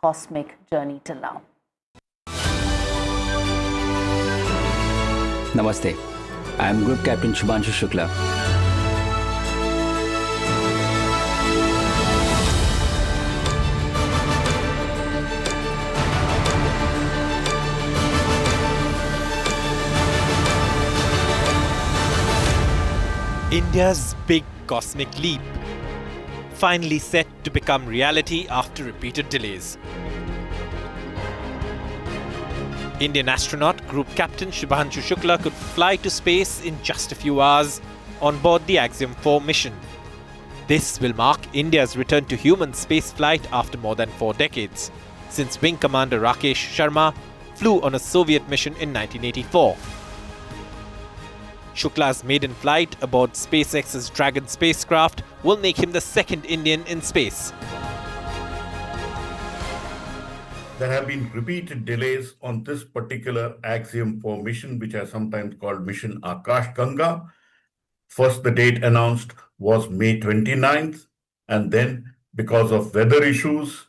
cosmic journey till now. Namaste. I am Group Captain Shubhanshu Shukla. India's big cosmic leap, finally set to become reality after repeated delays. Indian astronaut Group Captain Shubhanshu Shukla could fly to space in just a few hours on board the Axiom-4 mission. This will mark India's return to human spaceflight after more than 4 decades, since Wing Commander Rakesh Sharma flew on a Soviet mission in 1984. Shukla's maiden flight aboard SpaceX's Dragon spacecraft will make him the second Indian in space. There have been repeated delays on this particular Axiom-4 mission, which are sometimes called Mission Akash Ganga. First, the date announced was May 29th, and then because of weather issues,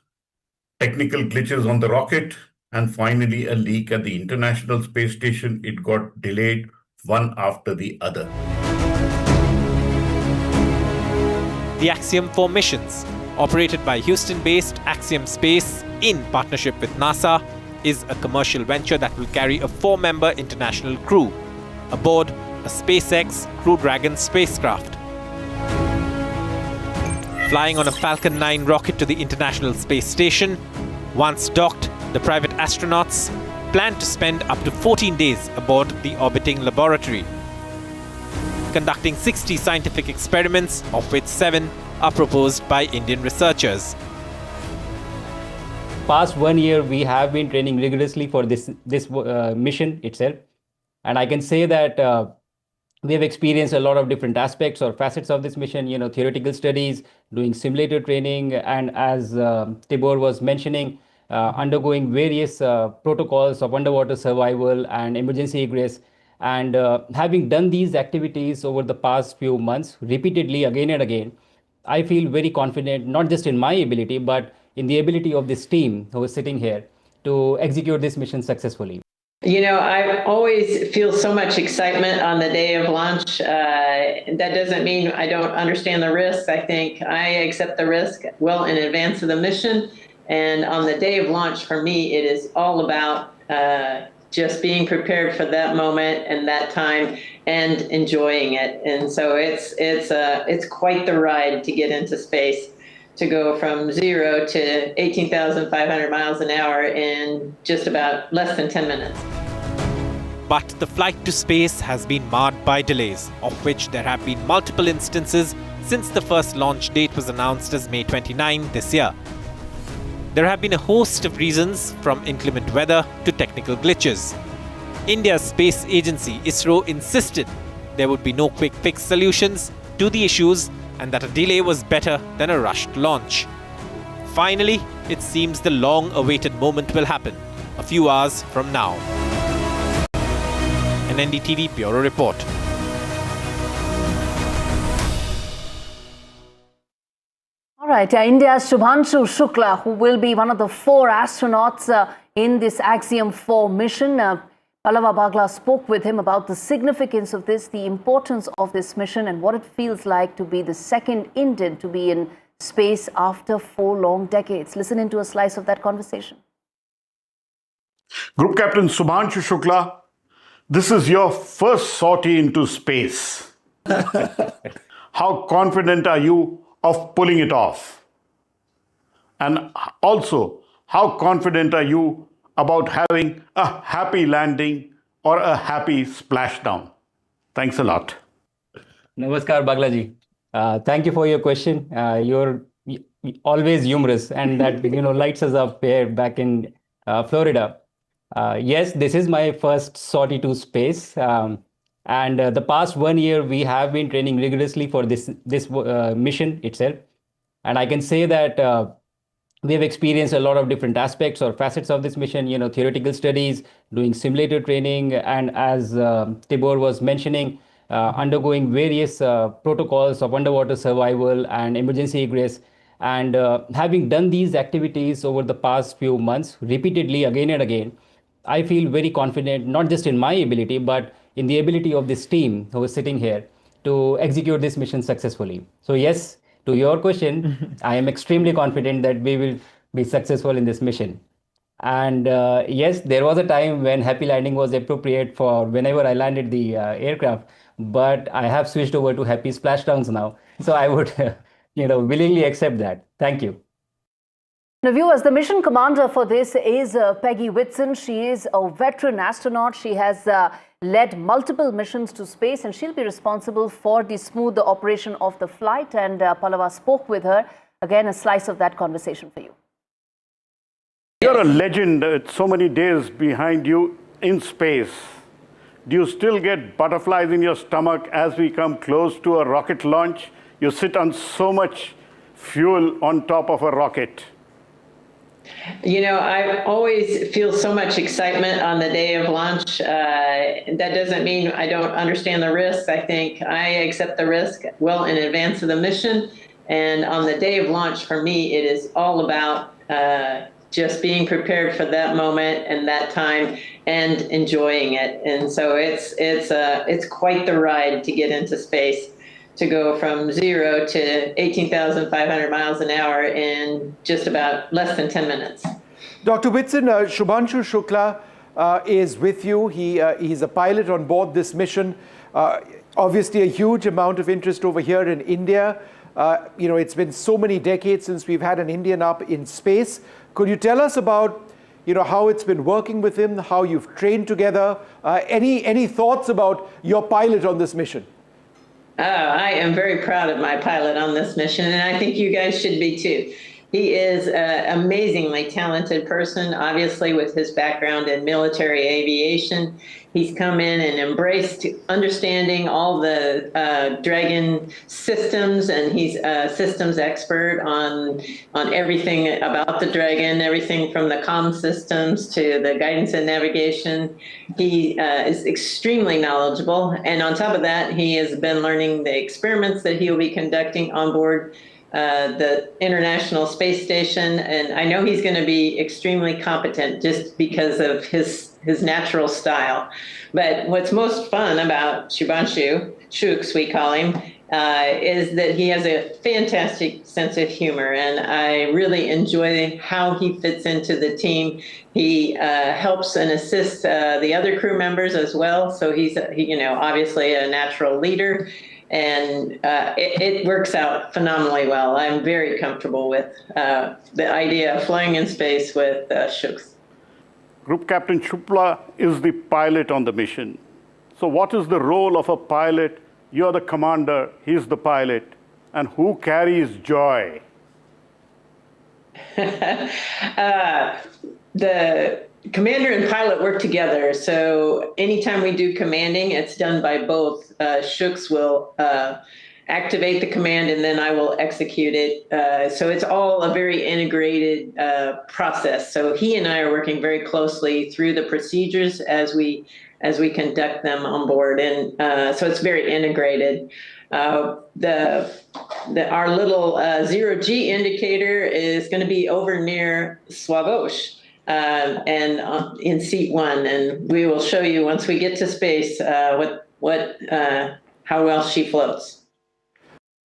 technical glitches on the rocket, and finally a leak at the International Space Station, it got delayed one after the other. The Axiom-4 missions, operated by Houston-based Axiom Space in partnership with NASA, is a commercial venture that will carry a 4-member international crew aboard a SpaceX Dragon spacecraft. Flying on a Falcon 9 rocket to the International Space Station, once docked, the private astronauts plan to spend up to 14 days aboard the orbiting laboratory, conducting 60 scientific experiments, of which 7 are proposed by Indian researchers. Past 1 year, we have been training rigorously for this mission itself. And I can say that we have experienced a lot of different aspects or facets of this mission, theoretical studies, doing simulator training, and as Tibor was mentioning, undergoing various protocols of underwater survival and emergency egress. And having done these activities over the past few months, repeatedly again and again, I feel very confident, not just in my ability, but in the ability of this team who is sitting here to execute this mission successfully. I always feel so much excitement on the day of launch. That doesn't mean I don't understand the risks. I think I accept the risk well in advance of the mission. And on the day of launch, for me, it is all about just being prepared for that moment and that time and enjoying it. And so it's quite the ride to get into space, to go from 0 to 18,500 miles an hour in just about less than 10 minutes. But the flight to space has been marred by delays, of which there have been multiple instances since the first launch date was announced as May 29 this year. There have been a host of reasons, from inclement weather to technical glitches. India's space agency, ISRO, insisted there would be no quick fix solutions to the issues and that a delay was better than a rushed launch. Finally, it seems the long-awaited moment will happen a few hours from now. An NDTV Bureau Report. All right, India's Shubhanshu Shukla, who will be one of the 4 astronauts in this Axiom-4 mission. Pallava Bagla spoke with him about the significance of this, the importance of this mission, and what it feels like to be the second Indian to be in space after 4 long decades. Listen into a slice of that conversation. Group Captain Shubhanshu Shukla, this is your first sortie into space. How confident are you of pulling it off? And also, how confident are you about having a happy landing or a happy splashdown? Thanks a lot. Namaskar, Baglaji. Thank you for your question. You're always humorous, and that lights us up here back in Florida. Yes, this is my first sortie to space. And the past 1 year, we have been training rigorously for this mission itself. And I can say that we have experienced a lot of different aspects or facets of this mission, theoretical studies, doing simulator training, and as Tibor was mentioning, undergoing various protocols of underwater survival and emergency egress. And having done these activities over the past few months, repeatedly again and again, I feel very confident, not just in my ability, but in the ability of this team who is sitting here to execute this mission successfully. So yes, to your question, I am extremely confident that we will be successful in this mission. And yes, there was a time when happy landing was appropriate for whenever I landed the aircraft, but I have switched over to happy splashdowns now. So I would, willingly accept that. Thank you. Now, viewers, the mission commander for this is Peggy Whitson. She is a veteran astronaut. She has led multiple missions to space, and she'll be responsible for the smooth operation of the flight. And Pallava spoke with her. Again, a slice of that conversation for you. You're a legend. So many days behind you in space. Do you still get butterflies in your stomach as we come close to a rocket launch? You sit on so much fuel on top of a rocket. I always feel so much excitement on the day of launch. That doesn't mean I don't understand the risks. I think I accept the risk well in advance of the mission. And on the day of launch, for me, it is all about just being prepared for that moment and that time and enjoying it. And so it's quite the ride to get into space, to go from 0 to 18,500 miles an hour in just about less than 10 minutes. Dr. Whitson, Shubhanshu Shukla is with you. He's a pilot on board this mission. Obviously, a huge amount of interest over here in India. It's been so many decades since we've had an Indian up in space. Could you tell us about, how it's been working with him, how you've trained together? Any thoughts about your pilot on this mission? I am very proud of my pilot on this mission, and I think you guys should be too. He is an amazingly talented person, obviously with his background in military aviation. He's come in and embraced understanding all the Dragon systems, and he's a systems expert on everything about the Dragon, everything from the comm systems to the guidance and navigation. He is extremely knowledgeable, and on top of that, he has been learning the experiments that he will be conducting on board the International Space Station, and I know he's going to be extremely competent just because of his natural style. But what's most fun about Shubhanshu, Shuks we call him, is that he has a fantastic sense of humor, and I really enjoy how he fits into the team. He helps and assists the other crew members as well, so he's obviously a natural leader. And it works out phenomenally well. I'm very comfortable with the idea of flying in space with Shuks. Group Captain Shukla is the pilot on the mission. So what is the role of a pilot? You're the commander, he's the pilot. And who carries joy? The commander and pilot work together. So anytime we do commanding, it's done by both. Shuks will activate the command, and then I will execute it. So it's all a very integrated process. So he and I are working very closely through the procedures as we conduct them on board, and so it's very integrated. Our little 0G indicator is going to be over near Swadesh. And in seat 1, and we will show you once we get to space how well she floats.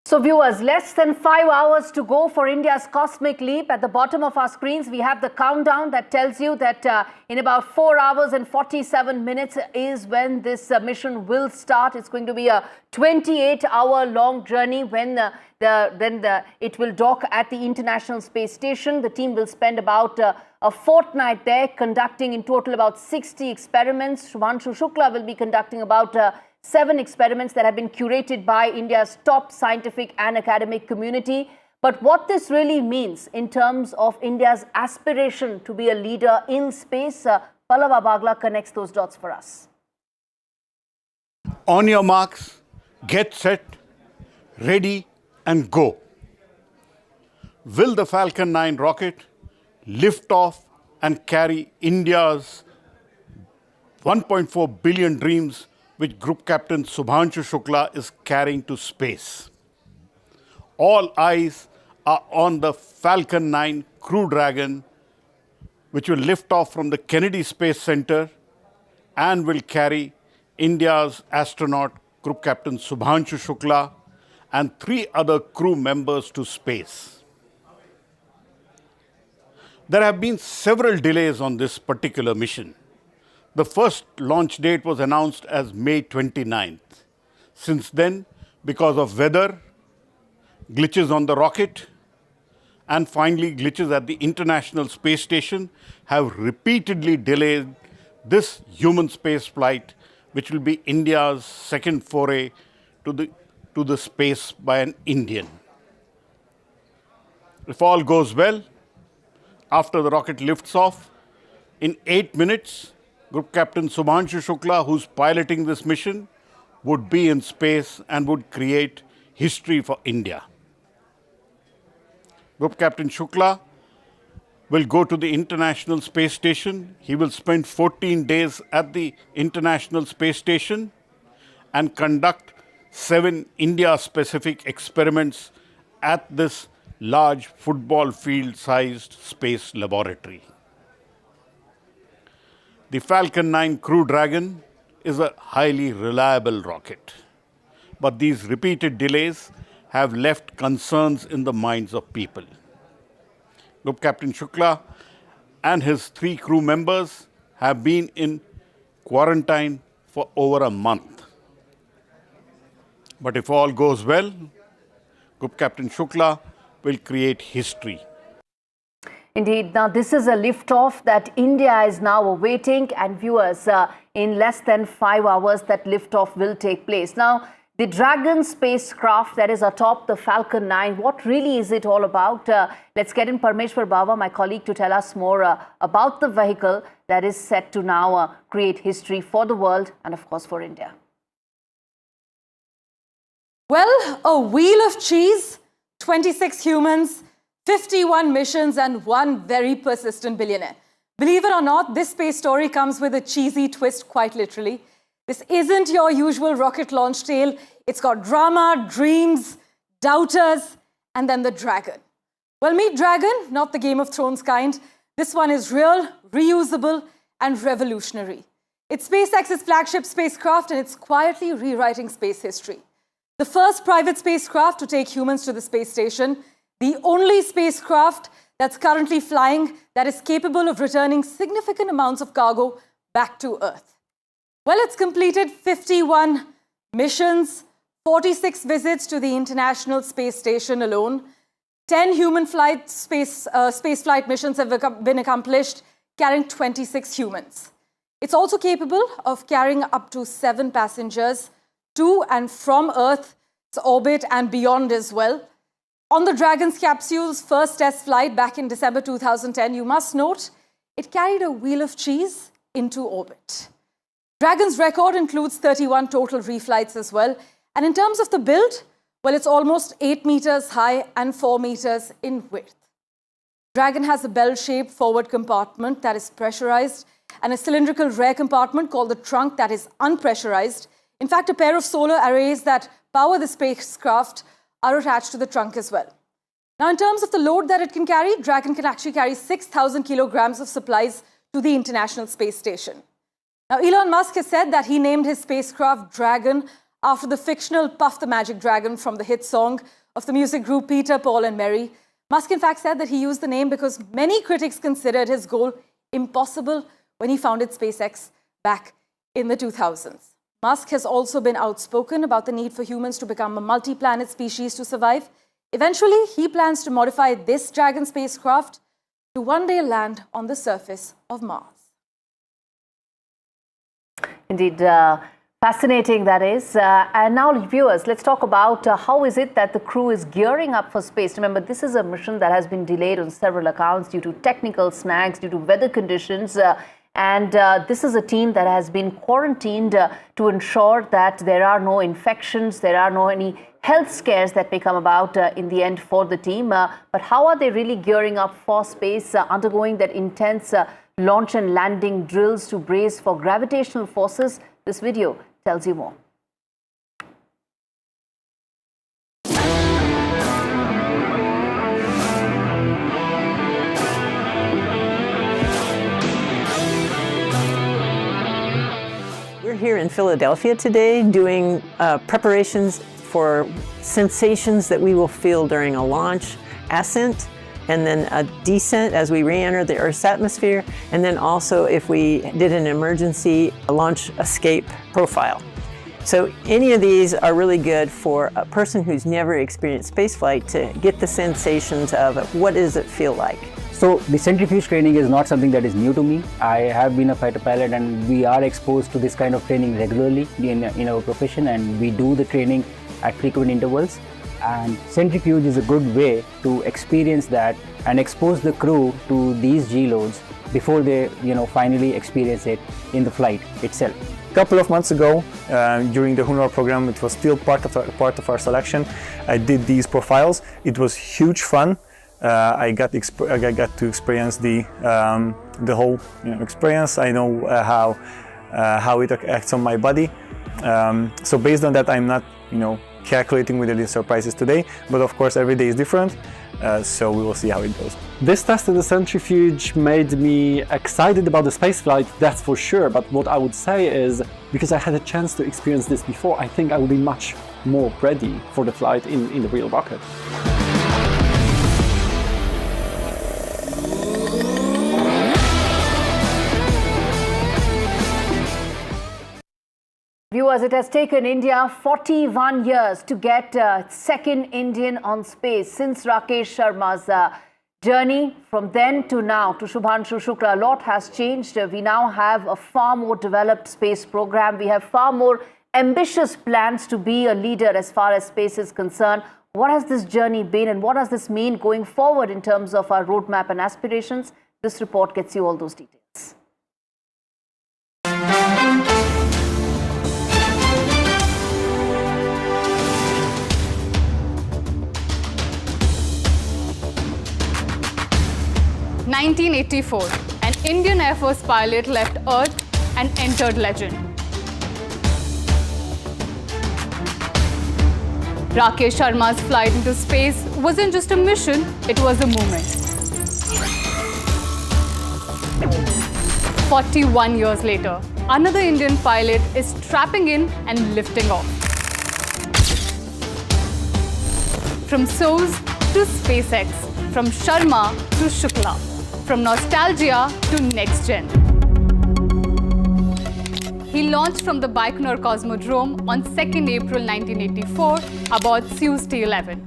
So viewers, less than 5 hours to go for India's cosmic leap. At the bottom of our screens, we have the countdown that tells you that in about 4 hours and 47 minutes is when this mission will start. It's going to be a 28-hour long journey when it will dock at the International Space Station. The team will spend about a fortnight there, conducting in total about 60 experiments. Shubhanshu Shukla will be conducting about 7 experiments that have been curated by India's top scientific and academic community. But what this really means in terms of India's aspiration to be a leader in space, Pallava Bagla connects those dots for us. On your marks, get set, ready, and go. Will the Falcon 9 rocket lift off and carry India's 1.4 billion dreams, which Group Captain Shubhanshu Shukla is carrying to space? All eyes are on the Falcon 9 Crew Dragon, which will lift off from the Kennedy Space Center and will carry India's astronaut Group Captain Shubhanshu Shukla and 3 other crew members to space. There have been several delays on this particular mission. The first launch date was announced as May 29th. Since then, because of weather, glitches on the rocket, and finally glitches at the International Space Station have repeatedly delayed this human space flight, which will be India's second foray to the space by an Indian. If all goes well, after the rocket lifts off, in 8 minutes, Group Captain Shubhanshu Shukla, who's piloting this mission, would be in space and would create history for India. Group Captain Shukla will go to the International Space Station. He will spend 14 days at the International Space Station and conduct 7 India-specific experiments at this large football field-sized space laboratory. The Falcon 9 Crew Dragon is a highly reliable rocket, but these repeated delays have left concerns in the minds of people. Group Captain Shukla and his 3 crew members have been in quarantine for over a month. But if all goes well, Group Captain Shukla will create history. Indeed. Now, this is a liftoff that India is now awaiting, and viewers, in less than 5 hours, that liftoff will take place. Now, the Dragon spacecraft that is atop the Falcon 9, what really is it all about? Let's get in Parmeshwar Baba, my colleague, to tell us more about the vehicle that is set to now create history for the world and, of course, for India. Well, a wheel of cheese, 26 humans, 51 missions, and 1 very persistent billionaire. Believe it or not, this space story comes with a cheesy twist, quite literally. This isn't your usual rocket launch tale. It's got drama, dreams, doubters, and then the dragon. Well, meet Dragon, not the Game of Thrones kind. This one is real, reusable, and revolutionary. It's SpaceX's flagship spacecraft, and it's quietly rewriting space history. The first private spacecraft to take humans to the space station, the only spacecraft that's currently flying that is capable of returning significant amounts of cargo back to Earth. Well, it's completed 51 missions, 46 visits to the International Space Station alone. 10 human space flight missions have been accomplished, carrying 26 humans. It's also capable of carrying up to 7 passengers to and from Earth's orbit and beyond as well. On the Dragon's capsule's first test flight back in December 2010, you must note, it carried a wheel of cheese into orbit. Dragon's record includes 31 total reflights as well. And in terms of the build, well, it's almost 8 meters high and 4 meters in width. Dragon has a bell-shaped forward compartment that is pressurized and a cylindrical rear compartment called the trunk that is unpressurized. In fact, a pair of solar arrays that power the spacecraft are attached to the trunk as well. Now, in terms of the load that it can carry, Dragon can actually carry 6,000 kilograms of supplies to the International Space Station. Now, Elon Musk has said that he named his spacecraft Dragon after the fictional Puff the Magic Dragon from the hit song of the music group Peter, Paul and Mary. Musk, in fact, said that he used the name because many critics considered his goal impossible when he founded SpaceX back in the 2000s. Musk has also been outspoken about the need for humans to become a multi-planet species to survive. Eventually, he plans to modify this Dragon spacecraft to one day land on the surface of Mars. Indeed, fascinating that is. And now, viewers, let's talk about how is it that the crew is gearing up for space. Remember, this is a mission that has been delayed on several accounts due to technical snags, due to weather conditions. And this is a team that has been quarantined to ensure that there are no infections, there are no any health scares that may come about in the end for the team. But how are they really gearing up for space, undergoing that intense launch and landing drills to brace for gravitational forces? This video tells you more. here in Philadelphia today doing preparations for sensations that we will feel during a launch, ascent, and then a descent as we re-enter the Earth's atmosphere, and then also if we did an emergency launch escape profile. So any of these are really good for a person who's never experienced spaceflight to get the sensations of what does it feel like. So the centrifuge training is not something that is new to me. I have been a fighter pilot and we are exposed to this kind of training regularly in our profession, and we do the training at frequent intervals. And centrifuge is a good way to experience that and expose the crew to these G loads before they finally experience it in the flight itself. A couple of months ago, during the Honor program, it was still part of our selection. I did these profiles. It was huge fun. I got to experience the whole experience. I know how it acts on my body. So based on that, I'm not calculating with any surprises today. But of course, every day is different. So we will see how it goes. This test in the centrifuge made me excited about the spaceflight, that's for sure. But what I would say is, because I had a chance to experience this before, I think I will be much more ready for the flight in the real rocket. Viewers, it has taken India 41 years to get second Indian on space. Since Rakesh Sharma's journey from then to now to Shubhanshu Shukla, a lot has changed. We now have a far more developed space program. We have far more ambitious plans to be a leader as far as space is concerned. What has this journey been and what does this mean going forward in terms of our roadmap and aspirations? This report gets you all those details. In 1984, an Indian Air Force pilot left Earth and entered legend. Rakesh Sharma's flight into space wasn't just a mission, it was a movement. 41 years later, another Indian pilot is strapping in and lifting off. From Soyuz to SpaceX, from Sharma to Shukla, from nostalgia to next gen. He launched from the Baikonur Cosmodrome on 2nd April 1984 aboard Soyuz T-11.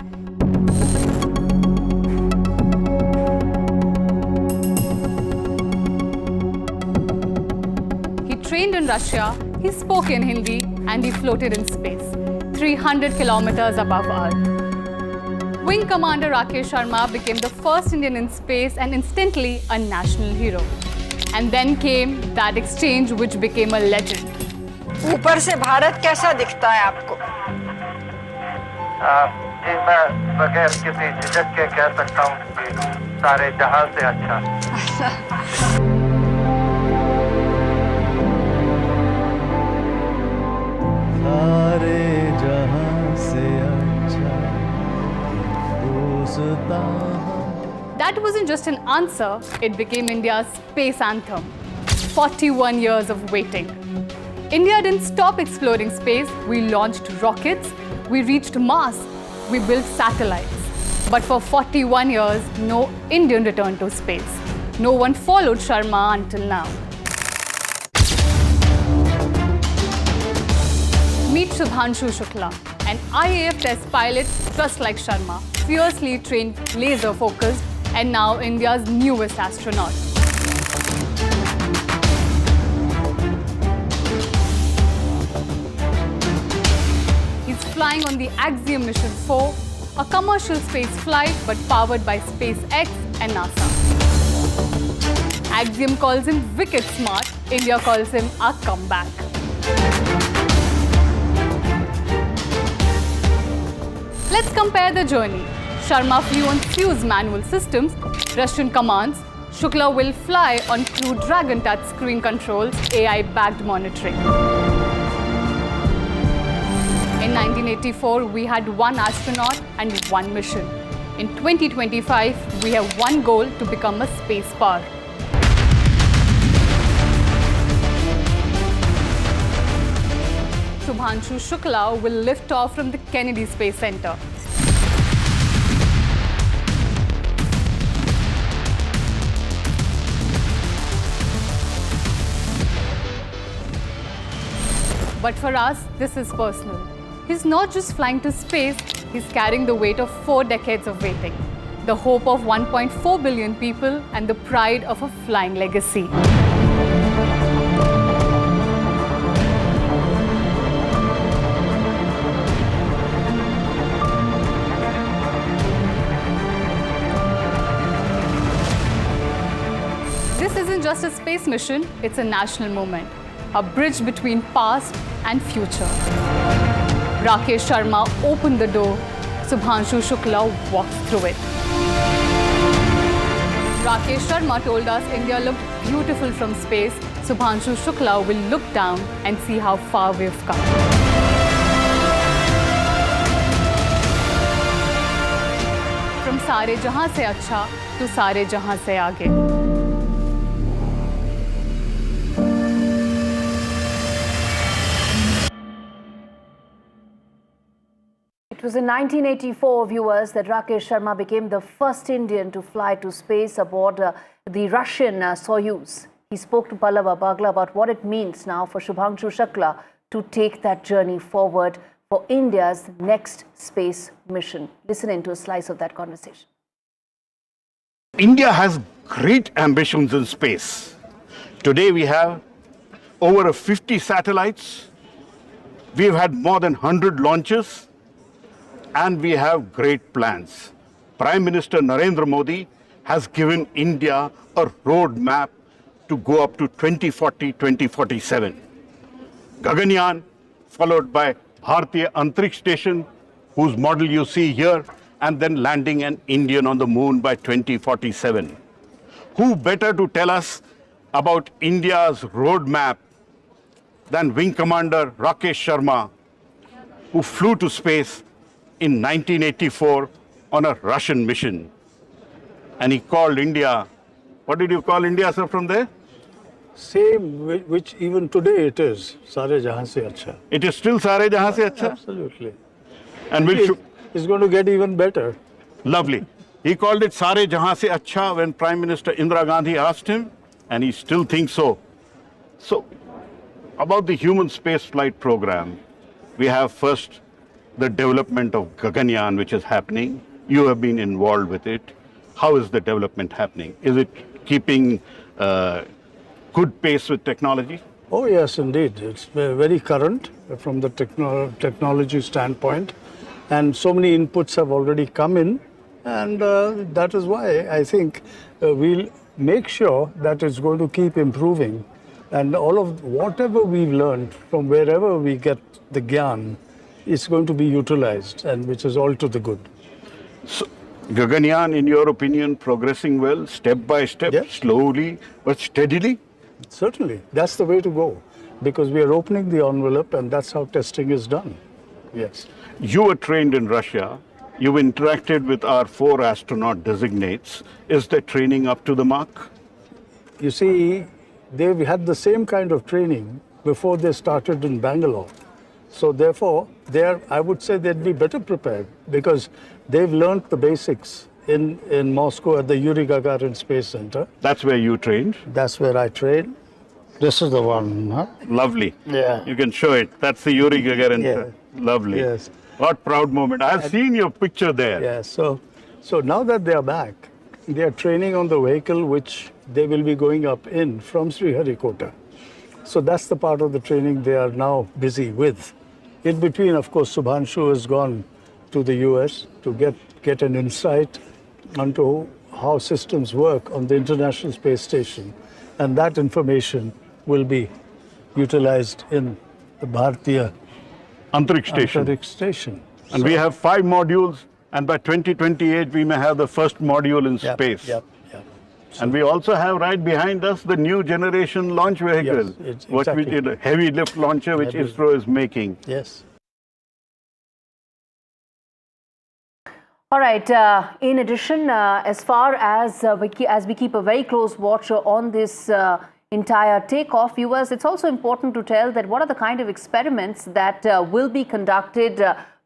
He trained in Russia, he spoke in Hindi, and he floated in space, 300 kilometers above Earth. Wing Commander Rakesh Sharma became the first Indian in space and instantly a national hero. And then came that exchange which became a legend. ऊपर से भारत कैसा दिखता है आपको? जी मैं बगैर किसी झिझक के कह सकता हूँ कि सारे जहां से अच्छा। सारे जहां से अच्छा दोस्ता। That wasn't just an answer, it became India's space anthem. 41 years of waiting. India didn't stop exploring space. We launched rockets, we reached Mars, we built satellites. But for 41 years, no Indian returned to space. No one followed Sharma until now. Meet Shubhanshu Shukla, an IAF test pilot just like Sharma, fiercely trained, laser-focused, and now India's newest astronaut. He's flying on the Axiom Mission 4, a commercial space flight but powered by SpaceX and NASA. Axiom calls him wicked smart, India calls him a comeback. Let's compare the journey. Sharma flew on Soyuz manual systems, Russian commands. Shukla will fly on Crew Dragon touchscreen controls, AI-backed monitoring. In 1984, we had one astronaut and one mission. In 2025, we have one goal to become a space power. Shubhanshu Shukla will lift off from the Kennedy Space Center. But for us, this is personal. He's not just flying to space, he's carrying the weight of 4 decades of waiting, the hope of 1.4 billion people, and the pride of a flying legacy. This isn't just a space mission, it's a national moment, a bridge between past and future. Rakesh Sharma opened the door, Shubhanshu Shukla walked through it. Rakesh Sharma told us India looked beautiful from space. Shubhanshu Shukla will look down and see how far we've come. From Sare Jahan Se Acha to Sare Jahan Se Aage. It was in 1984, viewers, that Rakesh Sharma became the first Indian to fly to space aboard the Russian Soyuz. He spoke to Pallava Bagla about what it means now for Shubhanshu Shukla to take that journey forward for India's next space mission. Listen into a slice of that conversation. India has great ambitions in space. Today we have over 50 satellites. We've had more than 100 launches. And we have great plans. Prime Minister Narendra Modi has given India a roadmap to go up to 2040, 2047. Gaganyaan, followed by Bharatiya Antariksh Station, whose model you see here, and then landing an Indian on the moon by 2047. Who better to tell us about India's roadmap than Wing Commander Rakesh Sharma, who flew to space in 1984 on a Russian mission. And he called India, what did you call India, sir, from there? Same, which even today it is, Sare Jahan Se Acha. It is still Sare Jahan Se Acha? Absolutely. And it's going to get even better. Lovely. He called it Sare Jahan Se Acha when Prime Minister Indira Gandhi asked him, and he still thinks so. So, about the human space flight program, we have first the development of Gaganyaan, which is happening. You have been involved with it. How is the development happening? Is it keeping good pace with technology? Oh, yes, indeed. It's very current from the technology standpoint. And so many inputs have already come in. And that is why I think we'll make sure that it's going to keep improving. And all of whatever we've learned from wherever we get the gyan, is going to be utilized, and which is all to the good. So, Gaganyaan, in your opinion, progressing well, step by step, yes. Slowly but steadily? Certainly. That's the way to go, because we are opening the envelope, and that's how testing is done. Yes. You were trained in Russia. You've interacted with our 4 astronaut designates. Is the training up to the mark? You see, they've had the same kind of training before they started in Bangalore. So therefore, I would say they'd be better prepared because they've learned the basics in Moscow at the Yuri Gagarin Space Center. That's where you trained? That's where I trained. This is the one, huh? Lovely. Yeah. You can show it. That's the Yuri Gagarin. Yeah. Lovely. Yes. What proud moment. I've seen your picture there. Yeah, so now that they are back, they are training on the vehicle which they will be going up in from Sriharikota. So that's the part of the training they are now busy with. In between, of course, Shubhanshu has gone to the US to get an insight onto how systems work on the International Space Station. And that information will be utilized in the Bharatiya Antariksh Station. And we have 5 modules, and by 2028 we may have the first module in space. And we also have right behind us the new generation launch vehicle, exactly. a heavy lift launcher which ISRO is making. Yes. All right. In addition, as far as we keep a very close watch on this entire takeoff. Viewers, it's also important to tell that what are the kind of experiments that will be conducted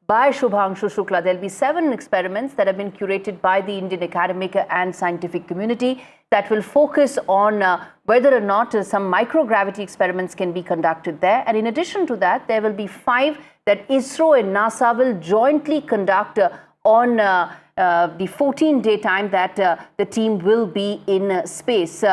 by Shubhanshu Shukla. There'll be 7 experiments that have been curated by the Indian academic and scientific community that will focus on whether or not some microgravity experiments can be conducted there. And in addition to that, there will be 5 that ISRO and NASA will jointly conduct on the 14-day time that the team will be in space.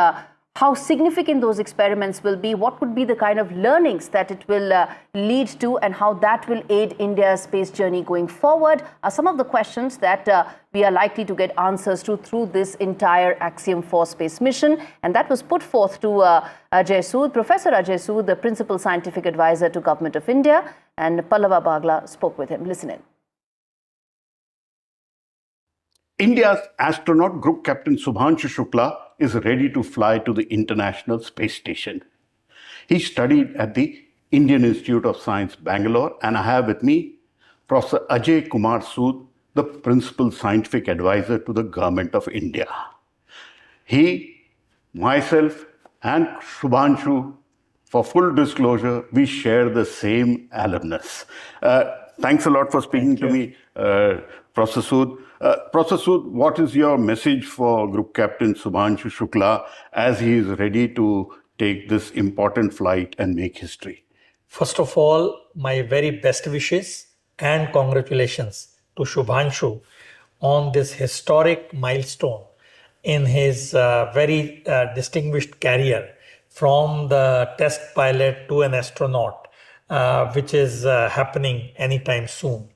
How significant those experiments will be, what would be the kind of learnings that it will lead to, and how that will aid India's space journey going forward are some of the questions that we are likely to get answers to through this entire Axiom-4 space mission. And that was put forth to Ajay Sood, Professor Ajay Sood, the Principal Scientific Advisor to Government of India, and Pallava Bagla spoke with him. Listen in. India's astronaut Group Captain Shubhanshu Shukla is ready to fly to the International Space Station. He studied at the Indian Institute of Science, Bangalore, and I have with me Professor Ajay Kumar Sood, the Principal Scientific Advisor to the Government of India. He, myself, and Shubhanshu, for full disclosure, we share the same alumnus. Thanks a lot for speaking to me, Professor Sood. Professor Sood, what is your message for Group Captain Shubhanshu Shukla as he is ready to take this important flight and make history? First of all, my very best wishes and congratulations to Shubhanshu on this historic milestone in his very distinguished career from the test pilot to an astronaut, which is happening anytime soon.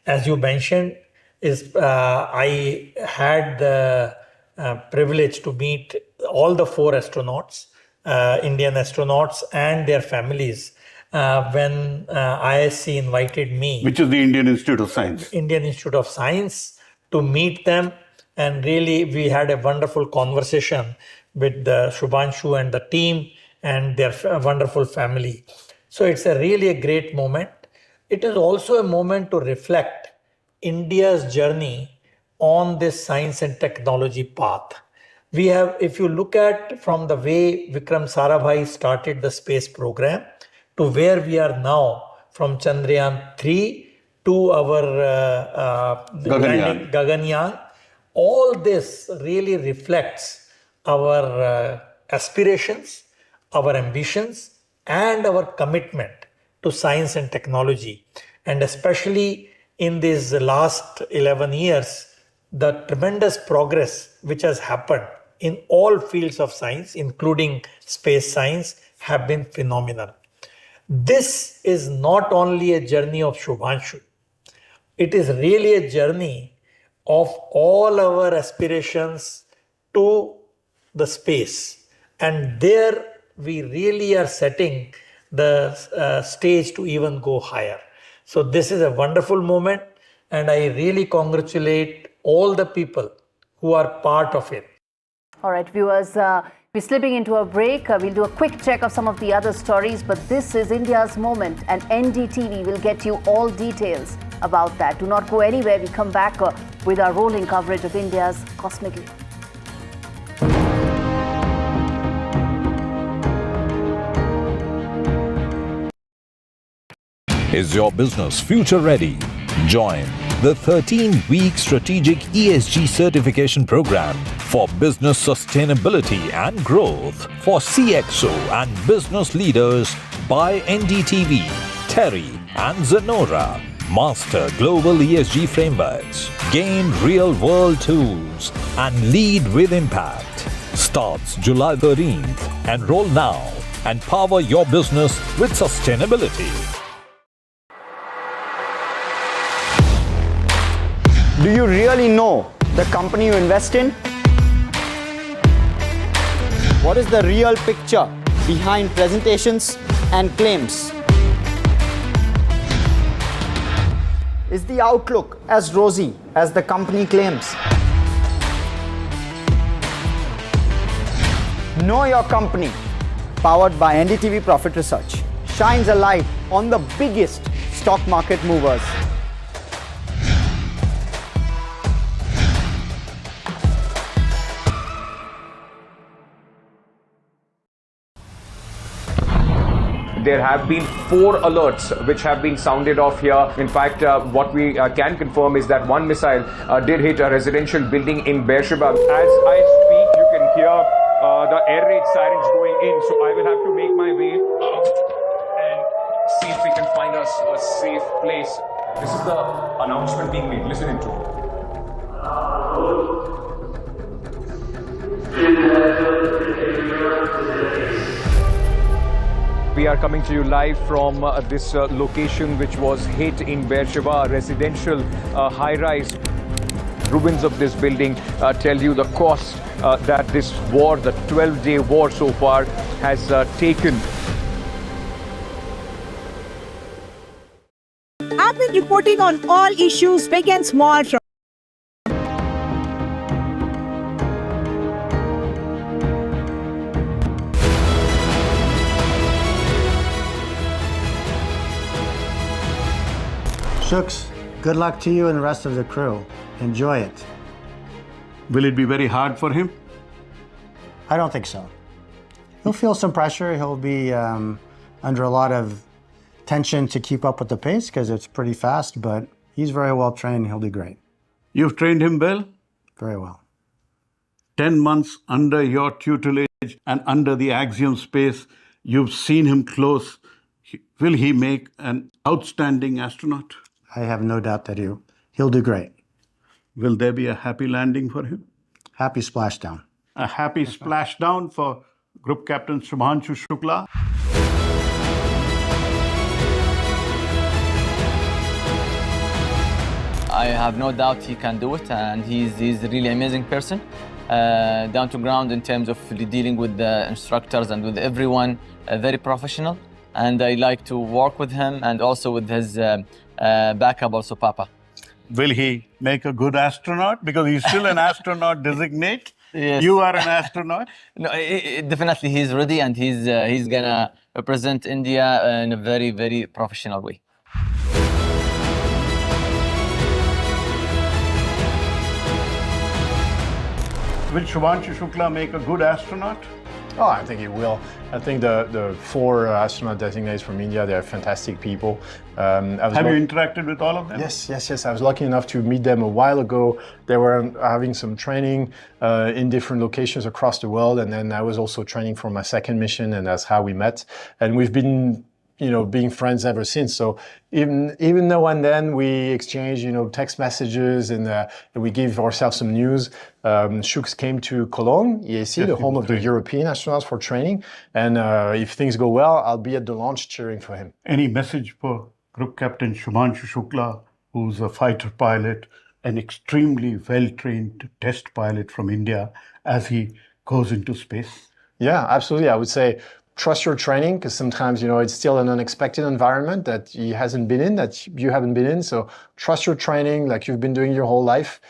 As you mentioned, I had the privilege to meet all the 4 astronauts, Indian astronauts and their families, when ISC invited me. Which is the Indian Institute of Science. Indian Institute of Science, to meet them. And really, we had a wonderful conversation with Shubhanshu and the team and their wonderful family. So it's really a great moment. It is also a moment to reflect India's journey on this science and technology path. We have, if you look at from the way Vikram Sarabhai started the space program to where we are now, from Chandrayaan 3 to our Gaganyaan, all this really reflects our aspirations, our ambitions, and our commitment to science and technology. And especially in these last 11 years, the tremendous progress which has happened in all fields of science, including space science, have been phenomenal. This is not only a journey of Shubhanshu. It is really a journey of all our aspirations to the space. And there we really are setting the stage to even go higher. So this is a wonderful moment, and I really congratulate all the people who are part of it. All right, viewers, we're slipping into a break. We'll do a quick check of some of the other stories, but this is India's moment, and NDTV will get you all details about that. Do not go anywhere. We come back with our rolling coverage of India's cosmic leap. Is your business future ready? Join the 13-week strategic ESG certification program for business sustainability and growth for CXO and business leaders by NDTV, Terry and Zenora. Master global ESG frameworks, gain real-world tools, and lead with impact. Starts July 13th. Enroll now and power your business with sustainability. Do you really know the company you invest in? What is the real picture behind presentations and claims? Is the outlook as rosy as the company claims? Know Your Company, powered by NDTV Profit Research, shines a light on the biggest stock market movers. There have been 4 alerts which have been sounded off here. In fact, what we can confirm is that one missile did hit a residential building in Beersheba. As I speak, you can hear the air raid sirens going in. So I will have to make my way out and see if we can find us a safe place. This is the announcement being made. Listen into it. We are coming to you live from this location which was hit in Beersheba, a residential high-rise. Ruins of this building tell you the cost that this war, the 12-day war so far, has taken. I've been reporting on all issues, big and small, from Shuks, good luck to you and the rest of the crew. Enjoy it. Will it be very hard for him? I don't think so. He'll feel some pressure. He'll be under a lot of tension to keep up with the pace because it's pretty fast, but he's very well trained. He'll do great. You've trained him well? Very well. 10 months under your tutelage and under the Axiom Space, you've seen him close. Will he make an outstanding astronaut? I have no doubt that he'll do great. Will there be a happy landing for him? Happy splashdown. A happy splashdown for Group Captain Shubhanshu Shukla. I have no doubt he can do it, and he's a really amazing person. Down to ground in terms of dealing with the instructors and with everyone, very professional. And I like to work with him and also with his backup, also Papa. Will he make a good astronaut? Because he's still an astronaut designate. Yes. You are an astronaut. No, definitely he's ready, and he's gonna represent India in a very, very professional way. Will Shubhanshu Shukla make a good astronaut? Oh, I think he will. I think the 4 astronaut designates from India, they're fantastic people. Have you interacted with all of them? Yes. I was lucky enough to meet them a while ago. They were having some training in different locations across the world, and then I was also training for my second mission, and that's how we met. And we've been being friends ever since. So even now and then we exchange, text messages, and we give ourselves some news. Shuks came to Cologne, EAC, the home of the European astronauts for training. And if things go well, I'll be at the launch cheering for him. Any message for Group Captain Shubhanshu Shukla, who's a fighter pilot, an extremely well-trained test pilot from India, as he goes into space? Yeah, absolutely. I would say trust your training, because sometimes, it's still an unexpected environment that he hasn't been in, that you haven't been in. So trust your training like you've been doing your whole life.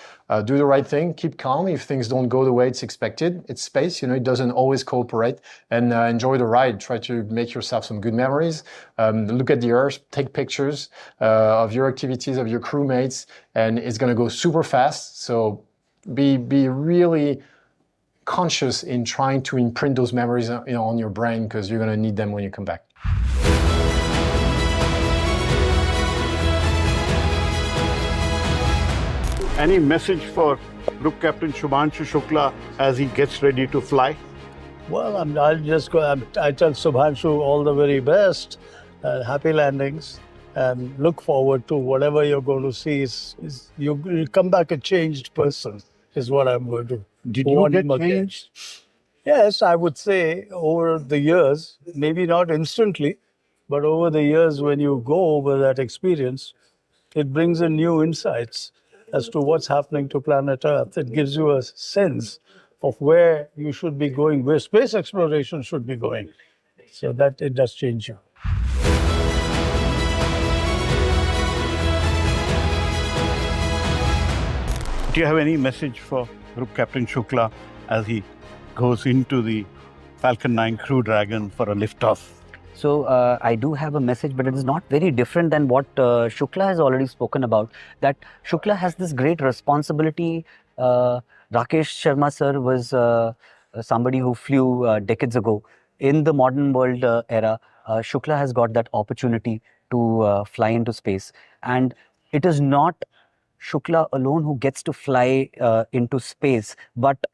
Do the right thing, keep calm if things don't go the way it's expected. It's space, it doesn't always cooperate, and enjoy the ride. Try to make yourself some good memories. Look at the Earth, take pictures of your activities, of your crewmates, and it's gonna go super fast. So be really conscious in trying to imprint those memories on your brain, because you're gonna need them when you come back. Any message for Group Captain Shubhanshu Shukla as he gets ready to fly? Well, I'll just go. I tell Shubhanshu all the very best, happy landings, and look forward to whatever you're going to see. You'll come back a changed person, is what I'm going to. Did you get changed? Yes, I would say over the years, maybe not instantly, but over the years when you go over that experience, it brings in new insights as to what's happening to planet Earth. It gives you a sense of where you should be going, where space exploration should be going. So that it does change you. Do you have any message for Group Captain Shukla as he goes into the Falcon 9 Crew Dragon for a liftoff? So I do have a message, but it is not very different than what Shukla has already spoken about. That Shukla has this great responsibility. Rakesh Sharma sir was somebody who flew decades ago in the modern world era, Shukla has got that opportunity to fly into space. And it is not Shukla alone who gets to fly into space, but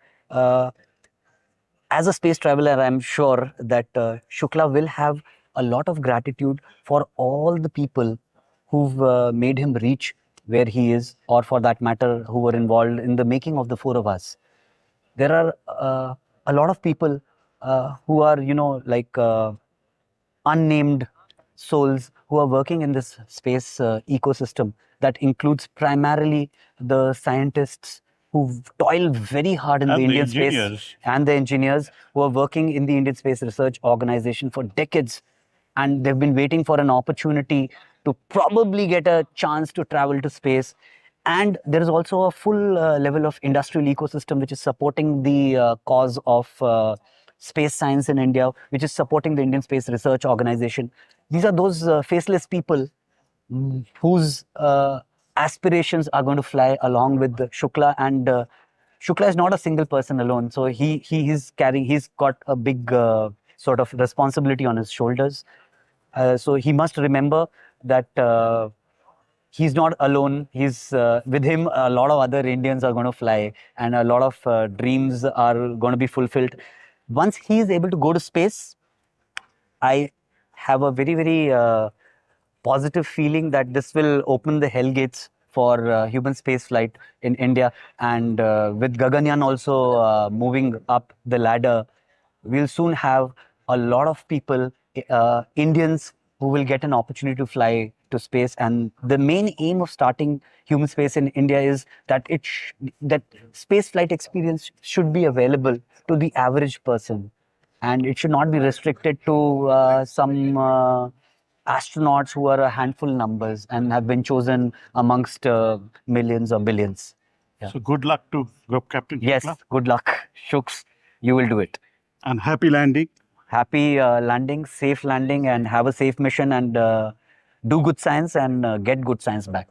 as a space traveler, I'm sure that Shukla will have a lot of gratitude for all the people who've made him reach where he is, or for that matter, who were involved in the making of the four of us. There are a lot of people who are, like unnamed souls who are working in this space ecosystem that includes primarily the scientists who toil very hard in the Indian space, and the engineers who are working in the Indian Space Research Organization for decades, and they've been waiting for an opportunity to probably get a chance to travel to space. And there is also a full level of industrial ecosystem which is supporting the cause of space science in India, which is supporting the Indian Space Research Organization. These are those faceless people whose aspirations are going to fly along with Shukla. And Shukla is not a single person alone. So he's got a big sort of responsibility on his shoulders. So he must remember that he's not alone. He's with him, a lot of other Indians are going to fly, and a lot of dreams are going to be fulfilled. Once he is able to go to space, I have a very, very positive feeling that this will open the hell gates for human space flight in India. And with Gaganyaan also moving up the ladder, we'll soon have a lot of people, Indians, who will get an opportunity to fly to space. And the main aim of starting human space in India is that that space flight experience should be available to the average person, and it should not be restricted to some astronauts who are a handful numbers and have been chosen amongst millions or billions. Yeah. So good luck to Group Captain Shukla. Yes, good luck, Shuks. You will do it. And happy landing. Happy landing, safe landing, and have a safe mission, and do good science and get good science back.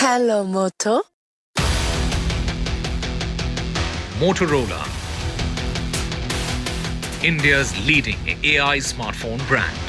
Hello, Moto. Motorola, India's leading AI smartphone brand.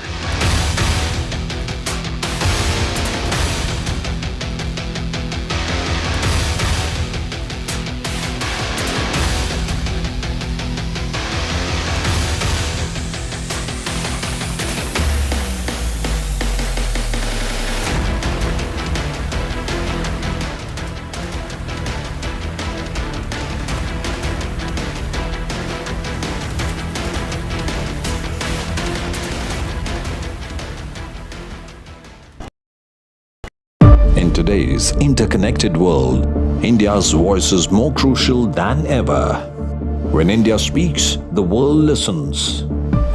In today's interconnected world, India's voice is more crucial than ever. When India speaks, the world listens.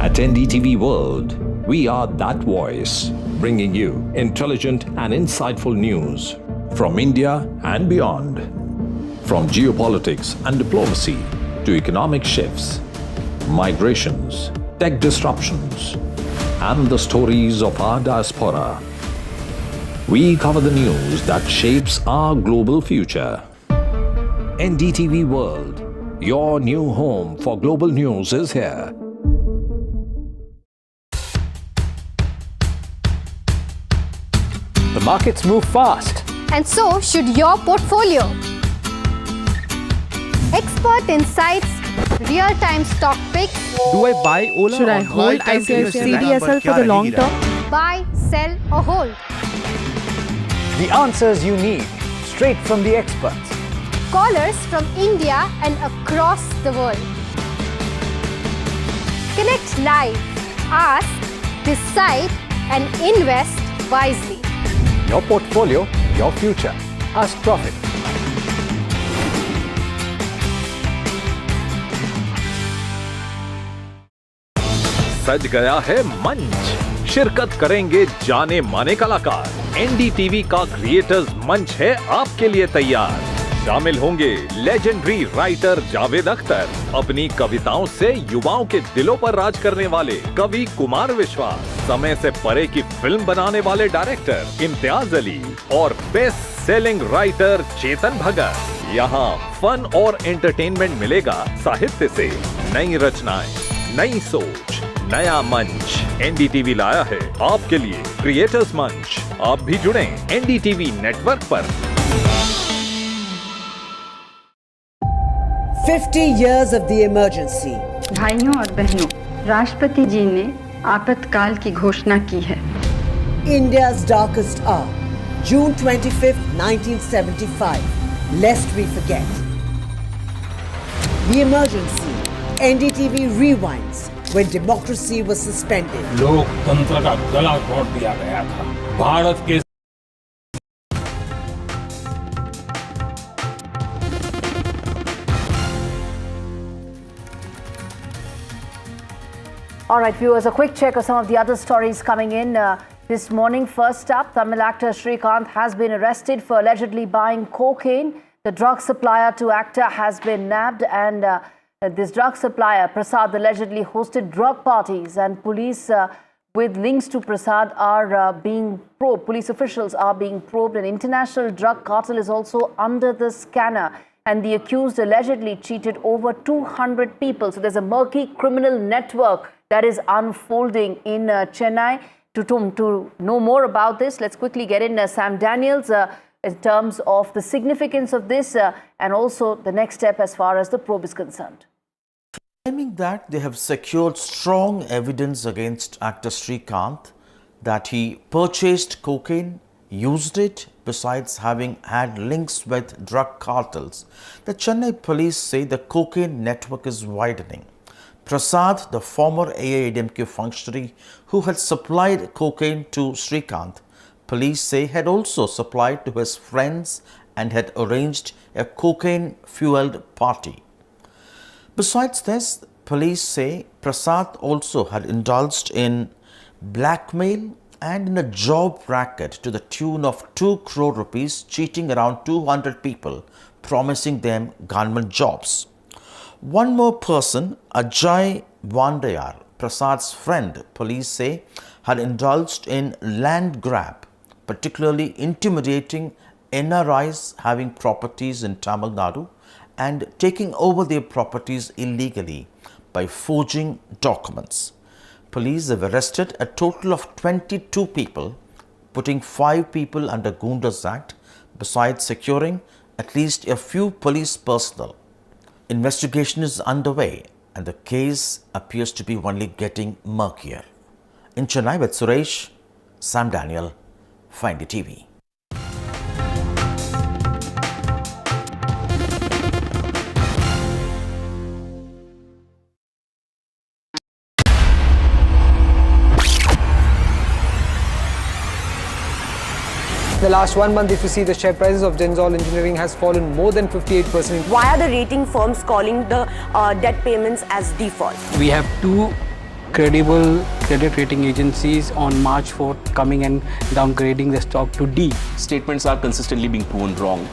At NDTV World, we are that voice, bringing you intelligent and insightful news from India and beyond. From geopolitics and diplomacy to economic shifts, migrations, tech disruptions, and the stories of our diaspora. We cover the news that shapes our global future. NDTV World, your new home for global news, is here. The markets move fast. And so should your portfolio. Expert insights, real-time stock picks. Do I buy Ola? Should I hold CDSL for the long term? Buy, sell or hold. The answers you need, straight from the experts. Callers from India and across the world. Connect live, ask, decide and invest wisely. Your portfolio, your future. Ask Profit. सज गया है मंच, शिरकत करेंगे जाने माने कलाकार। NDTV का क्रिएटर्स मंच है आपके लिए तैयार। शामिल होंगे लेजेंडरी राइटर जावेद अख्तर, अपनी कविताओं से युवाओं के दिलों पर राज करने वाले कवि कुमार विश्वास, समय से परे की फिल्म बनाने वाले डायरेक्टर इम्तियाज अली और best selling writer Chetan Bhagat. यहाँ फन और एंटरटेनमेंट मिलेगा साहित्य से, नई रचनाएं, नई सोच, नया मंच। NDTV लाया है आपके लिए क्रिएटर्स मंच। आप भी जुड़ें NDTV नेटवर्क पर। 50 years of the emergency. भाइयों और बहनों, राष्ट्रपति जी ने आपातकाल की घोषणा की है। India's darkest hour, June 25th, 1975. Lest we forget. The emergency. NDTV rewinds when democracy was suspended. लोकतंत्र का गला घोट दिया गया था। भारत के All right, viewers, a quick check of some of the other stories coming in this morning. First up, Tamil actor Srikanth has been arrested for allegedly buying cocaine. The drug supplier to actor has been nabbed, and this drug supplier, Prasad, allegedly hosted drug parties, and police with links to Prasad are being probed. Police officials are being probed. An international drug cartel is also under the scanner, and the accused allegedly cheated over 200 people. So there's a murky criminal network that is unfolding in Chennai. To know more about this, let's quickly get in Sam Daniels in terms of the significance of this and also the next step as far as the probe is concerned. Claiming that they have secured strong evidence against actor Srikanth that he purchased cocaine, used it, besides having had links with drug cartels. The Chennai police say the cocaine network is widening. Prasad, the former AIADMK functionary who had supplied cocaine to Srikanth, police say had also supplied to his friends and had arranged a cocaine-fueled party. Besides this, police say Prasad also had indulged in blackmail and in a job racket to the tune of 2 crore rupees, cheating around 200 people, promising them government jobs. One more person, Ajay Vandayar, Prasad's friend, police say, had indulged in land grab, particularly intimidating NRIs having properties in Tamil Nadu and taking over their properties illegally by forging documents. Police have arrested a total of 22 people, putting 5 people under Gundas Act, besides securing at least a few police personnel. Investigation is underway and the case appears to be only getting murkier. In Chennai with Suresh, Sam Daniel, for NDTV. The last 1 month, if you see, the share prices of Denzol Engineering has fallen more than 58%. Why are the rating firms calling the debt payments as default? We have 2 credible credit rating agencies on March 4th coming and downgrading the stock to D. Statements are consistently being proven wrong,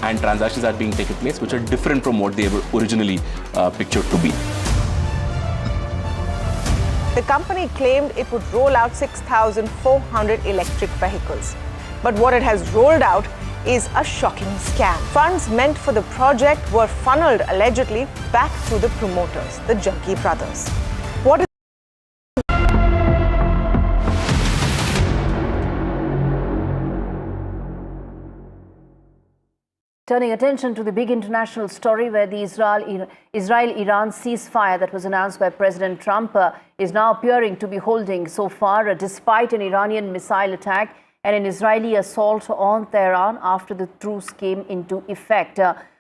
and transactions are being taken place which are different from what they were originally pictured to be. The company claimed it would roll out 6,400 electric vehicles. But what it has rolled out is a shocking scam. Funds meant for the project were funneled allegedly back to the promoters, the Junkie brothers. What is Turning attention to the big international story where the Israel-Iran ceasefire that was announced by President Trump is now appearing to be holding so far, despite an Iranian missile attack and an Israeli assault on Tehran after the truce came into effect.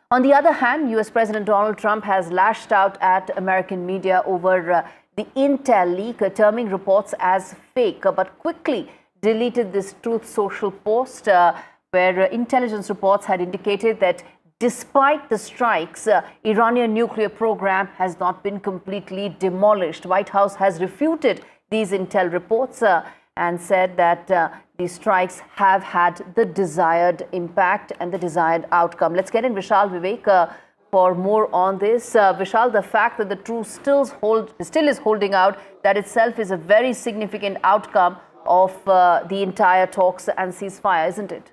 On the other hand, US President Donald Trump has lashed out at American media over the Intel leak, terming reports as fake, but quickly deleted this Truth Social post where intelligence reports had indicated that despite the strikes, Iranian nuclear program has not been completely demolished. White House has refuted these intel reports and said that these strikes have had the desired impact and the desired outcome. Let's get in Vishal Vivek for more on this. Vishal, the fact that the truce still is holding out, that itself is a very significant outcome of the entire talks and ceasefire, isn't it?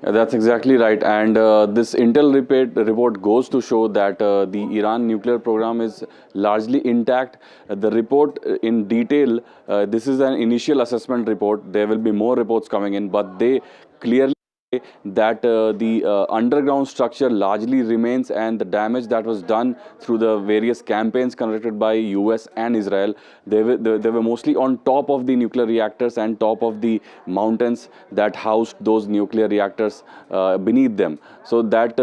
Yeah, that's exactly right. And this Intel report goes to show that the Iran nuclear program is largely intact. The report in detail, this is an initial assessment report. There will be more reports coming in, but they clearly say that the underground structure largely remains, and the damage that was done through the various campaigns conducted by US and Israel, they were mostly on top of the nuclear reactors and top of the mountains that housed those nuclear reactors beneath them. So that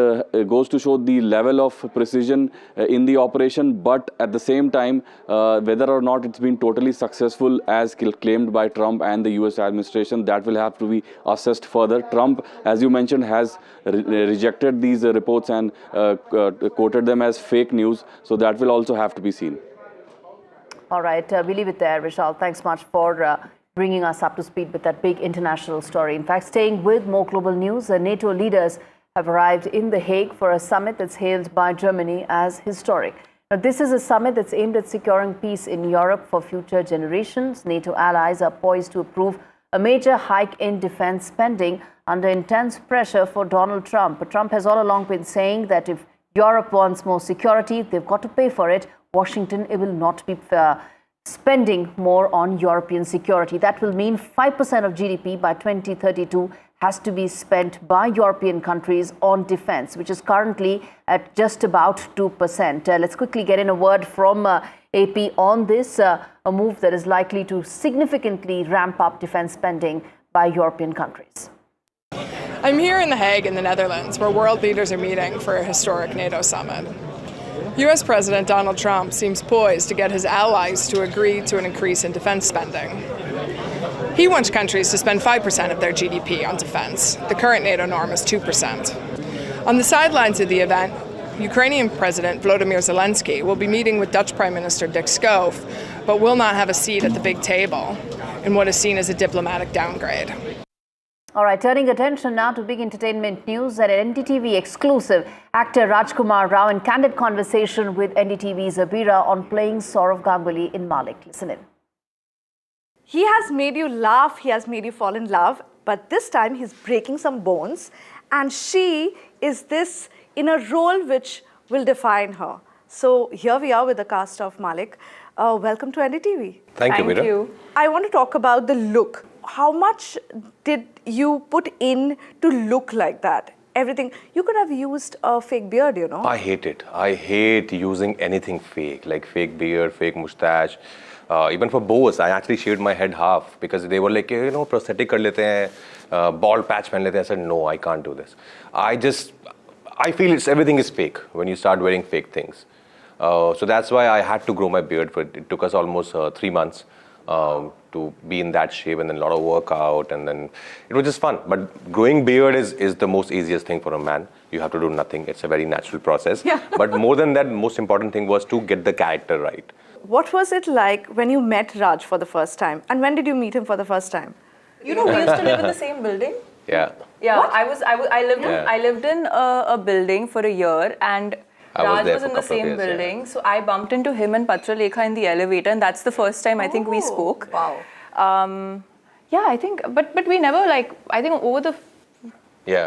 goes to show the level of precision in the operation, but at the same time, whether or not it's been totally successful as claimed by Trump and the US administration, that will have to be assessed further. Trump, as you mentioned, has rejected these reports and quoted them as fake news. So that will also have to be seen. All right, we leave it there, Vishal. Thanks much for bringing us up to speed with that big international story. In fact, staying with more global news, NATO leaders have arrived in The Hague for a summit that's hailed by Germany as historic. Now, this is a summit that's aimed at securing peace in Europe for future generations. NATO allies are poised to approve a major hike in defense spending under intense pressure for Donald Trump. But Trump has all along been saying that if Europe wants more security, they've got to pay for it. Washington, it will not be spending more on European security. That will mean 5% of GDP by 2032 has to be spent by European countries on defense, which is currently at just about 2%. Let's quickly get in a word from AP on this, a move that is likely to significantly ramp up defense spending by European countries. I'm here in The Hague in the Netherlands, where world leaders are meeting for a historic NATO summit. US President Donald Trump seems poised to get his allies to agree to an increase in defense spending. He wants countries to spend 5% of their GDP on defense. The current NATO norm is 2%. On the sidelines of the event, Ukrainian President Volodymyr Zelensky will be meeting with Dutch Prime Minister Dick Schoof, but will not have a seat at the big table in what is seen as a diplomatic downgrade. All right, turning attention now to big entertainment news. At an NDTV exclusive, actor Rajkumar Rao in candid conversation with NDTV's Abira on playing Saurav Ganguly in Malik. Listen in. He has made you laugh, he has made you fall in love, but this time he's breaking some bones, and she is this in a role which will define her. So here we are with the cast of Malik. Welcome to NDTV. Thank you. I want to talk about the look. How much did you put in to look like that? Everything. You could have used a fake beard, you know. I hate it. I hate using anything fake, like fake beard, fake mustache. Even for bows, I actually shaved my head half because they were like, you know, prosthetic kar lete hain, bald patch pehen lete hain. I said, no, I can't do this. I feel everything is fake when you start wearing fake things. So that's why I had to grow my beard. It took us almost 3 months to be in that shape, and then a lot of workout, and then it was just fun. But growing beard is the most easiest thing for a man. You have to do nothing. It's a very natural process. Yeah. But more than that, most important thing was to get the character right. What was it like when you met Raj for the first time? And when did you meet him for the first time? You know, we used to live in the same building. Yeah. Yeah, I lived in a building for a year, and Raj was in the same building. Yeah. So I bumped into him and Patra Lekha in the elevator, and that's the first time I think we spoke. Wow. Yeah, I think, but we never I think over the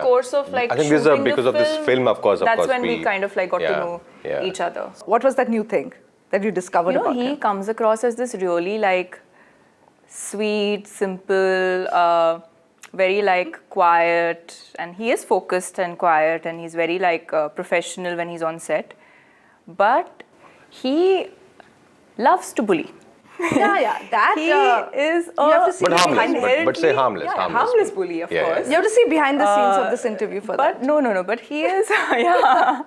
course of I think this is because of this film, of course. That's when we kind of got to know each other. What was that new thing that you discovered about him? He comes across as this really sweet, simple, very quiet, and he is focused and quiet, and he's very professional when he's on set, but he loves to bully. Yeah, that he is. You have to see but harmless. But say harmless. Yeah, harmless bully, of course. You have to see behind the scenes of this interview for that. No. But he is. Yeah.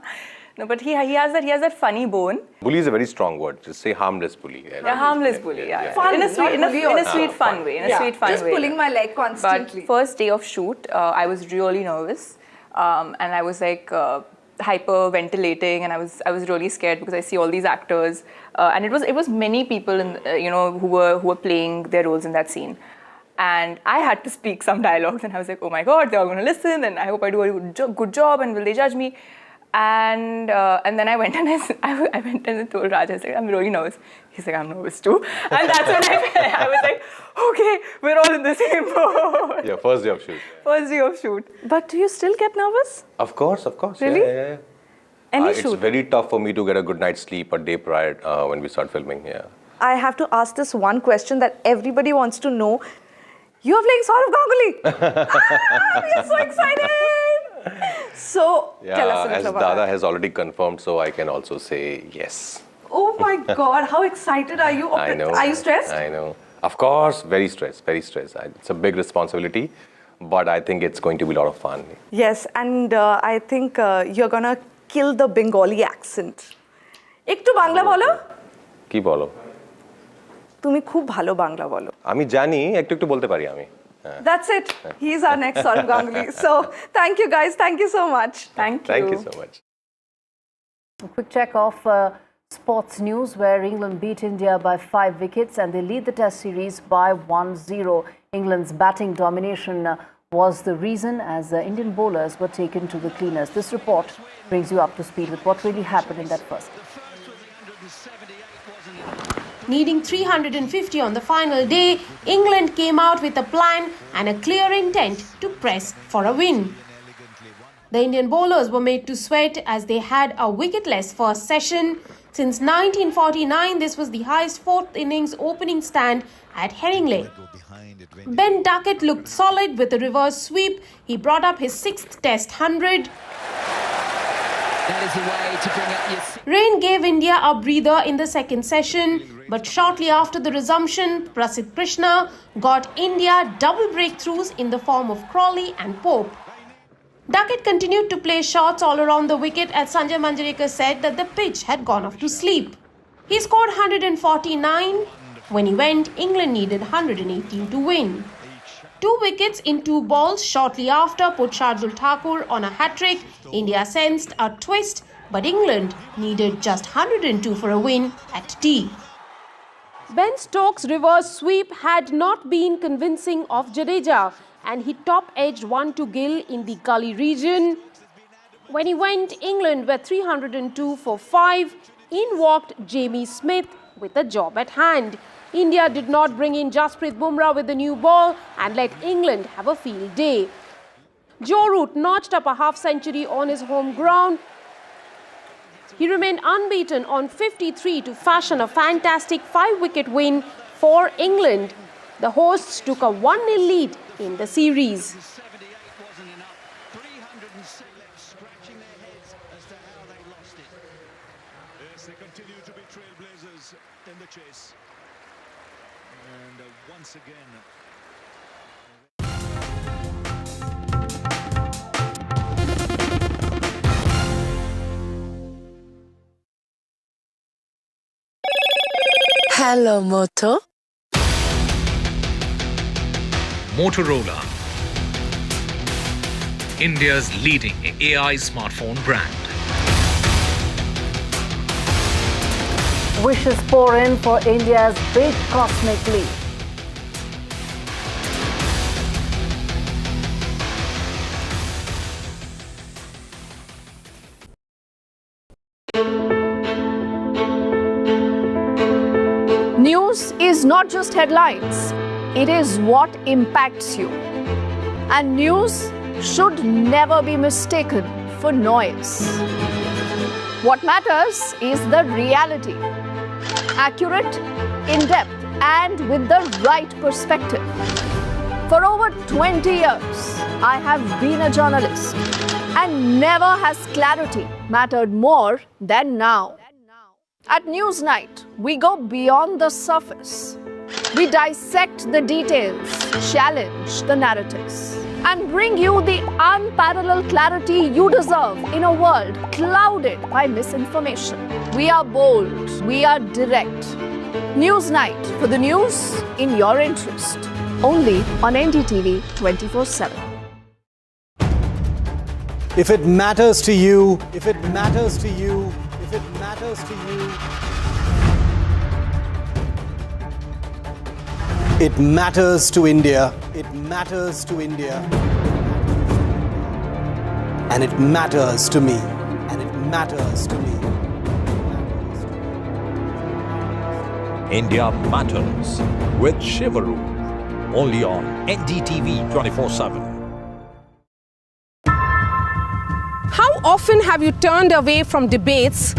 No, but he has that funny bone. Bully is a very strong word. Just say harmless bully. Yeah, harmless bully. Yeah. Fun, in a sweet, fun way. Just pulling my leg constantly. But first day of shoot, I was really nervous, and I was hyperventilating, and I was really scared because I see all these actors, and it was many people who were playing their roles in that scene. And I had to speak some dialogues, and I was like, oh my God, they're all going to listen, and I hope I do a good job, and will they judge me? And then I went and I went and told Raj, I was like, I'm really nervous. He's like, I'm nervous too. And that's when I was like, okay, we're all in the same boat. Yeah, first day of shoot. First day of shoot. But do you still get nervous? Of course. Really? Yeah. Any It's shoot? very tough for me to get a good night's sleep a day prior when we start filming. Yeah. I have to ask this one question that everybody wants to know. You're playing Saurav Ganguly. We are so excited. So, tell us a as little about Dada that. has already confirmed, so I can also say yes. Oh my God, how excited are you? I know. Are you stressed? I know. Of course, very stressed. It's a big responsibility, but I think it's going to be a lot of fun. Yes, and I think you're gonna kill the Bengali accent. Ekটু Bangla বলো? কি বলো? তুমি খুব ভালো বাংলা বলো। আমি জানি একটু বলতে পারি আমি। That's it. He's our next Saurav Ganguly. So, thank you guys. Thank you so much. Thank you. Thank you so much. A quick check of sports news, where England beat India by 5 wickets and they lead the Test series by 1-0. England's batting domination was the reason, as Indian bowlers were taken to the cleaners. This report brings you up to speed with what really happened in that first. Needing 350 on the final day, England came out with a plan and a clear intent to press for a win. The Indian bowlers were made to sweat as they had a wicketless first session. Since 1949, this was the highest fourth innings opening stand at Headingley. Ben Duckett looked solid with a reverse sweep. He brought up his 6th Test 100. That is the way to bring up your... Rain gave India a breather in the second session, but shortly after the resumption, Prasidh Krishna got India double breakthroughs in the form of Crawley and Pope. Duckett continued to play shots all around the wicket as Sanjay Manjrekar said that the pitch had gone off to sleep. He scored 149. When he went, England needed 118 to win. 2 wickets in 2 balls shortly after put Shardul Thakur on a hat-trick. India sensed a twist, but England needed just 102 for a win at tea. Ben Stokes' reverse sweep had not been convincing of Jadeja, and he top-edged one to Gill in the gully region. When he went, England were 302 for 5. In walked Jamie Smith with a job at hand. India did not bring in Jasprit Bumrah with the new ball and let England have a field day. Joe Root notched up a half-century on his home ground. He remained unbeaten on 53 to fashion a fantastic 5-wicket win for England. The hosts took a 1-0 lead in the series. They continue to be trailblazers in the chase. And once again... Hello, Moto. Motorola, India's leading AI smartphone brand. Wishes pour in for India's big cosmic leap. News is not just headlines, it is what impacts you. And news should never be mistaken for noise. What matters is the reality. Accurate, in-depth, and with the right perspective. For over 20 years, I have been a journalist, and never has clarity mattered more than now. At Newsnight, we go beyond the surface. We dissect the details, challenge the narratives, and bring you the unparalleled clarity you deserve in a world clouded by misinformation. We are bold, we are direct. Newsnight, for the news in your interest. Only on NDTV 24/7. If it matters to you, if it matters to you, if it matters to you. It matters to India. It matters to India. And it matters to me. And it matters to me. India Matters with Shivaru. Only on NDTV 24/7. How often have you turned away from debates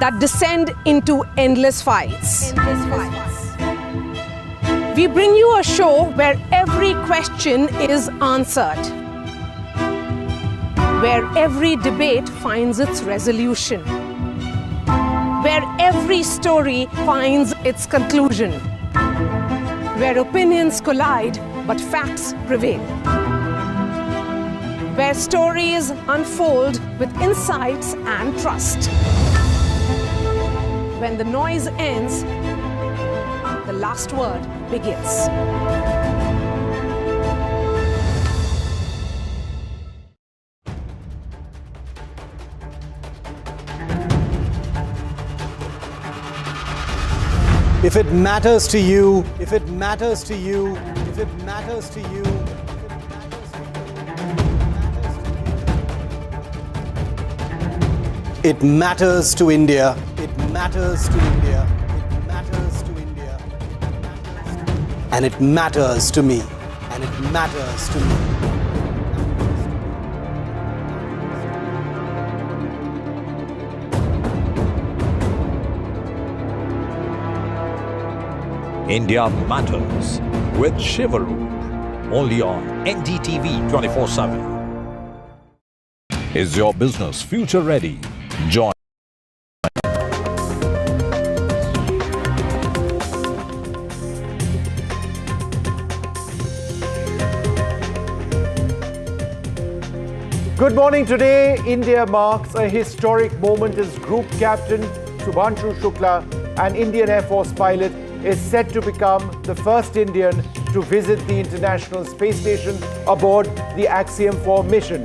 that descend into endless fights? We bring you a show where every question is answered, where every debate finds its resolution, where every story finds its conclusion, where opinions collide but facts prevail, where stories unfold with insights and trust. When the noise ends, the last word begins. If it matters to you, if it matters to you, if it matters to you, it matters to India. It matters to India. It matters to India. And it matters to me. And it matters to me. India Matters with Shivaru. Only on NDTV 24/7. Is your business future ready? Join. Good morning. Today, India marks a historic moment as Group Captain Shubhanshu Shukla, an Indian Air Force pilot, is set to become the first Indian to visit the International Space Station aboard the Axiom-4 mission.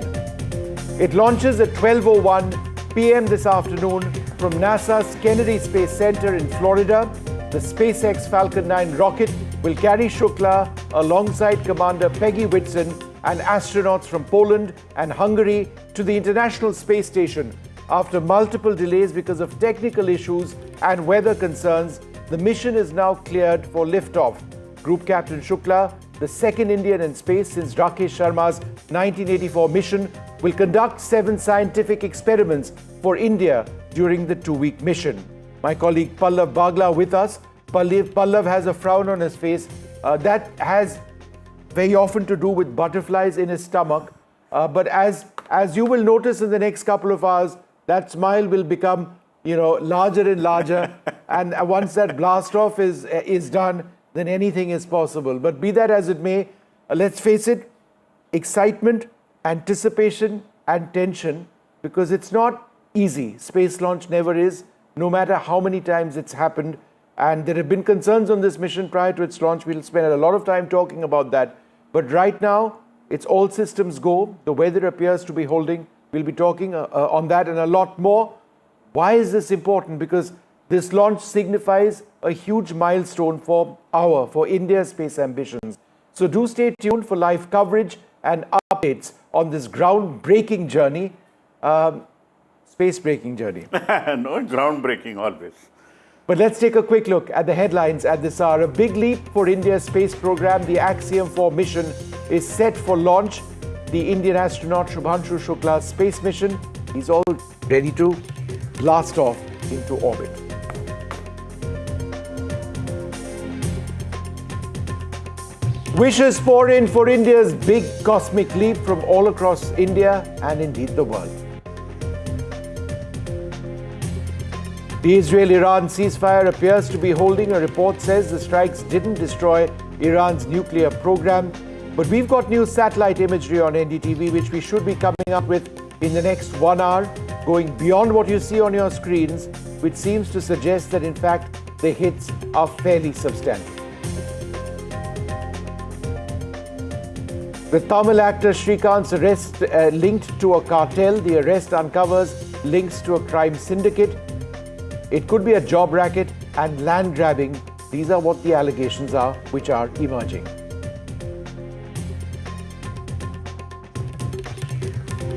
It launches at 12:01 p.m. this afternoon from NASA's Kennedy Space Center in Florida. The SpaceX Falcon 9 rocket will carry Shukla alongside Commander Peggy Whitson and astronauts from Poland and Hungary to the International Space Station. After multiple delays because of technical issues and weather concerns, the mission is now cleared for liftoff. Group Captain Shukla, the second Indian in space since Rakesh Sharma's 1984 mission, will conduct 7 scientific experiments for India during the 2-week mission. My colleague Pallav Bagla with us. Pallav has a frown on his face. That has very often to do with butterflies in his stomach. But as you will notice in the next couple of hours, that smile will become larger and larger. And once that blast off is done, then anything is possible. But be that as it may, let's face it, excitement, anticipation, and tension, because it's not easy. Space launch never is, no matter how many times it's happened. And there have been concerns on this mission prior to its launch. We'll spend a lot of time talking about that. But right now, it's all systems go. The weather appears to be holding. We'll be talking on that and a lot more. Why is this important? Because this launch signifies a huge milestone for India's space ambitions. So do stay tuned for live coverage and updates on this groundbreaking journey, space-breaking journey. No, groundbreaking always. But let's take a quick look at the headlines at this hour. A big leap for India's space program. The Axiom-4 mission is set for launch. The Indian astronaut Shubhanshu Shukla's space mission, he's all ready to blast off into orbit. Wishes pour in for India's big cosmic leap from all across India and indeed the world. The Israel-Iran ceasefire appears to be holding. A report says the strikes didn't destroy Iran's nuclear program. But we've got new satellite imagery on NDTV, which we should be coming up with in the next 1 hour, going beyond what you see on your screens, which seems to suggest that, in fact, the hits are fairly substantial. The Tamil actor Srikanth's arrest linked to a cartel. The arrest uncovers links to a crime syndicate. It could be a job racket and land grabbing These are what the allegations are which are emerging.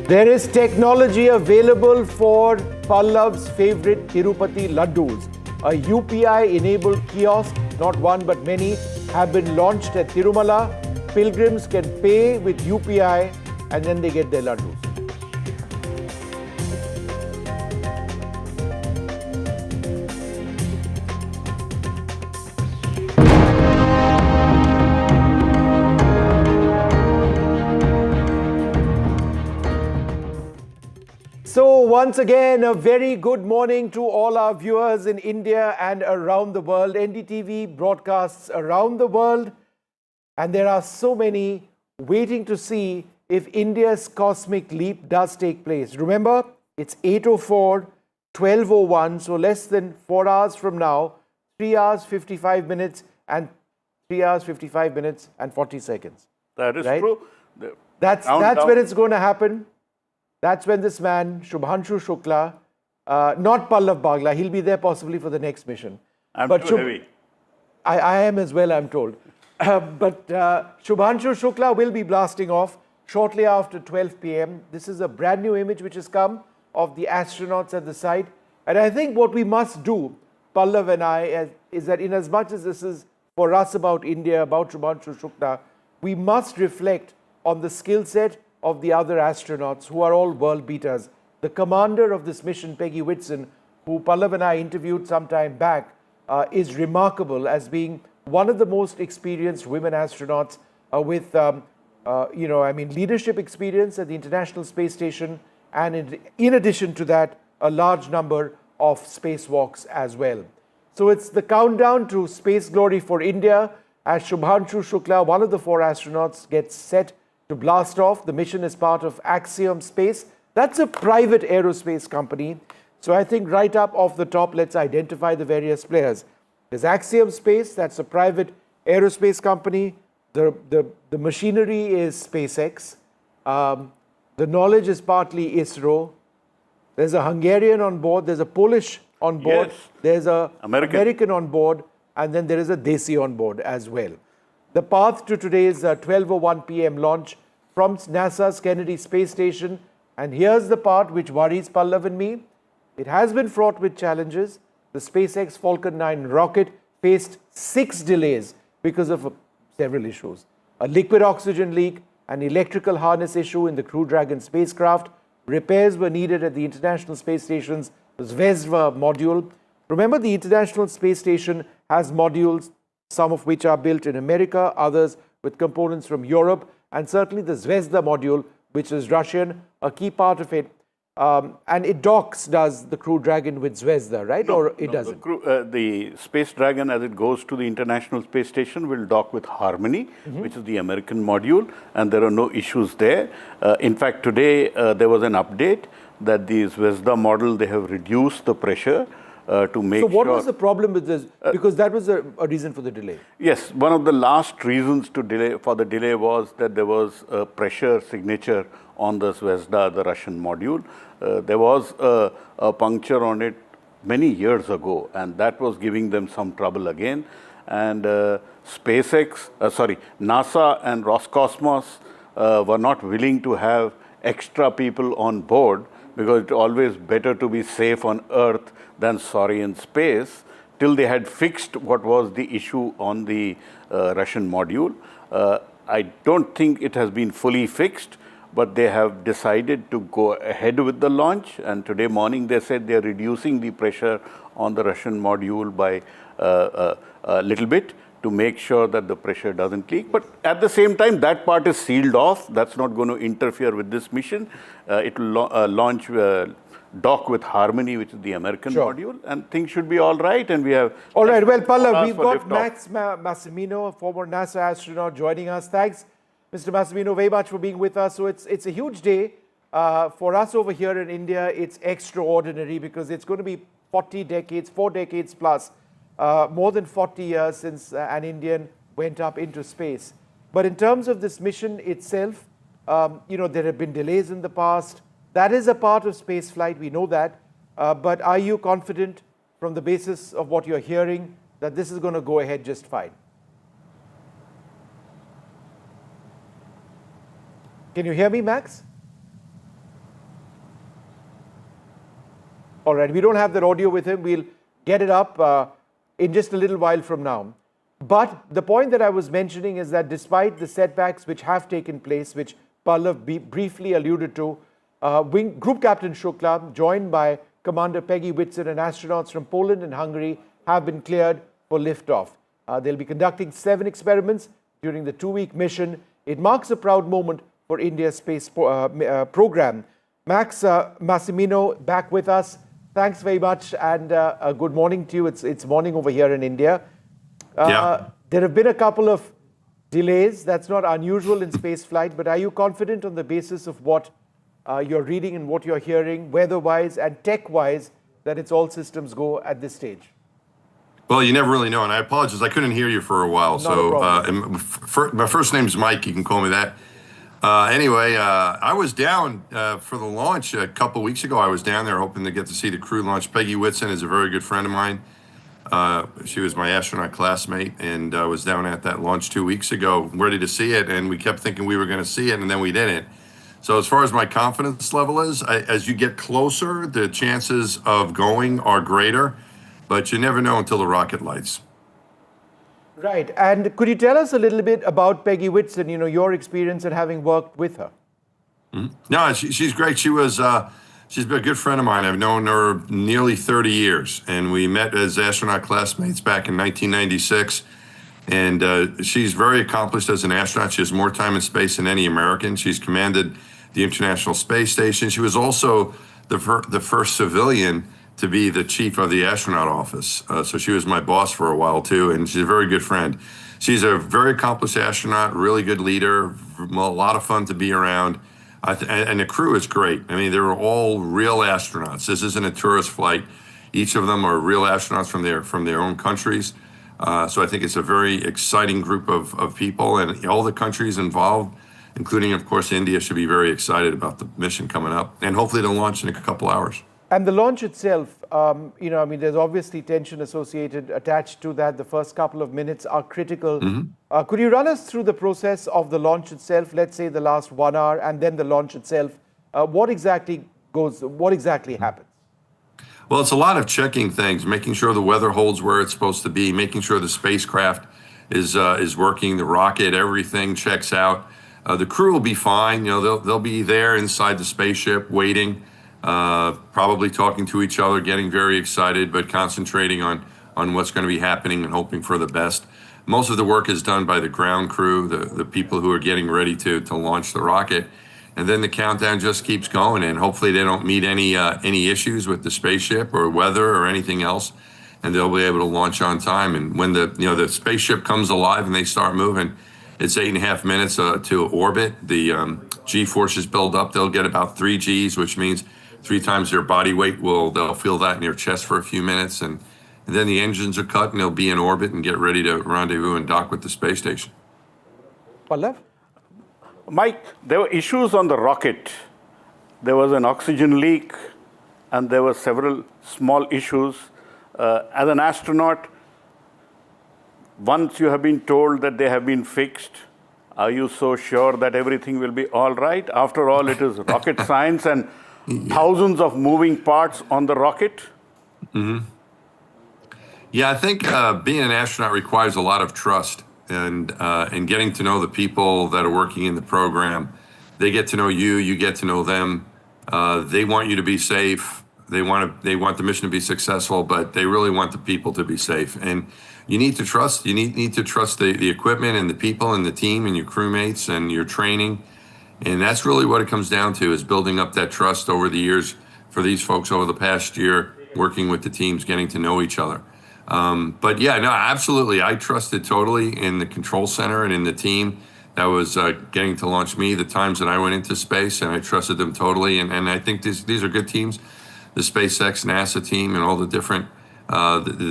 There is technology available for Pallav's favorite Tirupati laddus. A UPI-enabled kiosk, not one but many, have been launched at Tirumala. Pilgrims can pay with UPI and then they get their laddus. So once again, a very good morning to all our viewers in India and around the world. NDTV broadcasts around the world, and there are so many waiting to see if India's cosmic leap does take place. Remember, it's 8:04, 12:01, so less than 4 hours from now, 3 hours, 55 minutes and 3 hours, 55 minutes and 40 seconds. That is right? true. That's when it's going to happen. That's when this man, Shubhanshu Shukla, not Pallav Bagla, he'll be there possibly for the next mission. I'm too heavy. I am as well, I'm told. But Shubhanshu Shukla will be blasting off shortly after 12 p.m. This is a brand new image which has come of the astronauts at the site. And I think what we must do, Pallav and I, is that in as much as this is for us about India, about Shubhanshu Shukla, we must reflect on the skill set of the other astronauts who are all world beaters. The commander of this mission, Peggy Whitson, who Pallav and I interviewed some time back, is remarkable as being one of the most experienced women astronauts with, leadership experience at the International Space Station, and in addition to that, a large number of spacewalks as well. So it's the countdown to space glory for India as Shubhanshu Shukla, one of the 4 astronauts, gets set to blast off. The mission is part of Axiom Space. That's a private aerospace company. So I think right up off the top, let's identify the various players. There's Axiom Space, that's a private aerospace company. The machinery is SpaceX. The knowledge is partly ISRO. There's a Hungarian on board, there's a Polish on board, Yes. there's a American on board, and then there is a Desi on board as well. The path to today's 12:01 p.m. launch from NASA's Kennedy Space Station. And here's the part which worries Pallav and me. It has been fraught with challenges. The SpaceX Falcon 9 rocket faced 6 delays because of several issues. A liquid oxygen leak, an electrical harness issue in the Crew Dragon spacecraft. Repairs were needed at the International Space Station's Zvezda module. Remember, the International Space Station has modules, some of which are built in America, others with components from Europe, and certainly the Zvezda module, which is Russian, a key part of it. And it docks, does the Crew Dragon with Zvezda, right? No, or it doesn't? The Space Dragon, as it goes to the International Space Station, will dock with Harmony, which is the American module, and there are no issues there. In fact, today there was an update that the Zvezda model, they have reduced the pressure to make sure. So what was the problem with this? Because that was a reason for the delay. Yes, one of the last reasons for the delay was that there was a pressure signature on the Zvezda, the Russian module. There was a puncture on it many years ago, and that was giving them some trouble again. And NASA and Roscosmos were not willing to have extra people on board, because it's always better to be safe on Earth than sorry in space, till they had fixed what was the issue on the Russian module. I don't think it has been fully fixed, but they have decided to go ahead with the launch. And today morning they said they're reducing the pressure on the Russian module by a little bit to make sure that the pressure doesn't leak. But at the same time, that part is sealed off. That's not going to interfere with this mission. It will launch dock with Harmony, which is the American module, and things should be all right. And we have... All right, well, Pallav, we've got Max Massimino, a former NASA astronaut, joining us. Thanks, Mr. Massimino, very much for being with us. So it's a huge day. For us over here in India, it's extraordinary because it's going to be 4 decades plus, more than 40 years since an Indian went up into space. But in terms of this mission itself, there have been delays in the past. That is a part of space flight, we know that. But are you confident from the basis of what you're hearing that this is going to go ahead just fine? Can you hear me, Max? All right, we don't have that audio with him. We'll get it up in just a little while from now. But the point that I was mentioning is that despite the setbacks which have taken place, which Pallav briefly alluded to, Group Captain Shukla, joined by Commander Peggy, Whitson, and astronauts from Poland and Hungary, have been cleared for liftoff. They'll be conducting 7 experiments during the 2-week mission. It marks a proud moment for India's space program. Max Massimino back with us. Thanks very much, and a good morning to you. It's morning over here in India. There have been a couple of delays. That's not unusual in space flight, but are you confident on the basis of what you're reading and what you're hearing, weather-wise and tech-wise, that it's all systems go at this stage? Well, you never really know, and I apologize. I couldn't hear you for a while. My first name's Mike. You can call me that. Anyway, I was down for the launch a couple weeks ago. I was down there hoping to get to see the crew launch. Peggy Whitson is a very good friend of mine. She was my astronaut classmate, and I was down at that launch 2 weeks ago, ready to see it, and we kept thinking we were going to see it, and then we didn't. So as far as my confidence level is, as you get closer, the chances of going are greater, but you never know until the rocket lights. Right, and could you tell us a little bit about Peggy Whitson, your experience and having worked with her? No, she's great. She's been a good friend of mine. I've known her nearly 30 years, and we met as astronaut classmates back in 1996. And she's very accomplished as an astronaut. She has more time in space than any American. She's commanded the International Space Station. She was also the first civilian to be the chief of the astronaut office. So she was my boss for a while too, and she's a very good friend. She's a very accomplished astronaut, really good leader, a lot of fun to be around. And the crew is great. I mean, they were all real astronauts. This isn't a tourist flight. Each of them are real astronauts from their own countries. So I think it's a very exciting group of people, and all the countries involved, including, of course, India, should be very excited about the mission coming up. And hopefully they'll launch in a couple hours. And the launch itself, there's obviously tension attached to that. The first couple of minutes are critical. Could you run us through the process of the launch itself, let's say the last 1 hour, and then the launch itself? What exactly happens? Well, it's a lot of checking things, making sure the weather holds where it's supposed to be, making sure the spacecraft is working, the rocket, everything checks out. The crew will be fine. They'll be there inside the spaceship waiting. Probably talking to each other, getting very excited, but concentrating on what's going to be happening and hoping for the best. Most of the work is done by the ground crew, the people who are getting ready to launch the rocket. And then the countdown just keeps going, and hopefully they don't meet any issues with the spaceship or weather or anything else, and they'll be able to launch on time. And when the spaceship comes alive and they start moving, it's 8.5 minutes to orbit. The G-forces build up. They'll get about 3 Gs, which means 3 times their body weight. They'll feel that in their chest for a few minutes, and then the engines are cut and they'll be in orbit and get ready to rendezvous and dock with the space station. Pallav? Mike, there were issues on the rocket. There was an oxygen leak, and there were several small issues. As an astronaut, once you have been told that they have been fixed, are you so sure that everything will be all right? After all, it is rocket science and thousands of moving parts on the rocket. Yeah, I think being an astronaut requires a lot of trust, and getting to know the people that are working in the program. They get to know you, you get to know them. They want you to be safe. They want the mission to be successful, but they really want the people to be safe. And you need to trust. You need to trust the equipment and the people and the team and your crewmates and your training. And that's really what it comes down to, is building up that trust over the years for these folks over the past year, working with the teams, getting to know each other. But yeah, no, absolutely. I trusted totally in the control center and in the team that was getting to launch me the times that I went into space, and I trusted them totally. And I think these are good teams. The SpaceX, NASA team, and all the different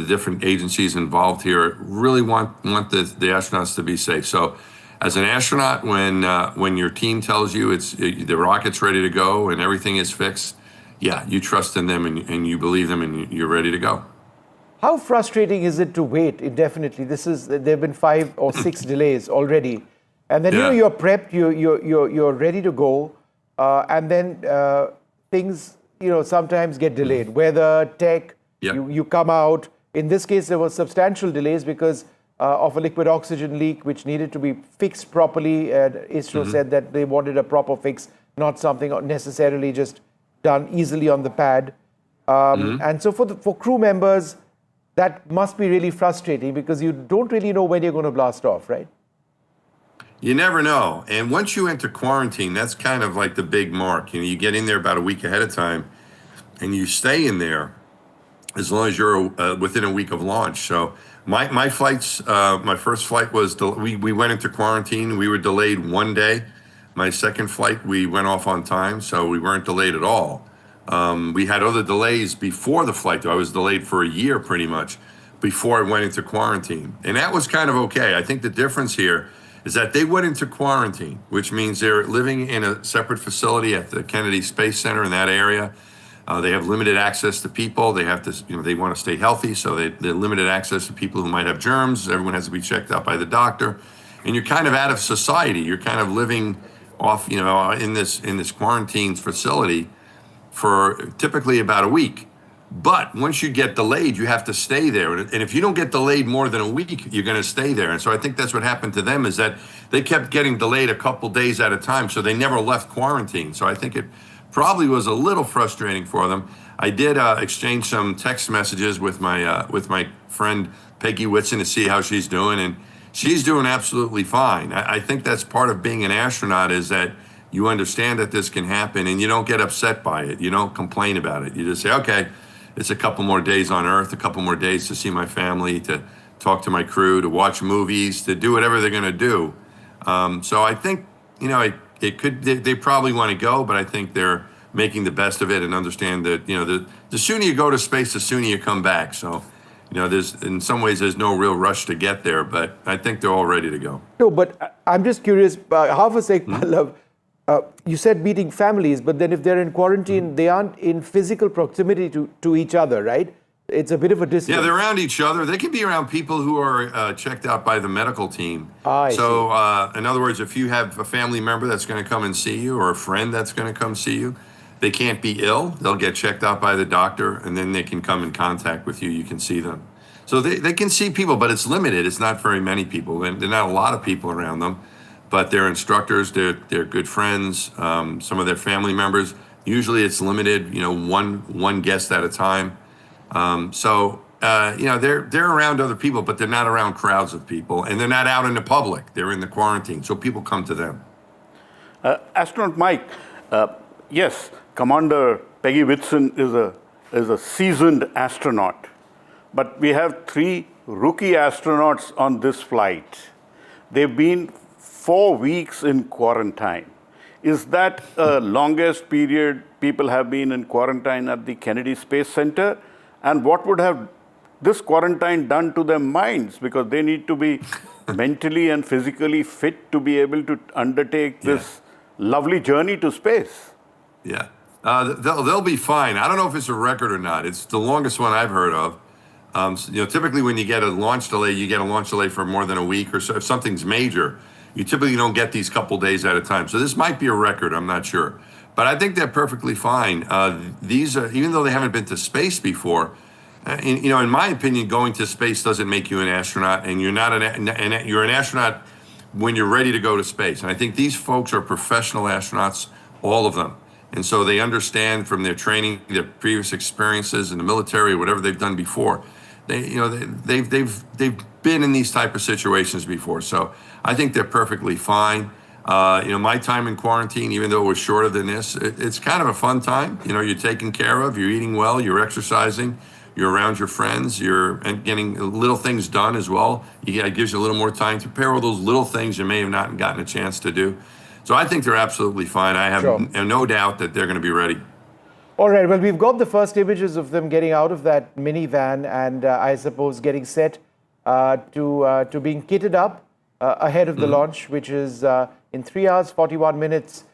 different agencies involved here really want the astronauts to be safe. So as an astronaut, when your team tells you the rocket's ready to go and everything is fixed, yeah, you trust in them and you believe them and you're ready to go. How frustrating is it to wait indefinitely? There have been 5 or 6 delays already, and then you're prepped, you're ready to go, and then things sometimes get delayed. Weather, tech, you come out. In this case, there were substantial delays because of a liquid oxygen leak, which needed to be fixed properly. ISRO said that they wanted a proper fix, not something necessarily just done easily on the pad. And so for crew members, that must be really frustrating because you don't really know when you're going to blast off, right? You never know. And once you enter quarantine, that's kind of like the big mark. You get in there about a week ahead of time and you stay in there as long as you're within a week of launch. So my flights, my first flight was, we went into quarantine. We were delayed 1 day. My second flight, we went off on time, so we weren't delayed at all. We had other delays before the flight, though. I was delayed for a year pretty much before I went into quarantine. And that was kind of okay. I think the difference here is that they went into quarantine, which means they're living in a separate facility at the Kennedy Space Center in that area. They have limited access to people. They have to, they want to stay healthy, so they're limited access to people who might have germs. Everyone has to be checked out by the doctor. And you're kind of out of society. You're kind of living off, in this quarantine facility for typically about a week. But once you get delayed, you have to stay there. And if you don't get delayed more than a week, you're going to stay there. And so I think that's what happened to them, is that they kept getting delayed a couple days at a time, so they never left quarantine. So I think it probably was a little frustrating for them. I did exchange some text messages with my friend Peggy Whitson to see how she's doing, and she's doing absolutely fine. I think that's part of being an astronaut, is that you understand that this can happen and you don't get upset by it. You don't complain about it. You just say, okay, it's a couple more days on Earth, a couple more days to see my family, to talk to my crew, to watch movies, to do whatever they're going to do. So I think, they probably want to go, but I think they're making the best of it and understand that, the sooner you go to space, the sooner you come back. So, in some ways, there's no real rush to get there, but I think they're all ready to go. No, but I'm just curious, half a sec, Pallav, you said meeting families, but then if they're in quarantine, they aren't in physical proximity to each other, right? It's a bit of a distance. Yeah, they're around each other. They can be around people who are checked out by the medical team. So, in other words, if you have a family member that's going to come and see you, or a friend that's going to come see you, they can't be ill. They'll get checked out by the doctor, and then they can come in contact with you. You can see them. So they can see people, but it's limited. It's not very many people, and there are not a lot of people around them. But they're instructors, they're good friends, some of their family members. Usually it's limited, one guest at a time. They're around other people, but they're not around crowds of people, and they're not out in the public. They're in the quarantine, so people come to them. Astronaut Mike, yes, Commander Peggy Whitson is a seasoned astronaut, but we have 3 rookie astronauts on this flight. They've been 4 weeks in quarantine. Is that the longest period people have been in quarantine at the Kennedy Space Center? And what would have this quarantine done to their minds? Because they need to be mentally and physically fit to be able to undertake this lovely journey to space. Yeah, they'll be fine. I don't know if it's a record or not. It's the longest one I've heard of. Typically when you get a launch delay, you get a launch delay for more than a week or so. If something's major, you typically don't get these couple days at a time. So this might be a record, I'm not sure. But I think they're perfectly fine. These are, even though they haven't been to space before, in my opinion, going to space doesn't make you an astronaut, and you're not you're an astronaut when you're ready to go to space. And I think these folks are professional astronauts, all of them. And so they understand from their training, their previous experiences in the military, or whatever they've done before. They've been in these type of situations before. So I think they're perfectly fine. My time in quarantine, even though it was shorter than this, it's kind of a fun time. You're taken care of, you're eating well, you're exercising, you're around your friends, you're getting little things done as well. It gives you a little more time to prepare all those little things you may have not gotten a chance to do. So I think they're absolutely fine. I have no doubt that they're going to be ready. All right, well, we've got the first images of them getting out of that minivan and I suppose getting set to being kitted up ahead of the launch, which is in 3 hours, 41 minutes.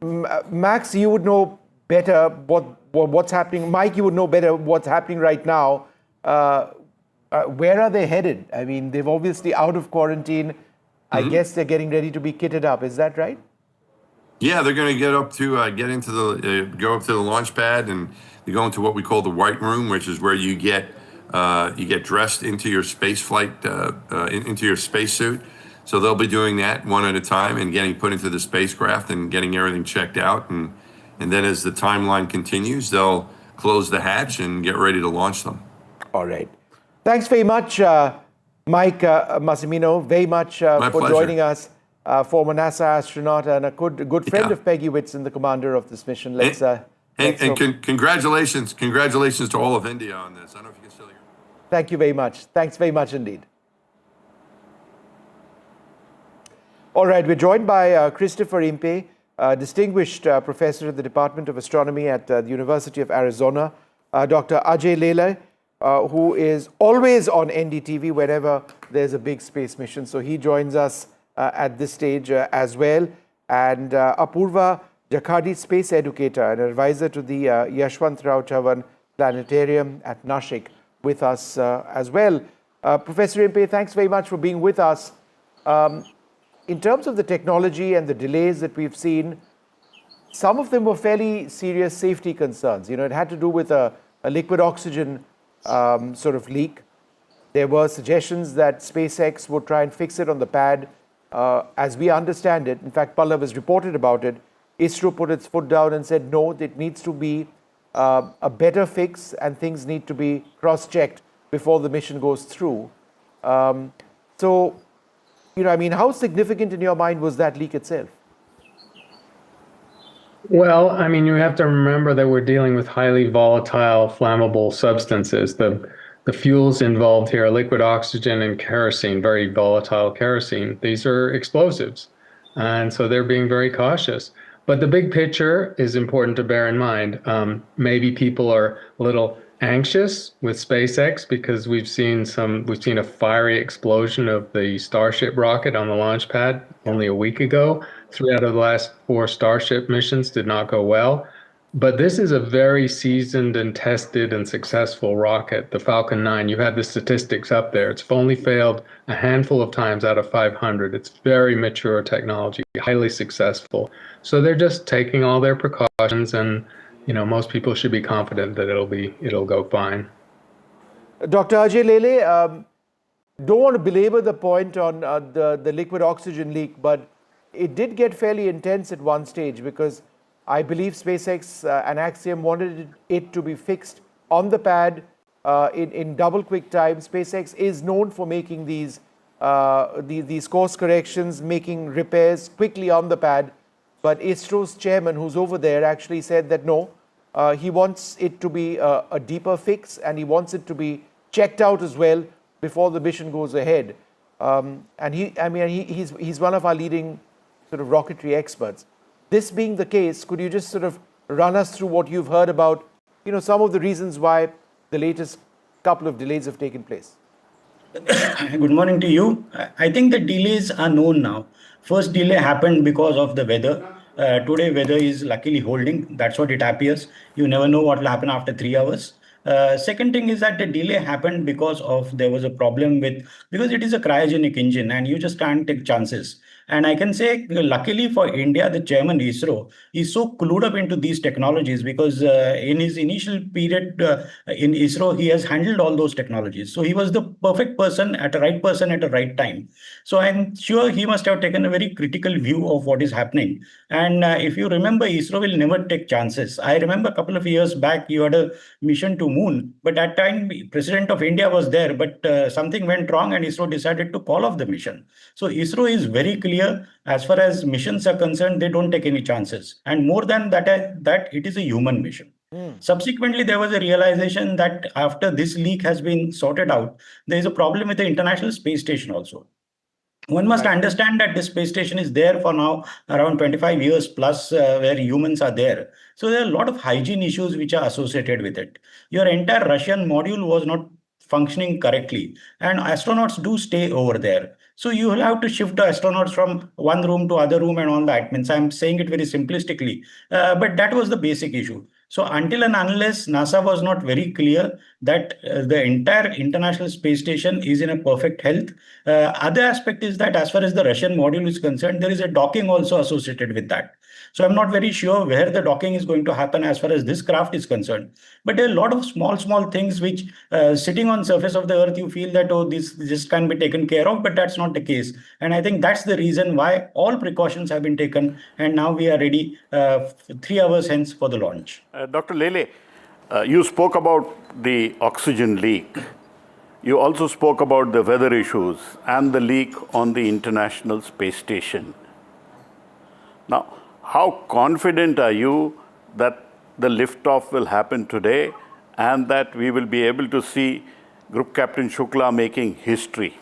Max, you would know better what's happening. Mike, you would know better what's happening right now. where are they headed? I mean, they've obviously out of quarantine. I guess they're getting ready to be kitted up. Is that right? Yeah, they're going to get up to go up to the launch pad, and they go into what we call the white room, which is where you get dressed into your space flight, into your spacesuit. So they'll be doing that one at a time and getting put into the spacecraft and getting everything checked out, and then as the timeline continues, they'll close the hatch and get ready to launch them. All right. Thanks very much, Mike Massimino, very much for pleasure. joining us. Former NASA astronaut and a good friend of Peggy Whitson, the commander of this mission. Congratulations to all of India on this. I don't know if you can still hear. Thank you very much. Thanks very much indeed. All right, we're joined by Christopher Impey, distinguished professor at the Department of Astronomy at the University of Arizona, Dr. Ajay Lele, who is always on NDTV whenever there's a big space mission. So he joins us at this stage as well. And Apurva Jakhadi, space educator and advisor to the Yashwantrao Chavan Planetarium at Nashik, with us as well. Professor Impey, thanks very much for being with us. In terms of the technology and the delays that we've seen, some of them were fairly serious safety concerns. You know, it had to do with a liquid oxygen sort of leak. There were suggestions that SpaceX would try and fix it on the pad. As we understand it, in fact, Pallav has reported about it, ISRO put its foot down and said, no, it needs to be a better fix and things need to be cross-checked before the mission goes through. So, you know, I mean, how significant in your mind was that leak itself? Well, I mean, you have to remember that we're dealing with highly volatile, flammable substances. The fuels involved here are liquid oxygen and kerosene, very volatile kerosene. These are explosives, and so they're being very cautious. But the big picture is important to bear in mind. Maybe people are a little anxious with SpaceX because we've seen a fiery explosion of the Starship rocket on the launch pad only a week ago. 3 out of the last 4 Starship missions did not go well. But this is a very seasoned and tested and successful rocket, the Falcon 9. You had the statistics up there. It's only failed a handful of times out of 500. It's very mature technology, highly successful. So they're just taking all their precautions, and you know, most people should be confident that it'll go fine. Dr. Ajay Lele, don't want to belabor the point on the liquid oxygen leak, but it did get fairly intense at one stage because I believe SpaceX and Axiom wanted it to be fixed on the pad in double quick time. SpaceX is known for making these course corrections, making repairs quickly on the pad. But ISRO's chairman, who's over there, actually said that no, he wants it to be a deeper fix, and he wants it to be checked out as well before the mission goes ahead. And he's one of our leading sort of rocketry experts. This being the case, could you just sort of run us through what you've heard about, you know, some of the reasons why the latest couple of delays have taken place? Good morning to you. I think the delays are known now. First delay happened because of the weather. Today weather is luckily holding. That's what it appears. You never know what will happen after 3 hours. Second thing is that the delay happened because there was a problem because it is a cryogenic engine and you just can't take chances. And I can say, luckily for India, the chairman ISRO is so clued up into these technologies because in his initial period in ISRO, he has handled all those technologies. So he was the perfect person at the right time. So I'm sure he must have taken a very critical view of what is happening. And if you remember, ISRO will never take chances. I remember a couple of years back, you had a mission to moon, but at that time, President of India was there, but something went wrong and ISRO decided to call off the mission. So ISRO is very clear. As far as missions are concerned, they don't take any chances. And more than that it is a human mission. Subsequently, there was a realization that after this leak has been sorted out, there is a problem with the International Space Station also. One must understand that the space station is there for now around 25 years plus where humans are there. So there are a lot of hygiene issues which are associated with it. Your entire Russian module was not functioning correctly, and astronauts do stay over there. So you will have to shift the astronauts from one room to other room and all that. Means I'm saying it very simplistically, but that was the basic issue. So until and unless NASA was not very clear, that the entire International Space Station is in a perfect health. Other aspect is that as far as the Russian module is concerned, there is a docking also associated with that. So I'm not very sure where the docking is going to happen as far as this craft is concerned. But there are a lot of small things which sitting on surface of the earth, you feel that, oh, this can be taken care of, but that's not the case. And I think that's the reason why all precautions have been taken. And now we are ready 3 hours hence for the launch. Dr. Lele, you spoke about the oxygen leak. You also spoke about the weather issues and the leak on the International Space Station. Now, how confident are you that the liftoff will happen today and that we will be able to see Group Captain Shukla making history?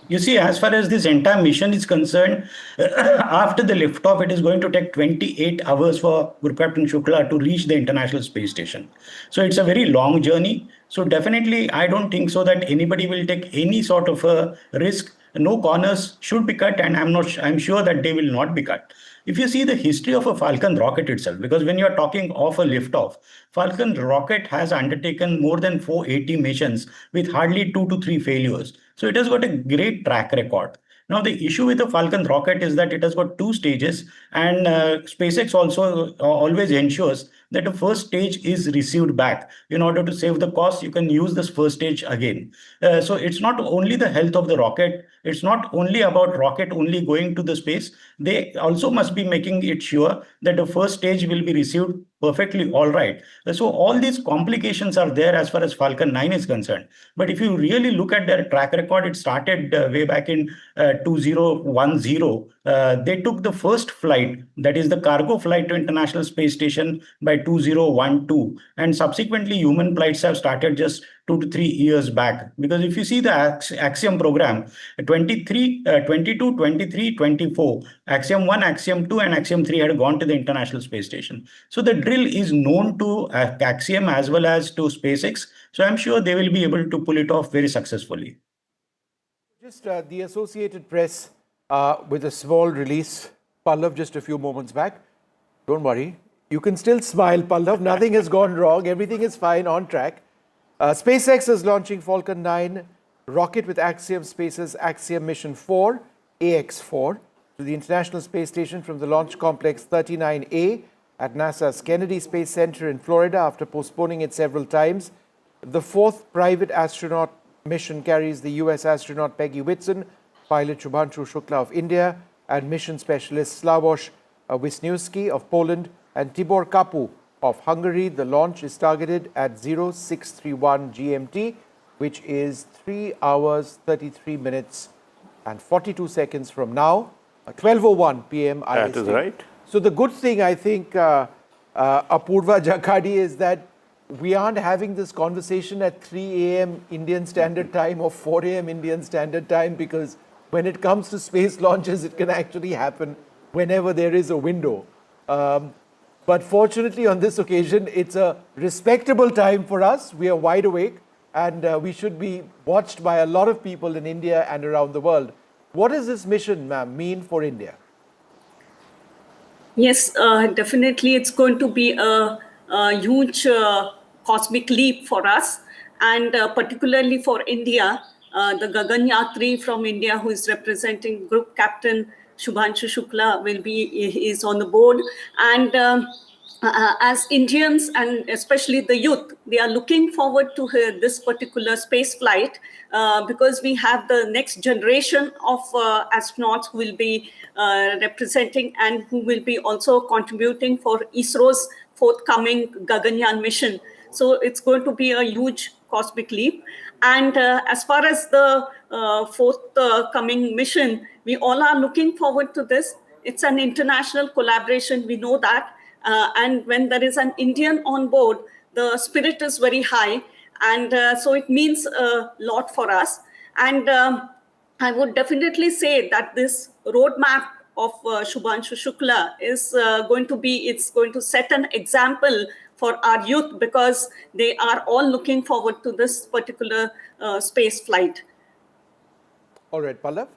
You see, as far as this entire mission is concerned, after the liftoff, it is going to take 28 hours for Group Captain Shukla to reach the International Space Station. So it's a very long journey. So definitely, I don't think so that anybody will take any sort of a risk. No corners should be cut, and I'm sure that they will not be cut. If you see the history of a Falcon rocket itself, because when you are talking of a liftoff, Falcon rocket has undertaken more than 480 missions with hardly 2 to 3 failures. So it has got a great track record. Now, the issue with the Falcon rocket is that it has got 2 stages, and SpaceX also always ensures that the first stage is received back. In order to save the cost, you can use this first stage again. So it's not only the health of the rocket, it's not only about rocket only going to the space. They also must be making it sure that the first stage will be received perfectly all right. So all these complications are there as far as Falcon 9 is concerned. But if you really look at their track record, it started way back in 2010. They took the first flight, that is the cargo flight to International Space Station by 2012. And subsequently, human flights have started just 2 to 3 years back. Because if you see the Axiom program, 22, 23, 24, Axiom 1, Axiom 2, and Axiom 3 had gone to the International Space Station. So the drill is known to Axiom as well as to SpaceX. So I'm sure they will be able to pull it off very successfully. Just the Associated Press with a small release, Pallav, just a few moments back. Don't worry. You can still smile, Pallav. Nothing has gone wrong. Everything is fine, on track. SpaceX is launching Falcon 9 rocket with Axiom Space's Axiom Mission 4, AX4, to the International Space Station from the Launch Complex 39A at NASA's Kennedy Space Center in Florida after postponing it several times. The 4th private astronaut mission carries the US astronaut Peggy Whitson, pilot Shubhanshu Shukla of India, and mission specialist Slavoj Wisniewski of Poland and Tibor Kapu of Hungary. The launch is targeted at 0631 GMT, which is 3 hours, 33 minutes and 42 seconds from now, 12:01 p.m. IST. That is right. So the good thing, I think, Apurva Jakadi, is that we aren't having this conversation at 3 a.m. Indian Standard Time or 4 a.m. Indian Standard Time, because when it comes to space launches, it can actually happen whenever there is a window. But fortunately, on this occasion, it's a respectable time for us. We are wide awake, and we should be watched by a lot of people in India and around the world. What does this mission, ma'am, mean for India? Yes, definitely it's going to be a huge cosmic leap for us, and particularly for India. The Gagan Yatri from India, who is representing Group Captain Shubhanshu Shukla, is on the board. And as Indians, and especially the youth, they are looking forward to this particular space flight because we have the next generation of astronauts who will be representing and who will be also contributing for ISRO's forthcoming Gaganyaan mission. So it's going to be a huge cosmic leap. And as far as the forthcoming mission, we all are looking forward to this. It's an international collaboration, we know that. And when there is an Indian on board, the spirit is very high. And so it means a lot for us. And I would definitely say that this roadmap of Shubhanshu Shukla is going to set an example for our youth, because they are all looking forward to this particular space flight. All right, Pallav.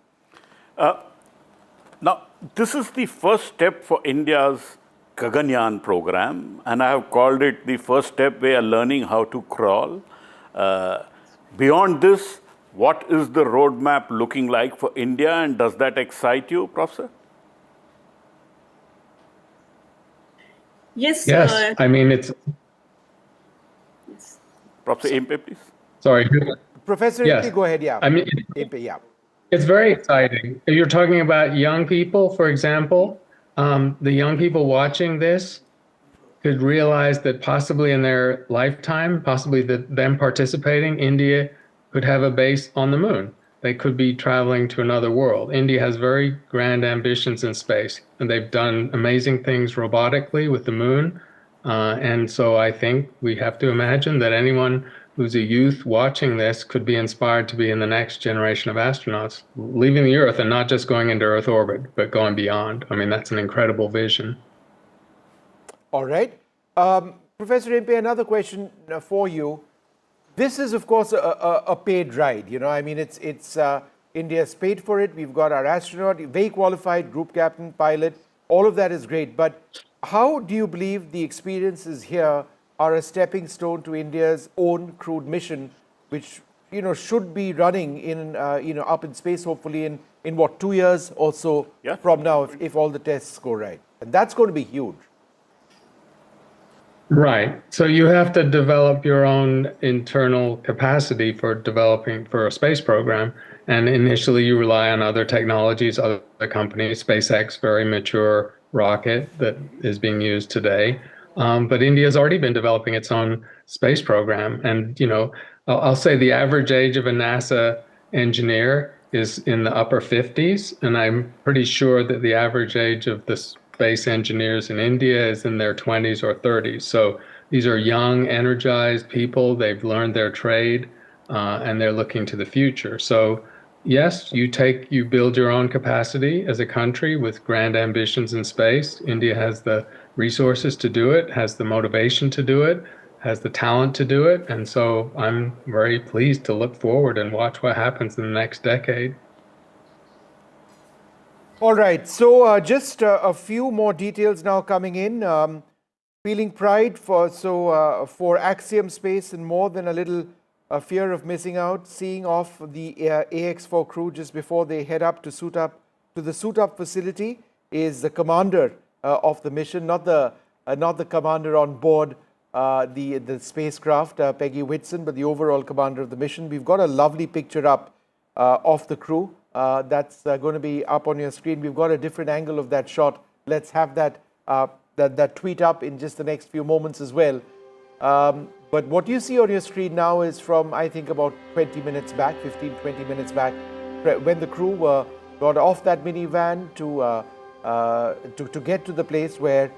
Now, this is the first step for India's Gaganyaan program, and I have called it the first step we are learning how to crawl. Beyond this, what is the roadmap looking like for India, and does that excite you, Professor? Yes. Yes, I mean, it's... Professor Impe, please. Sorry. Professor Yes. Impe, go ahead. Yeah. I mean, yeah. It's very exciting. You're talking about young people, for example. The young people watching this could realize that possibly in their lifetime, possibly that them participating, India could have a base on the moon. They could be traveling to another world. India has very grand ambitions in space, and they've done amazing things robotically with the moon. And so I think we have to imagine that anyone who's a youth watching this could be inspired to be in the next generation of astronauts, leaving the Earth and not just going into Earth orbit, but going beyond. I mean, that's an incredible vision. All right. Professor Impe, another question for you. This is, of course, a paid ride. You know, I mean, it's India's paid for it. We've got our astronaut, very qualified group captain, pilot. All of that is great. But how do you believe the experiences here are a stepping stone to India's own crewed mission, which, you know, should be running in, up in space, hopefully in what, 2 years or so from now, if all the tests go right. And that's going to be huge. Right. So you have to develop your own internal capacity for developing for a space program. And initially you rely on other technologies, other companies, SpaceX, very mature rocket that is being used today. But India's already been developing its own space program. And, you know, I'll say the average age of a NASA engineer is in the upper 50s. And I'm pretty sure that the average age of the space engineers in India is in their 20s or 30s. So these are young, energized people. They've learned their trade and they're looking to the future. So yes, you build your own capacity as a country with grand ambitions in space. India has the resources to do it, has the motivation to do it, has the talent to do it. And so I'm very pleased to look forward and watch what happens in the next decade. All right, so just a few more details now coming in. Feeling pride for Axiom Space and more than a little fear of missing out, seeing off the AX-4 crew just before they head up to the suit-up facility is the commander of the mission, not the commander on board the spacecraft, Peggy Whitson, but the overall commander of the mission. We've got a lovely picture up of the crew. That's going to be up on your screen. We've got a different angle of that shot. Let's have that tweet up in just the next few moments as well. But what you see on your screen now is from, I think, about 20 minutes back, 15, 20 minutes back, when the crew got off that minivan to get to the place where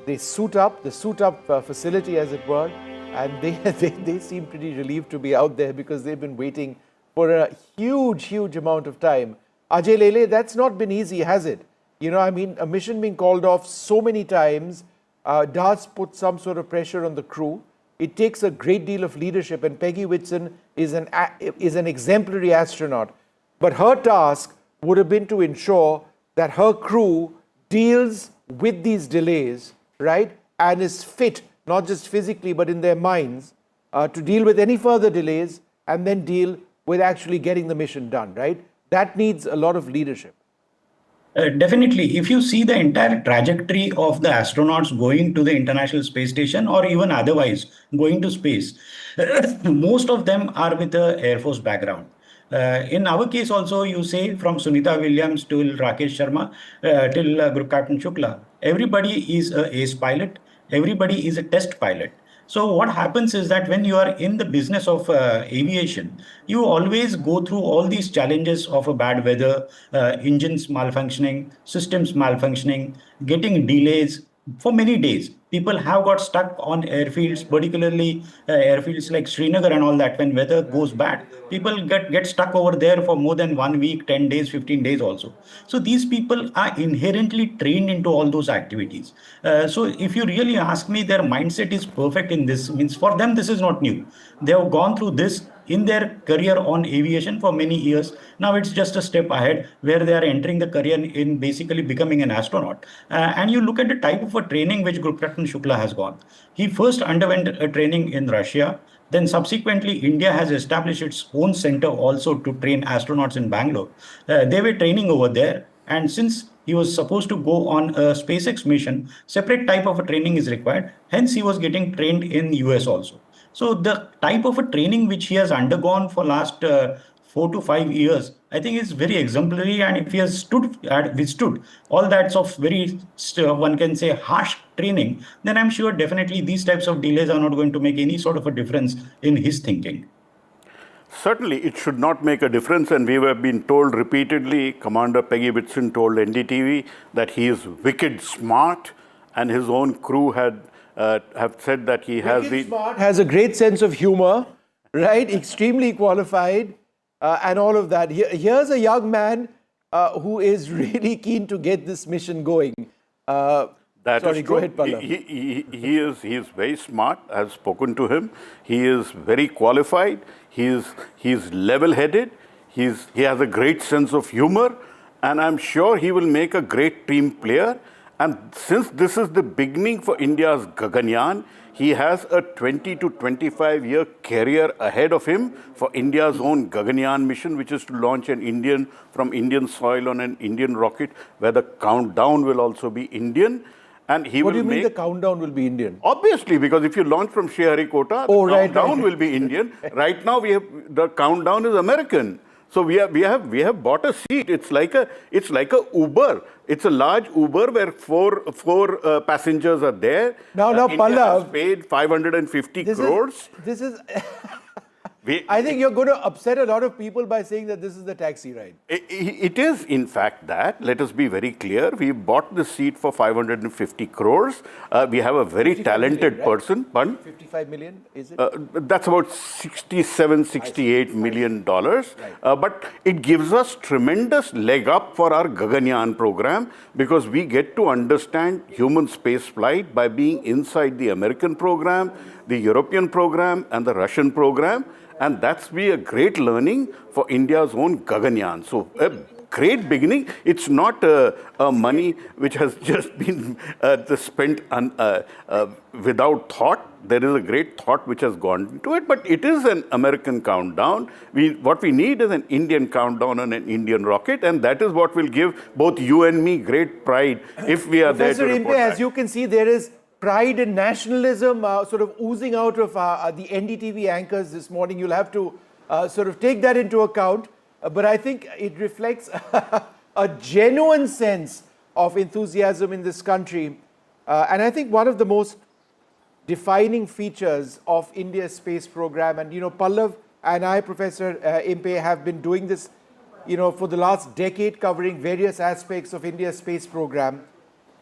they suit up, the suit-up facility, as it were, and they seem pretty relieved to be out there because they've been waiting for a huge amount of time. Ajay Lele, that's not been easy, has it? You know, I mean, a mission being called off so many times does put some sort of pressure on the crew. It takes a great deal of leadership, and Peggy Whitson is an exemplary astronaut. But her task would have been to ensure that her crew deals with these delays, right? And is fit, not just physically, but in their minds, to deal with any further delays and then deal with actually getting the mission done, right? That needs a lot of leadership. Definitely. If you see the entire trajectory of the astronauts going to the International Space Station or even otherwise going to space, most of them are with the Air Force background. In our case also, you say from Sunita Williams till Rakesh Sharma till Group Captain Shukla, everybody is an ace pilot, everybody is a test pilot. So what happens is that when you are in the business of aviation, you always go through all these challenges of a bad weather, engines malfunctioning, systems malfunctioning, getting delays for many days. People have got stuck on airfields, particularly airfields like Srinagar and all that. When weather goes bad, people get stuck over there for more than 1 week, 10 days, 15 days also. So these people are inherently trained into all those activities. So if you really ask me, their mindset is perfect in this. Means for them, this is not new. They have gone through this in their career on aviation for many years. Now it's just a step ahead where they are entering the career in basically becoming an astronaut. And you look at the type of a training which Group Captain Shukla has gone. He first underwent a training in Russia. Then subsequently, India has established its own center also to train astronauts in Bangalore. They were training over there. And since he was supposed to go on a SpaceX mission, separate type of a training is required. Hence, he was getting trained in US also. So the type of a training which he has undergone for last 4 to 5 years, I think is very exemplary. And if he has withstood all that of very, one can say, harsh training, then I'm sure definitely these types of delays are not going to make any sort of a difference in his thinking. Certainly, it should not make a difference, and we have been told repeatedly, Commander Peggy Whitson told NDTV that he is wicked smart, and his own crew have said that he has a great sense of humor, right? Extremely qualified, and all of that. Here's a young man who is really keen to get this mission going. Sorry, go ahead, Pallav. He is very smart. I have spoken to him. He is very qualified. He is level-headed. He has a great sense of humor, and I'm sure he will make a great team player. And since this is the beginning for India's Gaganyaan, he has a 20 to 25-year career ahead of him for India's own Gaganyaan mission, which is to launch from Indian soil on an Indian rocket, where the countdown will also be Indian. And what do you mean the countdown will be Indian? Obviously, because if you launch from Sriharikota, the countdown will be Indian. Right now, the countdown is American. So we have bought a seat. It's like a Uber. It's a large Uber where four passengers are there. Now, India Pallav has paid 550 crores. This is. I think you're going to upset a lot of people by saying that this is the taxi ride. It is, in fact, that. Let us be very clear. We bought the seat for 550 crores. We have a very talented person. Pardon? 55 million, is it? That's about $68 million. But it gives us tremendous leg up for our Gaganyaan program, because we get to understand human space flight by being inside the American program, the European program, and the Russian program. And that's be a great learning for India's own Gaganyaan. So a great beginning. It's not money which has just been spent without thought. There is a great thought which has gone into it, but it is an American countdown. What we need is an Indian countdown on an Indian rocket, and that is what will give both you and me great pride if we are there to report Professor Impe, as you can see, there is pride and nationalism sort of oozing out of the NDTV anchors this morning. You'll have to sort of take that into account. But I think it reflects a genuine sense of enthusiasm in this country. And I think one of the most defining features of India's space program, and Pallav and I, Professor Impe, have been doing this for the last decade, covering various aspects of India's space program,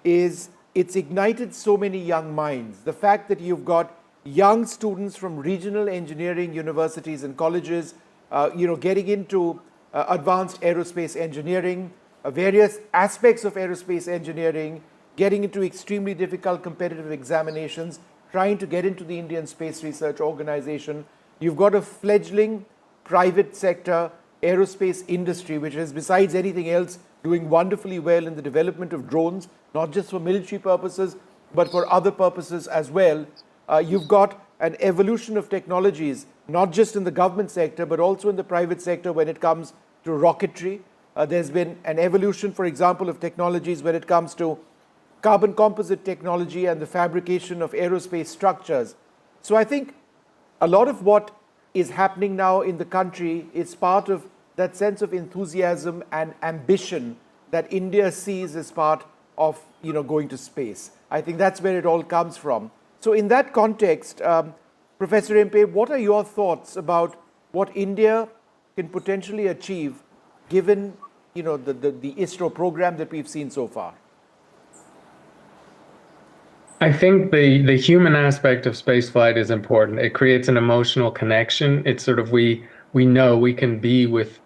is it's ignited so many young minds. The fact that you've got young students from regional engineering universities and colleges, getting into advanced aerospace engineering, various aspects of aerospace engineering, getting into extremely difficult competitive examinations, trying to get into the Indian Space Research Organization. You've got a fledgling private sector aerospace industry, which is, besides anything else, doing wonderfully well in the development of drones, not just for military purposes, but for other purposes as well. You've got an evolution of technologies, not just in the government sector, but also in the private sector when it comes to rocketry. There's been an evolution, for example, of technologies when it comes to carbon composite technology and the fabrication of aerospace structures. So I think a lot of what is happening now in the country is part of that sense of enthusiasm and ambition that India sees as part of going to space. I think that's where it all comes from. So in that context, Professor Impe, what are your thoughts about what India can potentially achieve given the ISRO program that we've seen so far? I think the human aspect of spaceflight is important. It creates an emotional connection. It's sort of we know we can be with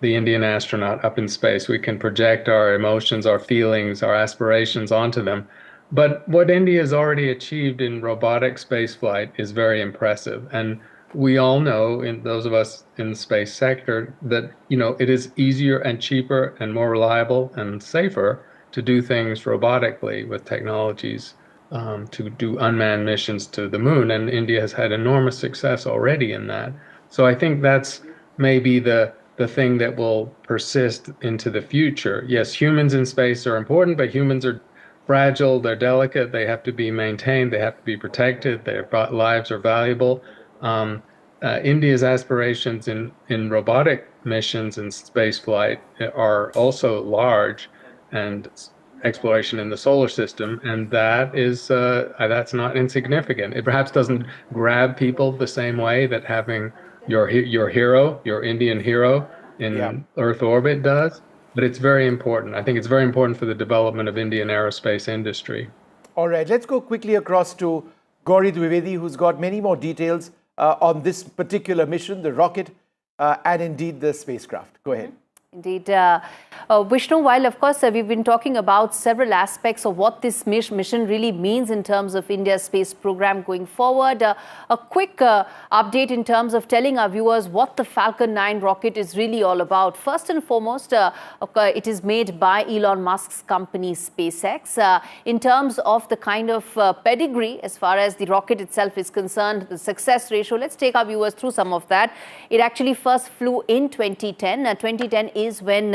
the Indian astronaut up in space. We can project our emotions, our feelings, our aspirations onto them. But what India has already achieved in robotic spaceflight is very impressive. And we all know, in those of us in the space sector, that it is easier and cheaper and more reliable and safer to do things robotically with technologies to do unmanned missions to the moon, and India has had enormous success already in that. So I think that's maybe the thing that will persist into the future. Yes, humans in space are important, but humans are fragile, they're delicate, they have to be maintained, they have to be protected, their lives are valuable. India's aspirations in robotic missions and space flight are also large, and exploration in the solar system, and that's not insignificant. It perhaps doesn't grab people the same way that having your hero, your Indian hero in Earth orbit does, but it's very important. I think it's very important for the development of Indian aerospace industry. All right, let's go quickly across to Gauri Dwivedi, who's got many more details on this particular mission, the rocket, and indeed the spacecraft. Go ahead. Indeed. Vishnu, while of course we've been talking about several aspects of what this mission really means in terms of India's space program going forward, a quick update in terms of telling our viewers what the Falcon 9 rocket is really all about. First and foremost, it is made by Elon Musk's company SpaceX. In terms of the kind of pedigree as far as the rocket itself is concerned, the success ratio, let's take our viewers through some of that. It actually first flew in 2010. 2010 is when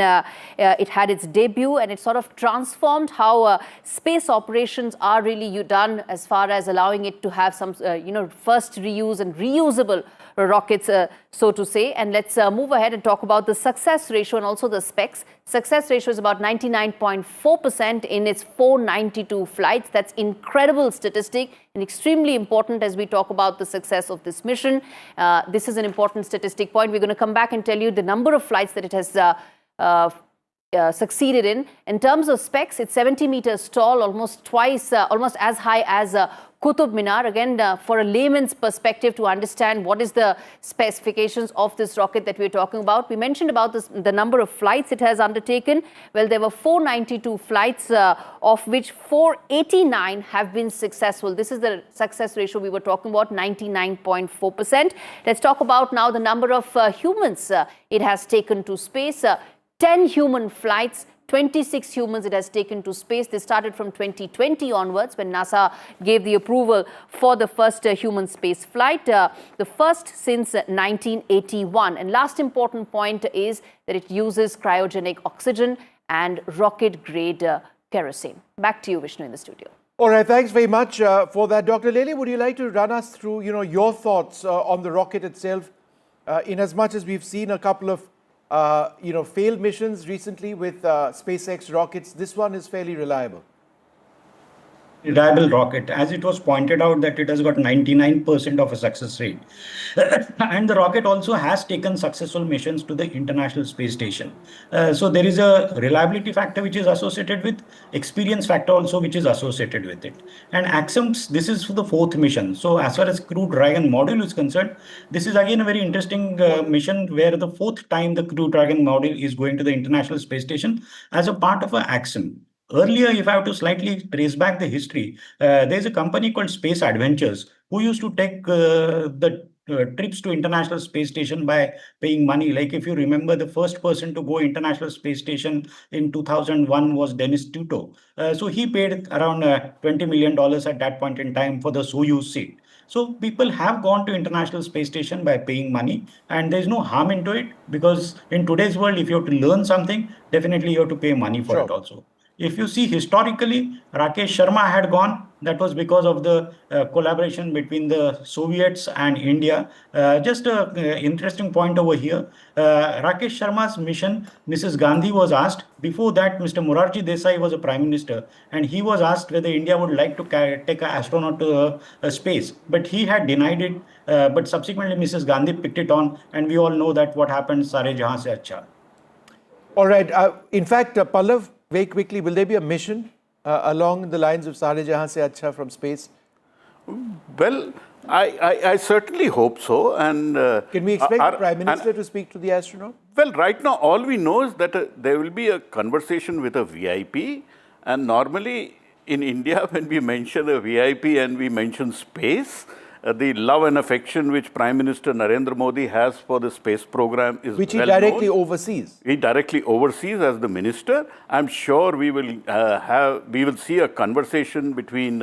it had its debut, and it sort of transformed how space operations are really done as far as allowing it to have some, first reuse and reusable rockets, so to say. And let's move ahead and talk about the success ratio and also the specs. Success ratio is about 99.4% in its 492 flights. That's incredible statistic and extremely important as we talk about the success of this mission. This is an important statistic point. We're going to come back and tell you the number of flights that it has succeeded in. In terms of specs, it's 70 meters tall, almost as high as Qutub Minar. Again, for a layman's perspective to understand what is the specifications of this rocket that we're talking about. We mentioned about the number of flights it has undertaken. Well, there were 492 flights, of which 489 have been successful. This is the success ratio we were talking about, 99.4%. Let's talk about now the number of humans it has taken to space. 10 human flights, 26 humans it has taken to space. This started from 2020 onwards when NASA gave the approval for the first human space flight, the first since 1981. And last important point is that it uses cryogenic oxygen and rocket-grade kerosene. Back to you, Vishnu, in the studio. All right, thanks very much for that. Dr. Lele, would you like to run us through, your thoughts on the rocket itself, in as much as we've seen a couple of failed missions recently with SpaceX rockets. This one is fairly reliable. Reliable rocket, as it was pointed out that it has got 99% of a success rate. And the rocket also has taken successful missions to the International Space Station. So there is a reliability factor which is associated with, experience factor also which is associated with it. And Axiom's, this is for the 4th mission. So as far as Crew Dragon module is concerned, this is again a very interesting mission where the 4th time the Crew Dragon module is going to the International Space Station as a part of an Axiom. Earlier, if I have to slightly trace back the history, there's a company called Space Adventures who used to take the trips to International Space Station by paying money. Like if you remember, the first person to go International Space Station in 2001 was Dennis Tito. So he paid around $20 million at that point in time for the Soyuz seat. So people have gone to International Space Station by paying money, and there's no harm into it, because in today's world, if you have to learn something, definitely you have to pay money for it also. If you see historically, Rakesh Sharma had gone. That was because of the collaboration between the Soviets and India. Just an interesting point over here. Rakesh Sharma's mission, Mrs. Gandhi was asked. Before that, Mr. Morarji Desai was a prime minister, and he was asked whether India would like to take an astronaut to space. But he had denied it. But subsequently, Mrs. Gandhi picked it on, and we all know that what happened, Sare Jahan Se Acha. All right. In fact, Pallav, very quickly, will there be a mission along the lines of Sare Jahan Se Acha from space? Well, I certainly hope so. And can we expect the Prime Minister to speak to the astronaut? Well, right now, all we know is that there will be a conversation with a VIP. And normally in India, when we mention a VIP and we mention space, the love and affection which Prime Minister Narendra Modi has for the space program is which he well directly known. oversees. He directly oversees as the minister. I'm sure we will see a conversation between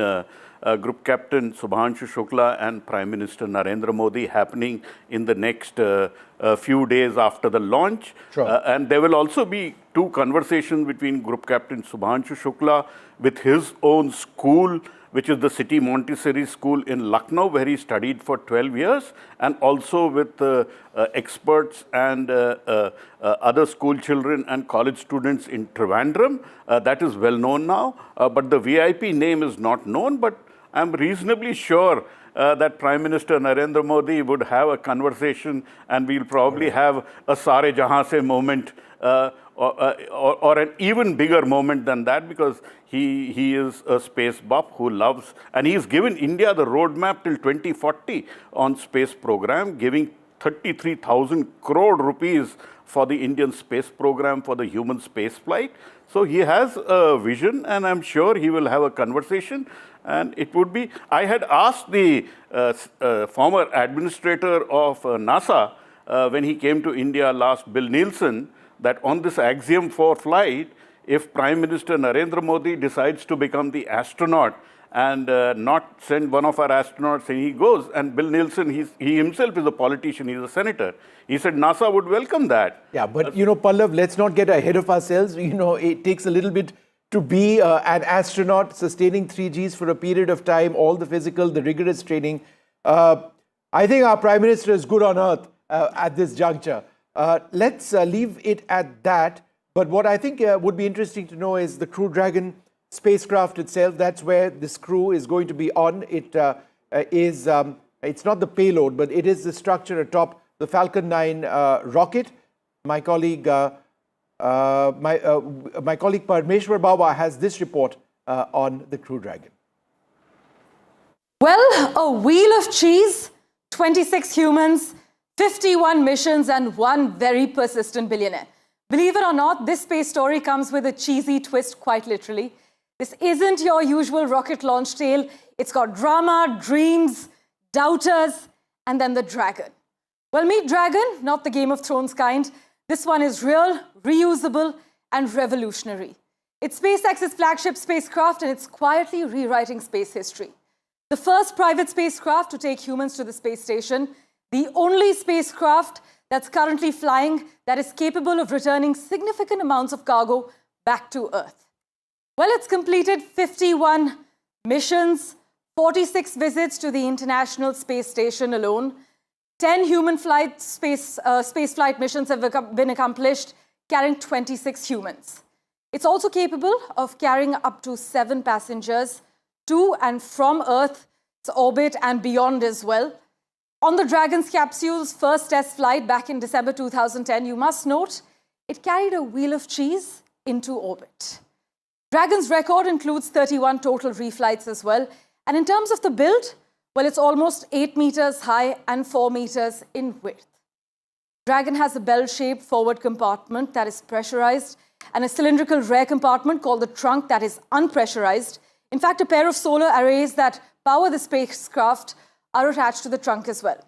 Group Captain Shubhanshu Shukla and Prime Minister Narendra Modi happening in the next few days after the launch. Sure. And there will also be two conversations between Group Captain Shubhanshu Shukla with his own school, which is the City Montessori School in Lucknow, where he studied for 12 years, and also with experts and other school children and college students in Trivandrum. That is well known now, but the VIP name is not known, but I'm reasonably sure that Prime Minister Narendra Modi would have a conversation, and we'll probably have a Sare Jahan Se moment, or an even bigger moment than that, because he is a space buff who loves, and he's given India the roadmap till 2040 on space program, giving 33,000 crore rupees for the Indian space program for the human space flight. So he has a vision, and I'm sure he will have a conversation. And it would be, I had asked the former administrator of NASA when he came to India last, Bill Nielsen, that on this Axiom-4 flight, if Prime Minister Narendra Modi decides to become the astronaut and not send one of our astronauts, and he goes, and Bill Nielsen, he himself is a politician, he's a senator. He said NASA would welcome that. Yeah, but Pallav, let's not get ahead of ourselves. It takes a little bit to be an astronaut, sustaining 3Gs for a period of time, all the physical, the rigorous training. I think our Prime Minister is good on earth at this juncture. Let's leave it at that. But what I think would be interesting to know is the Crew Dragon spacecraft itself. That's where this crew is going to be on. It is, it's not the payload, but it is the structure atop the Falcon 9 rocket. My colleague, my colleague Parmeshwar Baba has this report on the Crew Dragon. Well, a wheel of cheese, 26 humans, 51 missions, and one very persistent billionaire. Believe it or not, this space story comes with a cheesy twist, quite literally. This isn't your usual rocket launch tale. It's got drama, dreams, doubters, and then the dragon. Well, meet Dragon, not the Game of Thrones kind. This one is real, reusable, and revolutionary. It's SpaceX's flagship spacecraft, and it's quietly rewriting space history. The first private spacecraft to take humans to the space station, the only spacecraft that's currently flying that is capable of returning significant amounts of cargo back to Earth. Well, it's completed 51 missions, 46 visits to the International Space Station alone. 10 human space flight missions have been accomplished, carrying 26 humans. It's also capable of carrying up to 7 passengers to and from Earth's orbit and beyond as well. On the Dragon's capsule's first test flight back in December 2010, you must note, it carried a wheel of cheese into orbit. Dragon's record includes 31 total reflights as well. And in terms of the build, well, it's almost 8 meters high and 4 meters in width. Dragon has a bell-shaped forward compartment that is pressurized and a cylindrical rear compartment called the trunk that is unpressurized. In fact, a pair of solar arrays that power the spacecraft are attached to the trunk as well.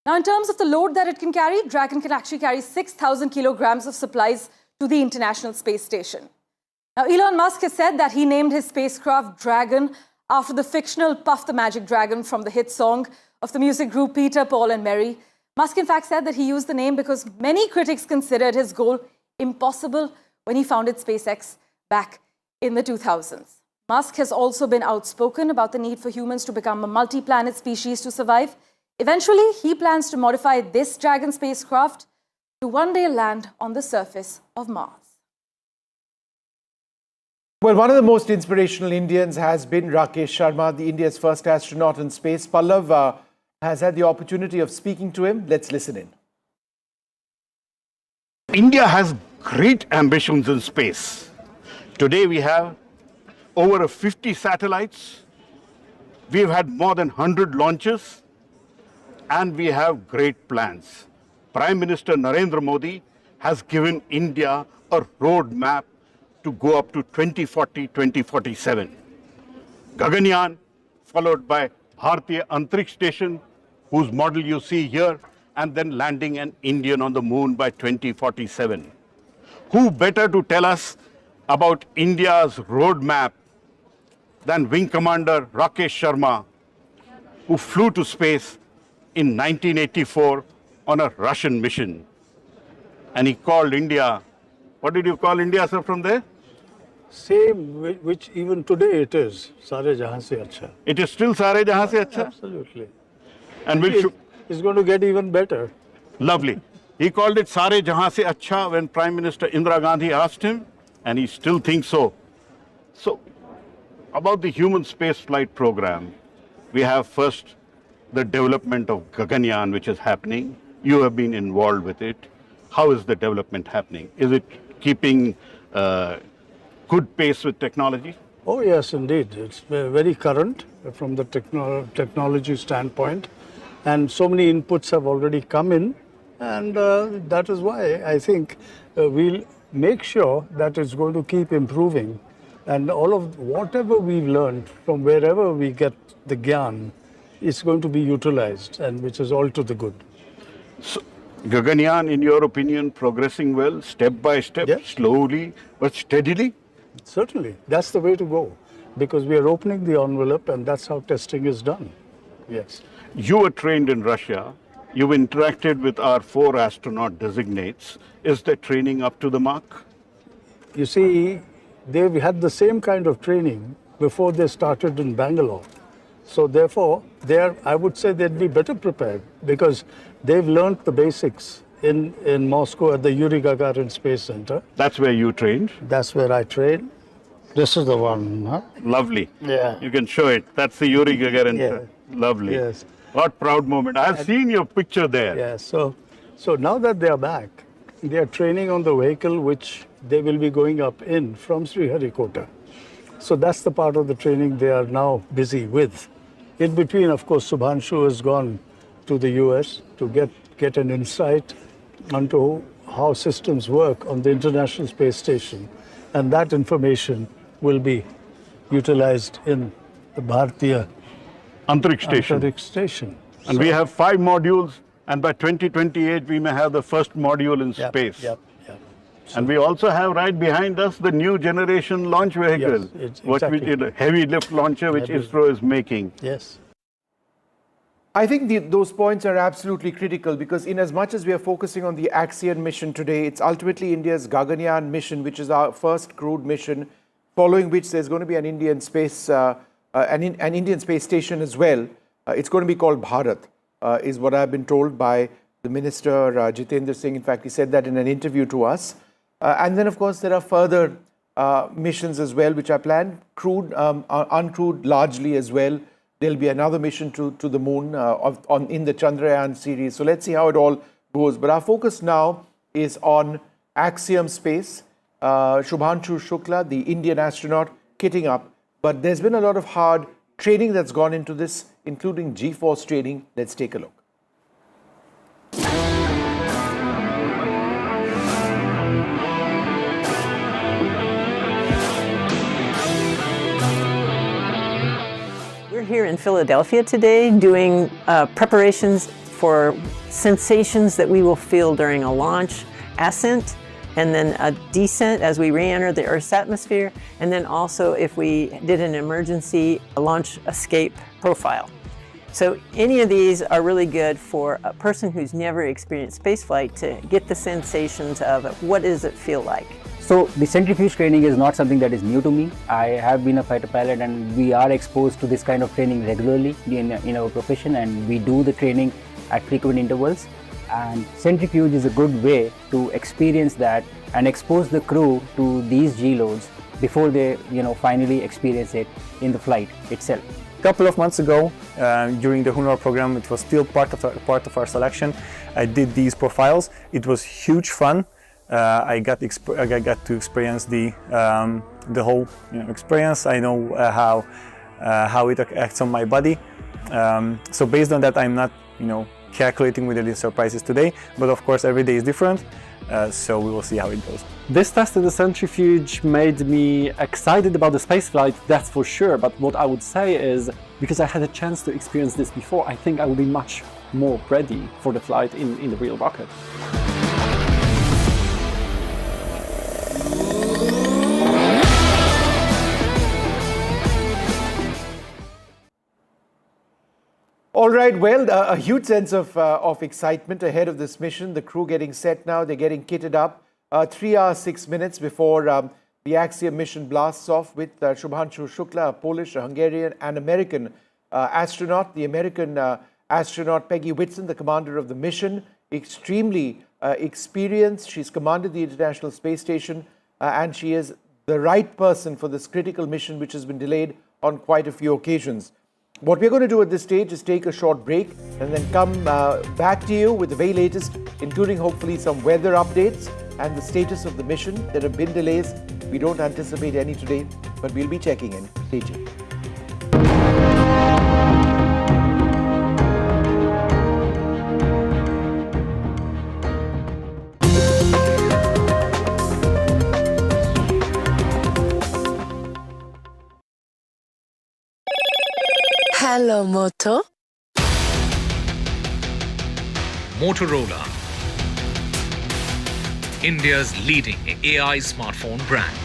Now, in terms of the load that it can carry, Dragon can actually carry 6,000 kilograms of supplies to the International Space Station. Now, Elon Musk has said that he named his spacecraft Dragon after the fictional Puff the Magic Dragon from the hit song of the music group Peter, Paul and Mary. Musk, in fact, said that he used the name because many critics considered his goal impossible when he founded SpaceX back in the 2000s. Musk has also been outspoken about the need for humans to become a multi-planet species to survive. Eventually, he plans to modify this Dragon spacecraft to one day land on the surface of Mars. Well, one of the most inspirational Indians has been Rakesh Sharma, the India's first astronaut in space. Pallav has had the opportunity of speaking to him. Let's listen in. India has great ambitions in space. Today we have over 50 satellites. We've had more than 100 launches, and we have great plans. Prime Minister Narendra Modi has given India a roadmap to go up to 2040, 2047. Gaganyaan, followed by Bharatiya Antariksh Station, whose model you see here, and then landing an Indian on the moon by 2047. Who better to tell us about India's roadmap than Wing Commander Rakesh Sharma, who flew to space in 1984 on a Russian mission. And he called India, what did you call India, sir, from there? Same, which even today it is, Sare Jahan Se Acha. It is still Sare Jahan Se Acha? Absolutely. And it's going to get even better. Lovely. He called it Sare Jahan Se Acha when Prime Minister Indira Gandhi asked him, and he still thinks so. So, about the human space flight program, we have first the development of Gaganyaan, which is happening. You have been involved with it. How is the development happening? Is it keeping good pace with technology? Oh yes, indeed. It's very current from the technology standpoint. And so many inputs have already come in. And that is why I think we'll make sure that it's going to keep improving. And all of whatever we've learned from wherever we get the gyan is going to be utilized, and which is all to the good. So, Gaganyaan, in your opinion, progressing well, step by step, slowly but steadily? Certainly. That's the way to go, because we are opening the envelope, and that's how testing is done. Yes. You were trained in Russia. You've interacted with our 4 astronaut designates. Is the training up to the mark? You see, they've had the same kind of training before they started in Bangalore. So therefore, I would say they'd be better prepared, because they've learned the basics in Moscow at the Yuri Gagarin Space Center. That's where you trained? That's where I trained. This is the one, huh? Lovely. Yeah. You can show it. That's the Yuri Gagarin. Yeah. Lovely. Yes. What proud moment. I've seen your picture there. Yeah, so now that they are back, they are training on the vehicle which they will be going up in from Sriharikota. So that's the part of the training they are now busy with. In between, of course, Shubhanshu has gone to the US to get an insight onto how systems work on the International Space Station. And that information will be utilized in the Bharatiya Antariksh Station. And we have 5 modules, and by 2028 we may have the first module in space. Yep. And we also have right behind us the new generation launch vehicle, exactly. Heavy lift launcher, which ISRO is making. Yes. I think those points are absolutely critical, because in as much as we are focusing on the Axiom mission today, it's ultimately India's Gaganyaan mission, which is our first crewed mission, following which there's going to be an Indian space, an Indian space station as well. It's going to be called Bharat, is what I've been told by the Minister Jitendra Singh. In fact, he said that in an interview to us. And then, of course, there are further missions as well, which are planned, crewed, uncrewed largely as well. There'll be another mission to the moon in the Chandrayaan series. So let's see how it all goes. But our focus now is on Axiom Space. Shubhanshu Shukla, the Indian astronaut, kitting up. But there's been a lot of hard training that's gone into this, including G-force training. Let's take a look. We're here in Philadelphia today doing preparations for sensations that we will feel during a launch, ascent, and then a descent as we re-enter the Earth's atmosphere, and then also if we did an emergency launch escape profile. So any of these are really good for a person who's never experienced spaceflight to get the sensations of what does it feel like. So the centrifuge training is not something that is new to me. I have been a fighter pilot, and we are exposed to this kind of training regularly in our profession, and we do the training at frequent intervals. And centrifuge is a good way to experience that and expose the crew to these G loads before they finally experience it in the flight itself. A couple of months ago, during the Hunar program, it was still part of our selection. I did these profiles. It was huge fun. I got to experience the whole experience. I know how it acts on my body. So based on that, I'm not calculating with the surprises today. But of course, every day is different. So we will see how it goes. This test in the centrifuge made me excited about the spaceflight, that's for sure. But what I would say is, because I had a chance to experience this before, I think I will be much more ready for the flight in the real rocket. All right, well, a huge sense of excitement ahead of this mission. The crew getting set now, they're getting kitted up. 3 hours, 6 minutes before the Axiom mission blasts off with Shubhanshu Shukla, a Polish, a Hungarian and American astronaut. The American astronaut Peggy Whitson, the commander of the mission, extremely experienced. She's commanded the International Space Station and she is the right person for this critical mission which has been delayed on quite a few occasions. What we're going to do at this stage is take a short break and then come back to you with the very latest, including hopefully some weather updates and the status of the mission. There have been delays. We don't anticipate any today, but we'll be checking in. Stay tuned. Hello, Moto. Motorola, India's leading AI smartphone brand.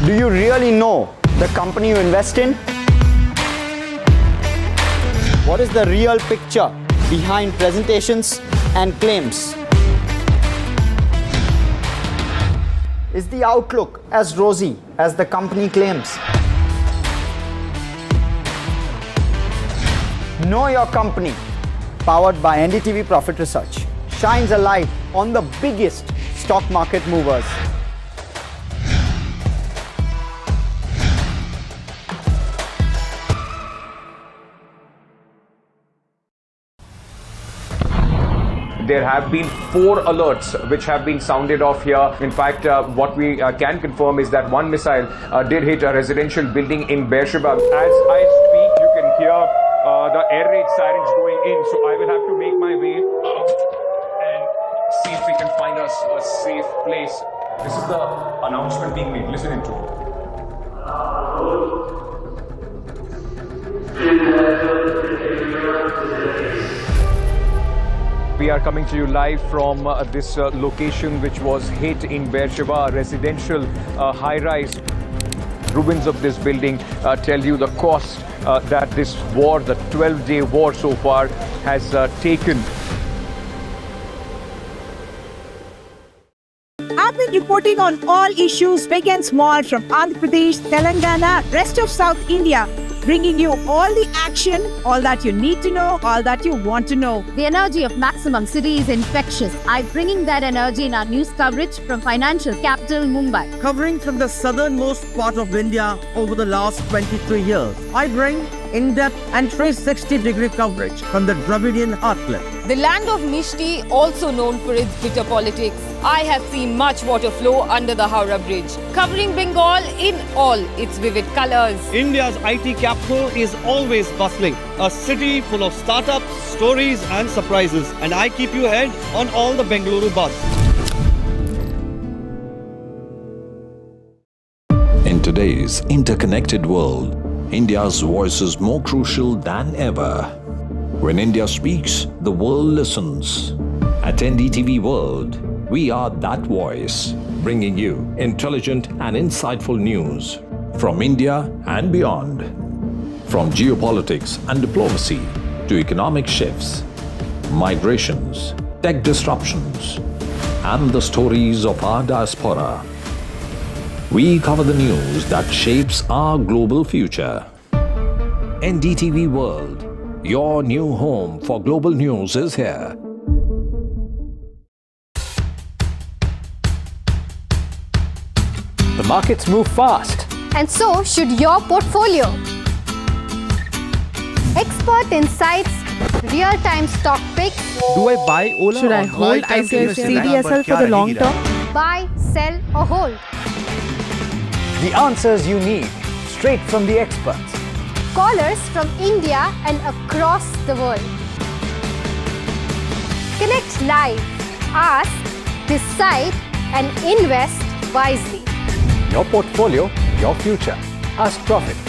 Do you really know the company you invest in? What is the real picture behind presentations and claims? Is the outlook as rosy as the company claims? Know Your Company, powered by NDTV Profit Research, shines a light on the biggest stock market movers. There have been 4 alerts which have been sounded off here. In fact, what we can confirm is that one missile did hit a residential building in Beersheba. As I speak, you can hear the air raid sirens going in. So I will have to make my way out and see if we can find us a safe place. This is the announcement being made. Listen into it. We are coming to you live from this location which was hit in Beersheba, a residential high-rise. Ruins of this building tell you the cost that this war, the 12-day war so far, has taken. I've been reporting on all issues big and small from Andhra Pradesh, Telangana, rest of South India, bringing you all the action, all that you need to know, all that you want to know. The energy of maximum city is infectious. I'm bringing that energy in our news coverage from financial capital Mumbai. Covering from the southernmost part of India over the last 23 years, I bring in-depth and 360-degree coverage from the Dravidian heartland. The land of Mishti, also known for its bitter politics. I have seen much water flow under the Howrah Bridge, covering Bengal in all its vivid colors. India's IT capital is always bustling, a city full of startups, stories and surprises. And I keep you ahead on all the Bengaluru buzz. In today's interconnected world, India's voice is more crucial than ever. When India speaks, the world listens. At NDTV World, we are that voice, bringing you intelligent and insightful news from India and beyond. From geopolitics and diplomacy to economic shifts, migrations, tech disruptions, and the stories of our diaspora. We cover the news that shapes our global future. NDTV World, your new home for global news is here. Markets move fast. And so should your portfolio. Expert insights, real-time stock picks. Do I buy Ola? Should I hold CDSL for the long term? Buy, sell or hold. The answers you need, straight from the experts. Callers from India and across the world. Connect live, ask, decide and invest wisely. Your portfolio, your future. Ask Profit.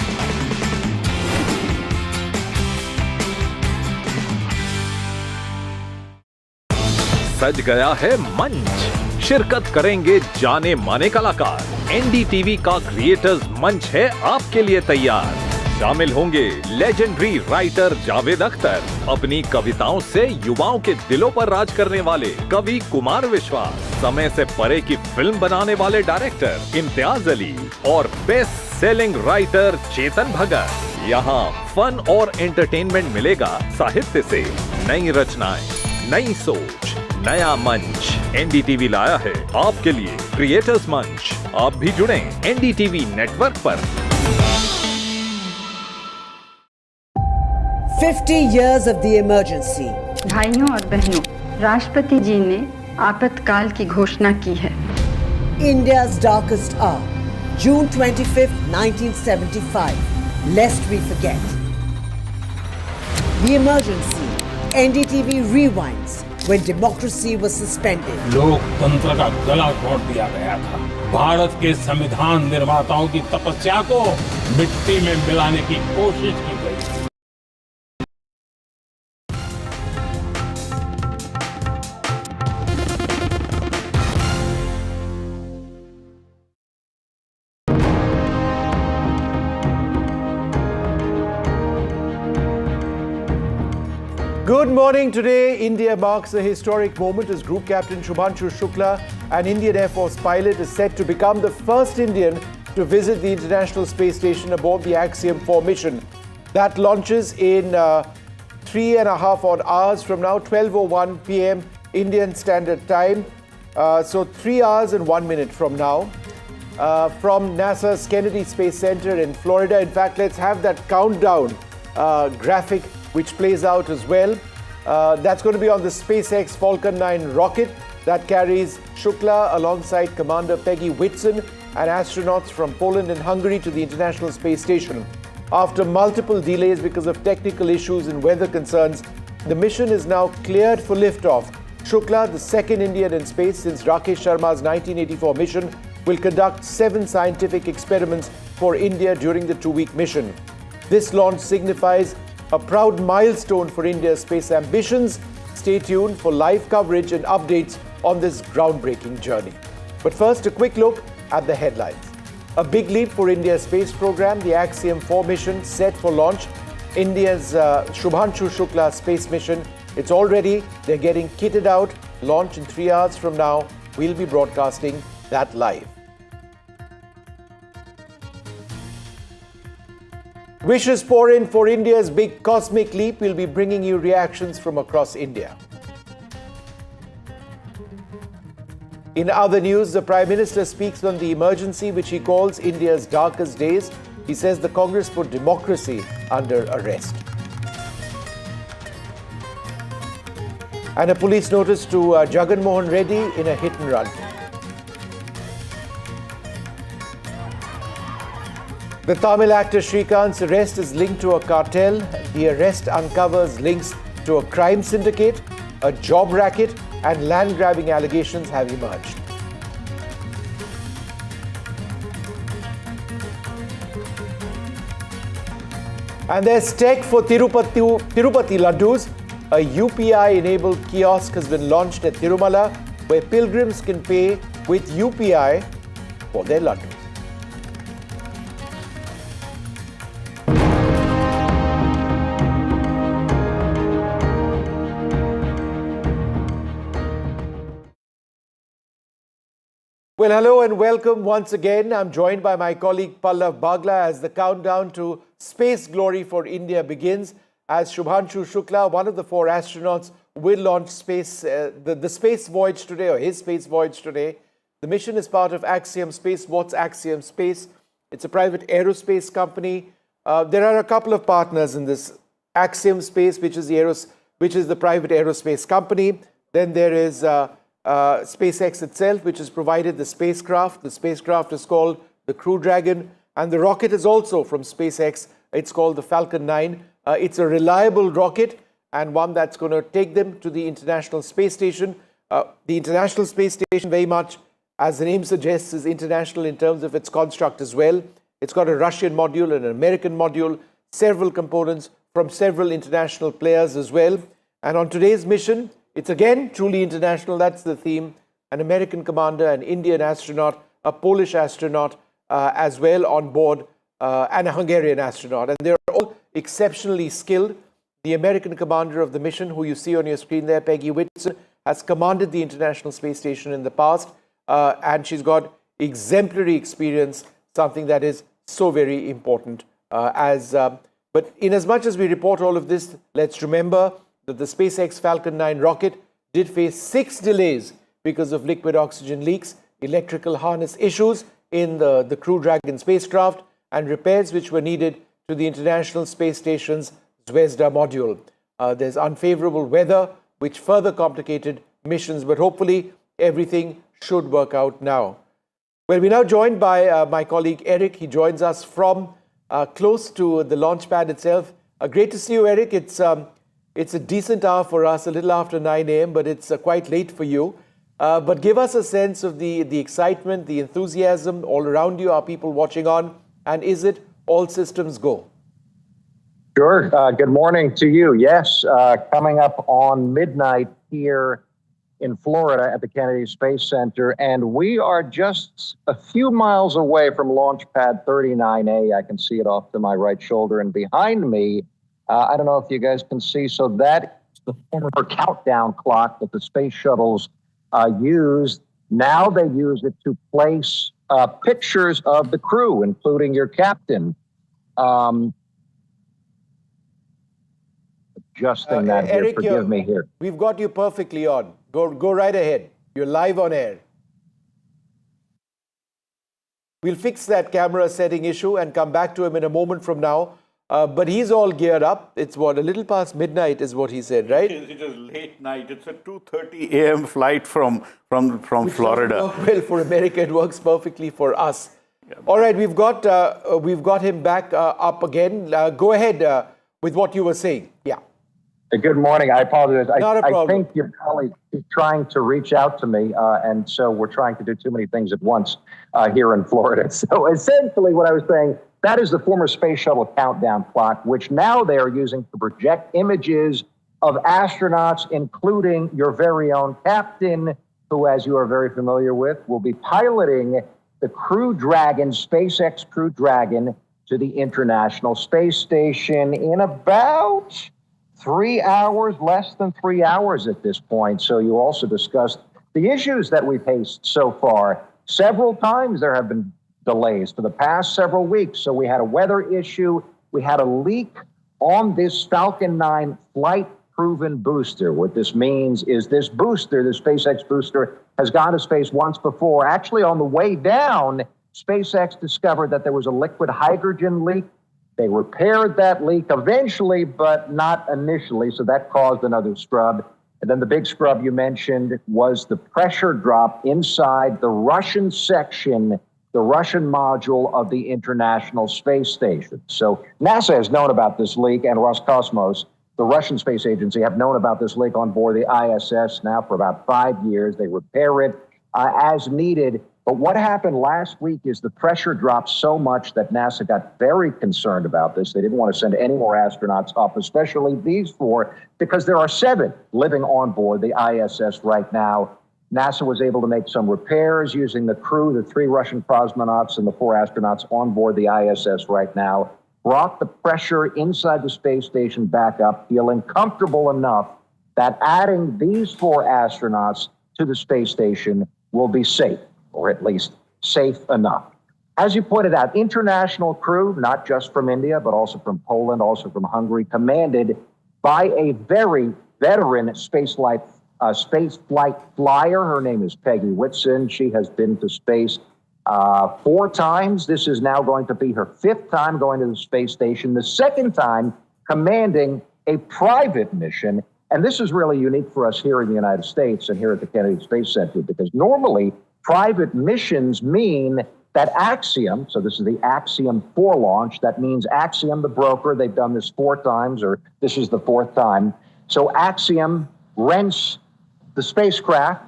सज गया है मंच, शिरकत करेंगे जाने माने कलाकार। NDTV का क्रिएटर्स मंच है आपके लिए तैयार। शामिल होंगे लेजेंडरी राइटर जावेद अख्तर, अपनी कविताओं से युवाओं के दिलों पर राज करने वाले कवि कुमार विश्वास, समय से परे की फिल्म बनाने वाले डायरेक्टर इम्तियाज अली और best selling writer Chetan Bhagat. यहाँ फन और एंटरटेनमेंट मिलेगा साहित्य से, नई रचनाएं, नई सोच, नया मंच। एनडीटीवी लाया है आपके लिए क्रिएटर्स मंच। आप भी जुड़ें एनडीटीवी नेटवर्क पर। 50 years of the emergency. भाइयों और बहनों, राष्ट्रपति जी ने आपातकाल की घोषणा की है। India's darkest hour, June 25th, 1975. Lest we forget. The emergency. NDTV rewinds when democracy was suspended. लोकतंत्र का गला घोट दिया गया था। भारत के संविधान निर्माताओं की तपस्या को मिट्टी में मिलाने की कोशिश की गई। Good morning. Today, India marks a historic moment as Group Captain Shubhanshu Shukla, an Indian Air Force pilot, is set to become the first Indian to visit the International Space Station aboard the Axiom-4 mission. That launches in 3.5 odd hours from now, 12:01 p.m. Indian Standard Time. So 3 hours and 1 minute from now. From NASA's Kennedy Space Center in Florida. In fact, let's have that countdown graphic which plays out as well. That's going to be on the SpaceX Falcon 9 rocket that carries Shukla alongside Commander Peggy Whitson and astronauts from Poland and Hungary to the International Space Station. After multiple delays because of technical issues and weather concerns, the mission is now cleared for liftoff. Shukla, the second Indian in space since Rakesh Sharma's 1984 mission, will conduct 7 scientific experiments for India during the 2-week mission. This launch signifies a proud milestone for India's space ambitions. Stay tuned for live coverage and updates on this groundbreaking journey. But first, a quick look at the headlines. A big leap for India's space program, the Axiom-4 mission set for launch. India's Shubhanshu Shukla space mission, it's all ready. They're getting kitted out. Launch in 3 hours from now. We'll be broadcasting that live. Wishes pour in for India's big cosmic leap. We'll be bringing you reactions from across India. In other news, the Prime Minister speaks on the emergency which he calls India's darkest days. He says the Congress put democracy under arrest. And a police notice to Jagan Mohan Reddy in a hit and run. The Tamil actor Shrikant's arrest is linked to a cartel. The arrest uncovers links to a crime syndicate, a job racket, and land-grabbing allegations have emerged. And there's tech for Tirupati Laddus. A UPI-enabled kiosk has been launched at Tirumala, where pilgrims can pay with UPI for their laddus. Well, hello and welcome once again. I'm joined by my colleague Pallav Bagla as the countdown to space glory for India begins. As Shubhanshu Shukla, one of the 4 astronauts, will launch the space voyage today, or his space voyage today. The mission is part of Axiom Space. What's Axiom Space? It's a private aerospace company. There are a couple of partners in this. Axiom Space, which is the private aerospace company. Then there is SpaceX itself, which has provided the spacecraft. The spacecraft is called the Crew Dragon, and the rocket is also from SpaceX. It's called the Falcon 9. It's a reliable rocket and one that's going to take them to the International Space Station. The International Space Station, very much, as the name suggests, is international in terms of its construct as well. It's got a Russian module and an American module, several components from several international players as well. And on today's mission, it's again truly international. That's the theme. An American commander, an Indian astronaut, a Polish astronaut as well on board, and a Hungarian astronaut. And they're all exceptionally skilled. The American commander of the mission, who you see on your screen there, Peggy Whitson, has commanded the International Space Station in the past, and she's got exemplary experience, something that is so very important. But in as much as we report all of this, let's remember that the SpaceX Falcon 9 rocket did face 6 delays because of liquid oxygen leaks, electrical harness issues in the Crew Dragon spacecraft, and repairs which were needed to the International Space Station's Zvezda module. There's unfavorable weather, which further complicated missions, but hopefully everything should work out now. Well, we're now joined by my colleague Eric. He joins us from close to the launch pad itself. Great to see you, Eric. It's a decent hour for us, a little after 9 a.m., but it's quite late for you. But give us a sense of the excitement, the enthusiasm all around you. Are people watching on? And is it all systems go? Sure. Good morning to you. Yes, coming up on midnight here in Florida at the Kennedy Space Center, and we are just a few miles away from Launch Pad 39A. I can see it off to my right shoulder, and behind me, I don't know if you guys can see, so that is the former countdown clock that the space shuttles used. Now they use it to place pictures of the crew, including your captain. Adjusting that here, Eric, forgive me here. We've got you perfectly on. Go right ahead. You're live on air. We'll fix that camera setting issue and come back to him in a moment from now. But he's all geared up. It's what, a little past midnight is what he said, right? It is late night. It's a 2:30 a.m. flight from Florida. Well, for America, it works perfectly for us. Yeah. All right, we've got him back up again. Go ahead with what you were saying. Yeah. Good morning. I apologize. Not a problem. I think your colleague is trying to reach out to me, and so we're trying to do too many things at once here in Florida. So essentially what I was saying, that is the former space shuttle countdown clock, which now they are using to project images of astronauts, including your very own captain, who, as you are very familiar with, will be piloting the Crew Dragon, SpaceX Crew Dragon, to the International Space Station in about 3 hours, less than 3 hours at this point. So you also discussed the issues that we've faced so far. Several times there have been delays for the past several weeks. So we had a weather issue. We had a leak on this Falcon 9 flight-proven booster. What this means is this booster, the SpaceX booster, has gone to space once before. Actually, on the way down, SpaceX discovered that there was a liquid hydrogen leak. They repaired that leak eventually, but not initially, so that caused another scrub. And then the big scrub you mentioned was the pressure drop inside the Russian section, the Russian module of the International Space Station. So NASA has known about this leak, and Roscosmos, the Russian space agency, have known about this leak on board the ISS now for about 5 years. They repair it as needed. But what happened last week is the pressure dropped so much that NASA got very concerned about this. They didn't want to send any more astronauts up, especially these 4, because there are 7 living on board the ISS right now. NASA was able to make some repairs using the crew, the 3 Russian cosmonauts and the 4 astronauts on board the ISS right now, brought the pressure inside the space station back up, feeling comfortable enough that adding these 4 astronauts to the space station will be safe, or at least safe enough. As you pointed out, international crew, not just from India, but also from Poland, also from Hungary, commanded by a very veteran spaceflight space flight flyer. Her name is Peggy Whitson. She has been to space 4 times. This is now going to be her 5th time going to the space station, the 2nd time commanding a private mission. And this is really unique for us here in the United States and here at the Kennedy Space Center, because normally private missions mean that Axiom, so this is the Axiom-4 launch, that means Axiom, the broker, they've done this 4 times, or this is the 4th time. So Axiom rents the spacecraft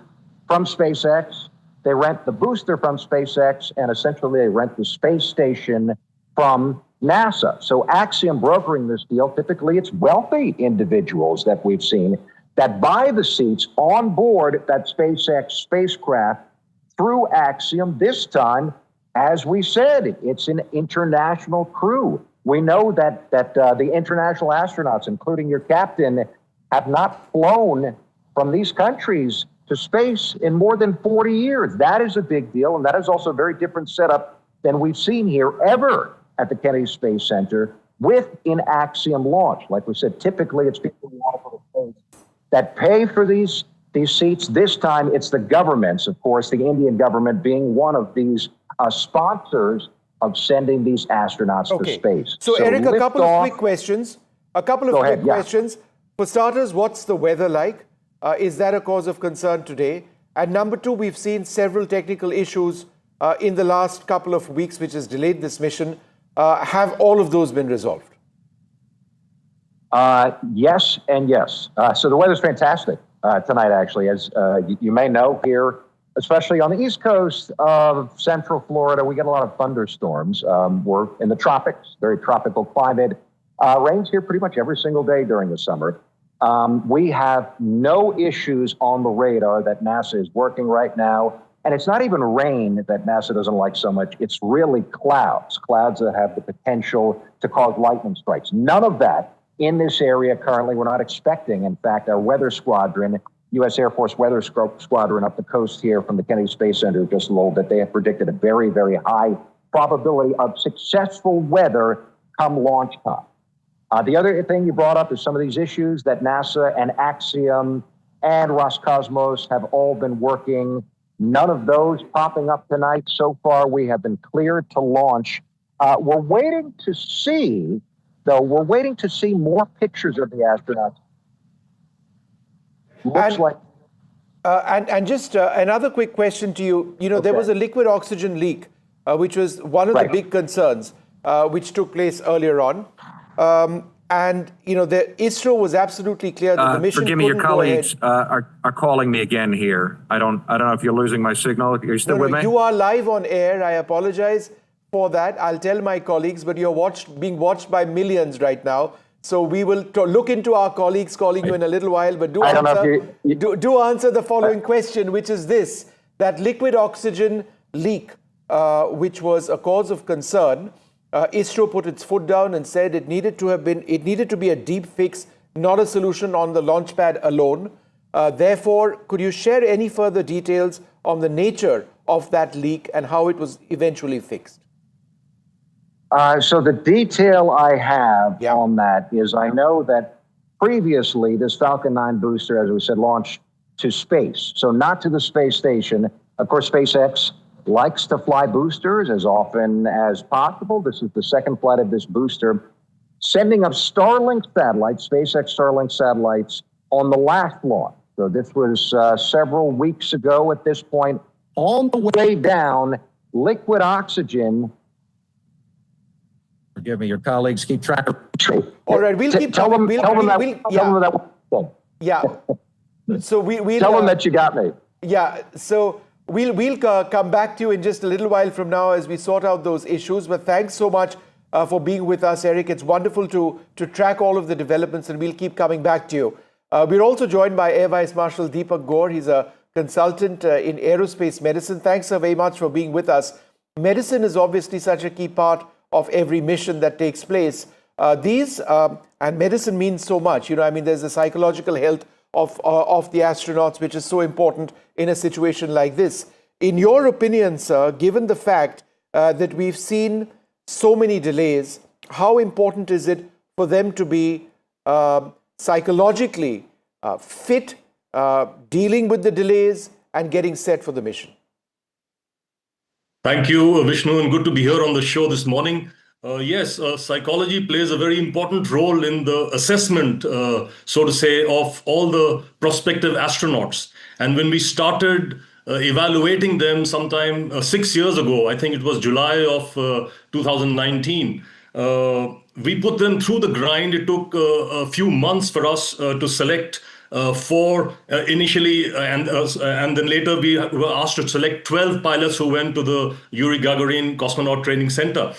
from SpaceX, they rent the booster from SpaceX, and essentially they rent the space station from NASA. So Axiom brokering this deal, typically it's wealthy individuals that we've seen that buy the seats on board that SpaceX spacecraft through Axiom. This time, as we said, it's an international crew. We know that the international astronauts, including your captain, have not flown from these countries to space in more than 40 years. That is a big deal, and that is also a very different setup than we've seen here ever at the Kennedy Space Center with an Axiom launch. Like we said, typically it's people all over the space that pay for these seats. This time it's the governments, of course, the Indian government being one of these sponsors of sending these astronauts to space. So Eric, a couple of quick questions. Questions. For starters, what's the weather like? Is that a cause of concern today? And number 2, we've seen several technical issues in the last couple of weeks, which has delayed this mission. Have all of those been resolved? Yes and yes. So the weather's fantastic tonight, actually. As you may know, here, especially on the east coast of central Florida, we get a lot of thunderstorms. We're in the tropics, very tropical climate. Rains here pretty much every single day during the summer. We have no issues on the radar that NASA is working right now. And it's not even rain that NASA doesn't like so much. It's really clouds that have the potential to cause lightning strikes. None of that in this area currently. We're not expecting. In fact, our weather squadron, U.S. Air Force Weather Squadron up the coast here from the Kennedy Space Center just a little bit, they have predicted a very, very high probability of successful weather come launch time. The other thing you brought up is some of these issues that NASA and Axiom and Roscosmos have all been working. None of those popping up tonight. So far, we have been cleared to launch. We're waiting to see, though, more pictures of the astronauts. Looks like. And just another quick question to you. You know, there was a liquid oxygen leak, which was one of the big concerns, which took place earlier on. And, you know, the ISRO was absolutely clear that the mission forgive me, your colleagues are calling me again here. I don't know if you're losing my signal. Are you still with me? You are live on air. I apologize for that. I'll tell my colleagues, but you're being watched by millions right now. So we will look into our colleagues calling you in a little while, but do answer the following question, which is this: that liquid oxygen leak, which was a cause of concern. ISRO put its foot down and said it needed to be a deep fix, not a solution on the launch pad alone. Therefore, could you share any further details on the nature of that leak and how it was eventually fixed? So the detail I have on that is I know that previously this Falcon 9 booster, as we said, launched to space. So not to the space station. Of course, SpaceX likes to fly boosters as often as possible. This is the second flight of this booster, sending up Starlink satellites, SpaceX Starlink satellites, on the last launch. So this was several weeks ago at this point. On the way down, liquid oxygen. Forgive me, your colleagues keep track of. All right, we'll keep tell them that. Yeah. So we'll tell them that you got me. Yeah. So we'll come back to you in just a little while from now as we sort out those issues. But thanks so much for being with us, Eric. It's wonderful to track all of the developments, and we'll keep coming back to you. We're also joined by Air Vice Marshal Deepak Gore. He's a consultant in aerospace medicine. Thanks so very much for being with us. Medicine is obviously such a key part of every mission that takes place. And medicine means so much. You know, I mean, there's the psychological health of the astronauts, which is so important in a situation like this. In your opinion, sir, given the fact that we've seen so many delays, how important is it for them to be psychologically fit dealing with the delays and getting set for the mission. Thank you, Vishnu, and good to be here on the show this morning. Yes, psychology plays a very important role in the assessment, so to say, of all the prospective astronauts. And when we started evaluating them sometime 6 years ago, I think it was July of 2019, we put them through the grind. It took a few months for us to select four initially, and then later we were asked to select 12 pilots who went to the Yuri Gagarin Cosmonaut Training Center.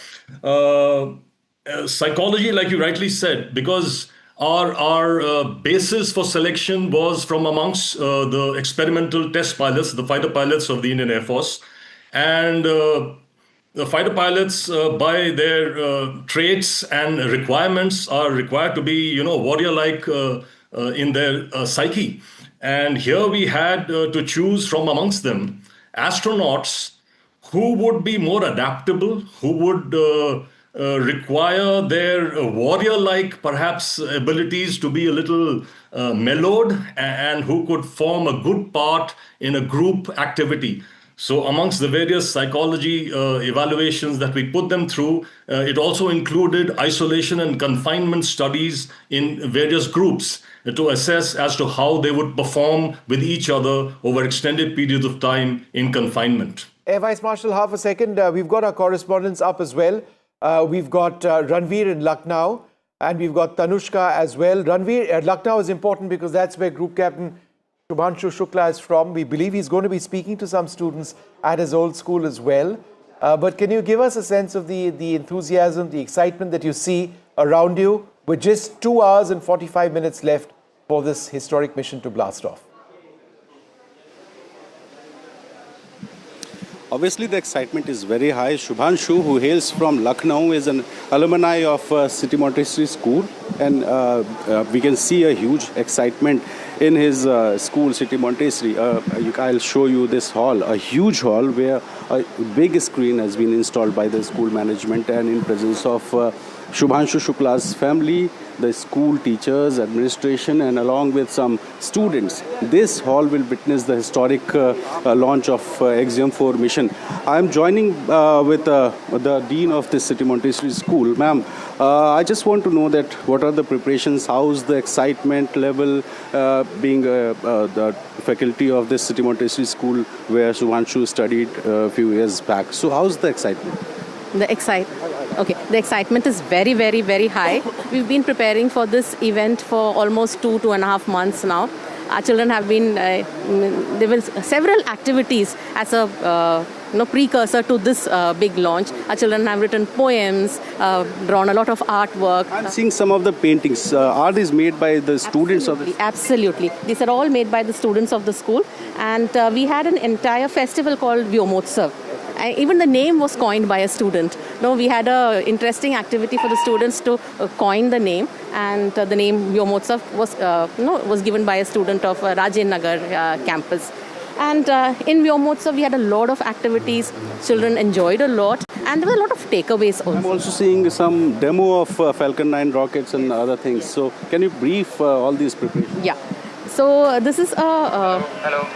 Psychology, like you rightly said, because our basis for selection was from amongst the experimental test pilots, the fighter pilots of the Indian Air Force. And the fighter pilots, by their traits and requirements, are required to be, warrior-like in their psyche. And here we had to choose from amongst them astronauts who would be more adaptable, who would require their warrior-like, perhaps, abilities to be a little mellowed, and who could form a good part in a group activity. So amongst the various psychology evaluations that we put them through, it also included isolation and confinement studies in various groups to assess as to how they would perform with each other over extended periods of time in confinement. Air Vice Marshal, half a second. We've got our correspondents up as well. We've got Ranveer in Lucknow, and we've got Tanushka as well. Ranveer, Lucknow is important because that's where Group Captain Shubhanshu Shukla is from. We believe he's going to be speaking to some students at his old school as well. But can you give us a sense of the enthusiasm, the excitement that you see around you with just 2 hours and 45 minutes left for this historic mission to blast off? Obviously, the excitement is very high. Shubhanshu, who hails from Lucknow, is an alumni of City Montessori School, and we can see a huge excitement in his school, City Montessori. I'll show you this hall, a huge hall where a big screen has been installed by the school management, and in presence of Shubhanshu Shukla's family, the school teachers, administration, and along with some students, this hall will witness the historic launch of Axiom-4 mission. I am joining with the dean of this City Montessori School. Ma'am, I just want to know that what are the preparations, how's the excitement level being the faculty of this City Montessori School where Shubhanshu studied a few years back. So how's the excitement? The excitement is very, very, very high. We've been preparing for this event for almost 2.5 months now. Our children have been, there were several activities as a precursor to this big launch. Our children have written poems, drawn a lot of artwork. I'm seeing some of the paintings. Are these made by the students of the school? Absolutely. These are all made by the students of the school. And we had an entire festival called Vyomotsav. Even the name was coined by a student. We had an interesting activity for the students to coin the name, and the name Vyomotsav was given by a student of Rajen Nagar campus. And in Vyomotsav, we had a lot of activities. Children enjoyed a lot, and there were a lot of takeaways also. I'm also seeing some demo of Falcon 9 rockets and other things. So can you brief all these preparations? Yeah. So this is a... Hello.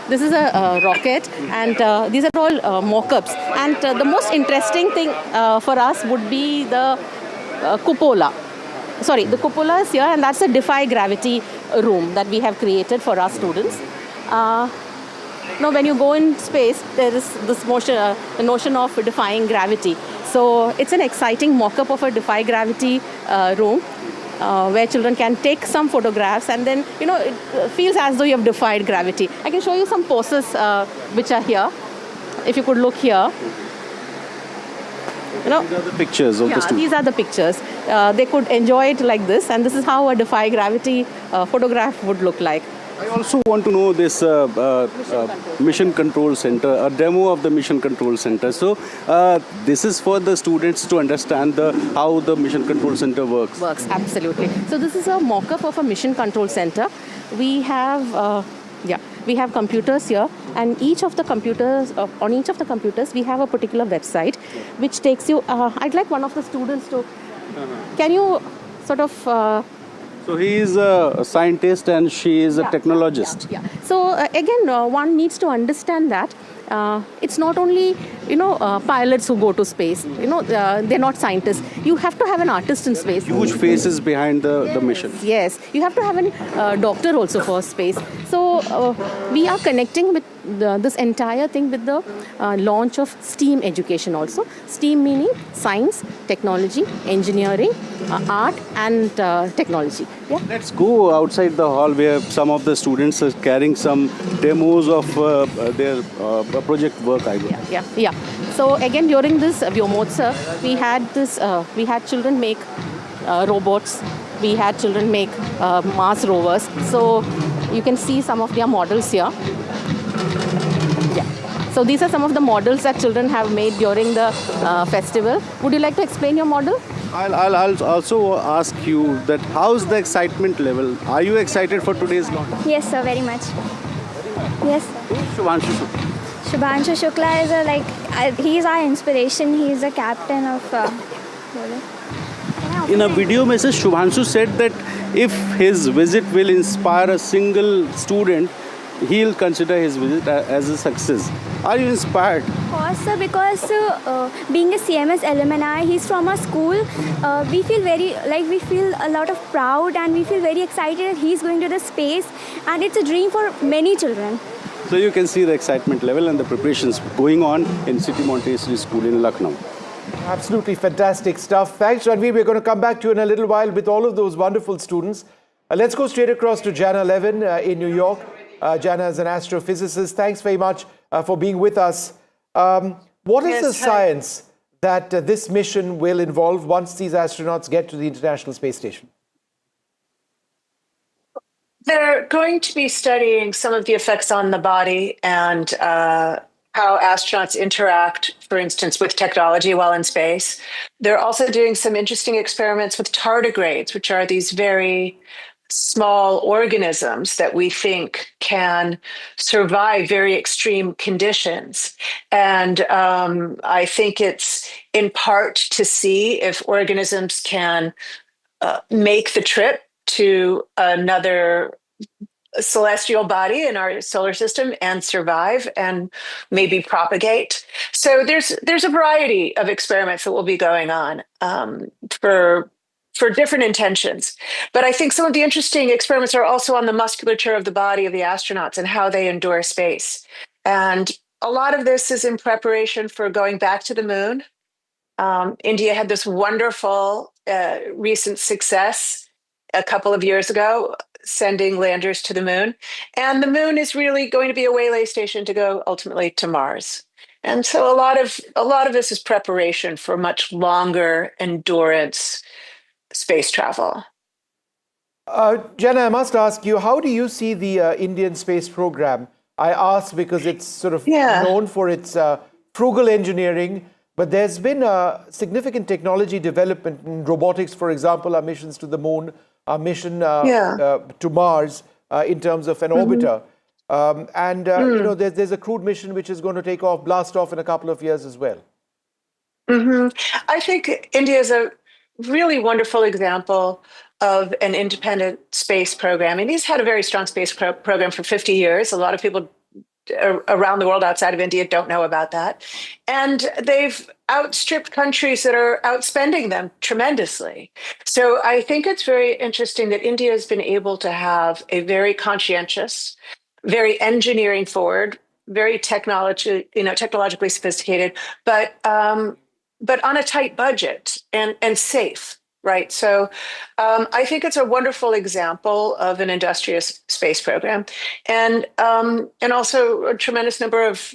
This is a rocket, and these are all mock-ups. And the most interesting thing for us would be the cupola. Sorry, the cupola is here, and that's a defy gravity room that we have created for our students. When you go in space, there is this motion, the notion of defying gravity. So it's an exciting mock-up of a defy gravity room. Where children can take some photographs, and then it feels as though you have defied gravity. I can show you some poses which are here. If you could look here. These are the pictures of the students. These are the pictures. They could enjoy it like this, and this is how a defy gravity photograph would look like. I also want to know this Mission Control Center, a demo of the Mission Control Center. So this is for the students to understand how the Mission Control Center works. Absolutely. So this is a mock-up of a Mission Control Center. We have we have computers here, and each of the computers, on each of the computers, we have a particular website, which takes you. I'd like one of the students to. Can you sort of So he is a scientist and she is a technologist. Yeah. So again, one needs to understand that it's not only pilots who go to space. They're not scientists. You have to have an artist in space. Huge faces behind the mission. Yes, you have to have a doctor also for space. So we are connecting with this entire thing with the launch of STEAM education also. STEAM meaning science, technology, engineering, art and technology. Yeah. Let's go outside the hall where some of the students are carrying some demos of their project work, I guess. Yeah. So again, during this Vyomotsav, we had children make robots. We had children make Mars rovers. So you can see some of their models here. Yeah. So these are some of the models that children have made during the festival. Would you like to explain your model? I'll also ask you that how's the excitement level? Are you excited for today's launch? Yes, sir, very much. Yes. Shubhanshu Shukla. Shubhanshu Shukla is he's our inspiration. He's a captain of. In a video message, Shubhanshu said that if his visit will inspire a single student, he'll consider his visit as a success. Are you inspired? Of course, sir, because being a CMS alumni, he's from our school. We feel a lot of proud and we feel very excited that he's going to the space, and it's a dream for many children. So you can see the excitement level and the preparations going on in City Montessori School in Lucknow. Absolutely fantastic stuff. Thanks, Ranveer. We're going to come back to you in a little while with all of those wonderful students. Let's go straight across to Jana Levin in New York. Jana is an astrophysicist. Thanks very much for being with us. What is the science that this mission will involve once these astronauts get to the International Space Station? They're going to be studying some of the effects on the body and how astronauts interact, for instance, with technology while in space. They're also doing some interesting experiments with tardigrades, which are these very small organisms that we think can survive very extreme conditions. And I think it's in part to see if organisms can make the trip to another celestial body in our solar system and survive and maybe propagate. So there's a variety of experiments that will be going on for different intentions. But I think some of the interesting experiments are also on the musculature of the body of the astronauts and how they endure space. And a lot of this is in preparation for going back to the moon. India had this wonderful recent success a couple of years ago, sending landers to the moon. And the moon is really going to be a waylay station to go ultimately to Mars. And so a lot of this is preparation for much longer endurance space travel. Jana, I must ask you, how do you see the Indian space program? I ask because it's sort of known for its frugal engineering, but there's been a significant technology development in robotics, for example, our missions to the moon, our mission to Mars in terms of an orbiter. There's a crewed mission which is going to blast off in a couple of years as well. I think India is a really wonderful example of an independent space program. India's had a very strong space program for 50 years. A lot of people around the world outside of India don't know about that. And they've outstripped countries that are outspending them tremendously. So I think it's very interesting that India has been able to have a very conscientious, very engineering forward, very technologically sophisticated, but on a tight budget and safe. Right. So I think it's a wonderful example of an industrious space program, and also a tremendous number of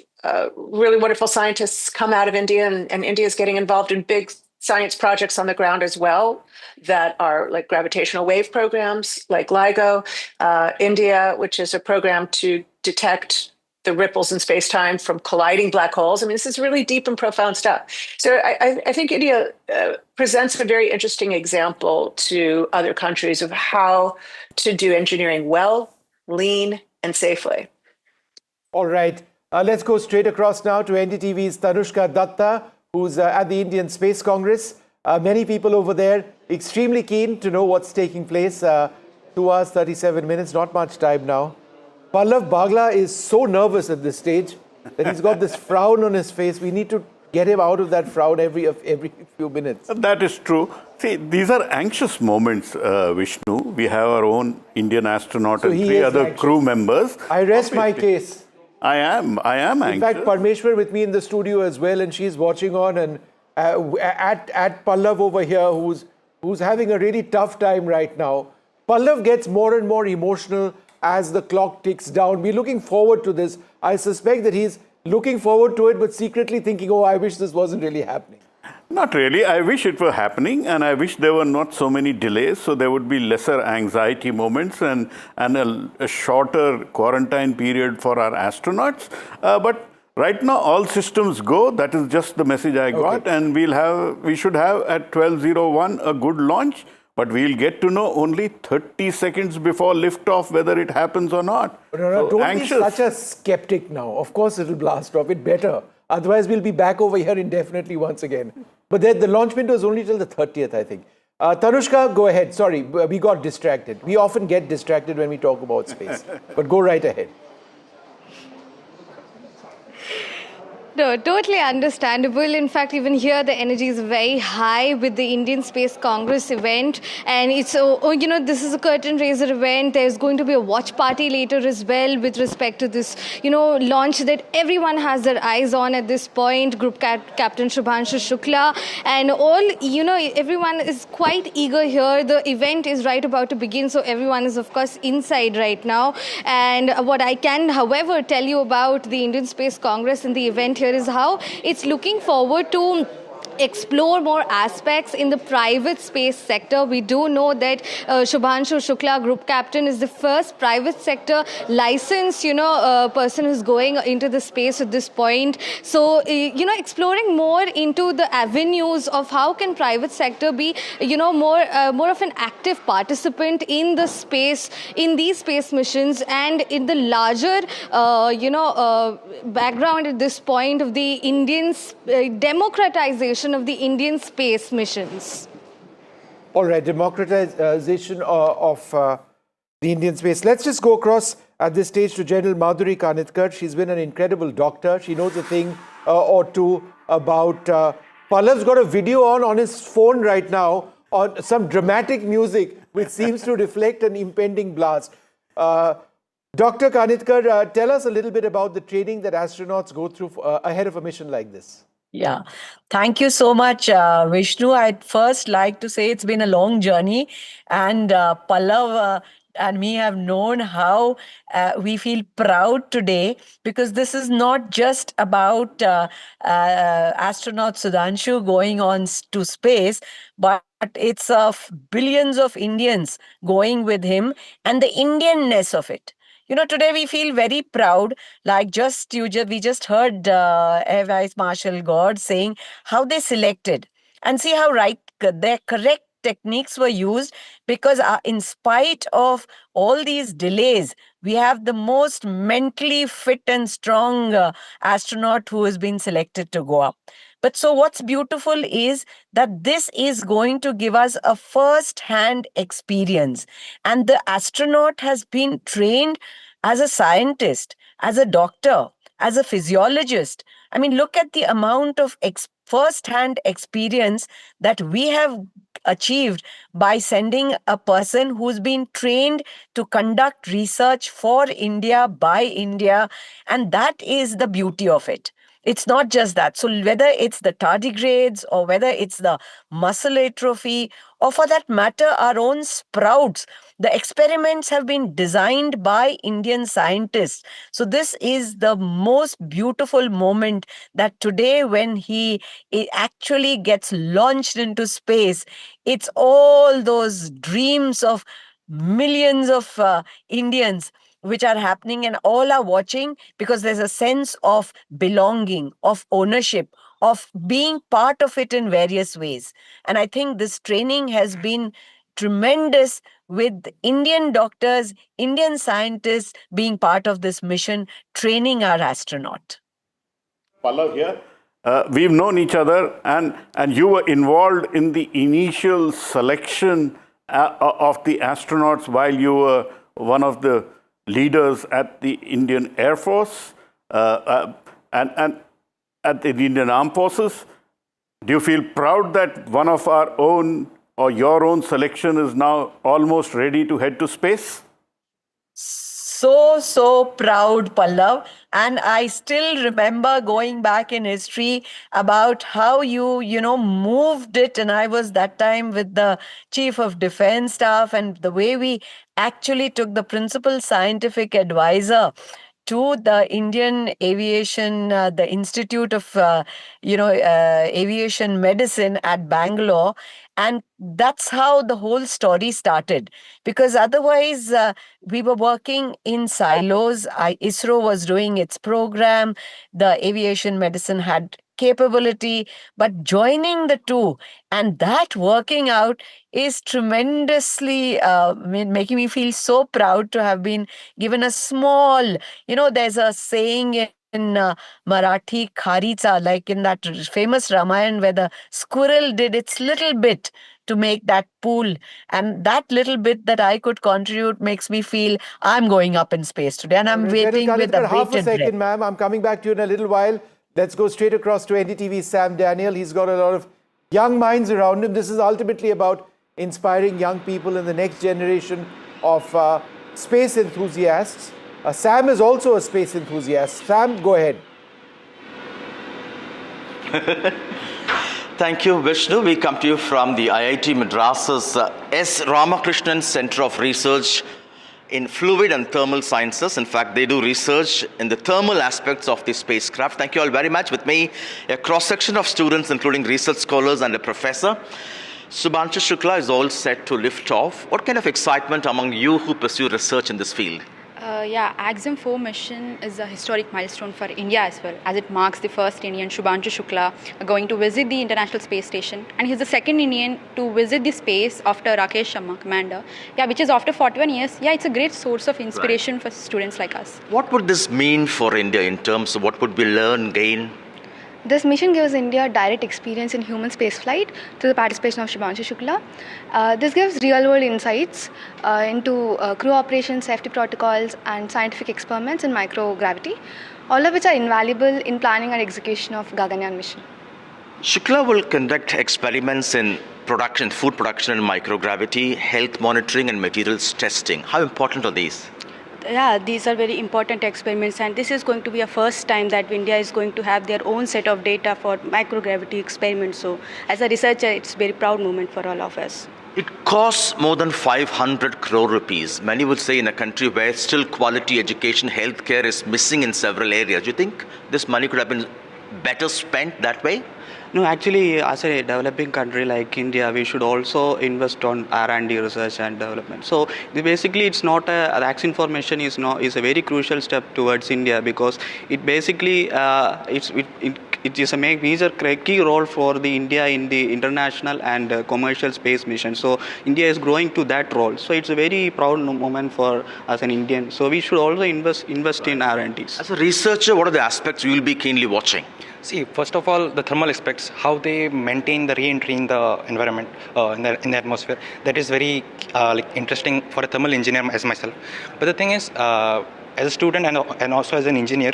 really wonderful scientists come out of India, and India is getting involved in big science projects on the ground as well that are like gravitational wave programs like LIGO, India, which is a program to detect the ripples in space-time from colliding black holes. I mean, this is really deep and profound stuff. So I think India presents a very interesting example to other countries of how to do engineering well, lean, and safely. All right. Let's go straight across now to NDTV's Tanushka Datta, who's at the Indian Space Congress. Many people over there extremely keen to know what's taking place. 2 hours, 37 minutes, not much time now. Pallav Bagla is so nervous at this stage that he's got this frown on his face. We need to get him out of that frown every few minutes. That is true. See, these are anxious moments, Vishnu. We have our own Indian astronaut and 3 other anxious. crew members. I rest my case. I am anxious. In fact, Parmeshwar with me in the studio as well, and she's watching on. And at Pallav over here, who's having a really tough time right now. Pallav gets more and more emotional as the clock ticks down. We're looking forward to this. I suspect that he's looking forward to it, but secretly thinking, oh, I wish this wasn't really happening. Not really. I wish it were happening, and I wish there were not so many delays, so there would be lesser anxiety moments and a shorter quarantine period for our astronauts. But right now, all systems go. That is just the message I got, and we should have at 12:01 a good launch. But we'll get to know only 30 seconds before liftoff whether it happens or not. No, don't be such a skeptic now. Of course it'll blast off. It better. Otherwise we'll be back over here indefinitely once again. But the launch window is only till the 30th, I think. Tanushka, go ahead. Sorry, we got distracted. We often get distracted when we talk about space. But go right ahead. No, totally understandable. In fact, even here the energy is very high with the Indian Space Congress event, and it's this is a curtain raiser event. There's going to be a watch party later as well with respect to this launch that everyone has their eyes on at this point. Group Captain Shubhanshu Shukla and all everyone is quite eager here. The event is right about to begin, so everyone is of course inside right now. And what I can, however, tell you about the Indian Space Congress and the event here is how it's looking forward to explore more aspects in the private space sector. We do know that Shubhanshu Shukla, Group Captain, is the first private sector licensed, person who's going into the space at this point. So, exploring more into the avenues of how can private sector be, more of an active participant in the space, in these space missions, and in the larger, background at this point of the Indian democratization of the Indian space missions. All right, democratization of the Indian space. Let's just go across at this stage to General Madhuri Kanitkar. She's been an incredible doctor. She knows a thing or two about... Pallav's got a video on his phone right now on some dramatic music which seems to reflect an impending blast. Dr. Kanitkar, tell us a little bit about the training that astronauts go through ahead of a mission like this. Yeah, thank you so much, Vishnu. I'd first like to say it's been a long journey, and Pallav and me have known how we feel proud today, because this is not just about astronaut Sudhanshu going on to space, but it's of billions of Indians going with him and the Indianness of it. Today we feel very proud, like we just heard Air Vice Marshal Gord saying how they selected, and see how their correct techniques were used, because in spite of all these delays, we have the most mentally fit and strong astronaut who has been selected to go up. But so what's beautiful is that this is going to give us a first-hand experience. And the astronaut has been trained as a scientist, as a doctor, as a physiologist. I mean, look at the amount of first-hand experience that we have achieved by sending a person who's been trained to conduct research for India, by India, and that is the beauty of it. It's not just that. So whether it's the tardigrades or whether it's the muscle atrophy, or for that matter, our own sprouts, the experiments have been designed by Indian scientists. So this is the most beautiful moment, that today when he actually gets launched into space, it's all those dreams of millions of Indians which are happening, and all are watching, because there's a sense of belonging, of ownership, of being part of it in various ways. And I think this training has been tremendous, with Indian doctors, Indian scientists being part of this mission, training our astronaut. Pallav here. We've known each other, and you were involved in the initial selection of the astronauts while you were one of the leaders at the Indian Air Force and at the Indian Armed Forces. Do you feel proud that one of our own or your own selection is now almost ready to head to space? So proud, Pallav. And I still remember going back in history about how you moved it. And I was that time with the Chief of Defense Staff, and the way we actually took the principal scientific advisor to the Indian Aviation, the Institute of, Aviation Medicine at Bangalore. And that's how the whole story started. Because otherwise, we were working in silos. ISRO was doing its program. The aviation medicine had capability, but joining the two and that working out is tremendously making me feel so proud to have been given a small, there's a saying in Marathi, Kharitsa, like in that famous Ramayana where the squirrel did its little bit to make that pool. And that little bit that I could contribute makes me feel I'm going up in space today. And I'm waiting with a half a bated second, breath. ma'am. I'm coming back to you in a little while. Let's go straight across to NDTV's Sam Daniel. He's got a lot of young minds around him. This is ultimately about inspiring young people in the next generation of space enthusiasts. Sam is also a space enthusiast. Sam, go ahead. Thank you, Vishnu. We come to you from the IIT Madras's S. Ramakrishnan Center of Research in Fluid and Thermal Sciences. In fact, they do research in the thermal aspects of the spacecraft. Thank you all very much. With me, a cross-section of students, including research scholars and a professor. Shubhanshu Shukla is all set to lift off. What kind of excitement among you who pursue research in this field? Axiom-4 mission is a historic milestone for India as well, as it marks the first Indian, Shubhanshu Shukla, going to visit the International Space Station. And he's the second Indian to visit the space after Rakesh Sharma, commander. Which is after 41 years. It's a great source of inspiration for students like us. What would this mean for India in terms of what would we learn, gain? This mission gives India direct experience in human spaceflight through the participation of Shubhanshu Shukla. This gives real-world insights into crew operations, safety protocols, and scientific experiments in microgravity, all of which are invaluable in planning and execution of Gaganyaan mission. Shukla will conduct experiments in production, food production and microgravity, health monitoring and materials testing. How important are these? These are very important experiments, and this is going to be a first time that India is going to have their own set of data for microgravity experiments. So as a researcher, it's a very proud moment for all of us. It costs more than 500 crore rupees. Many would say in a country where still quality education, healthcare is missing in several areas. Do you think this money could have been better spent that way? No, actually, as a developing country like India, we should also invest on R&D research and development. So basically, it's not a Axiom-4 mission is a very crucial step towards India, because it basically it is a major key role for the India in the international and commercial space mission. So India is growing to that role. So it's a very proud moment for us an Indian. So we should also invest in R&Ds. As a researcher, what are the aspects you will be keenly watching? See, first of all, the thermal aspects, how they maintain the re-entry in the environment, in the atmosphere. That is very interesting for a thermal engineer as myself. But the thing is, as a student and also as an engineer,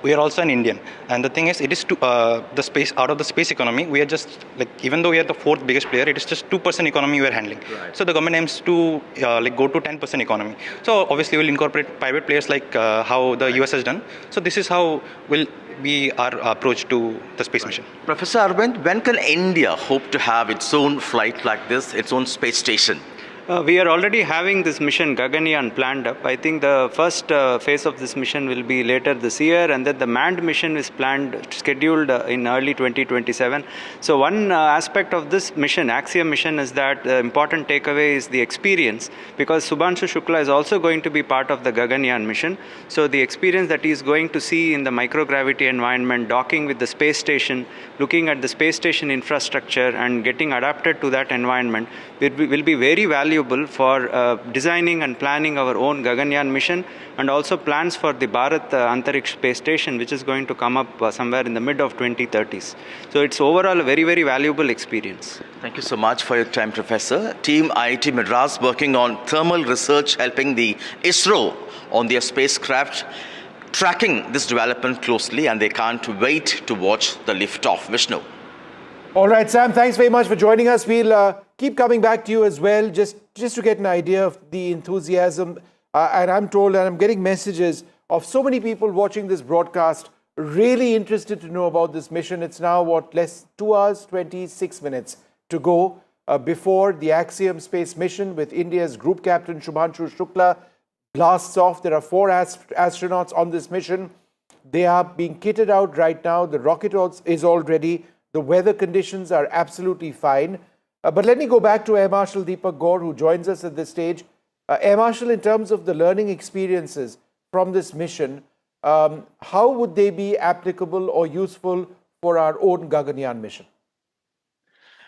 we are also an Indian. And the thing is, it is the space, out of the space economy, we are just, even though we are the fourth biggest player, it is just 2% economy we are handling. Right. So the government aims to go to 10% economy. So obviously we'll incorporate private players like how the US has done. So this is how we'll be our approach to the space mission. Professor Arvind, when can India hope to have its own flight like this, its own space station? We are already having this mission Gaganyaan planned up. I think the first phase of this mission will be later this year, and then the manned mission is scheduled in early 2027. So one aspect of this mission, Axiom mission, is that the important takeaway is the experience, because Shubhanshu Shukla is also going to be part of the Gaganyaan mission. So the experience that he is going to see in the microgravity environment, docking with the space station, looking at the space station infrastructure and getting adapted to that environment will be very valuable valuable for designing and planning our own Gaganyaan mission, and also plans for the Bharat Antariksh Space Station, which is going to come up somewhere in the mid of 2030s. So it's overall a very, very valuable experience. Thank you so much for your time, Professor. Team IIT Madras working on thermal research, helping the ISRO on their spacecraft, tracking this development closely, and they can't wait to watch the liftoff. Vishnu. All right, Sam, thanks very much for joining us. We'll keep coming back to you as well, just to get an idea of the enthusiasm. And I'm told, and I'm getting messages of so many people watching this broadcast, really interested to know about this mission. It's now, 2 hours, 26 minutes to go before the Axiom Space mission with India's Group Captain Shubhanshu Shukla blasts off. There are 4 astronauts on this mission. They are being kitted out right now. The rocket is all ready. The weather conditions are absolutely fine. But let me go back to Air Marshal Deepak Gaur, who joins us at this stage. Air Marshal, in terms of the learning experiences from this mission, how would they be applicable or useful for our own Gaganyaan mission?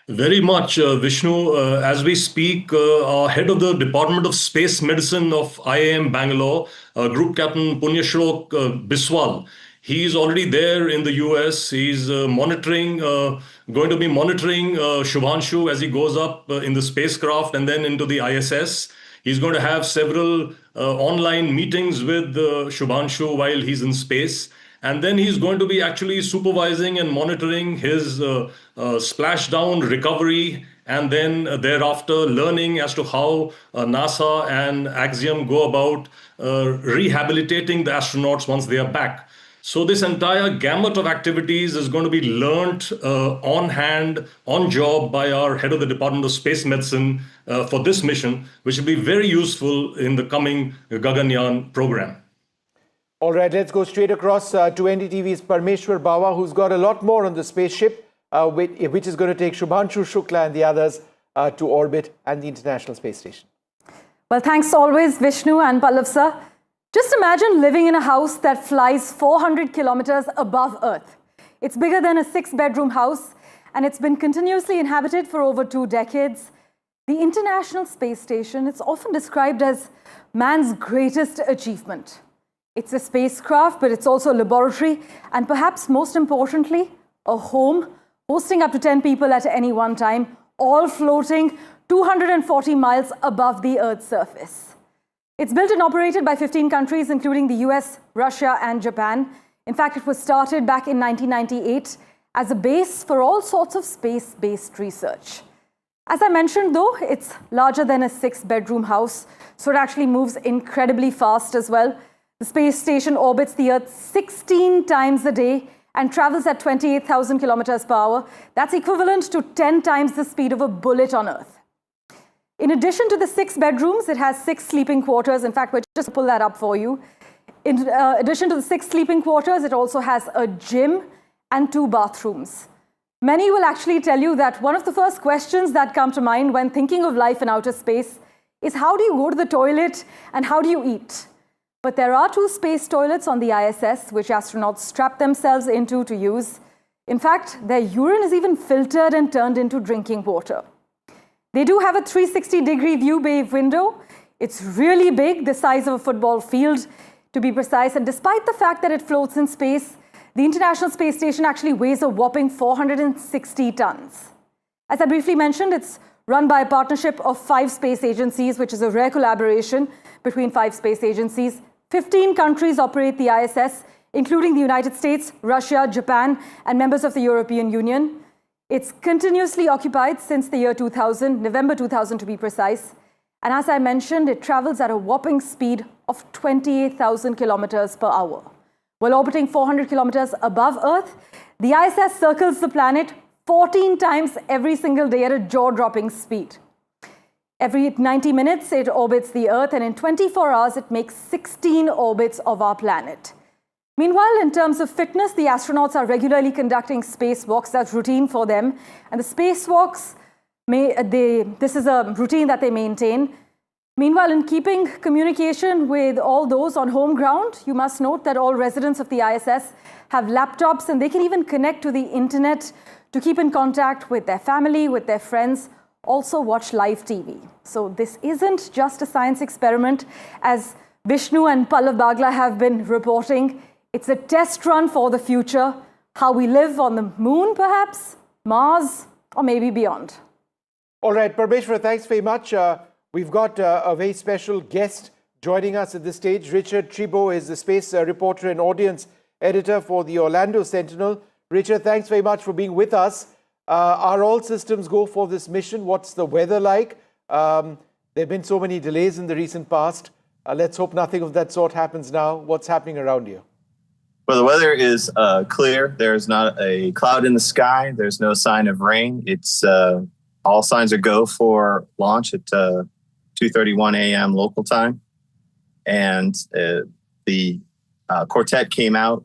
Very much, Vishnu. As we speak, our head of the Department of Space Medicine of IIM Bangalore, Group Captain Punyashrok Biswal, he's already there in the US. He's going to be monitoring Shubhanshu as he goes up in the spacecraft and then into the ISS. He's going to have several online meetings with Shubhanshu while he's in space. And then he's going to be actually supervising and monitoring his splashdown recovery, and then thereafter learning as to how NASA and Axiom go about rehabilitating the astronauts once they are back. So this entire gamut of activities is going to be learnt on hand, on job by our head of the Department of Space Medicine for this mission, which will be very useful in the coming Gaganyaan program. All right, let's go straight across to NDTV's Parmeshwar Bawa, who's got a lot more on the spaceship, which is going to take Shubhanshu Shukla and the others to orbit and the International Space Station. Well, thanks always, Vishnu and Pallav sir. Just imagine living in a house that flies 400 kilometers above Earth. It's bigger than a 6-bedroom house, and it's been continuously inhabited for over 2 decades. The International Space Station, it's often described as man's greatest achievement. It's a spacecraft, but it's also a laboratory, and perhaps most importantly, a home, hosting up to 10 people at any one time, all floating 240 miles above the Earth's surface. It's built and operated by 15 countries, including the US, Russia, and Japan. In fact, it was started back in 1998 as a base for all sorts of space-based research. As I mentioned, though, it's larger than a 6-bedroom house, so it actually moves incredibly fast as well. The space station orbits the Earth 16 times a day and travels at 28,000 kilometers per hour. That's equivalent to 10 times the speed of a bullet on Earth. In addition to the 6 bedrooms, it has 6 sleeping quarters. In fact, we'll just pull that up for you. In addition to the 6 sleeping quarters, it also has a gym and 2 bathrooms. Many will actually tell you that one of the first questions that come to mind when thinking of life in outer space is how do you go to the toilet and how do you eat? But there are 2 space toilets on the ISS, which astronauts strap themselves into to use. In fact, their urine is even filtered and turned into drinking water. They do have a 360-degree view bay window. It's really big, the size of a football field, to be precise. And despite the fact that it floats in space, the International Space Station actually weighs a whopping 460 tons. As I briefly mentioned, it's run by a partnership of 5 space agencies, which is a rare collaboration between 5 space agencies. 15 countries operate the ISS, including the United States, Russia, Japan, and members of the European Union. It's continuously occupied since the year 2000, November 2000 to be precise. And as I mentioned, it travels at a whopping speed of 28,000 kilometers per hour. While orbiting 400 kilometers above Earth, the ISS circles the planet 14 times every single day at a jaw-dropping speed. Every 90 minutes, it orbits the Earth, and in 24 hours, it makes 16 orbits of our planet. Meanwhile, in terms of fitness, the astronauts are regularly conducting spacewalks. That's routine for them. And the spacewalks, this is a routine that they maintain. Meanwhile, in keeping communication with all those on home ground, you must note that all residents of the ISS have laptops, and they can even connect to the internet to keep in contact with their family, with their friends, also watch live TV. So this isn't just a science experiment, as Vishnu and Pallav Bagla have been reporting. It's a test run for the future, how we live on the moon perhaps, Mars, or maybe beyond. All right, Parmeshwar, thanks very much. We've got a very special guest joining us at this stage. Richard Tribo is the space reporter and audience editor for the Orlando Sentinel. Richard, thanks very much for being with us. Are all systems go for this mission? What's the weather like? There have been so many delays in the recent past. Let's hope nothing of that sort happens now. What's happening around you? Well, the weather is clear. There's not a cloud in the sky. There's no sign of rain. It's all signs are go for launch at 2:31 a.m. local time. And the quartet came out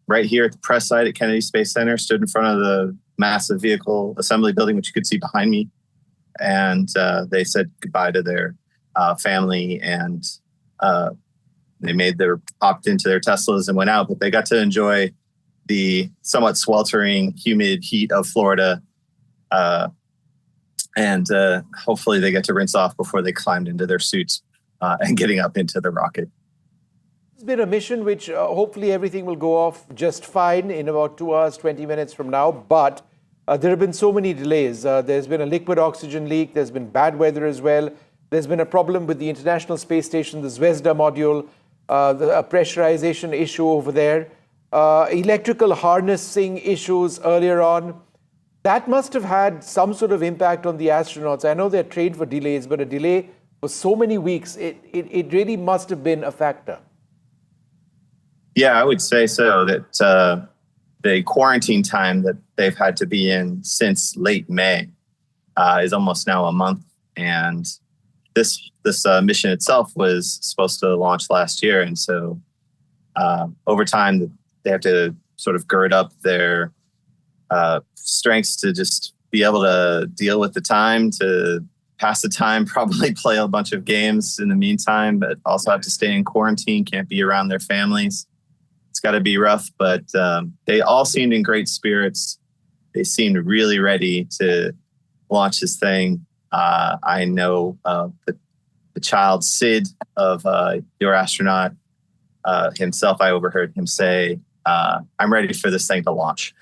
right here at the press site at Kennedy Space Center, stood in front of the massive vehicle assembly building, which you could see behind me. And they said goodbye to their family, and they hopped into their Teslas and went out, but they got to enjoy the somewhat sweltering, humid heat of Florida. And hopefully they get to rinse off before they climbed into their suits and getting up into the rocket. It's been a mission which hopefully everything will go off just fine in about 2 hours, 20 minutes from now. But there have been so many delays. There's been a liquid oxygen leak. There's been bad weather as well. There's been a problem with the International Space Station, the Zvezda module, a pressurization issue over there, electrical harnessing issues earlier on. That must have had some sort of impact on the astronauts. I know they're trained for delays, but a delay for so many weeks, it really must have been a factor. Yeah, I would say so. That the quarantine time that they've had to be in since late May is almost now a month. And this mission itself was supposed to launch last year. And so over time, they have to sort of gird up their strengths to just be able to deal with the time, to pass the time, probably play a bunch of games in the meantime, but also have to stay in quarantine, can't be around their families. It's got to be rough, but they all seemed in great spirits. They seemed really ready to launch this thing. I know the child, Sid, of your astronaut himself, I overheard him say, I'm ready for this thing to launch.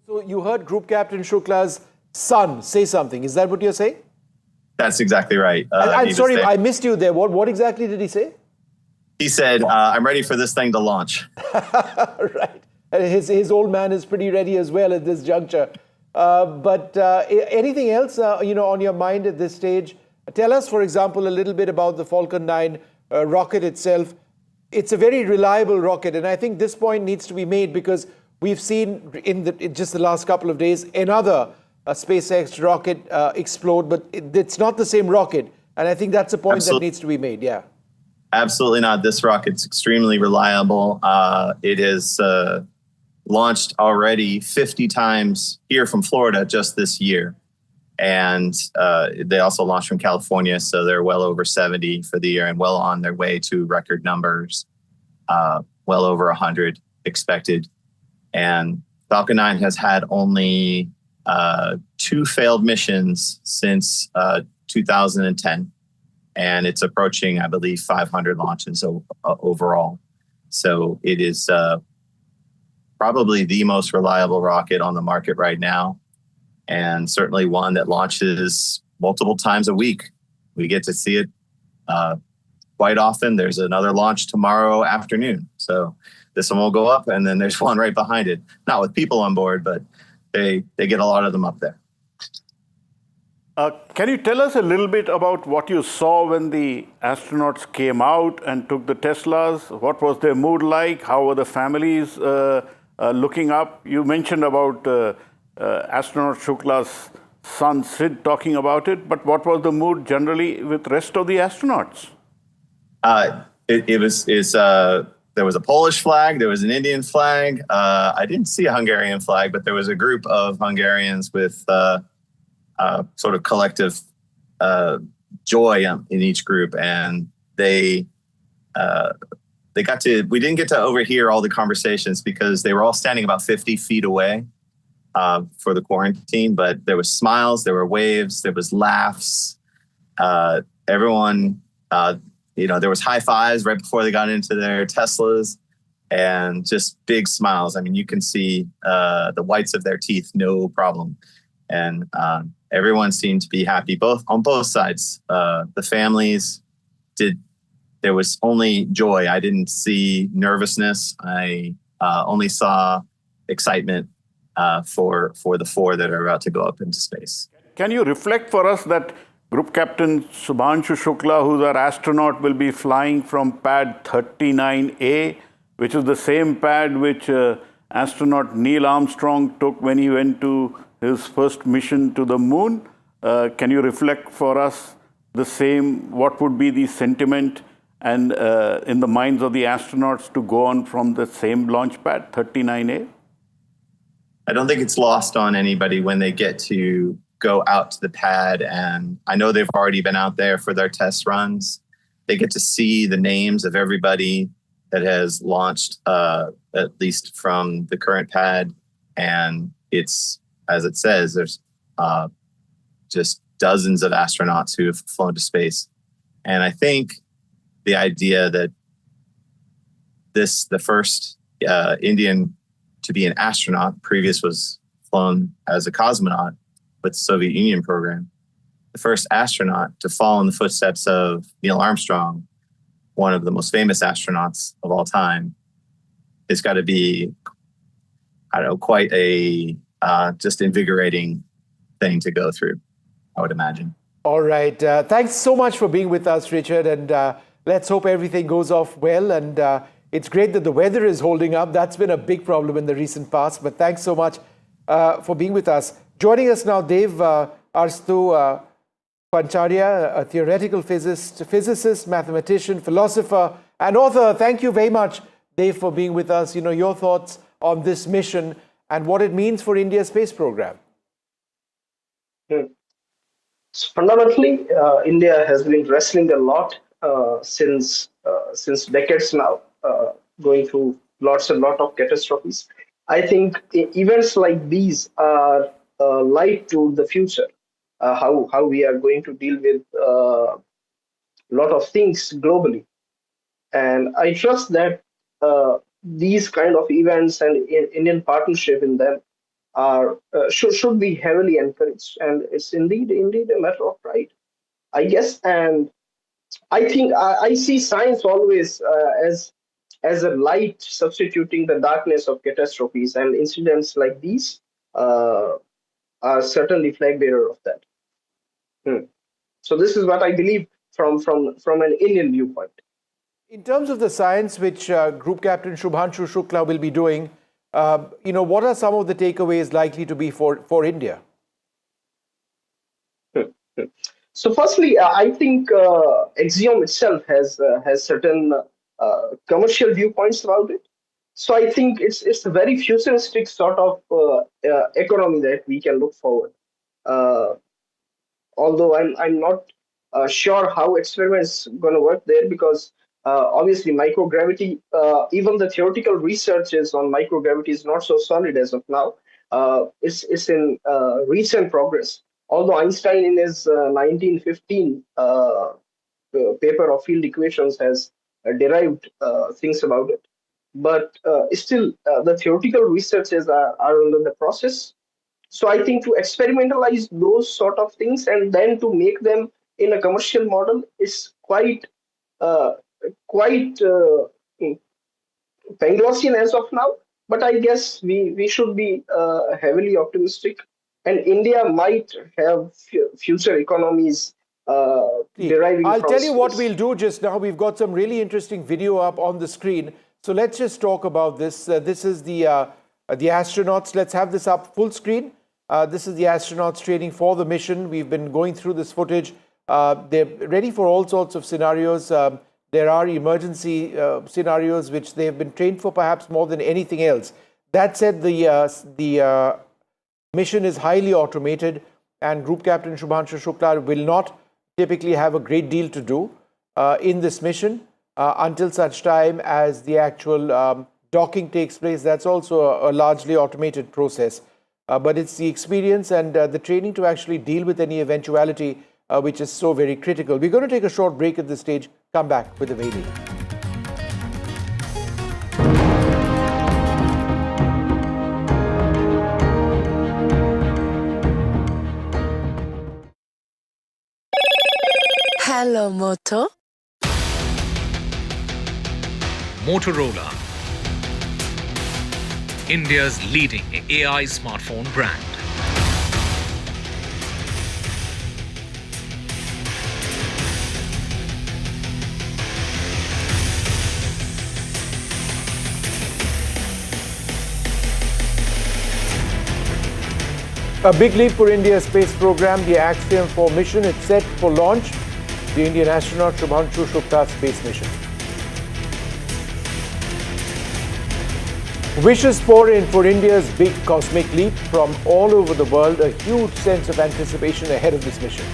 So you heard Group Captain Shukla's son say something. Is that what you're saying? That's exactly right. I'm sorry, I missed you there. What exactly did he say? He said, I'm ready for this thing to launch. Right. And his old man is pretty ready as well at this juncture. But anything else, on your mind at this stage? Tell us, for example, a little bit about the Falcon 9 rocket itself. It's a very reliable rocket, and I think this point needs to be made because we've seen in just the last couple of days another SpaceX rocket explode, but it's not the same rocket. And I think that's a point that needs to be made, yeah. Absolutely not. This rocket's extremely reliable. It has launched already 50 times here from Florida just this year. And they also launched from California, so they're well over 70 for the year and well on their way to record numbers, well over 100 expected. And Falcon 9 has had only 2 failed missions since 2010. And it's approaching, I believe, 500 launches overall. So it is probably the most reliable rocket on the market right now, and certainly one that launches multiple times a week. We get to see it quite often. There's another launch tomorrow afternoon. So this one will go up, and then there's one right behind it. Not with people on board, but they get a lot of them up there. Can you tell us a little bit about what you saw when the astronauts came out and took the Teslas? What was their mood like? How were the families looking up? You mentioned about astronaut Shukla's son Sid talking about it, but what was the mood generally with the rest of the astronauts? There was a Polish flag, there was an Indian flag. I didn't see a Hungarian flag, but there was a group of Hungarians with sort of collective joy in each group, and we didn't get to overhear all the conversations because they were all standing about 50 feet away. for the quarantine, but there was smiles, there were waves, there was laughs. Everyone, there was high fives right before they got into their Teslas, and just big smiles. I mean, you can see the whites of their teeth, no problem. And everyone seemed to be happy, on both sides. The families there was only joy. I didn't see nervousness. I only saw excitement for the four that are about to go up into space. Can you reflect for us that Group Captain Shubhanshu Shukla, who's our astronaut, will be flying from pad 39A, which is the same pad which astronaut Neil Armstrong took when he went to his first mission to the moon. Can you reflect for us the same, what would be the sentiment and in the minds of the astronauts to go on from the same launch pad, 39A? I don't think it's lost on anybody when they get to go out to the pad, and I know they've already been out there for their test runs. They get to see the names of everybody that has launched, at least from the current pad, and it's, as it says, there's just dozens of astronauts who have flown to space. And I think the idea that the first Indian to be an astronaut, previous was flown as a cosmonaut with the Soviet Union program. The first astronaut to follow in the footsteps of Neil Armstrong, one of the most famous astronauts of all time, it's got to be, I don't know, quite a just invigorating thing to go through, I would imagine. All right. Thanks so much for being with us, Richard. And let's hope everything goes off well. And it's great that the weather is holding up. That's been a big problem in the recent past. But thanks so much for being with us. Joining us now, Dave Arstu Pancharya, a theoretical physicist, mathematician, philosopher, and author. Thank you very much, Dave, for being with us. Your thoughts on this mission and what it means for India's space program. So fundamentally, India has been wrestling a lot since decades now, going through lot of catastrophes. I think events like these are light to the future. How we are going to deal with a lot of things globally, and I trust that these kind of events and Indian partnership in them are should be heavily encouraged, and it's indeed a matter of pride, I guess. And I think I see science always as a light substituting the darkness of catastrophes, and incidents like these are certainly flag bearer of that. So this is what I believe from an Indian viewpoint. In terms of the science which Group Captain Shubhanshu Shukla will be doing, what are some of the takeaways likely to be for India? So firstly, I think Axiom itself has certain commercial viewpoints about it. So I think it's a very futuristic sort of economy that we can look forward. Although I'm not sure how experiments going to work there, because obviously microgravity, even the theoretical researches on microgravity is not so solid as of now. It's in recent progress. Although Einstein in his 1915 paper of field equations has derived things about it. But still, the theoretical researches are under the process. So I think to experimentalize those sort of things and then to make them in a commercial model is quite Panglossian as of now. But I guess we should be heavily optimistic, and India might have future economies deriving I'll from tell you what space. we'll do just now. We've got some really interesting video up on the screen. So let's just talk about this. This is the astronauts. Let's have this up full screen. This is the astronauts training for the mission. We've been going through this footage. They're ready for all sorts of scenarios. There are emergency scenarios which they've been trained for perhaps more than anything else. That said, the mission is highly automated, and Group Captain Shubhanshu Shukla will not typically have a great deal to do in this mission until such time as the actual docking takes place. That's also a largely automated process. but it's the experience and the training to actually deal with any eventuality which is so very critical. We're going to take a short break at this stage, come back with the very latest. Hello, Moto. Motorola, India's leading AI smartphone brand. A big leap for India's space program, the Axiom-4 mission. It's set for launch. The Indian astronaut Shubhanshu Shukla's space mission. Wishes pour in for India's big cosmic leap. From all over the world, a huge sense of anticipation ahead of this mission.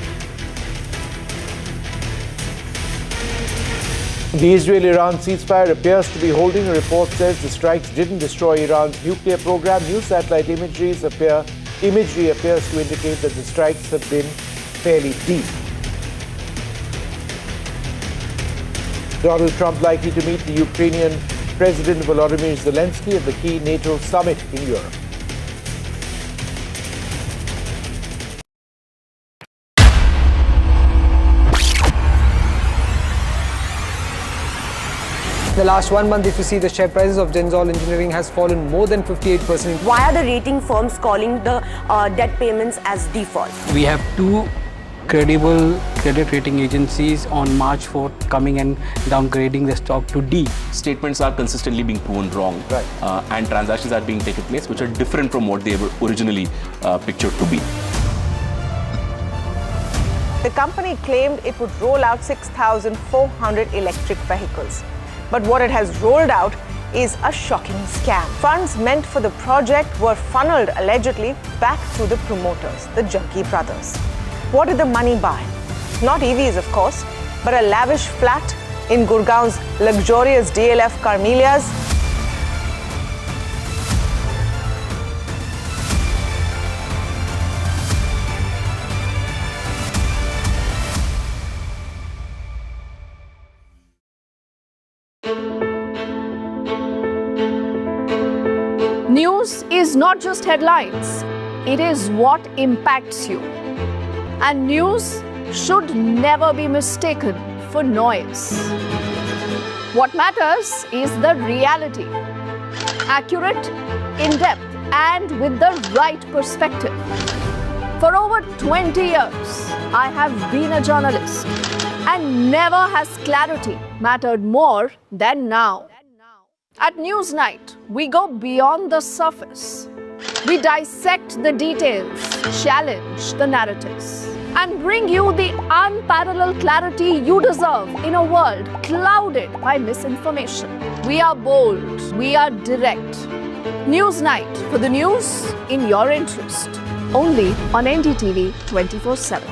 The Israel-Iran ceasefire appears to be holding. A report says the strikes didn't destroy Iran's nuclear program. New satellite imagery appears to indicate that the strikes have been fairly deep. Donald Trump likely to meet the Ukrainian President Volodymyr Zelensky at the key NATO summit in Europe. The last 1 month, if you see, the share prices of Genzol Engineering has fallen more than 58%. Why are the rating firms calling the debt payments as default? We have two credible credit rating agencies on March 4th coming and downgrading the stock to D. Statements are consistently being proven wrong, right, and transactions are being taken place which are different from what they were originally pictured to be. The company claimed it would roll out 6,400 electric vehicles. But what it has rolled out is a shocking scam. Funds meant for the project were funneled allegedly back to the promoters, the Jaggi brothers. What did the money buy? Not EVs, of course, but a lavish flat in Gurgaon's luxurious DLF Carmelias. News is not just headlines, it is what impacts you. And news should never be mistaken for noise. What matters is the reality. Accurate, in-depth, and with the right perspective. For over 20 years, I have been a journalist, and never has clarity mattered more than now. At Newsnight, we go beyond the surface. We dissect the details, challenge the narratives, and bring you the unparalleled clarity you deserve in a world clouded by misinformation. We are bold, we are direct. Newsnight, for the news in your interest. Only on NDTV 24/7.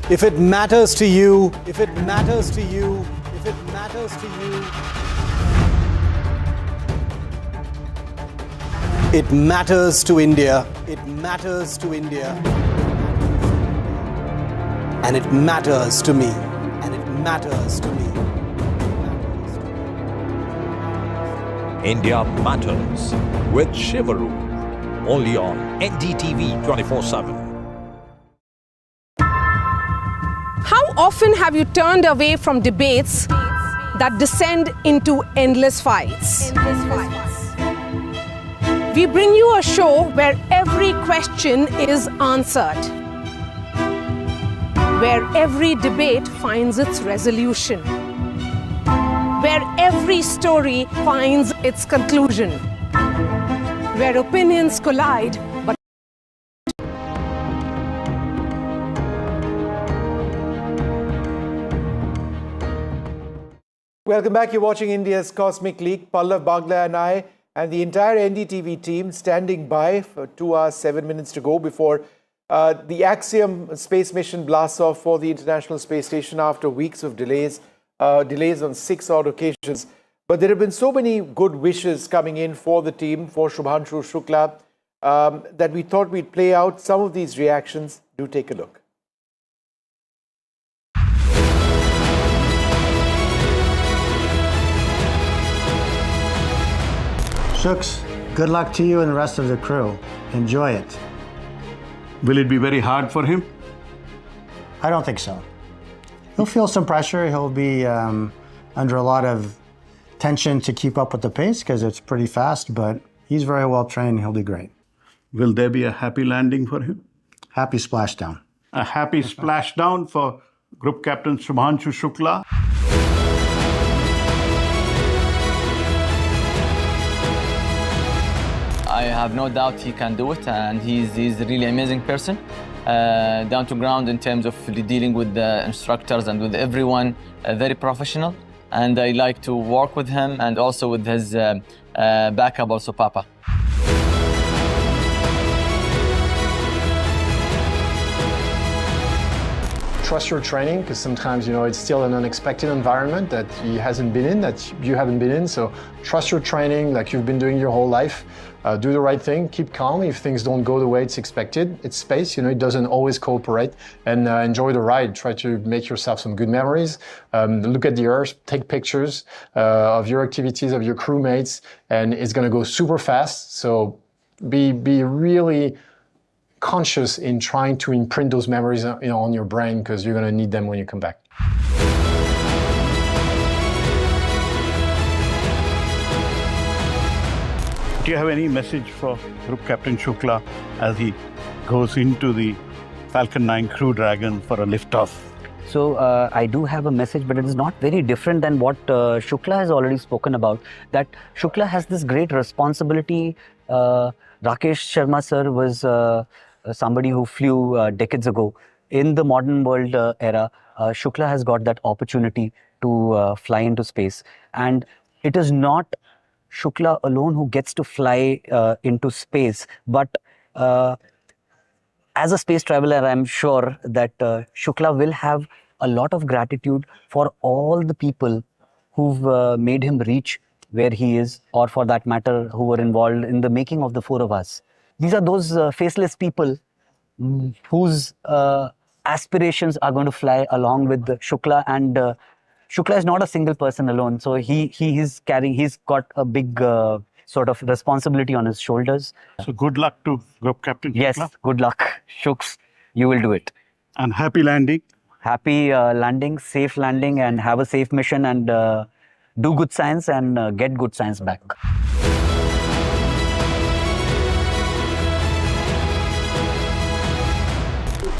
If it matters to you, if it matters to you, if it matters to you, it matters to India. It matters to India. And it matters to me. And it matters to me. India Matters with Shivaru. Only on NDTV 24/7. How often have you turned away from debates that descend into endless fights? We bring you a show where every question is answered, where every debate finds its resolution, where every story finds its conclusion, where opinions collide, but Welcome back. You're watching India's Cosmic Leak. Pallav Bagla and I and the entire NDTV team standing by for 2 hours, 7 minutes to go before the Axiom Space mission blasts off for the International Space Station after weeks of delays on 6 odd occasions. But there have been so many good wishes coming in for the team, for Shubhanshu Shukla, that we thought we'd play out some of these reactions. Do take a look. Shuks, good luck to you and the rest of the crew. Enjoy it. Will it be very hard for him? I don't think so. He'll feel some pressure. He'll be under a lot of tension to keep up with the pace because it's pretty fast, but he's very well trained. He'll do great. Will there be a happy landing for him? Happy splashdown. A happy splashdown for Group Captain Shubhanshu Shukla. I have no doubt he can do it, and he's a really amazing person, down to ground in terms of dealing with the instructors and with everyone, very professional, and I like to work with him and also with his backup also, Papa. Trust your training, because sometimes, it's still an unexpected environment that he hasn't been in, that you haven't been in. So trust your training like you've been doing your whole life. Do the right thing, keep calm if things don't go the way it's expected. It's space, it doesn't always cooperate, and enjoy the ride. Try to make yourself some good memories. Look at the Earth, take pictures of your activities, of your crewmates, and it's gonna go super fast. So be really conscious in trying to imprint those memories on your brain, because you're going to need them when you come back. Do you have any message for Group Captain Shukla as he goes into the Falcon 9 Crew Dragon for a liftoff? So I do have a message, but it is not very different than what Shukla has already spoken about, that Shukla has this great responsibility. Rakesh Sharma sir was somebody who flew decades ago. In the modern world era, Shukla has got that opportunity to fly into space. And it is not Shukla alone who gets to fly into space, but as a space traveler, I'm sure that Shukla will have a lot of gratitude for all the people who've made him reach where he is, or for that matter, who were involved in the making of the four of us. These are those faceless people whose aspirations are going to fly along with Shukla, and Shukla is not a single person alone. So he's got a big sort of responsibility on his shoulders. So good luck to Group Captain Shukla. Yes, good luck, Shuks. You will do it. And happy landing. Happy landing, safe landing, and have a safe mission, and do good science and get good science back.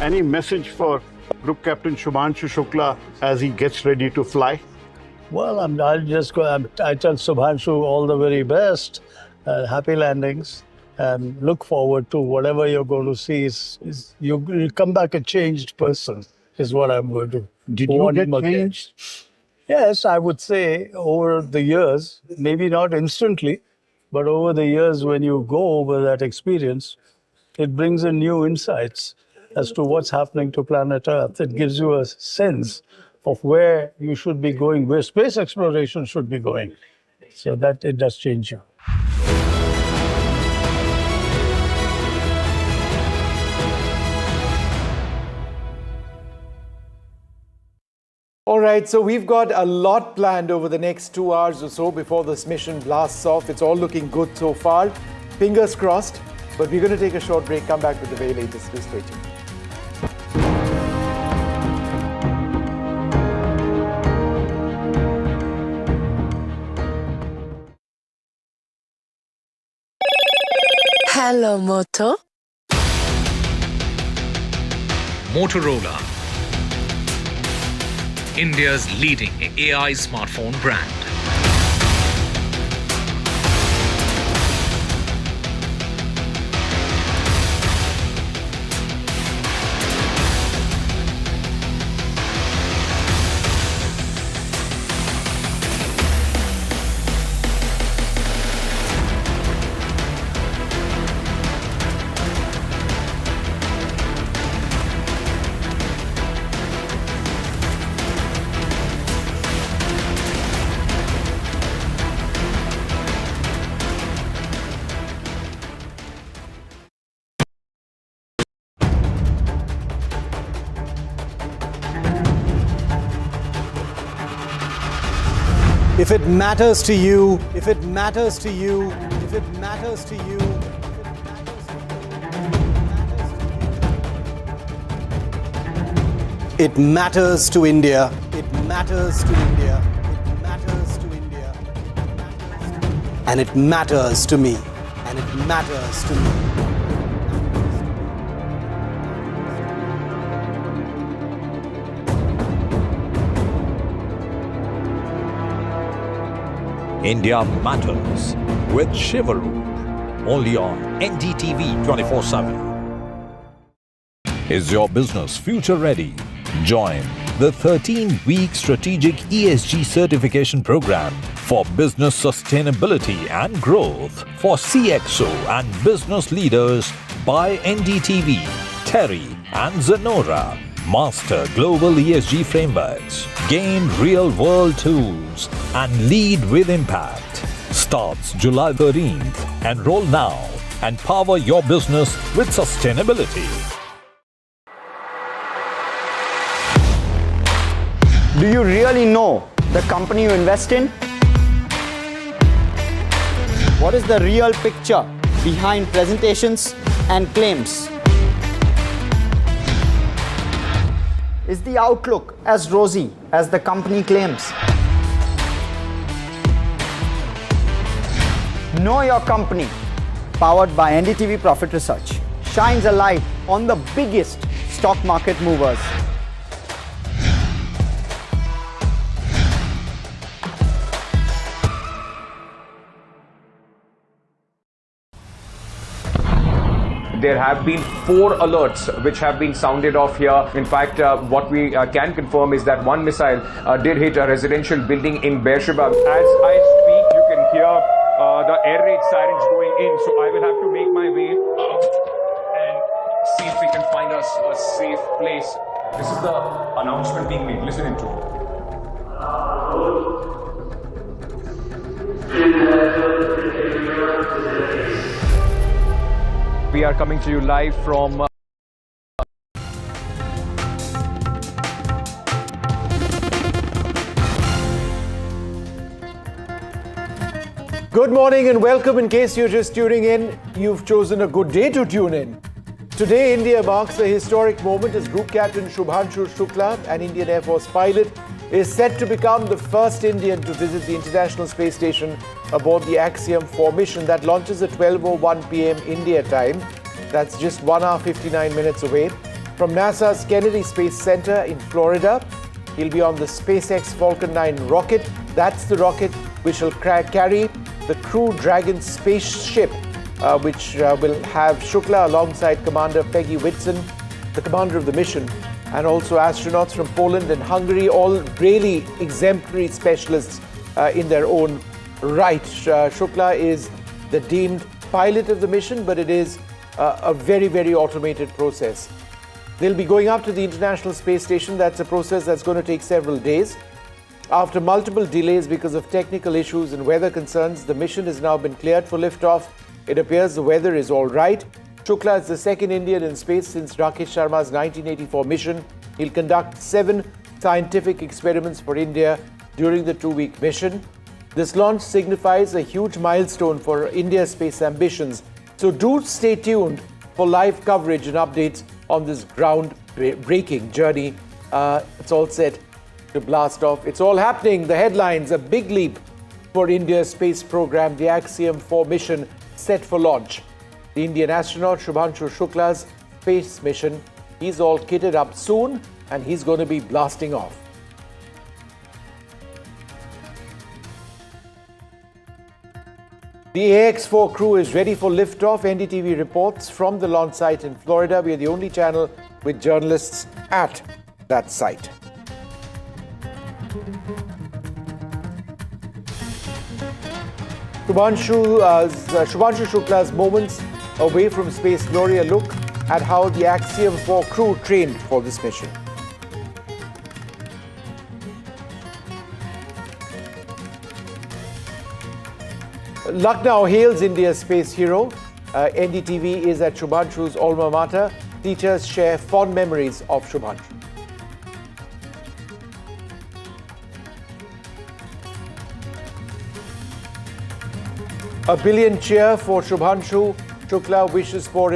Any message for Group Captain Shubhanshu Shukla as he gets ready to fly? Well, I'll just go. I tell Shubhanshu all the very best, happy landings, and look forward to whatever you're going to see. You'll come back a changed person, is what I'm going to. Did you get changed? Yes, I would say over the years, maybe not instantly, but over the years when you go over that experience, it brings in new insights as to what's happening to planet Earth. It gives you a sense of where you should be going, where space exploration should be going. So that it does change you. All right, so we've got a lot planned over the next 2 hours or so before this mission blasts off. It's all looking good so far. Fingers crossed. But we're going to take a short break, come back with the very latest. Please stay tuned. Hello, Moto. Motorola, India's leading AI smartphone brand. it matters to you, if it matters to you, if it matters to you, it matters to India, it matters to India, it matters to India, and it matters to me, and it matters to me. India Matters with Shubhanshu, only on NDTV 24/7. Is your business future ready? Join the 13-week strategic ESG certification program for business sustainability and growth for CXO and business leaders by NDTV, Terry and Zenora. Master global ESG frameworks, gain real-world tools, and lead with impact. Starts July 13th. Enroll now and power your business with sustainability. Do you really know the company you invest in? What is the real picture behind presentations and claims? Is the outlook as rosy as the company claims? Know Your Company, powered by NDTV Profit Research, shines a light on the biggest stock market movers. There have been 4 alerts which have been sounded off here. In fact, what we can confirm is that one missile did hit a residential building in Beersheba. As I speak, you can hear the air raid sirens going in. So I will have to make my way out and see if we can find us a safe place. This is the announcement being made. Listen into it. We are coming to you live from Good morning and welcome. In case you're just tuning in, you've chosen a good day to tune in. Today, India marks a historic moment as Group Captain Shubhanshu Shukla, an Indian Air Force pilot, is set to become the first Indian to visit the International Space Station aboard the Axiom-4 mission that launches at 12:01 p.m. India time. That's just 1 hour 59 minutes away. From NASA's Kennedy Space Center in Florida, he'll be on the SpaceX Falcon 9 rocket. That's the rocket which will carry the Crew Dragon spaceship, which will have Shukla alongside Commander Peggy Whitson, the commander of the mission, and also astronauts from Poland and Hungary, all really exemplary specialists in their own right. Shukla is the deemed pilot of the mission, but it is a very, very automated process. They'll be going up to the International Space Station. That's a process that's going to take several days. After multiple delays because of technical issues and weather concerns, the mission has now been cleared for liftoff. It appears the weather is all right. Shukla is the second Indian in space since Rakesh Sharma's 1984 mission. He'll conduct 7 scientific experiments for India during the 2-week mission. This launch signifies a huge milestone for India's space ambitions. So do stay tuned for live coverage and updates on this ground-breaking journey. It's all set to blast off. It's all happening. The headlines, a big leap for India's space program, the Axiom-4 mission set for launch. The Indian astronaut Shubhanshu Shukla's space mission, he's all kitted up soon and he's going to be blasting off. The AX-4 crew is ready for liftoff. NDTV reports from the launch site in Florida. We are the only channel with journalists at that site. Shubhanshu Shukla's moments away from space glory, a look at how the Axiom-4 crew trained for this mission. Lucknow hails India's space hero. NDTV is at Shubhanshu's alma mater. Teachers share fond memories of Shubhanshu. A billion cheer for Shubhanshu. Shukla wishes for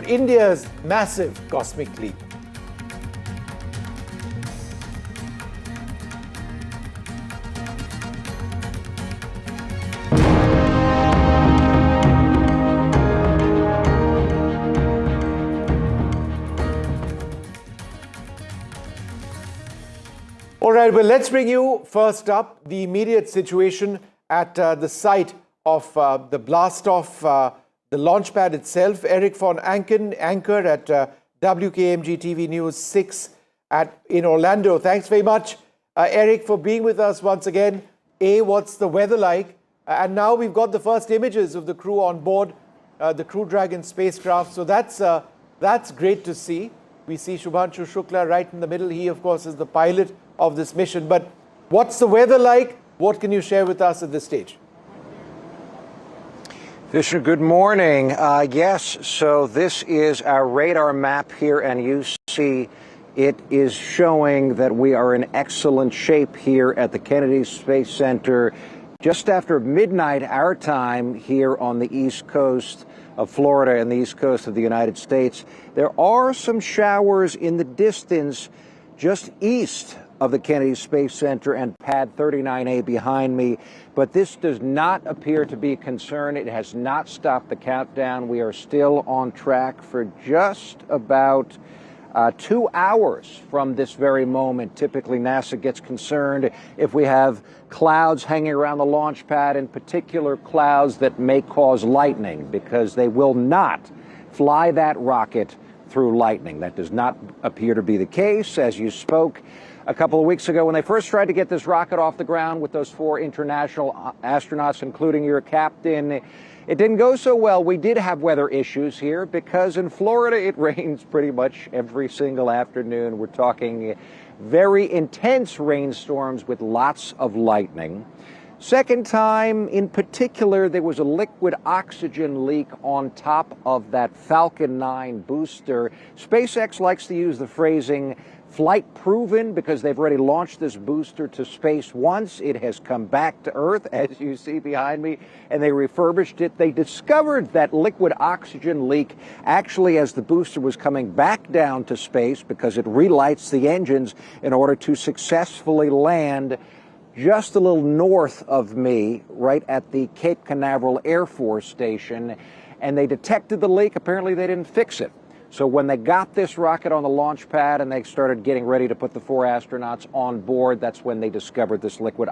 India's massive cosmic leap. All right, well, let's bring you first up the immediate situation at the site of the blast-off, the launch pad itself. Eric von Anken, anchor at WKMG TV News 6 in Orlando. Thanks very much, Eric, for being with us once again. What's the weather like? And now we've got the first images of the crew on board the Crew Dragon spacecraft. So that's great to see. We see Shubhanshu Shukla right in the middle. He, of course, is the pilot of this mission. But what's the weather like? What can you share with us at this stage? Vishnu, good morning. Yes, so this is our radar map here, and you see it is showing that we are in excellent shape here at the Kennedy Space Center just after midnight our time here on the East Coast of Florida and the East Coast of the United States. There are some showers in the distance just east of the Kennedy Space Center and Pad 39A behind me, but this does not appear to be a concern. It has not stopped the countdown. We are still on track for just about 2 hours from this very moment. Typically, NASA gets concerned if we have clouds hanging around the launch pad, in particular clouds that may cause lightning, because they will not fly that rocket through lightning. That does not appear to be the case. As you spoke a couple of weeks ago when they first tried to get this rocket off the ground with those 4 international astronauts, including your captain, it didn't go so well. We did have weather issues here because in Florida it rains pretty much every single afternoon. We're talking very intense rainstorms with lots of lightning. Second time, in particular, there was a liquid oxygen leak on top of that Falcon 9 booster. SpaceX likes to use the phrasing flight proven because they've already launched this booster to space once. It has come back to Earth, as you see behind me, and they refurbished it. They discovered that liquid oxygen leak actually as the booster was coming back down to space because it relights the engines in order to successfully land just a little north of me, right at the Cape Canaveral Air Force Station, and they detected the leak. Apparently they didn't fix it. So when they got this rocket on the launch pad and they started getting ready to put the 4 astronauts on board, that's when they discovered this liquid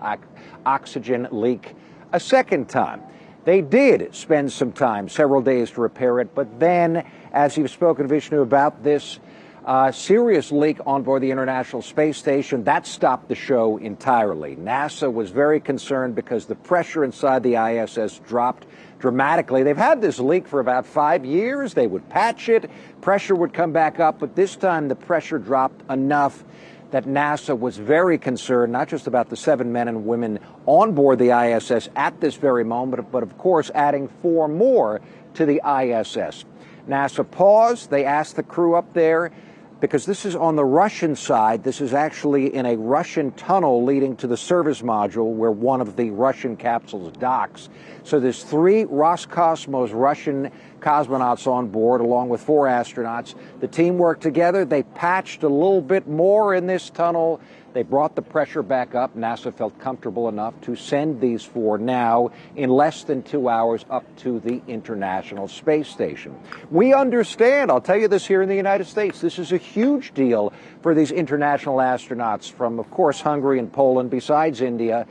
oxygen leak a second time. They did spend some time, several days, to repair it, but then, as you've spoken, Vishnu, about this serious leak on board the International Space Station, that stopped the show entirely. NASA was very concerned because the pressure inside the ISS dropped dramatically. They've had this leak for about 5 years. They would patch it, pressure would come back up, but this time the pressure dropped enough that NASA was very concerned, not just about the 7 men and women on board the ISS at this very moment, but of course adding 4 more to the ISS. NASA paused. They asked the crew up there, because this is on the Russian side. This is actually in a Russian tunnel leading to the service module where one of the Russian capsules docks. So there's 3 Roscosmos Russian cosmonauts on board, along with 4 astronauts. The team worked together. They patched a little bit more in this tunnel. They brought the pressure back up. NASA felt comfortable enough to send these 4 now in less than 2 hours up to the International Space Station. We understand, I'll tell you this here in the United States, this is a huge deal for these international astronauts from, of course, Hungary and Poland, besides India.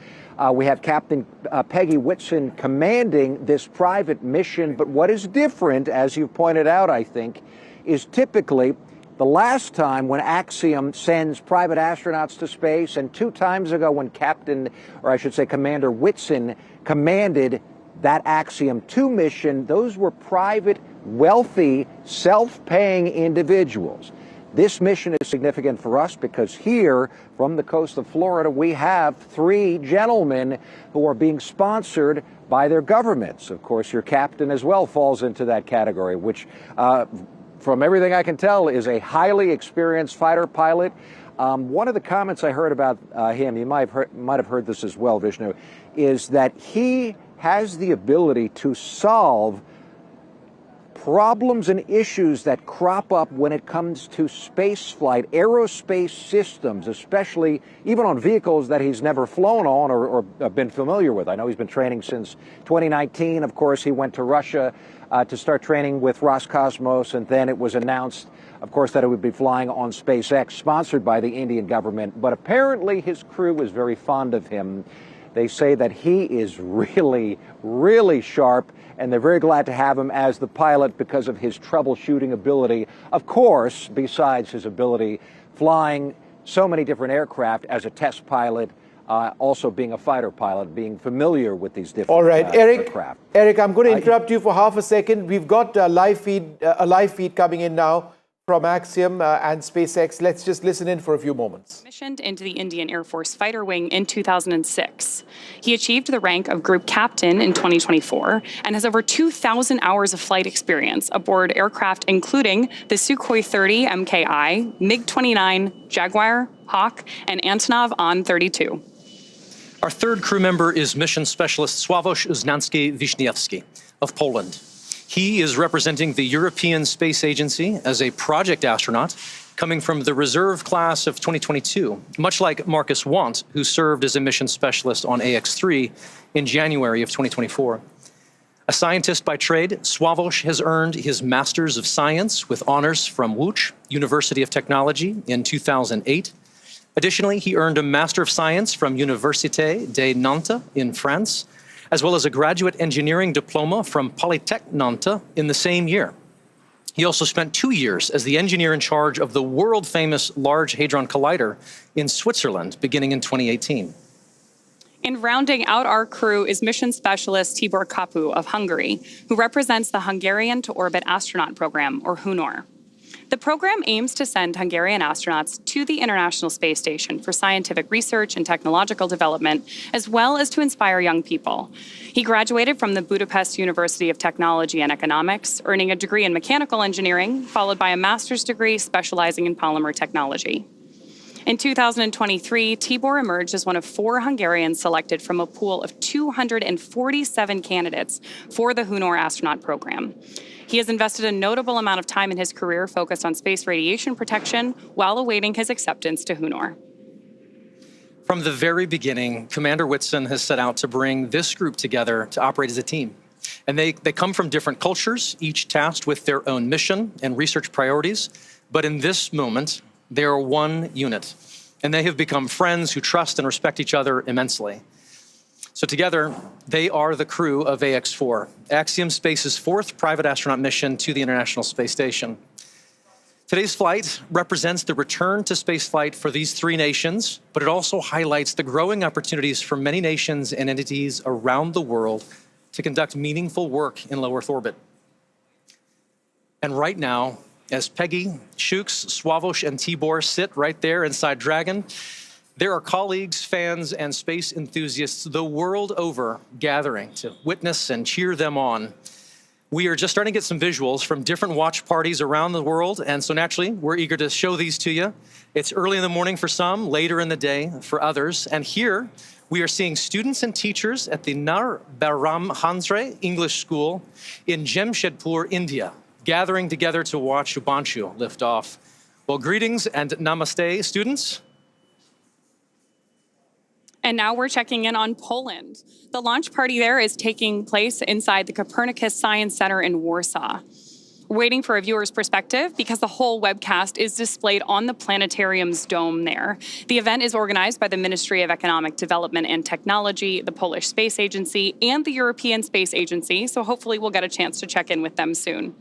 We have Captain Peggy Whitson commanding this private mission. But what is different, as you've pointed out, I think, is typically the last time when Axiom sends private astronauts to space, and 2 times ago when Commander Whitson commanded that Axiom-2 mission, those were private, wealthy, self-paying individuals. This mission is significant for us because here, from the coast of Florida, we have 3 gentlemen who are being sponsored by their governments. Of course, your captain as well falls into that category, which from everything I can tell, is a highly experienced fighter pilot. One of the comments I heard about him, you might have heard this as well, Vishnu, is that he has the ability to solve problems and issues that crop up when it comes to space flight, aerospace systems, especially even on vehicles that he's never flown on or been familiar with. I know he's been training since 2019. Of course, he went to Russia to start training with Roscosmos, and then it was announced, of course, that it would be flying on SpaceX, sponsored by the Indian government. But apparently his crew is very fond of him. They say that he is really, really sharp, and they're very glad to have him as the pilot because of his troubleshooting ability. Of course, besides his ability flying so many different aircraft as a test pilot, also being a fighter pilot, being familiar with these different All right, aircraft. Eric, I'm going to interrupt you for half a second. We've got a live feed coming in now from Axiom and SpaceX. Let's just listen in for a few moments. Missioned into the Indian Air Force fighter wing in 2006. He achieved the rank of group captain in 2024 and has over 2,000 hours of flight experience aboard aircraft including the Sukhoi 30 MKI, MiG-29, Jaguar, Hawk, and Antonov An-32. Our third crew member is mission specialist Sławomir Uznanski-Wiśniewski of Poland. He is representing the European Space Agency as a project astronaut coming from the reserve class of 2022, much like Marcus Want, who served as a mission specialist on AX-3 in January of 2024. A scientist by trade, Sławomir has earned his Master's of Science with honors from Łódź University of Technology in 2008. Additionally, he earned a Master of Science from Université de Nantes in France, as well as a graduate engineering diploma from Polytech Nantes in the same year. He also spent 2 years as the engineer in charge of the world-famous Large Hadron Collider in Switzerland, beginning in 2018. And rounding out our crew is mission specialist Tibor Kapu of Hungary, who represents the Hungarian to Orbit Astronaut Program, or HUNOR. The program aims to send Hungarian astronauts to the International Space Station for scientific research and technological development, as well as to inspire young people. He graduated from the Budapest University of Technology and Economics, earning a degree in mechanical engineering, followed by a master's degree specializing in polymer technology. In 2023, Tibor emerged as one of 4 Hungarians selected from a pool of 247 candidates for the HUNOR astronaut program. He has invested a notable amount of time in his career focused on space radiation protection while awaiting his acceptance to HUNOR. From the very beginning, Commander Whitson has set out to bring this group together to operate as a team. And they come from different cultures, each tasked with their own mission and research priorities. But in this moment, they are one unit, and they have become friends who trust and respect each other immensely. So together, they are the crew of AX-4, Axiom Space's 4th private astronaut mission to the International Space Station. Today's flight represents the return to spaceflight for these 3 nations, but it also highlights the growing opportunities for many nations and entities around the world to conduct meaningful work in low Earth orbit. And right now, as Peggy, Shukla, Sławomir, and Tibor sit right there inside Dragon, there are colleagues, fans, and space enthusiasts the world over gathering to witness and cheer them on. We are just starting to get some visuals from different watch parties around the world, and so naturally, we're eager to show these to you. It's early in the morning for some, later in the day for others, and here we are seeing students and teachers at the Nar Baram Hansre English School in Jamshedpur, India, gathering together to watch Shubhanshu lift off. Well, greetings and namaste, students. And now we're checking in on Poland. The launch party there is taking place inside the Copernicus Science Center in Warsaw. We're waiting for a viewer's perspective because the whole webcast is displayed on the planetarium's dome there. The event is organized by the Ministry of Economic Development and Technology, the Polish Space Agency, and the European Space Agency, so hopefully we'll get a chance to check in with them soon.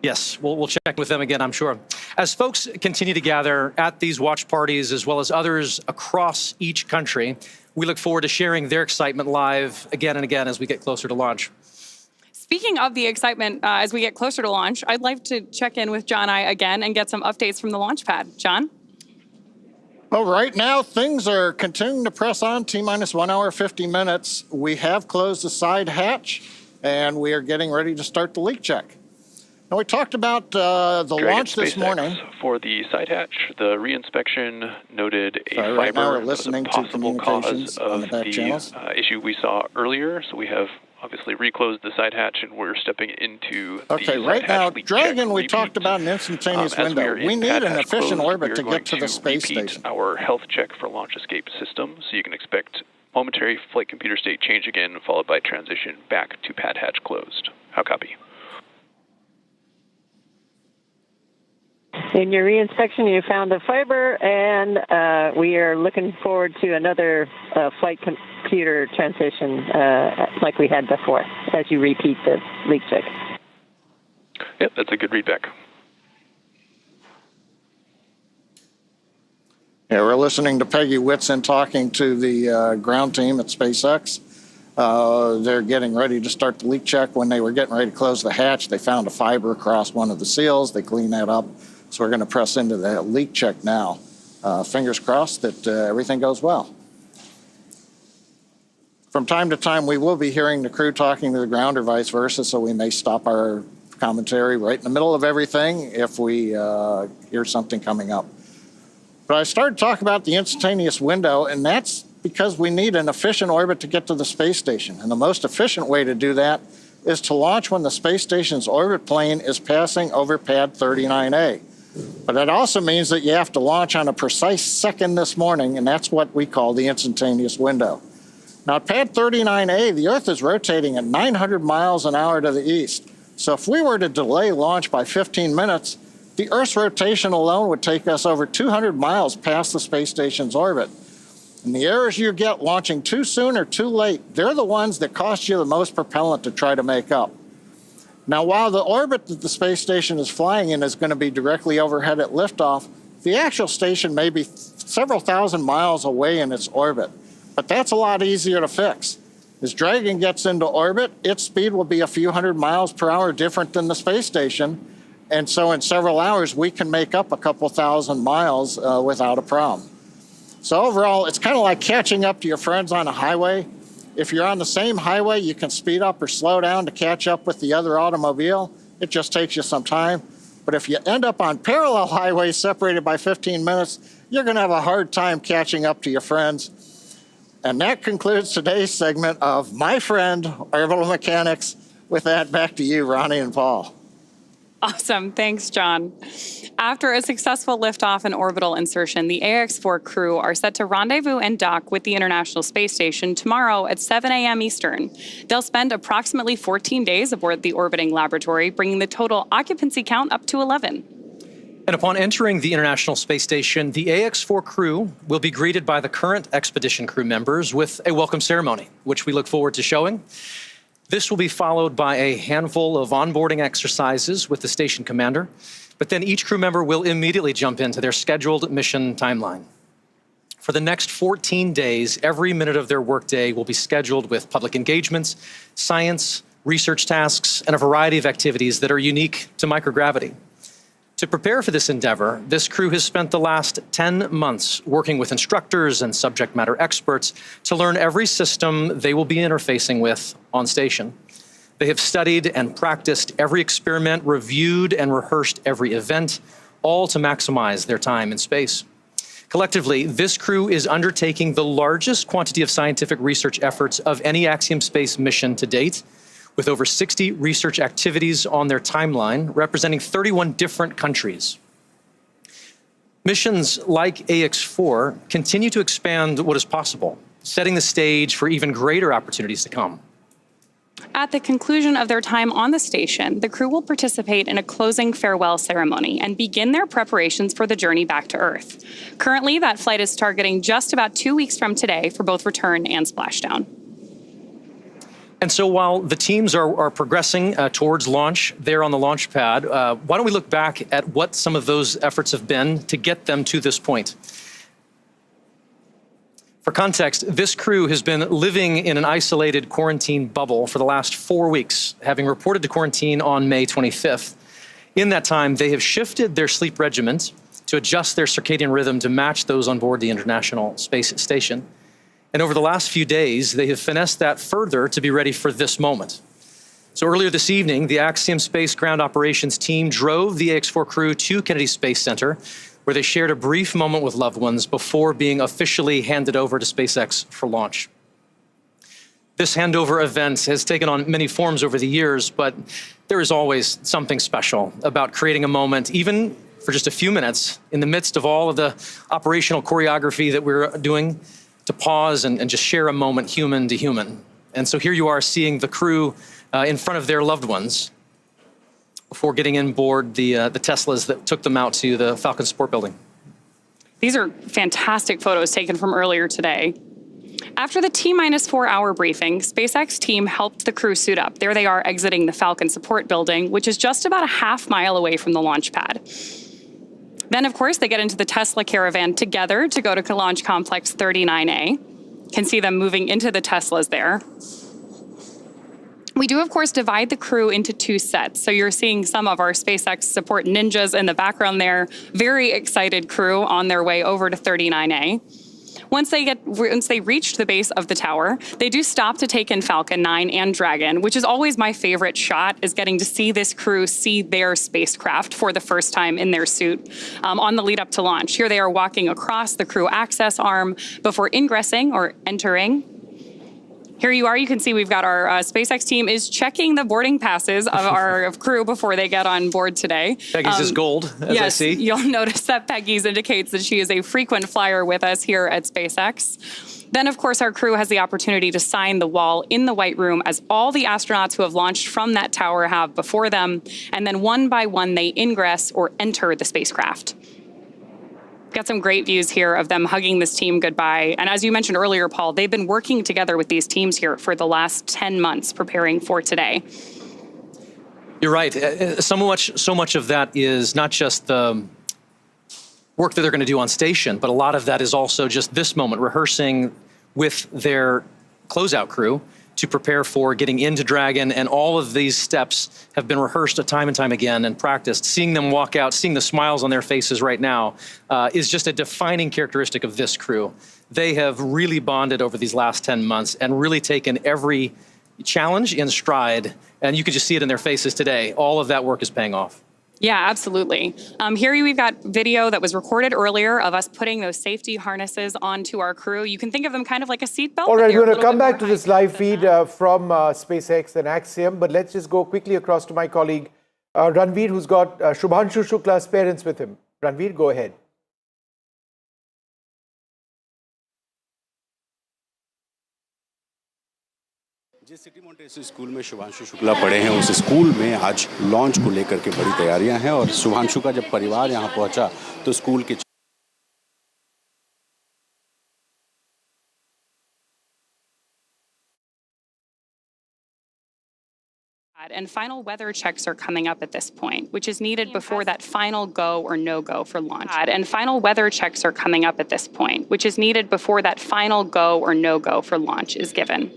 Yes, we'll check with them again, I'm sure. As folks continue to gather at these watch parties, as well as others across each country, we look forward to sharing their excitement live again and again as we get closer to launch. Speaking of the excitement as we get closer to launch, I'd like to check in with John I again and get some updates from the launch pad. John? Well, right now, things are continuing to press on, T-minus 1 hour, 50 minutes. We have closed the side hatch, and we are getting ready to start the leak check. And we talked about the Dragon launch this SpaceX morning. For the side hatch, the reinspection noted a fiber right now we're as a listening to possible communications cause of on the back channels. issue we saw earlier. So we have obviously reclosed the side hatch, and we're stepping into Okay, the right side now, hatch leak Dragon, check we repeat. talked about an instantaneous As we window. are in We need pad an hatch efficient closed, orbit we to are get to going the space repeat station. our health check for launch escape system, so you can expect momentary flight computer state change again, followed by transition back to pad hatch closed. How copy? In your reinspection, you found the fiber, and we are looking forward to another flight computer transition like we had before as you repeat the leak check. Yep, that's a good readback. Yeah, we're listening to Peggy Whitson talking to the ground team at SpaceX. They're getting ready to start the leak check. When they were getting ready to close the hatch, they found a fiber across one of the seals. They cleaned that up. So we're going to press into the leak check now. Fingers crossed that everything goes well. From time to time, we will be hearing the crew talking to the ground or vice versa, so we may stop our commentary right in the middle of everything if we hear something coming up. But I started talking about the instantaneous window, and that's because we need an efficient orbit to get to the space station. And the most efficient way to do that is to launch when the space station's orbit plane is passing over pad 39A. But it also means that you have to launch on a precise second this morning, and that's what we call the instantaneous window. Now, at pad 39A, the Earth is rotating at 900 miles an hour to the east. So if we were to delay launch by 15 minutes, the Earth's rotation alone would take us over 200 miles past the space station's orbit. And the errors you get launching too soon or too late, they're the ones that cost you the most propellant to try to make up. Now, while the orbit that the space station is flying in is going to be directly overhead at liftoff, the actual station may be several thousand miles away in its orbit. But that's a lot easier to fix. As Dragon gets into orbit, its speed will be a few hundred miles per hour different than the space station. And so in several hours, we can make up a couple thousand miles without a problem. So overall, it's kind of like catching up to your friends on a highway. If you're on the same highway, you can speed up or slow down to catch up with the other automobile. It just takes you some time. But if you end up on parallel highways separated by 15 minutes, you're going to have a hard time catching up to your friends. And that concludes today's segment of My Friend, Orbital Mechanics. With that, back to you, Ronnie and Paul. Awesome. Thanks, John. After a successful liftoff and orbital insertion, the AX-4 crew are set to rendezvous and dock with the International Space Station tomorrow at 7 a.m. Eastern. They'll spend approximately 14 days aboard the orbiting laboratory, bringing the total occupancy count up to 11. And upon entering the International Space Station, the AX-4 crew will be greeted by the current expedition crew members with a welcome ceremony, which we look forward to showing. This will be followed by a handful of onboarding exercises with the station commander, but then each crew member will immediately jump into their scheduled mission timeline. For the next 14 days, every minute of their workday will be scheduled with public engagements, science, research tasks, and a variety of activities that are unique to microgravity. To prepare for this endeavor, this crew has spent the last 10 months working with instructors and subject matter experts to learn every system they will be interfacing with on station. They have studied and practiced every experiment, reviewed and rehearsed every event, all to maximize their time in space. Collectively, this crew is undertaking the largest quantity of scientific research efforts of any Axiom Space mission to date, with over 60 research activities on their timeline, representing 31 different countries. Missions like AX-4 continue to expand what is possible, setting the stage for even greater opportunities to come. At the conclusion of their time on the station, the crew will participate in a closing farewell ceremony and begin their preparations for the journey back to Earth. Currently, that flight is targeting just about 2 weeks from today for both return and splashdown. And so while the teams are progressing towards launch there on the launch pad, why don't we look back at what some of those efforts have been to get them to this point? For context, this crew has been living in an isolated quarantine bubble for the last 4 weeks, having reported to quarantine on May 25th. In that time, they have shifted their sleep regimens to adjust their circadian rhythm to match those on board the International Space Station. And over the last few days, they have finessed that further to be ready for this moment. So earlier this evening, the Axiom Space ground operations team drove the AX-4 crew to Kennedy Space Center, where they shared a brief moment with loved ones before being officially handed over to SpaceX for launch. This handover event has taken on many forms over the years, but there is always something special about creating a moment, even for just a few minutes, in the midst of all of the operational choreography that we're doing, to pause and just share a moment human to human. And so here you are seeing the crew in front of their loved ones before getting in board the Teslas that took them out to the Falcon Support Building. These are fantastic photos taken from earlier today. After the T-4 hour briefing, SpaceX team helped the crew suit up. There they are exiting the Falcon Support Building, which is just about a half-mile away from the launch pad. Then, of course, they get into the Tesla Caravan together to go to Launch Complex 39A. Can see them moving into the Teslas there. We do, of course, divide the crew into two sets. So you're seeing some of our SpaceX support ninjas in the background there. Very excited crew on their way over to 39A. Once they reached the base of the tower, they do stop to take in Falcon 9 and Dragon, which is always my favorite shot, is getting to see this crew see their spacecraft for the first time in their suit on the lead up to launch. Here they are walking across the crew access arm before ingressing or entering. Here you are, you can see we've got our SpaceX team is checking the boarding passes of our crew before they get on board today. Peggy's is gold, as I see. You'll notice that Peggy's indicates that she is a frequent flyer with us here at SpaceX. Then, of course, our crew has the opportunity to sign the wall in the White Room, as all the astronauts who have launched from that tower have before them. And then one by one, they ingress or enter the spacecraft. Got some great views here of them hugging this team goodbye. And as you mentioned earlier, Paul, they've been working together with these teams here for the last 10 months preparing for today. You're right. So much of that is not just the work that they're going to do on station, but a lot of that is also just this moment, rehearsing with their closeout crew to prepare for getting into Dragon, and all of these steps have been rehearsed time and time again and practiced. Seeing them walk out, seeing the smiles on their faces right now is just a defining characteristic of this crew. They have really bonded over these last 10 months and really taken every challenge in stride, and you could just see it in their faces today. All of that work is paying off. Yeah, absolutely. Here we've got video that was recorded earlier of us putting those safety harnesses onto our crew. You can think of them kind of like a seatbelt. All right, we're going to come back to this live feed from SpaceX and Axiom, but let's just go quickly across to my colleague Ranveer, who's got Shubhanshu Shukla's parents with him. Ranveer, go ahead. जिस city Montessori school में शुभांशु शुक्ला पढ़े हैं, उस school में आज launch को लेकर के बड़ी तैयारियां हैं और शुभांशु का जब परिवार यहां पहुंचा तो स्कूल के and final weather checks are coming up at this point, which is needed before that final go or no-go for launch. And final weather checks are coming up at this point, which is needed before that final go or no-go for launch is given.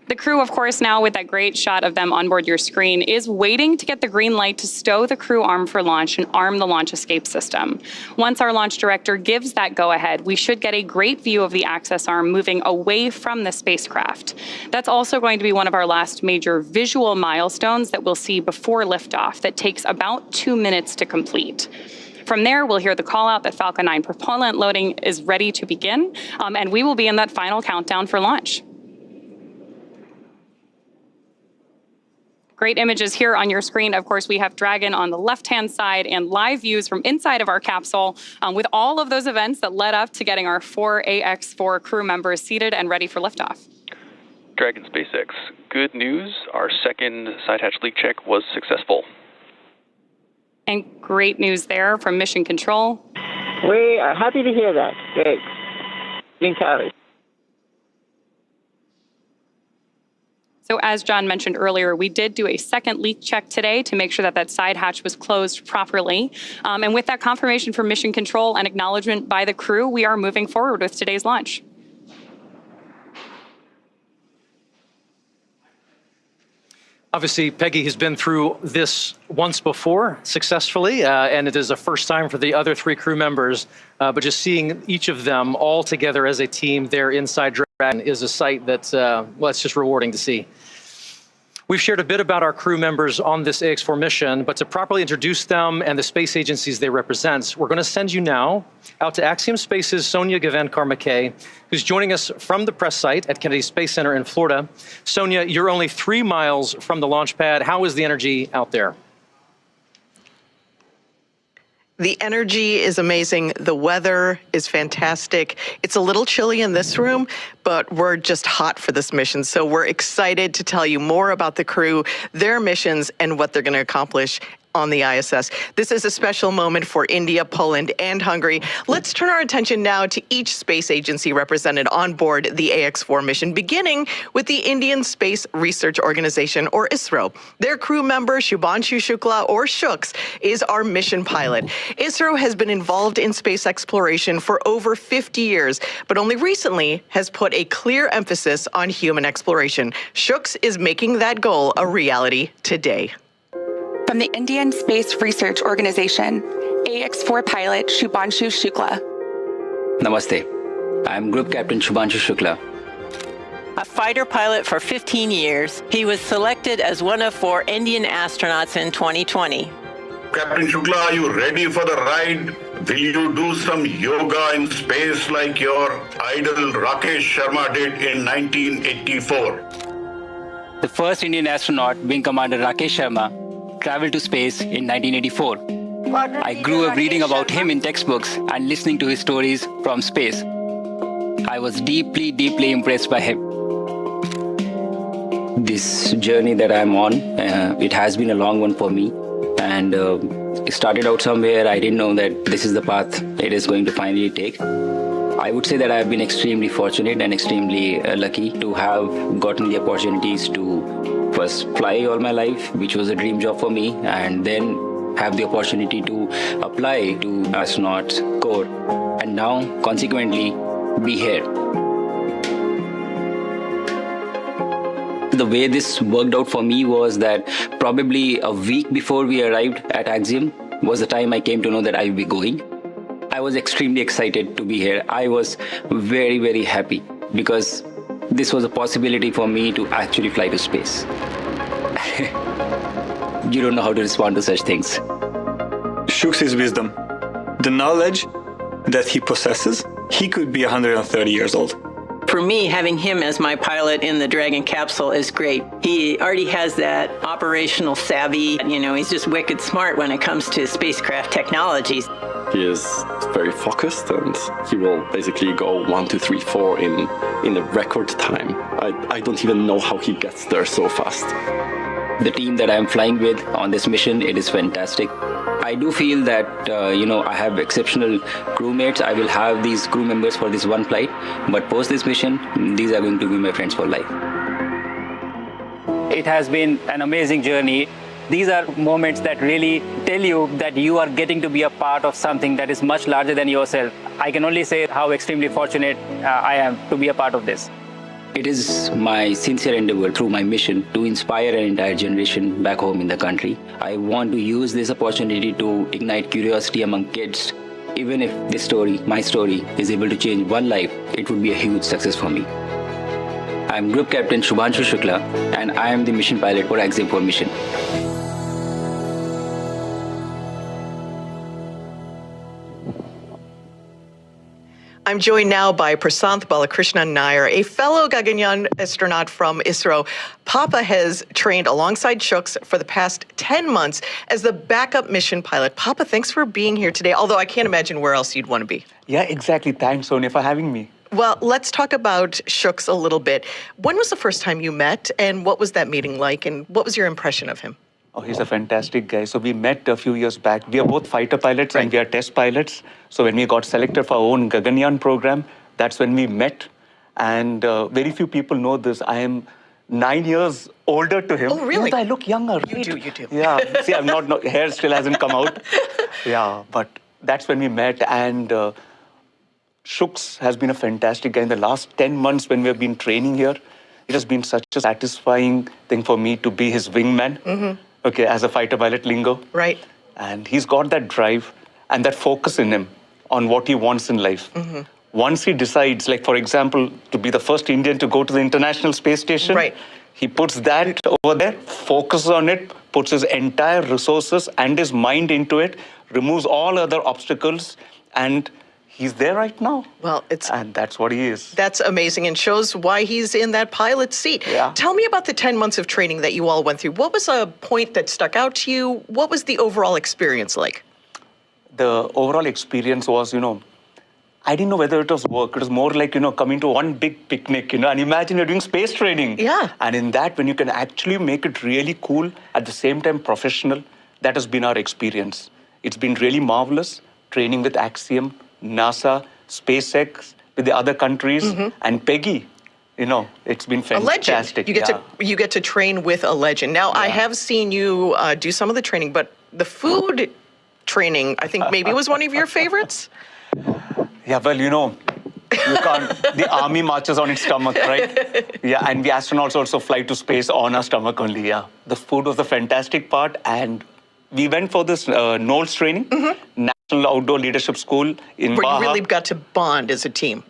The crew, of course, now with that great shot of them on board your screen, is waiting to get the green light to stow the crew arm for launch and arm the launch escape system. Once our launch director gives that go-ahead, we should get a great view of the access arm moving away from the spacecraft. That's also going to be one of our last major visual milestones that we'll see before liftoff that takes about 2 minutes to complete. From there, we'll hear the call out that Falcon 9 propellant loading is ready to begin, and we will be in that final countdown for launch. Great images here on your screen. Of course, we have Dragon on the left-hand side and live views from inside of our capsule with all of those events that led up to getting our 4 AX-4 crew members seated and ready for liftoff. Dragon SpaceX, good news. Our second side hatch leak check was successful. And great news there from Mission Control. We are happy to hear that. Great. Green carry. So as John mentioned earlier, we did do a second leak check today to make sure that that side hatch was closed properly. And with that confirmation from Mission Control and acknowledgement by the crew, we are moving forward with today's launch. Obviously, Peggy has been through this once before successfully, and it is a first time for the other 3 crew members. But just seeing each of them all together as a team there inside Dragon is a sight that, well, it's just rewarding to see. We've shared a bit about our crew members on this AX-4 mission, but to properly introduce them and the space agencies they represent, we're going to send you now out to Axiom Space's Sonia Gavankar-McKay, who's joining us from the press site at Kennedy Space Center in Florida. Sonia, you're only 3 miles from the launch pad. How is the energy out there? The energy is amazing. The weather is fantastic. It's a little chilly in this room, but we're just hot for this mission. So we're excited to tell you more about the crew, their missions, and what they're going to accomplish on the ISS. This is a special moment for India, Poland, and Hungary. Let's turn our attention now to each space agency represented on board the AX-4 mission, beginning with the Indian Space Research Organization, or ISRO. Their crew member, Shubhanshu Shukla, or Shuks, is our mission pilot. ISRO has been involved in space exploration for over 50 years, but only recently has put a clear emphasis on human exploration. Shuks is making that goal a reality today. From the Indian Space Research Organization, AX-4 pilot Shubhanshu Shukla. Namaste. I'm Group Captain Shubhanshu Shukla. A fighter pilot for 15 years, he was selected as one of 4 Indian astronauts in 2020. Captain Shukla, are you ready for the ride? Will you do some yoga in space like your idol Rakesh Sharma did in 1984? The first Indian astronaut, Wing Commander Rakesh Sharma, traveled to space in 1984. I grew up reading about him in textbooks and listening to his stories from space. I was deeply, deeply impressed by him. This journey that I'm on, it has been a long one for me. And it started out somewhere. I didn't know that this is the path it is going to finally take. I would say that I've been extremely fortunate and extremely lucky to have gotten the opportunities to first fly all my life, which was a dream job for me, and then have the opportunity to apply to astronaut corps, and now consequently be here. The way this worked out for me was that probably a week before we arrived at Axiom was the time I came to know that I would be going. I was extremely excited to be here. I was very, very happy because this was a possibility for me to actually fly to space. You don't know how to respond to such things. Shooks his wisdom. The knowledge that he possesses, he could be 130 years old. For me, having him as my pilot in the Dragon capsule is great. He already has that operational savvy. You know, he's just wicked smart when it comes to spacecraft technologies. He is very focused and he will basically go 1, 2, 3, 4 in a record time. I don't even know how he gets there so fast. The team that I'm flying with on this mission, it is fantastic. I do feel that, I have exceptional crewmates. I will have these crew members for this one flight, but post this mission, these are going to be my friends for life. It has been an amazing journey. These are moments that really tell you that you are getting to be a part of something that is much larger than yourself. I can only say how extremely fortunate I am to be a part of this. It is my sincere endeavor through my mission to inspire an entire generation back home in the country. I want to use this opportunity to ignite curiosity among kids. Even if this story, my story, is able to change one life, it would be a huge success for me. I'm Group Captain Shubhanshu Shukla, and I am the mission pilot for Axiom-4 mission. I'm joined now by Prasanth Balakrishnan Nair, a fellow Gaganyaan astronaut from ISRO. Papa has trained alongside Shuks for the past 10 months as the backup mission pilot. Papa, thanks for being here today, although I can't imagine where else you'd want to be. Yeah, exactly. Thanks, Sonia, for having me. Well, let's talk about Shuks a little bit. When was the first time you met, and what was that meeting like, and what was your impression of him? Oh, he's a fantastic guy. So we met a few years back. We are both fighter pilots and we are test pilots. So when we got selected for our own Gaganyaan program, that's when we met. And very few people know this. I am 9 years older to him. Oh, really? I look younger. You do. Yeah. See, I'm not, hair still hasn't come out. Yeah, but that's when we met. And Shuks has been a fantastic guy. In the last 10 months when we have been training here, it has been such a satisfying thing for me to be his wingman. Mm-hmm. Okay, as a fighter pilot lingo. Right. And he's got that drive and that focus in him on what he wants in life. Mm-hmm. Once he decides, like, for example, to be the first Indian to go to the International Space Station, right, He puts that over there, focuses on it, puts his entire resources and his mind into it, removes all other obstacles, and he's there right now. Well, and that's what he is. That's amazing and shows why he's in that pilot seat. Yeah. Tell me about the 10 months of training that you all went through. What was a point that stuck out to you? What was the overall experience like? The overall experience was, I didn't know whether it was work. It was more like, coming to one big picnic, and imagine you're doing space training. Yeah. And in that, when you can actually make it really cool, at the same time professional, that has been our experience. It's been really marvelous, training with Axiom, NASA, SpaceX, with the other countries, and Peggy. It's been fantastic. A legend. You get to train with a legend. Now, I have seen you do some of the training, but the food training, I think maybe was one of your favorites? Yeah, well, you can't, the army marches on its stomach, right? Yeah, and we astronauts also fly to space on our stomach only, yeah. The food was the fantastic part, and we went for this NOLS training, National Outdoor Leadership School in Where Baja. you really got to bond as a team.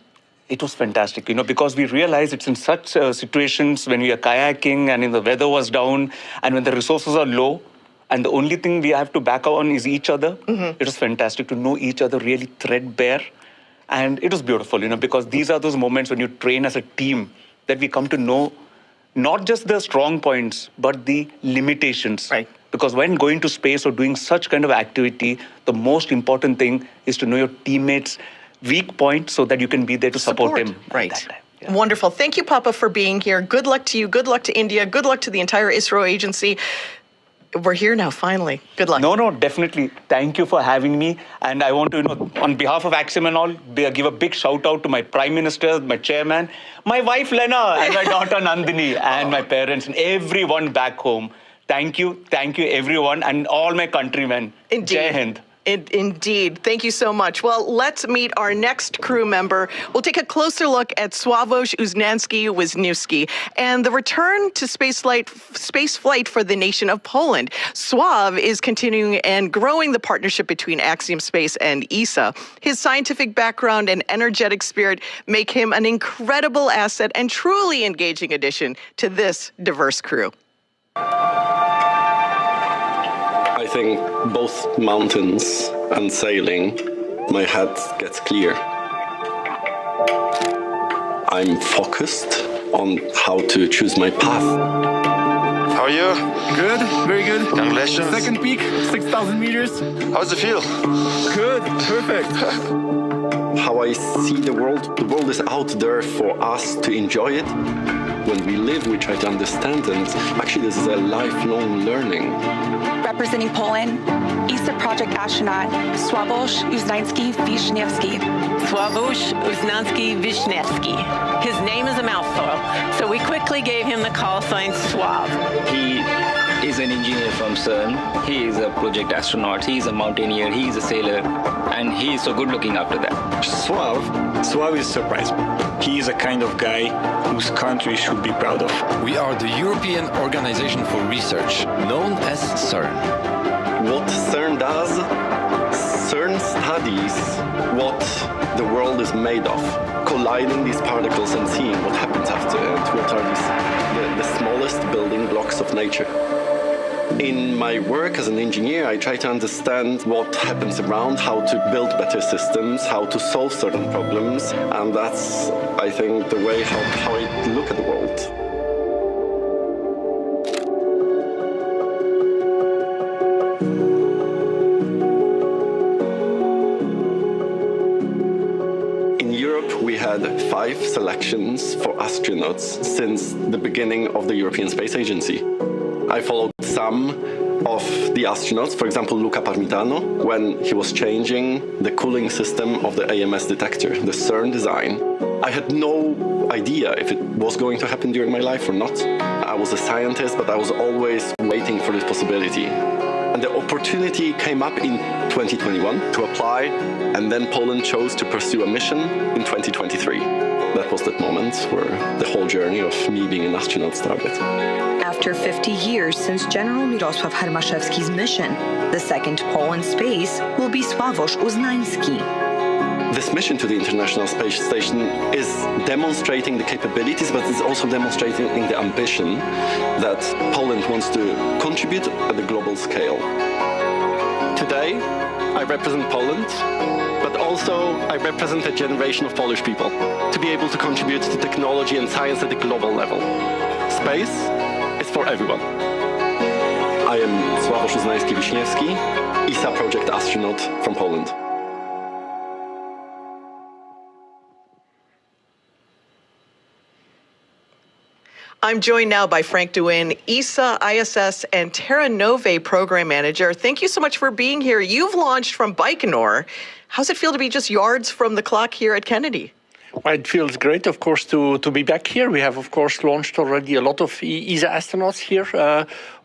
It was fantastic, because we realized it's in such situations when we are kayaking and the weather was down and when the resources are low and the only thing we have to back on is each other. It was fantastic to know each other really threadbare. And it was beautiful, because these are those moments when you train as a team that we come to know not just the strong points, but the limitations. Right. Because when going to space or doing such kind of activity, the most important thing is to know your teammates' weak point so that you can be there to support him. Right. Wonderful. Thank you, Papa, for being here. Good luck to you. Good luck to India. Good luck to the entire ISRO agency. We're here now, finally. Good luck. No, definitely. Thank you for having me. And I want to, on behalf of Axiom and all, give a big shout out to my Prime Minister, my chairman, my wife Lena, and my daughter Nandini, and my parents, and everyone back home. Thank you, everyone, and all my countrymen. Indeed. Jai Hind. Indeed. Thank you so much. Well, let's meet our next crew member. We'll take a closer look at Sławomir Uznański-Wisniewski and the return to space flight for the nation of Poland. Sław is continuing and growing the partnership between Axiom Space and ESA. His scientific background and energetic spirit make him an incredible asset and truly engaging addition to this diverse crew. I think both mountains and sailing, my head gets clear. I'm focused on how to choose my path. How are you? Good, very good. Congratulations. Second peak, 6,000 meters. How does it feel? Good, perfect. How I see the world is out there for us to enjoy it. When we live, we try to understand, and actually this is a lifelong learning. Representing Poland, ESA Project Astronaut, Sławomir Uznański-Wisniewski. Sławomir Uznański-Wisniewski. His name is a mouthful, so we quickly gave him the call sign Sław. He is an engineer from CERN. He is a project astronaut. He is a mountaineer. He is a sailor. And he is so good looking after that. Sław is surprised. He is a kind of guy whose country should be proud of. We are the European Organization for Research, known as CERN. What CERN does, CERN studies what the world is made of, colliding these particles and seeing what happens after it. What are the smallest building blocks of nature. In my work as an engineer, I try to understand what happens around, how to build better systems, how to solve certain problems, and that's, I think, the way how I look at the world. In Europe, we had 5 selections for astronauts since the beginning of the European Space Agency. I followed some of the astronauts, for example, Luca Parmitano, when he was changing the cooling system of the AMS detector, the CERN design. I had no idea if it was going to happen during my life or not. I was a scientist, but I was always waiting for this possibility. And the opportunity came up in 2021 to apply, and then Poland chose to pursue a mission in 2023. That was that moment where the whole journey of me being an astronaut started. After 50 years since General Mirosław Hermaszewski's mission, the second Poland space will be Sławomir Uznański. This mission to the International Space Station is demonstrating the capabilities, but it's also demonstrating the ambition that Poland wants to contribute at the global scale. Today, I represent Poland, but also I represent a generation of Polish people to be able to contribute to technology and science at the global level. Space is for everyone. I am Sławomir Uznański-Wiśniewski, ESA project astronaut from Poland. I'm joined now by Frank Duin, ESA, ISS, and Terra Nove program manager. Thank you so much for being here. You've launched from Baikonur. How's it feel to be just yards from the clock here at Kennedy? Well, it feels great, of course, to be back here. We have, of course, launched already a lot of ESA astronauts here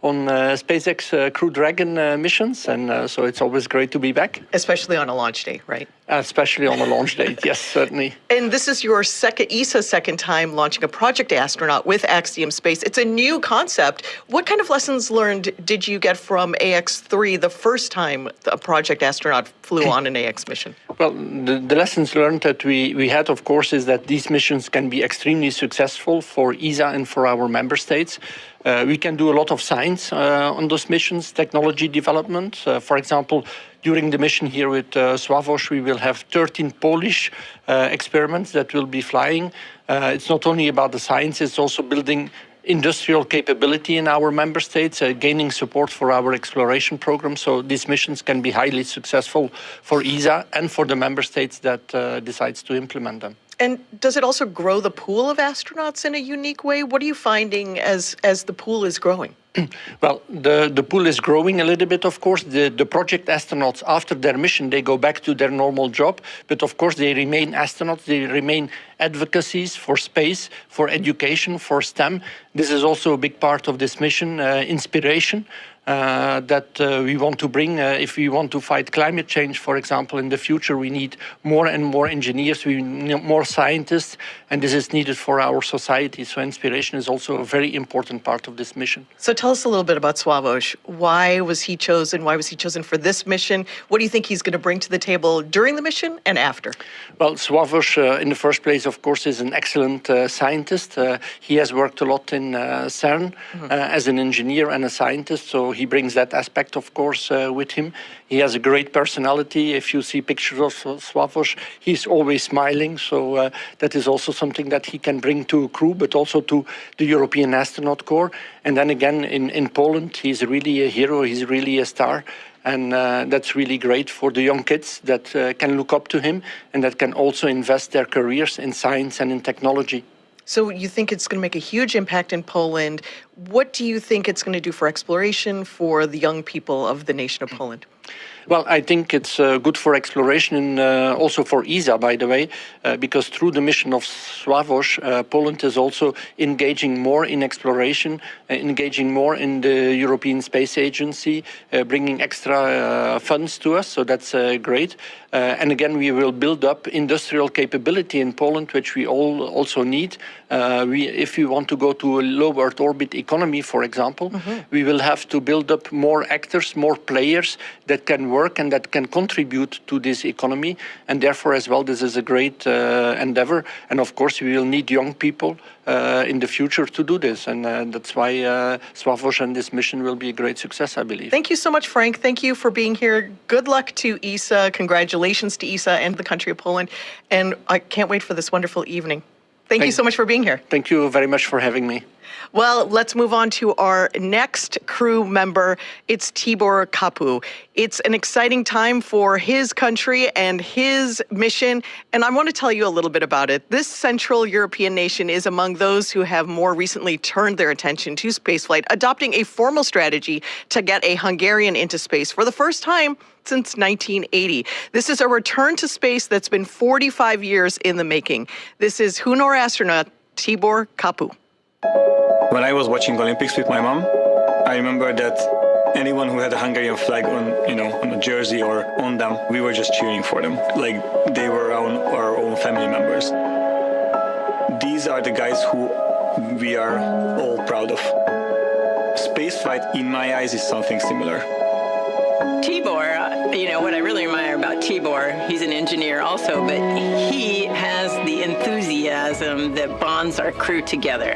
on SpaceX Crew Dragon missions, and so it's always great to be back. Especially on a launch day, right? Especially on a launch date, yes, certainly. And this is your ESA's second time launching a project astronaut with Axiom Space. It's a new concept. What kind of lessons learned did you get from AX3 the first time a project astronaut flew on an AX mission? Well, the lessons learned that we had, of course, is that these missions can be extremely successful for ESA and for our member states. We can do a lot of science on those missions, technology development. For example, during the mission here with Sławomir, we will have 13 Polish experiments that will be flying. It's not only about the science, it's also building industrial capability in our member states, gaining support for our exploration program. So these missions can be highly successful for ESA and for the member states that decides to implement them. And does it also grow the pool of astronauts in a unique way? What are you finding as the pool is growing? Well, the pool is growing a little bit, of course. The project astronauts, after their mission, they go back to their normal job. But of course, they remain astronauts. They remain advocacies for space, for education, for STEM. This is also a big part of this mission, inspiration. That we want to bring. If we want to fight climate change, for example, in the future, we need more and more engineers, we need more scientists, and this is needed for our society. So inspiration is also a very important part of this mission. So tell us a little bit about Sławomir. Why was he chosen? Why was he chosen for this mission? What do you think he's going to bring to the table during the mission and after? Well, Sławomir, in the first place, of course, is an excellent scientist. He has worked a lot in CERN as an engineer and a scientist, so he brings that aspect, of course, with him. He has a great personality. If you see pictures of Sławomir, he's always smiling, so that is also something that he can bring to a crew, but also to the European Astronaut Corps. And then again, in Poland, he's really a hero, he's really a star. And that's really great for the young kids that can look up to him and that can also invest their careers in science and in technology. So you think it's going to make a huge impact in Poland. What do you think it's going to do for exploration for the young people of the nation of Poland? Well, I think it's good for exploration and also for ESA, by the way, because through the mission of Sławomir, Poland is also engaging more in exploration, engaging more in the European Space Agency, bringing extra funds to us, so that's great. And again, we will build up industrial capability in Poland, which we all also need. If we want to go to a low Earth orbit economy, for example, we will have to build up more actors, more players that can work and that can contribute to this economy. And therefore, as well, this is a great endeavor. And of course, we will need young people in the future to do this. And that's why Sławomir and this mission will be a great success, I believe. Thank you so much, Frank. Thank you for being here. Good luck to ESA. Congratulations to ESA and the country of Poland. And I can't wait for this wonderful evening. Thank you so much for being here. Thank you very much for having me. Well, let's move on to our next crew member. It's Tibor Kapu. It's an exciting time for his country and his mission, and I want to tell you a little bit about it. This Central European nation is among those who have more recently turned their attention to spaceflight, adopting a formal strategy to get a Hungarian into space for the first time since 1980. This is a return to space that's been 45 years in the making. This is Hunor astronaut Tibor Kapu. When I was watching Olympics with my mom, I remember that anyone who had a Hungarian flag on, on a jersey or on them, we were just cheering for them, like they were our own family members. These are the guys who we are all proud of. Spaceflight, in my eyes, is something similar. Tibor, what I really admire about about Tibor. He's an engineer also, but he has the enthusiasm that bonds our crew together.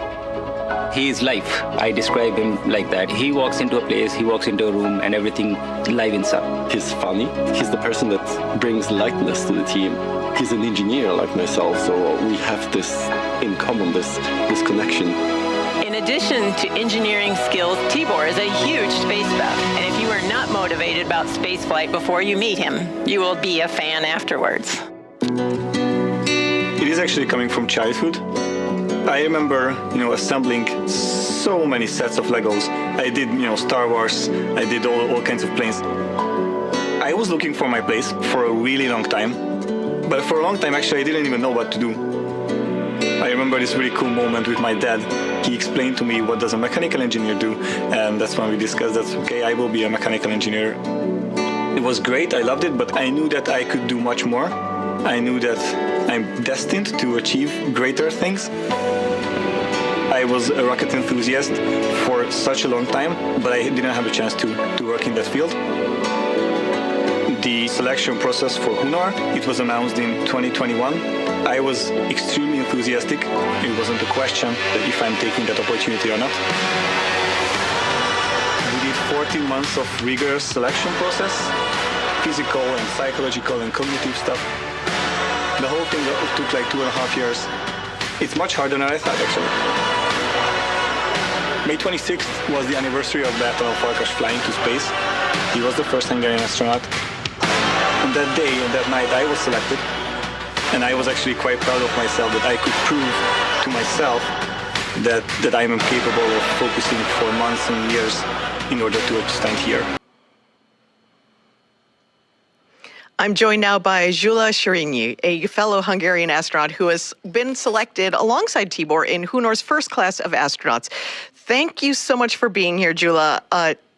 He is life. I describe him like that. He walks into a place, he walks into a room, and everything livens up. He's funny. He's the person that brings lightness to the team. He's an engineer like myself, so we have this in common, this connection. In addition to engineering skills, Tibor is a huge space buff. And if you are not motivated about spaceflight before you meet him, you will be a fan afterwards. It is actually coming from childhood. I remember, assembling so many sets of Legos. I did, Star Wars. I did all kinds of planes. I was looking for my place for a really long time. But for a long time, actually, I didn't even know what to do. I remember this really cool moment with my dad. He explained to me what does a mechanical engineer do, and that's when we discussed that, okay, I will be a mechanical engineer. It was great, I loved it, but I knew that I could do much more. I knew that I'm destined to achieve greater things. I was a rocket enthusiast for such a long time, but I didn't have a chance to work in that field. The selection process for Hunar, it was announced in 2021. I was extremely enthusiastic. It wasn't a question if I'm taking that opportunity or not. We did 14 months of rigorous selection process, physical and psychological and cognitive stuff. The whole thing took like 2.5 years. It's much harder than I thought, actually. May 26th was the anniversary of Bertalan Farkas flying to space. He was the first Hungarian astronaut. On that day, on that night, I was selected. And I was actually quite proud of myself that I could prove to myself that I am capable of focusing for months and years in order to stand here. I'm joined now by Gyula Szirinyi, a fellow Hungarian astronaut who has been selected alongside Tibor in Hunor's first class of astronauts. Thank you so much for being here, Gyula.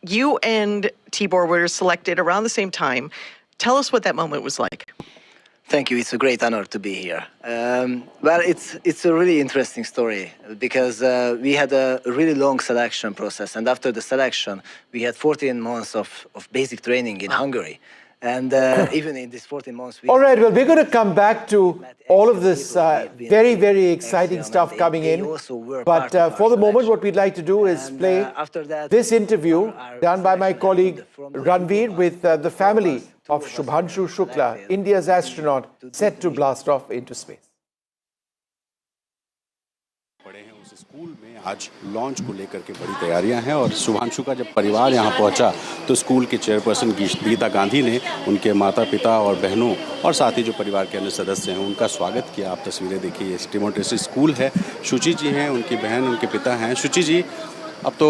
You and Tibor were selected around the same time. Tell us what that moment was like. Thank you. It's a great honor to be here. Well, it's a really interesting story because we had a really long selection process, and after the selection, we had 14 months of basic training in Hungary. And even in these 14 months... All right, well, we're going to come back to all of this very, very exciting stuff coming in. But for the moment, what we'd like to do is play this interview done by my colleague Ranveer with the family of Shubhanshu Shukla, India's astronaut, set to blast off into space. School में आज launch को लेकर के बड़ी तैयारियां हैं और शुभांशु का जब परिवार यहां पहुंचा तो स्कूल के चेयरपर्सन गीता गांधी ने उनके माता पिता और बहनों और साथ ही जो परिवार के अन्य सदस्य हैं उनका स्वागत किया। आप तस्वीरें देखिए, टिमोटेसी स्कूल है, शुचि जी हैं, उनकी बहन, उनके पिता हैं। शुचि जी, अब तो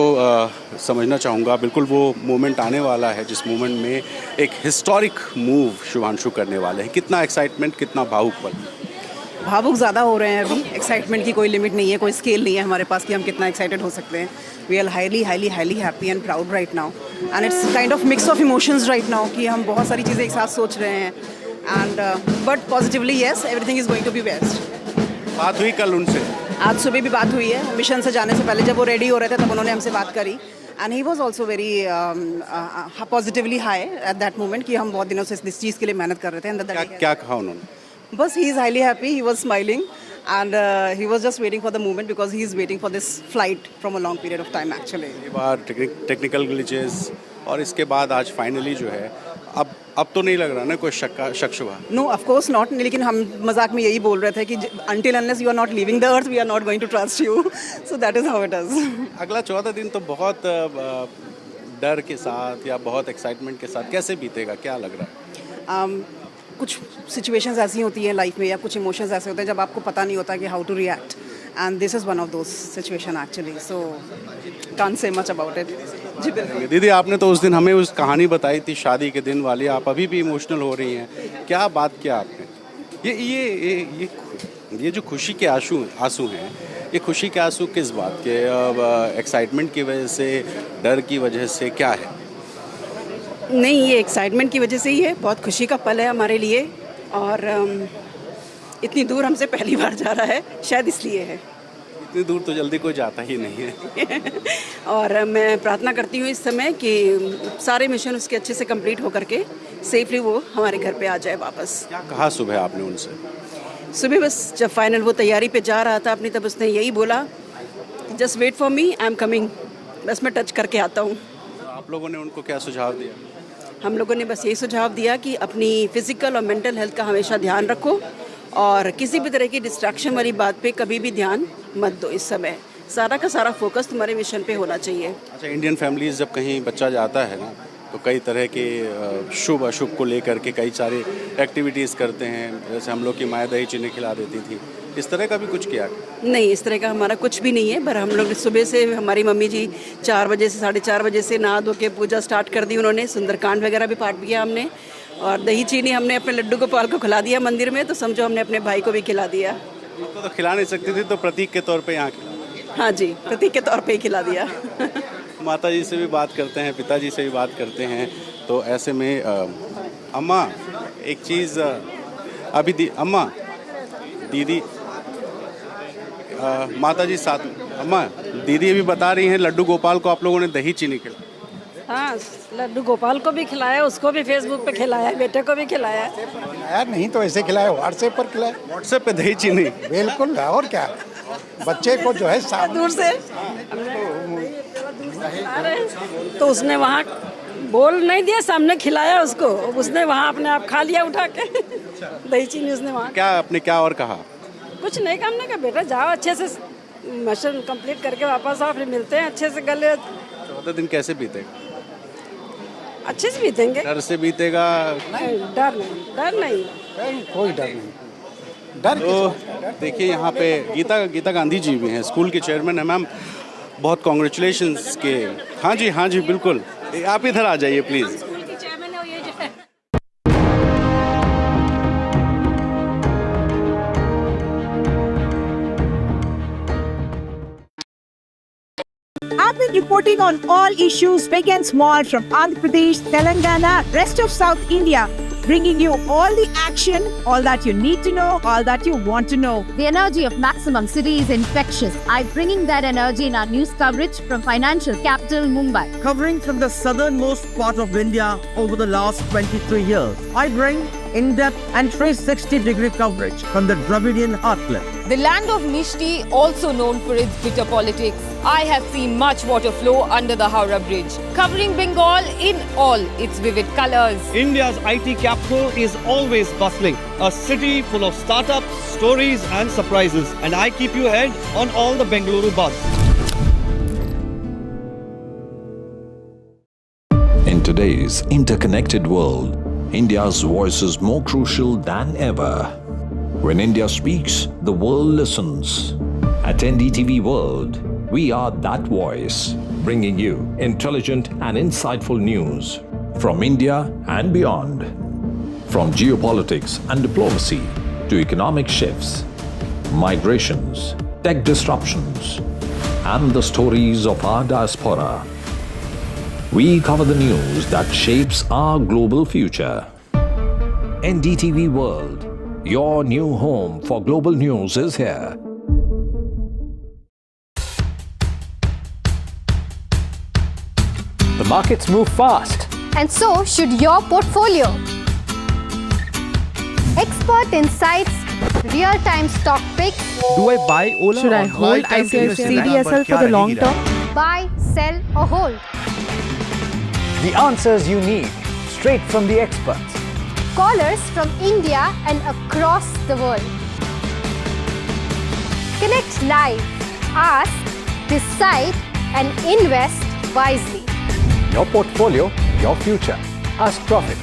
समझना चाहूँगा, बिल्कुल वो मोमेंट आने वाला है जिस मोमेंट में एक हिस्टोरिक मूव शुभांशु करने वाले हैं। कितना एक्साइटमेंट, कितना भावुक पल? भावुक ज़्यादा हो रहे हैं अभी। एक्साइटमेंट की कोई लिमिट नहीं है, कोई स्केल नहीं है हमारे पास कि हम कितना एक्साइटेड हो सकते हैं। We are highly highly highly happy and proud right now, and it's kind of mix of emotions right now कि हम बहुत सारी चीज़ें एक साथ सोच रहे हैं। And but positively yes, everything is going to be best. बात हुई कल उनसे? आज सुबह भी बात हुई है। मिशन से जाने से पहले जब वो रेडी हो रहे थे तब उन्होंने हमसे बात करी, and he was also very positively high at that moment कि हम बहुत दिनों से इस चीज़ के लिए मेहनत कर रहे थे। क्या कहा उन्होंने? बस he is highly happy, he was smiling, and he was just waiting for the moment because he is waiting for this flight from a long period of time actually. ये बार टेक्निकल ग्लिचेस और इसके बाद आज finally जो है अब तो नहीं लग रहा ना कोई शक शुबा? नो, ऑफ कोर्स नॉट, लेकिन हम मजाक में यही बोल रहे थे कि until unless you are not leaving the earth we are not going to trust you, so that is how it is. अगला 14 दिन तो बहुत डर के साथ या बहुत एक्साइटमेंट के साथ कैसे बीतेगा, क्या लग रहा है? कुछ सिचुएशंस ऐसी होती हैं लाइफ में या कुछ इमोशंस ऐसे होते हैं जब आपको पता नहीं होता कि how to react, and this is one of those situation actually, so can't say much about it. जी बिल्कुल। दीदी, आपने तो उस दिन हमें उस कहानी बताई थी शादी के दिन वाली, आप अभी भी इमोशनल हो रही हैं, क्या बात किया आपने? ये जो खुशी के आंसू हैं, ये खुशी के आंसू किस बात के? एक्साइटमेंट की वजह से, डर की वजह से, क्या है? नहीं, ये एक्साइटमेंट की वजह से ही है। बहुत खुशी का पल है हमारे लिए, और इतनी दूर हमसे पहली बार जा रहा है, शायद इसलिए है। इतनी दूर तो जल्दी कोई जाता ही नहीं है। और मैं प्रार्थना करती हूँ इस समय कि सारे मिशन उसके अच्छे से कंप्लीट हो करके सेफली वो हमारे घर पे आ जाए वापस। क्या कहा सुबह आपने उनसे? सुबह बस जब फाइनल वो तैयारी पे जा रहा था अपनी, तब उसने यही बोला, just wait for me, I am coming. बस मैं टच करके आता हूँ। आप लोगों ने उनको क्या सुझाव दिया? हम लोगों ने बस यही सुझाव दिया कि अपनी फिजिकल और मेंटल हेल्थ का हमेशा ध्यान रखो और किसी भी तरह की डिस्ट्रैक्शन वाली बात पे कभी भी ध्यान मत दो। इस समय सारा का सारा फोकस तुम्हारे मिशन पे होना चाहिए। अच्छा, इंडियन फैमिलीज जब कहीं बच्चा जाता है ना, तो कई तरह के शुभ अशुभ को लेकर के कई सारी एक्टिविटीज़ करते हैं। जैसे हम लोग की माँ दही चीनी खिला देती थी, इस तरह का भी कुछ किया? नहीं, इस तरह का हमारा कुछ भी नहीं है। पर हम लोग सुबह से, हमारी मम्मी जी 4 बजे से 4:30 बजे से नहा धो के पूजा स्टार्ट कर दी उन्होंने। सुंदरकांड वगैरह भी पाठ किया हमने और दही चीनी हमने अपने लड्डू गोपाल को खिला दिया मंदिर में। तो समझो हमने अपने भाई को भी खिला दिया। तो खिला नहीं सकती थी, तो प्रतीक के तौर पे यहाँ खिला? हाँ जी, प्रतीक के तौर पे ही खिला दिया। माता जी से भी बात करते हैं, पिताजी से भी बात करते हैं। तो ऐसे में अम्मा एक चीज़ अभी अम्मा दीदी माता जी साथ में, अम्मा दीदी भी बता रही हैं लड्डू गोपाल को आप लोगों ने दही चीनी खिलाई। हाँ, लड्डू गोपाल को भी खिलाया, उसको भी फेसबुक पे खिलाया, बेटे को भी खिलाया। खिलाया नहीं तो ऐसे खिलाया, व्हाट्सएप पर खिलाया। व्हाट्सएप पे दही चीनी? बिल्कुल, और क्या, बच्चे को जो है दूर से तो उसने वहाँ बोल नहीं दिया, सामने खिलाया उसको, उसने वहाँ अपने आप खा लिया उठा के दही चीनी उसने वहाँ। क्या आपने क्या और कहा? कुछ नहीं, हमने कहा बेटा जाओ अच्छे से मिशन कंप्लीट करके वापस आओ, फिर मिलते हैं अच्छे से गले। 14 दिन कैसे बीतेगा? अच्छे से बीतेंगे। डर से बीतेगा? नहीं, डर नहीं, कोई डर नहीं। तो देखिए यहाँ पे गीता गांधी जी भी हैं, स्कूल के चेयरमैन है। मैम बहुत कॉन्ग्रेचुलेशंस के। हाँ जी बिल्कुल, आप इधर आ जाइए please. I've been reporting on all issues big and small from Andhra Pradesh, Telangana, rest of South India, bringing you all the action, all that you need to know, all that you want to know. The energy of Maximum City is infectious. I'm bringing that energy in our news coverage from financial capital Mumbai. Covering from the southernmost part of India over the last 23 years, I bring in-depth and 360-degree coverage from the Dravidian heartland. The land of Mishti, also known for its bitter politics. I have seen much water flow under the Howrah Bridge, covering Bengal in all its vivid colors. India's IT capital is always bustling, a city full of startups, stories and surprises. And I keep you ahead on all the Bengaluru buzz. In today's interconnected world, India's voice is more crucial than ever. When India speaks, the world listens. At NDTV World, we are that voice, bringing you intelligent and insightful news from India and beyond. From geopolitics and diplomacy to economic shifts, migrations, tech disruptions, and the stories of our diaspora. We cover the news that shapes our global future. NDTV World, your new home for global news is here. The markets move fast. And so should your portfolio. Expert insights, real-time stock picks. Do I buy Ola? Should I hold CDSL for the long term? Buy, sell or hold. The answers you need, straight from the experts. Callers from India and across the world. Connect live, ask, decide and invest wisely. Your portfolio, your future. Ask Profit.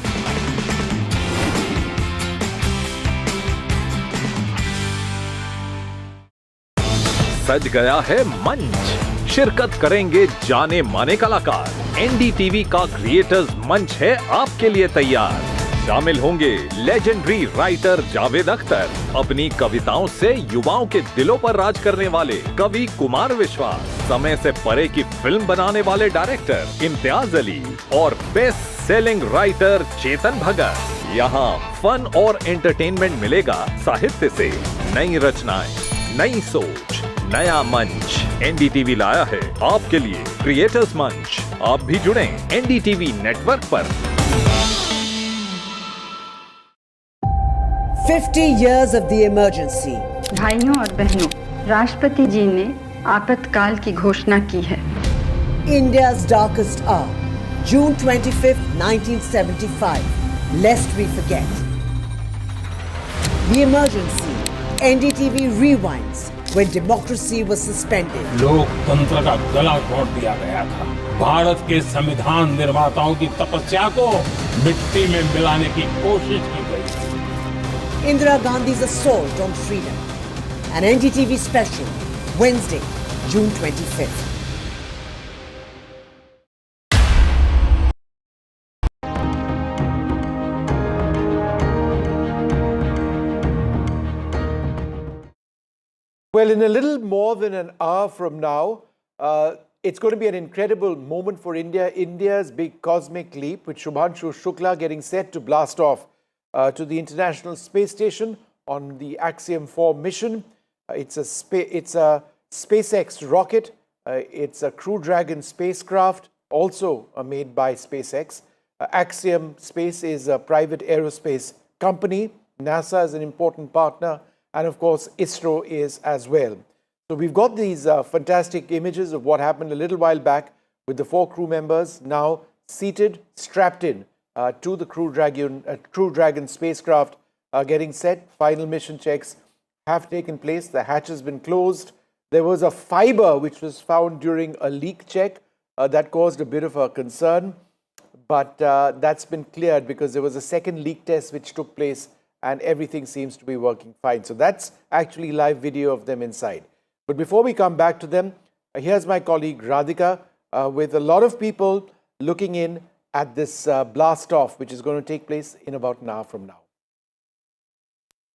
सज गया है मंच, शिरकत करेंगे जाने माने कलाकार। NDTV का क्रिएटर्स मंच है आपके लिए तैयार। शामिल होंगे लेजेंडरी राइटर जावेद अख्तर, अपनी कविताओं से युवाओं के दिलों पर राज करने वाले कवि कुमार विश्वास, समय से परे की फिल्म बनाने वाले डायरेक्टर इम्तियाज अली और best selling writer Chetan Bhagat. यहाँ फन और एंटरटेनमेंट मिलेगा, साहित्य से नई रचनाएं, नई सोच, नया मंच एनडीटीवी लाया है आपके लिए क्रिएटर्स मंच। आप भी जुड़ें एनडीटीवी नेटवर्क पर। 50 years of the emergency. भाइयों और बहनों, राष्ट्रपति जी ने आपातकाल की घोषणा की है। India's darkest hour, June 25th, 1975. Lest we forget. The emergency. NDTV rewinds when democracy was suspended. लोकतंत्र का गला घोट दिया गया था। भारत के संविधान निर्माताओं की तपस्या को मिट्टी में मिलाने की कोशिश की गई थी। Indira Gandhi's assault on freedom. An NDTV special, Wednesday, June 25th. Well, in a little more than an hour from now, it's going to be an incredible moment for India. India's big cosmic leap, with Shubhanshu Shukla getting set to blast off to the International Space Station on the Axiom-4 mission. It's a SpaceX rocket. It's a Crew Dragon spacecraft, also made by SpaceX. Axiom Space is a private aerospace company. NASA is an important partner. And of course, ISRO is as well. So we've got these fantastic images of what happened a little while back with the 4 crew members now seated, strapped in to the Crew Dragon spacecraft, getting set. Final mission checks have taken place. The hatch has been closed. There was a fiber which was found during a leak check that caused a bit of a concern. But that's been cleared because there was a second leak test which took place and everything seems to be working fine. So that's actually live video of them inside. But before we come back to them, here's my colleague Radhika with a lot of people looking in at this blast off, which is going to take place in about an hour from now.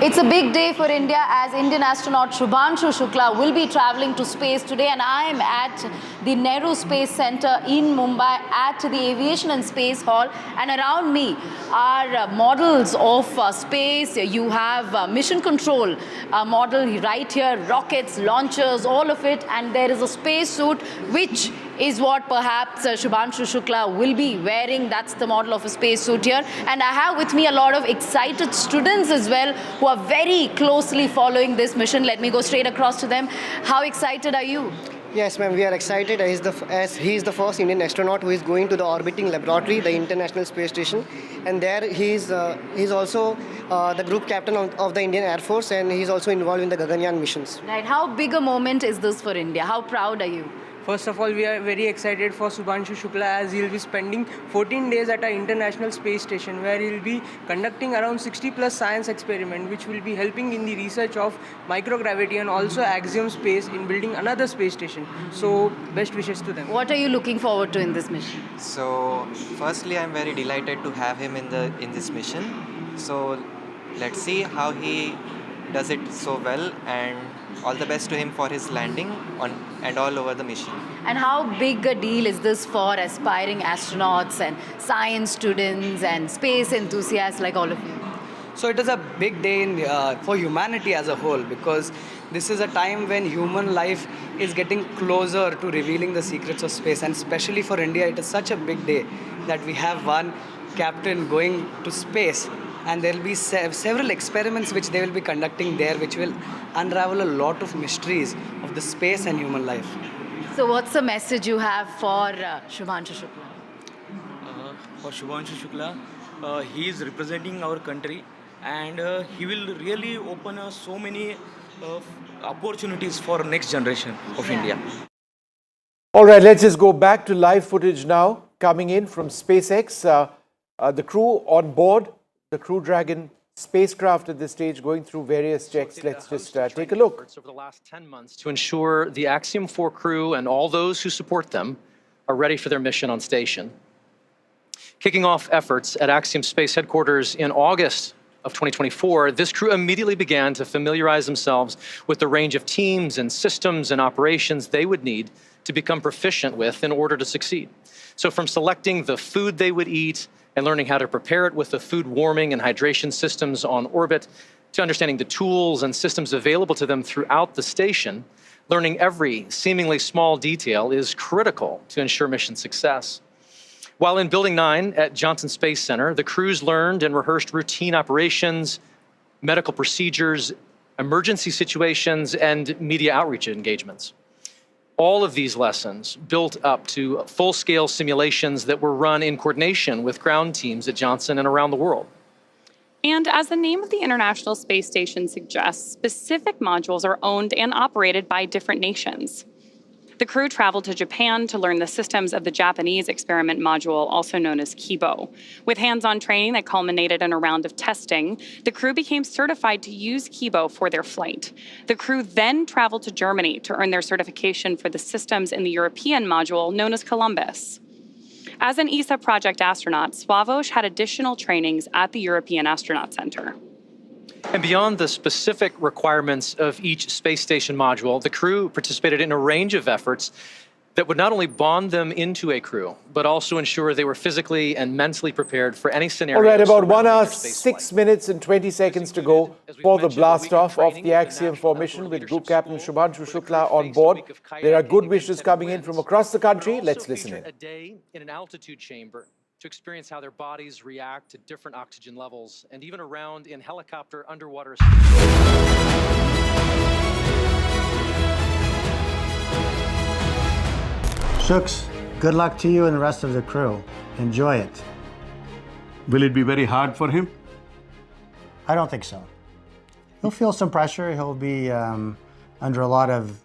It's a big day for India as Indian astronaut Shubhanshu Shukla will be traveling to space today, and I am at the Nehru Space Center in Mumbai at the Aviation and Space Hall, and around me are models of space. You have mission control model right here, rockets, launchers, all of it, and there is a space suit which is what perhaps Shubhanshu Shukla will be wearing. That's the model of a space suit here. And I have with me a lot of excited students as well who are very closely following this mission. Let me go straight across to them. How excited are you? Yes, ma'am, we are excited as he is the first Indian astronaut who is going to the orbiting laboratory, the International Space Station. And there he's also the group captain of the Indian Air Force, and he's also involved in the Gaganyaan missions. Right. How big a moment is this for India? How proud are you? First of all, we are very excited for Shubhanshu Shukla as he will be spending 14 days at our International Space Station, where he will be conducting around 60+ science experiments, which will be helping in the research of microgravity and also Axiom Space in building another space station. So, best wishes to them. What are you looking forward to in this mission? So, firstly, I'm very delighted to have him in this mission. So, let's see how he does it so well, and all the best to him for his landing and all over the mission. And how big a deal is this for aspiring astronauts and science students and space enthusiasts like all of you? So it is a big day for humanity as a whole, because this is a time when human life is getting closer to revealing the secrets of space, and especially for India, it is such a big day that we have one captain going to space. And there will be several experiments which they will be conducting there, which will unravel a lot of mysteries of the space and human life. So what's the message you have for Shubhanshu Shukla? For Shubhanshu Shukla, he is representing our country, and he will really open so many opportunities for next generation of India. All right, let's just go back to live footage now, coming in from SpaceX. The crew on board the Crew Dragon spacecraft at this stage, going through various checks. Let's just take a look. Over the last 10 months to ensure the Axiom-4 crew and all those who support them are ready for their mission on station. Kicking off efforts at Axiom Space headquarters in August of 2024, this crew immediately began to familiarize themselves with the range of teams and systems and operations they would need to become proficient with in order to succeed. So from selecting the food they would eat and learning how to prepare it with the food warming and hydration systems on orbit, to understanding the tools and systems available to them throughout the station, Learning every seemingly small detail is critical to ensure mission success. While in Building 9 at Johnson Space Center, the crews learned and rehearsed routine operations, medical procedures, emergency situations, and media outreach engagements. All of these lessons built up to full-scale simulations that were run in coordination with ground teams at Johnson and around the world. And as the name of the International Space Station suggests, specific modules are owned and operated by different nations. The crew traveled to Japan to learn the systems of the Japanese experiment module, also known as Kibo. With hands-on training that culminated in a round of testing, the crew became certified to use Kibo for their flight. The crew then traveled to Germany to earn their certification for the systems in the European module, known as Columbus. As an ESA project astronaut, Sławomir had additional trainings at the European Astronaut Center. And beyond the specific requirements of each space station module, the crew participated in a range of efforts that would not only bond them into a crew, but also ensure they were physically and mentally prepared for any scenario. All right, about 1 hour, 6 minutes and 20 seconds to go for the blast-off of the Axiom-4 mission with Group Captain Shubhanshu Shukla on board. There are good wishes coming in from across the country. Let's listen in. A day in an altitude chamber to experience how their bodies react to different oxygen levels, and even around in helicopter underwater. Shuks, good luck to you and the rest of the crew. Enjoy it. Will it be very hard for him? I don't think so. He'll feel some pressure. He'll be under a lot of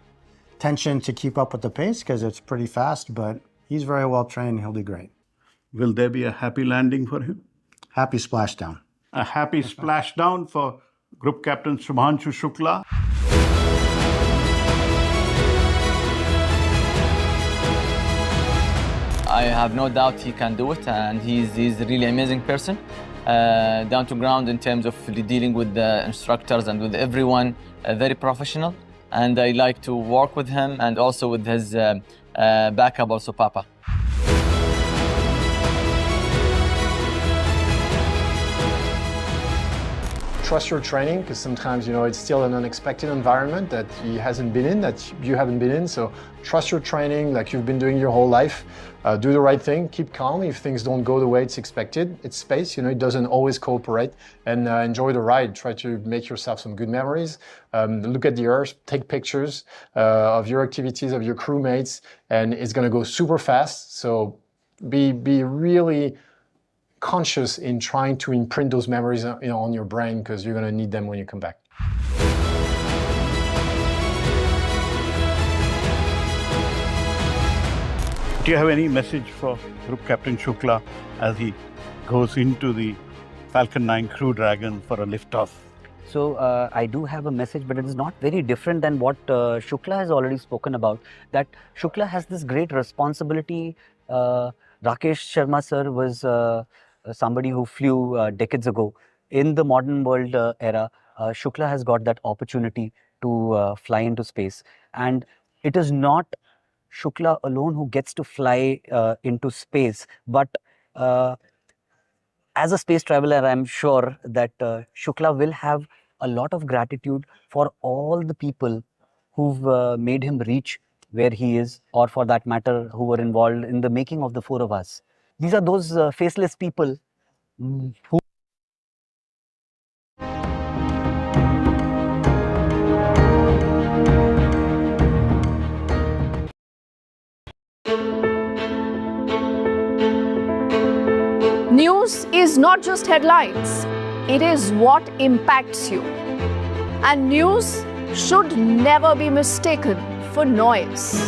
tension to keep up with the pace because it's pretty fast, but he's very well trained. He'll do great. Will there be a happy landing for him? Happy splashdown. A happy splashdown for Group Captain Shubhanshu Shukla. I have no doubt he can do it, and he's a really amazing person. Down to ground in terms of dealing with the instructors and with everyone, very professional. And I like to work with him and also with his backup, also Papa. Trust your training, because sometimes, it's still an unexpected environment that he hasn't been in, that you haven't been in. So trust your training like you've been doing your whole life. Do the right thing, keep calm if things don't go the way it's expected. It's space, it doesn't always cooperate. And enjoy the ride. Try to make yourself some good memories. Look at the Earth, take pictures of your activities, of your crewmates, and it's gonna go super fast. So be really conscious in trying to imprint those memories on your brain, because you're going to need them when you come back. Do you have any message for Group Captain Shukla as he goes into the Falcon 9 Crew Dragon for a liftoff? So I do have a message, but it is not very different than what Shukla has already spoken about, that Shukla has this great responsibility. Rakesh Sharma sir was somebody who flew decades ago. In the modern world era, Shukla has got that opportunity to fly into space. And it is not Shukla alone who gets to fly into space, but as a space traveler, I'm sure that Shukla will have a lot of gratitude for all the people who've made him reach where he is, or for that matter, who were involved in the making of the four of us. These are those faceless people who News is not just headlines, it is what impacts you. And news should never be mistaken for noise.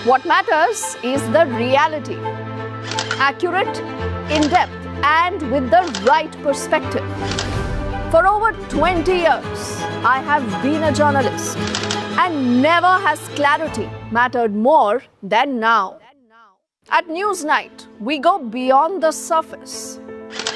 What matters is the reality. Accurate, in-depth, and with the right perspective. For over 20 years, I have been a journalist, and never has clarity mattered more than now. At Newsnight, we go beyond the surface.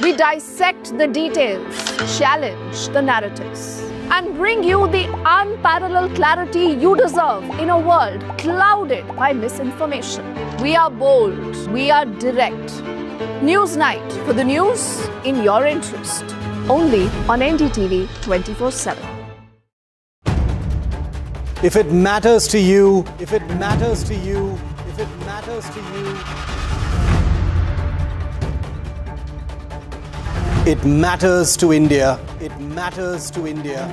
We dissect the details, challenge the narratives, and bring you the unparalleled clarity you deserve in a world clouded by misinformation. We are bold, we are direct. Newsnight, for the news in your interest. Only on NDTV 24/7. If it matters to you, if it matters to you, if it matters to you, it matters to India, it matters to India,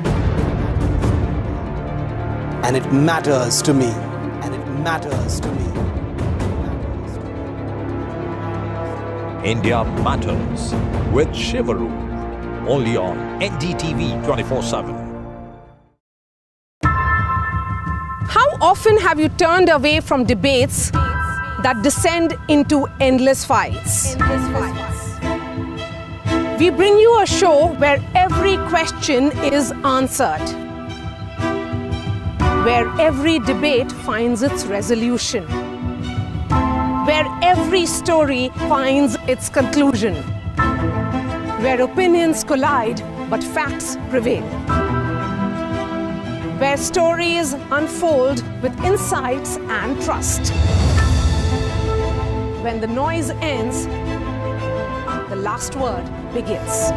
and it matters to me, and it matters to me. India Matters with Shivaru, only on NDTV 24/7. How often have you turned away from debates that descend into endless fights? We bring you a show where every question is answered, where every debate finds its resolution, where every story finds its conclusion, where opinions collide but facts prevail, where stories unfold with insights and trust. When the noise ends, the last word begins.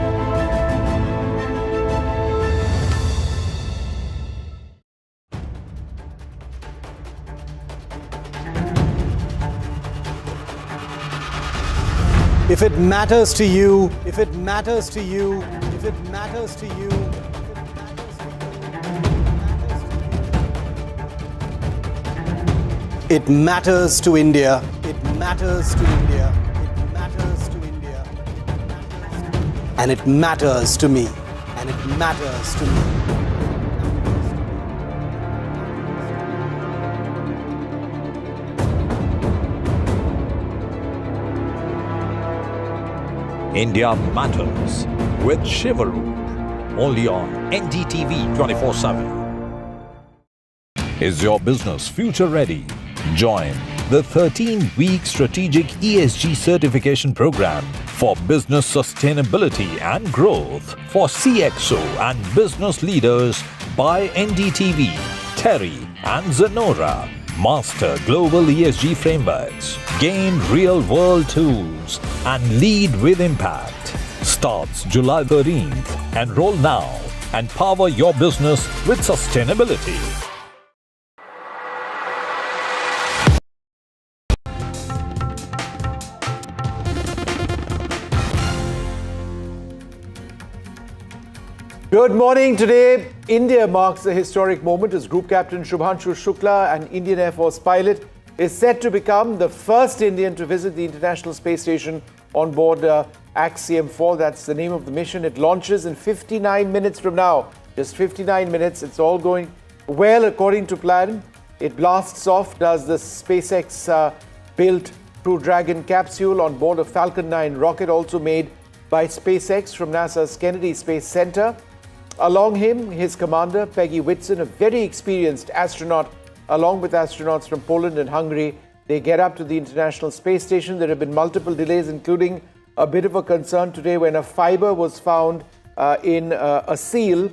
If it matters to you, if it matters to you, if it matters to you, it matters to India, it matters to India, it matters to India, and it matters to me, and it matters to me. India Matters with Shivaru, only on NDTV 24/7. Is your business future ready? Join the 13-week strategic ESG certification program for business sustainability and growth for CXO and business leaders by NDTV, Terry and Zenora. Master global ESG frameworks, gain real-world tools, and lead with impact. Starts July 13th. Enroll now and power your business with sustainability. Good morning. Today, India marks a historic moment as Group Captain Shubhanshu Shukla, an Indian Air Force pilot, is set to become the first Indian to visit the International Space Station on board Axiom-4. That's the name of the mission. It launches in 59 minutes from now. Just 59 minutes. It's all going well according to plan. It blasts off, does the SpaceX built Crew Dragon capsule on board a Falcon 9 rocket, also made by SpaceX from NASA's Kennedy Space Center. Along him, his commander, Peggy Whitson, a very experienced astronaut, along with astronauts from Poland and Hungary. They get up to the International Space Station. There have been multiple delays, including a bit of a concern today when a fiber was found in a seal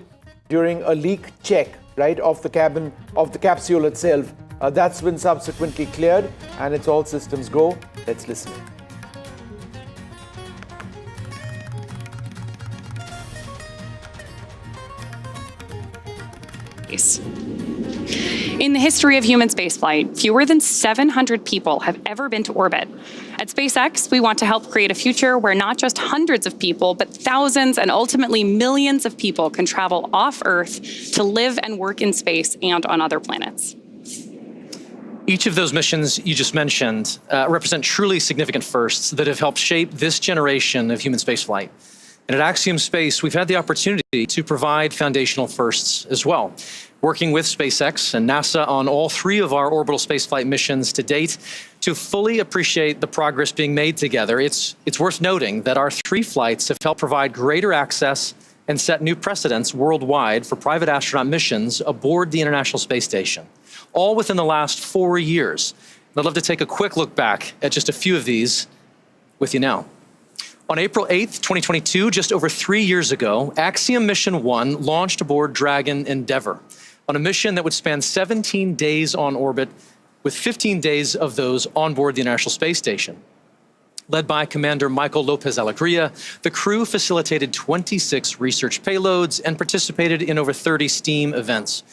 during a leak check, right, of the cabin, of the capsule itself. That's been subsequently cleared, and it's all systems go. Let's listen. In the history of human spaceflight, fewer than 700 people have ever been to orbit. At SpaceX, we want to help create a future where not just hundreds of people, but thousands and ultimately millions of people can travel off Earth to live and work in space and on other planets. Each of those missions you just mentioned represent truly significant firsts that have helped shape this generation of human spaceflight. And at Axiom Space, we've had the opportunity to provide foundational firsts as well. Working with SpaceX and NASA on all three of our orbital spaceflight missions to date, to fully appreciate the progress being made together, it's worth noting that our three flights have helped provide greater access and set new precedents worldwide for private astronaut missions aboard the International Space Station, all within the last 4 years. And I'd love to take a quick look back at just a few of these with you now. On April 8th, 2022, just over 3 years ago, Axiom Mission 1 launched aboard Dragon Endeavour on a mission that would span 17 days on orbit, with 15 days of those on board the International Space Station. Led by Commander Michael Lopez Alegria, the crew facilitated 26 research payloads and participated in over 30 STEAM events.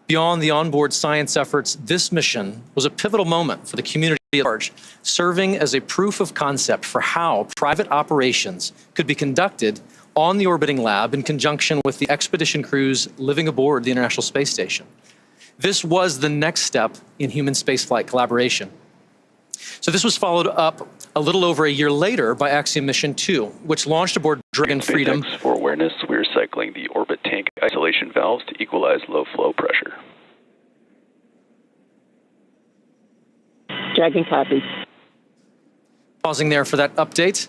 Beyond the onboard science efforts, this mission was a pivotal moment for the community at large, serving as a proof of concept for how private operations could be conducted on the orbiting lab in conjunction with the expedition crews living aboard the International Space Station. This was the next step in human spaceflight collaboration. So this was followed up a little over a year later by Axiom Mission 2, which launched aboard Dragon Freedom. For awareness, we're cycling the orbit tank isolation valves to equalize low flow pressure. Dragon copy. Pausing there for that update.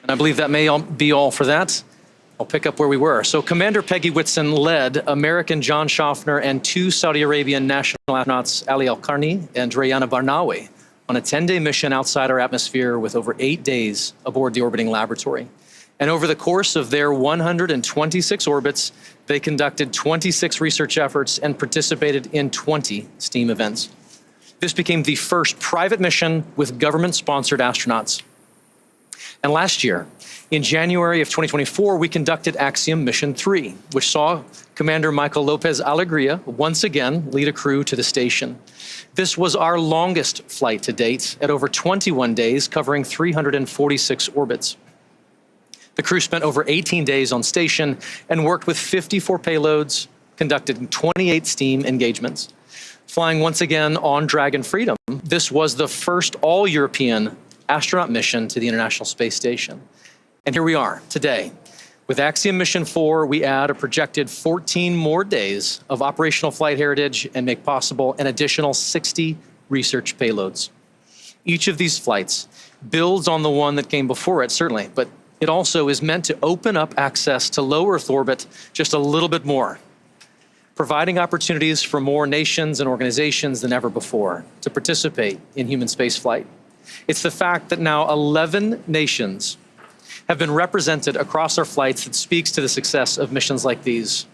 And I believe that may be all for that. I'll pick up where we were. So Commander Peggy Whitson led American John Schaffner and 2 Saudi Arabian national astronauts, Ali Al-Qarni and Rayana Barnawi, on a 10-day mission outside our atmosphere with over 8 days aboard the orbiting laboratory. And over the course of their 126 orbits, they conducted 26 research efforts and participated in 20 STEAM events. This became the first private mission with government-sponsored astronauts. And last year, in January of 2024, we conducted Axiom Mission 3, which saw Commander Michael Lopez Alegria once again lead a crew to the station. This was our longest flight to date at over 21 days, covering 346 orbits. The crew spent over 18 days on station and worked with 54 payloads, conducted 28 STEAM engagements. Flying once again on Dragon Freedom, this was the first all-European astronaut mission to the International Space Station. And here we are today. With Axiom Mission 4, we add a projected 14 more days of operational flight heritage and make possible an additional 60 research payloads. Each of these flights builds on the one that came before it, certainly, but it also is meant to open up access to low Earth orbit just a little bit more, providing opportunities for more nations and organizations than ever before to participate in human spaceflight. It's the fact that now 11 nations have been represented across our flights that speaks to the success of missions like these.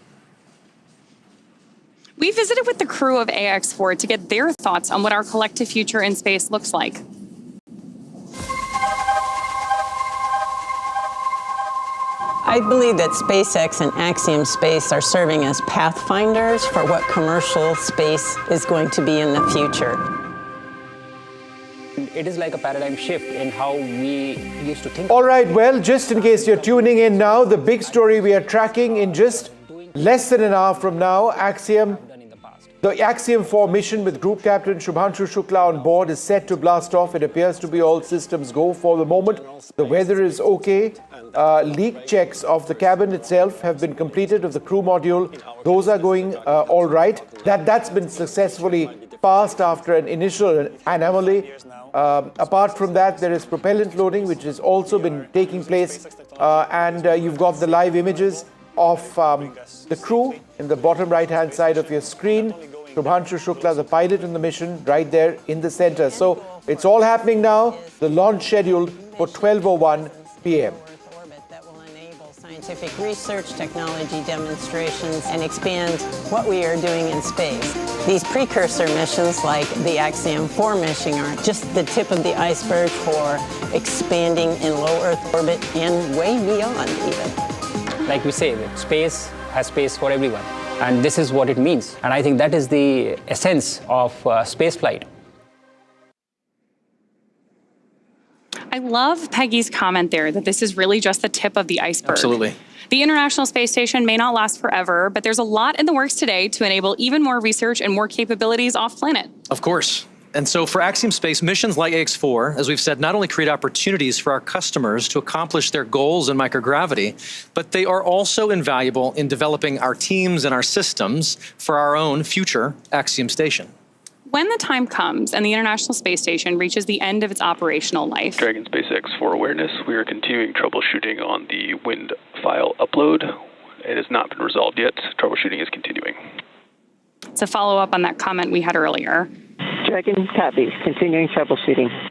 We visited with the crew of AX-4 to get their thoughts on what our collective future in space looks like. I believe that SpaceX and Axiom Space are serving as pathfinders for what commercial space is going to be in the future. It is like a paradigm shift in how we used to think. All right, well, just in case you're tuning in now, the big story we are tracking in just less than an hour from now, the Axiom-4 mission with Group Captain Shubhanshu Shukla on board is set to blast off. It appears to be all systems go for the moment. The weather is okay. Leak checks of the cabin itself have been completed of the crew module. Those are going all right. That's been successfully passed after an initial anomaly. Apart from that, there is propellant loading, which has also been taking place. And you've got the live images of the crew in the bottom right-hand side of your screen. Shubhanshu Shukla, the pilot in the mission, right there in the center. So it's all happening now. The launch scheduled for 12:01 p.m. Scientific research, technology demonstrations, and expand what we are doing in space. These precursor missions, like the Axiom-4 mission, are just the tip of the iceberg for expanding in low Earth orbit and way beyond even. Like we say, that space has space for everyone. And this is what it means. And I think that is the essence of spaceflight. I love Peggy's comment there that this is really just the tip of the iceberg. Absolutely. The International Space Station may not last forever, but there's a lot in the works today to enable even more research and more capabilities off-planet. Of course. And so for Axiom Space, missions like AX-4, as we've said, not only create opportunities for our customers to accomplish their goals in microgravity, but they are also invaluable in developing our teams and our systems for our own future Axiom Station. When the time comes and the International Space Station reaches the end of its operational life, Dragon SpaceX for awareness, we are continuing troubleshooting on the wind file upload. It has not been resolved yet. Troubleshooting is continuing. to follow up on that comment we had earlier. Dragon copies, continuing troubleshooting.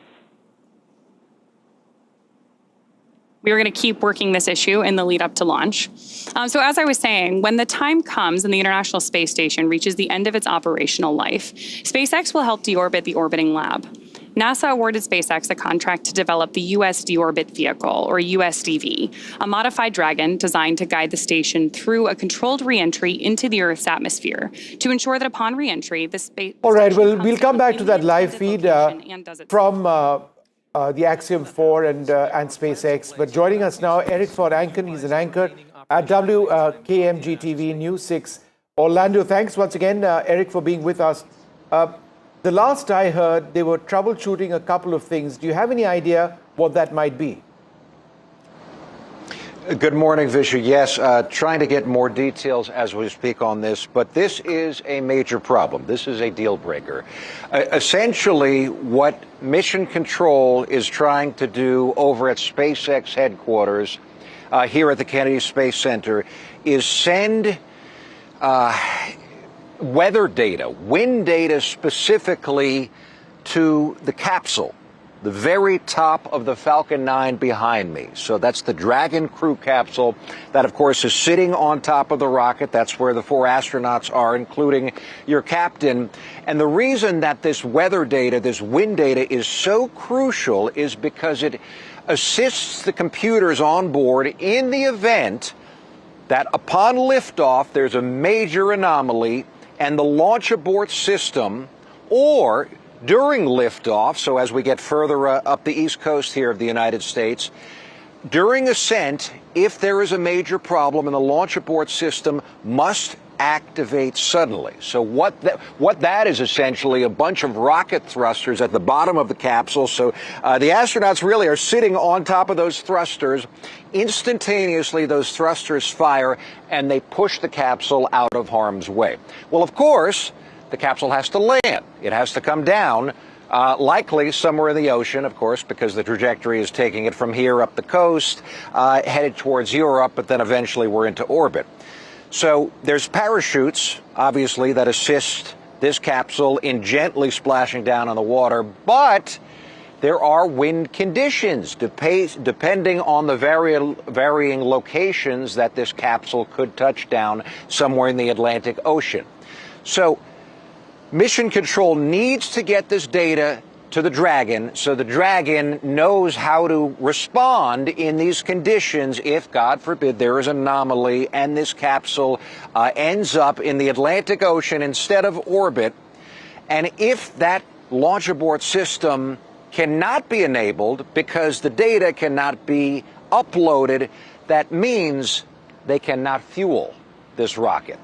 We were going to keep working this issue in the lead up to launch. So as I was saying, when the time comes and the International Space Station reaches the end of its operational life, SpaceX will help deorbit the orbiting lab. NASA awarded SpaceX a contract to develop the U.S. Deorbit Vehicle, or USDV, a modified Dragon designed to guide the station through a controlled re-entry into the Earth's atmosphere to ensure that upon re-entry, the space. All right, well, we'll come back to that live feed from the Axiom-4 and SpaceX. But joining us now, Eric Anken. He's an anchor at WKMG-TV News 6 Orlando. Thanks once again, Eric, for being with us. The last I heard, they were troubleshooting a couple of things. Do you have any idea what that might be? Good morning, Vishu. Yes, trying to get more details as we speak on this, but this is a major problem. This is a deal breaker. Essentially, what Mission Control is trying to do over at SpaceX headquarters here at the Kennedy Space Center is send weather data, wind data specifically, to the capsule, the very top of the Falcon 9 behind me. So that's the Dragon crew capsule that, of course, is sitting on top of the rocket. That's where the 4 astronauts are, including your captain. And the reason that this weather data, this wind data, is so crucial is because it assists the computers on board in the event that upon liftoff, there's a major anomaly and the launch abort system, or during liftoff, so as we get further up the East Coast here of the United States, during ascent, if there is a major problem and the launch abort system must activate suddenly. So what that is essentially a bunch of rocket thrusters at the bottom of the capsule. So the astronauts really are sitting on top of those thrusters. Instantaneously, those thrusters fire and they push the capsule out of harm's way. Well, of course, the capsule has to land. It has to come down, likely somewhere in the ocean, of course, because the trajectory is taking it from here up the coast, headed towards Europe, but then eventually we're into orbit. So there's parachutes, obviously, that assist this capsule in gently splashing down on the water, but there are wind conditions depending on the varying locations that this capsule could touch down somewhere in the Atlantic Ocean. So Mission Control needs to get this data to the Dragon so the Dragon knows how to respond in these conditions if, God forbid, there is an anomaly and this capsule ends up in the Atlantic Ocean instead of orbit. And if that launch abort system cannot be enabled because the data cannot be uploaded, that means they cannot fuel this rocket.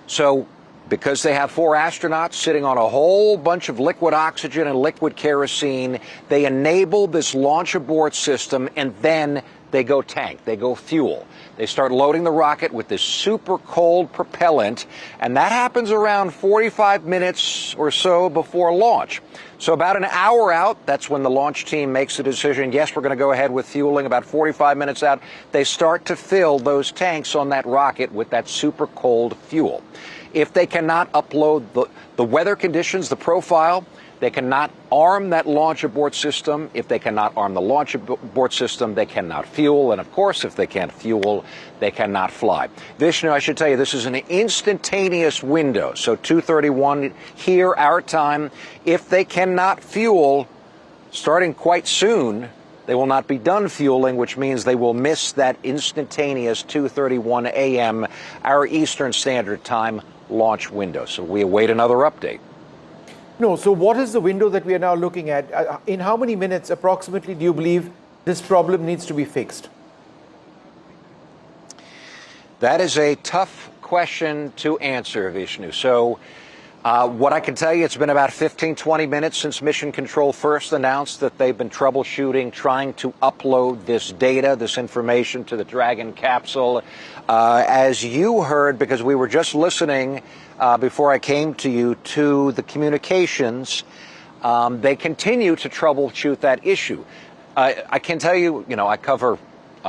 So because they have 4 astronauts sitting on a whole bunch of liquid oxygen and liquid kerosene, they enable this launch abort system and then they go tank, they go fuel. They start loading the rocket with this super cold propellant, and that happens around 45 minutes or so before launch. So about an hour out, that's when the launch team makes the decision, yes, we're going to go ahead with fueling. About 45 minutes out, they start to fill those tanks on that rocket with that super cold fuel. If they cannot upload the weather conditions, the profile, they cannot arm that launch abort system. If they cannot arm the launch abort system, they cannot fuel. And of course, if they can't fuel, they cannot fly. Vishnu, I should tell you, this is an instantaneous window. So 2:31 here, our time. If they cannot fuel, starting quite soon, they will not be done fueling, which means they will miss that instantaneous 2:31 a.m. our Eastern Standard Time launch window. So we await another update. No, so what is the window that we are now looking at? In how many minutes approximately do you believe this problem needs to be fixed? That is a tough question to answer, Vishnu. So what I can tell you, it's been about 15, 20 minutes since Mission Control first announced that they've been troubleshooting, trying to upload this data, this information to the Dragon capsule. As you heard, because we were just listening before I came to you, to the communications, they continue to troubleshoot that issue. I can tell you, I cover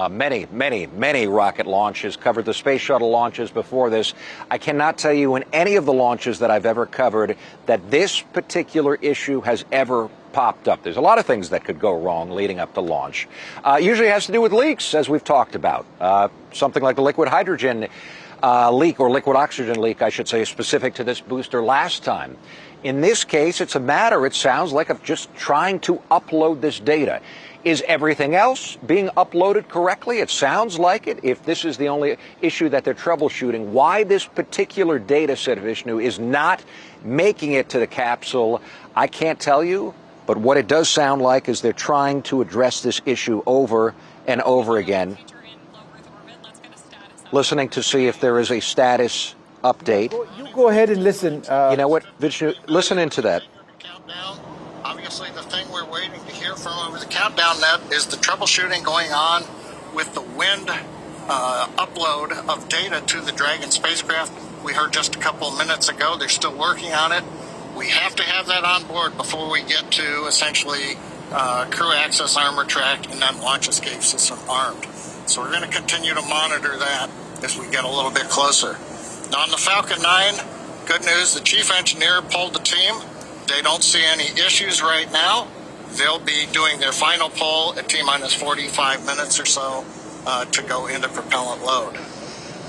many rocket launches, covered the space shuttle launches before this. I cannot tell you in any of the launches that I've ever covered that this particular issue has ever popped up. There's a lot of things that could go wrong leading up to launch. Usually has to do with leaks, as we've talked about. Something like the liquid hydrogen leak, or liquid oxygen leak, I should say, specific to this booster last time. In this case, it's a matter, it sounds like, of just trying to upload this data. Is everything else being uploaded correctly? It sounds like it. If this is the only issue that they're troubleshooting, why this particular data set, Vishnu, is not making it to the capsule, I can't tell you. But what it does sound like is they're trying to address this issue over and over again. Listening to see if there is a status update. You go ahead and listen. You know what, Vishnu? Listen into that. Obviously, the thing we're waiting to hear from over the countdown net is the troubleshooting going on with the wind upload of data to the Dragon spacecraft. We heard just a couple of minutes ago they're still working on it. We have to have that on board before we get to essentially crew access armor track and then launch escape system armed. So we're going to continue to monitor that as we get a little bit closer. Now on the Falcon 9, good news, the chief engineer pulled the team. They don't see any issues right now. They'll be doing their final pull at T-minus 45 minutes or so to go into propellant load.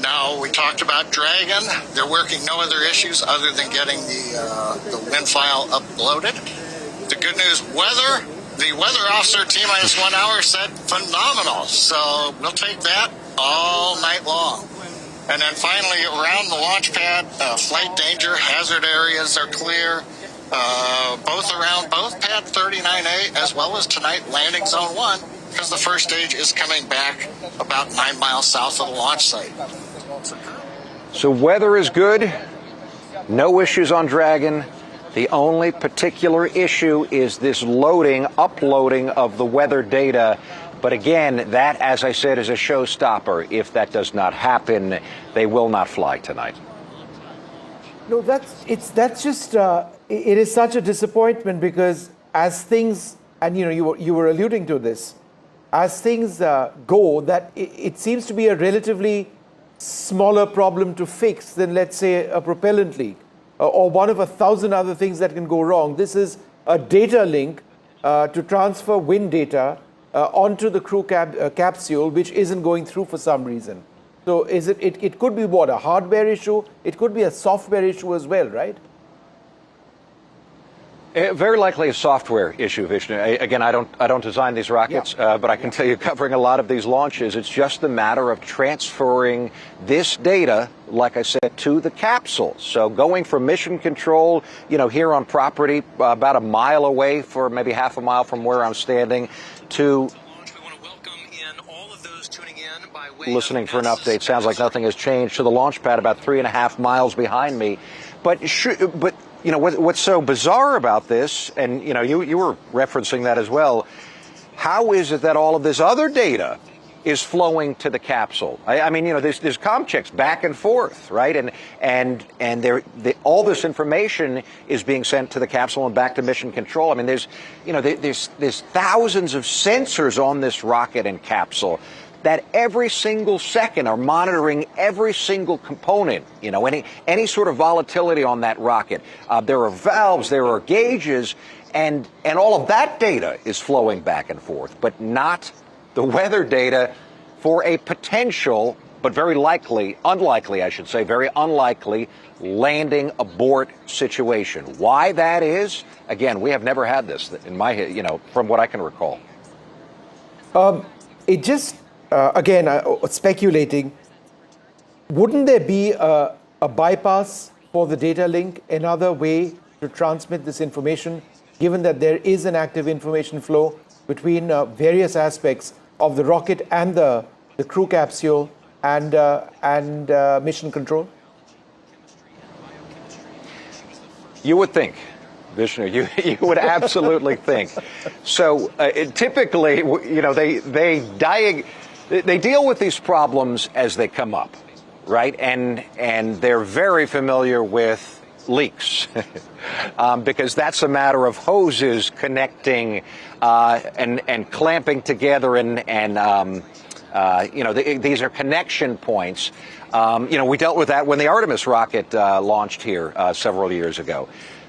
Now, we talked about Dragon. They're working no other issues other than getting the wind file uploaded. The good news, weather, the weather officer T-minus 1 hour said phenomenal. So we'll take that all night long. And then finally, around the launch pad, flight danger, hazard areas are clear. Both around both pad 39A as well as tonight landing zone 1, because the first stage is coming back about 9 miles south of the launch site. So weather is good, no issues on Dragon. The only particular issue is this uploading of the weather data. But again, that, as I said, is a showstopper. If that does not happen, they will not fly tonight. No, it is such a disappointment, because as things, and you were alluding to this, as things go, that it seems to be a relatively smaller problem to fix than, let's say, a propellant leak or one of 1,000 other things that can go wrong. This is a data link to transfer wind data onto the crew capsule, which isn't going through for some reason. So it could be what, a hardware issue? It could be a software issue as well, right? Very likely a software issue, Vishnu. Again, I don't design these rockets, but I can tell you, covering a lot of these launches, it's just a matter of transferring this data, like I said, to the capsule. So going from mission control, here on property, about a mile away, for maybe half a mile from where I'm standing, to listening for an update. Sounds like nothing has changed. To the launch pad about 3.5 miles behind me. But what's so bizarre about this, and you were referencing that as well, how is it that all of this other data is flowing to the capsule? I mean, there's comm checks back and forth, right? And all this information is being sent to the capsule and back to mission control. I mean, there's thousands of sensors on this rocket and capsule that every single second are monitoring every single component, any sort of volatility on that rocket. There are valves, there are gauges, and all of that data is flowing back and forth, but not the weather data for a potential, but very unlikely, landing abort situation. Why that is, again, we have never had this in my, from what I can recall. Again, speculating, wouldn't there be a bypass for the data link, another way to transmit this information, given that there is an active information flow between various aspects of the rocket and the crew capsule and mission control? You would think, Vishnu, you would absolutely think. So typically, they deal with these problems as they come up, right? And they're very familiar with leaks because that's a matter of hoses connecting and clamping together these are connection points. We dealt with that when the Artemis rocket launched here several years ago.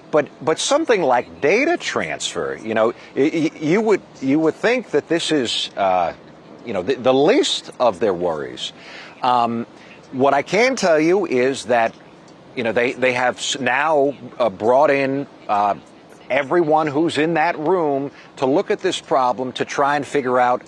But something like data transfer, you would think that this is the least of their worries. What I can tell you is that they have now brought in everyone who's in that room to look at this problem to try and figure out,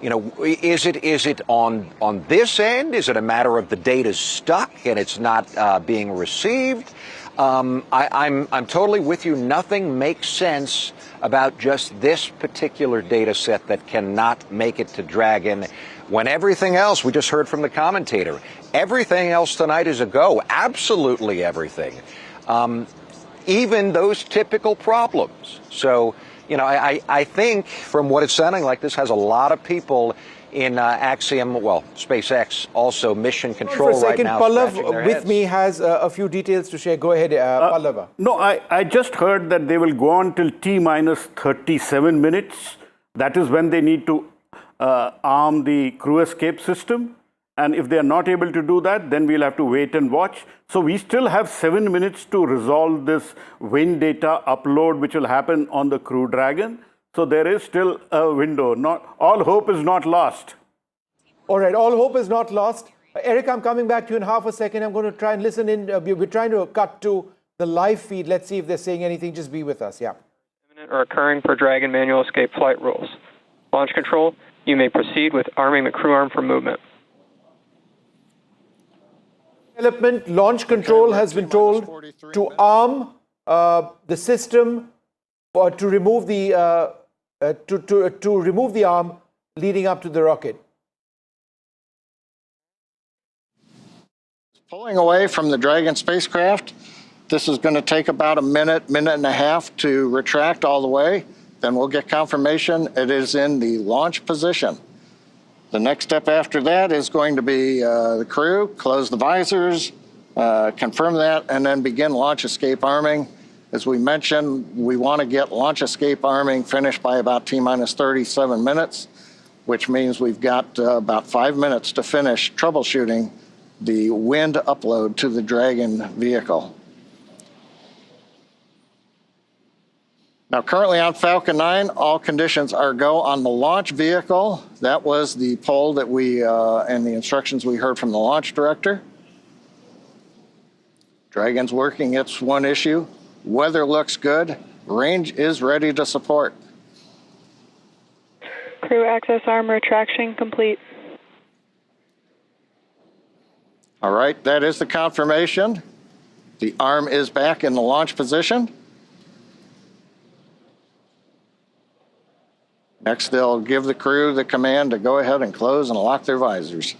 is it on this end? Is it a matter of the data's stuck and it's not being received? I'm totally with you. Nothing makes sense about just this particular data set that cannot make it to Dragon, when everything else, we just heard from the commentator, everything else tonight is a go. Absolutely everything. Even those typical problems. So, I think from what it's sounding like, this has a lot of people in Axiom, SpaceX, also mission control for a second, right now. Pallav with me has a few details to share. Go ahead, Pallav. No, I just heard that they will go on till T-minus 37 minutes. That is when they need to arm the crew escape system. And if they are not able to do that, then we'll have to wait and watch. So we still have 7 minutes to resolve this wind data upload, which will happen on the Crew Dragon. So there is still a window. Not all hope is not lost. All right, all hope is not lost. Eric, I'm coming back to you in half a second. I'm going to try and listen in. We're trying to cut to the live feed. Let's see if they're saying anything. Just be with us. Yeah. Imminent or occurring per Dragon manual escape flight rules. Launch control, you may proceed with arming the crew arm for movement. Development, launch control has been told to arm the system or to remove the to remove the arm leading up to the rocket. Pulling away from the Dragon spacecraft, this is going to take about a minute, minute and a half to retract all the way. Then we'll get confirmation it is in the launch position. The next step after that is going to be the crew, close the visors, confirm that, and then begin launch escape arming. As we mentioned, we want to get launch escape arming finished by about T-minus 37 minutes, which means we've got about 5 minutes to finish troubleshooting the wind upload to the Dragon vehicle. Now, currently on Falcon 9, all conditions are go on the launch vehicle. That was the poll that we, and the instructions we heard from the launch director. Dragon's working its one issue. Weather looks good. Range is ready to support. Crew access arm retraction complete. All right, that is the confirmation. The arm is back in the launch position. Next, they'll give the crew the command to go ahead and close and lock their visors.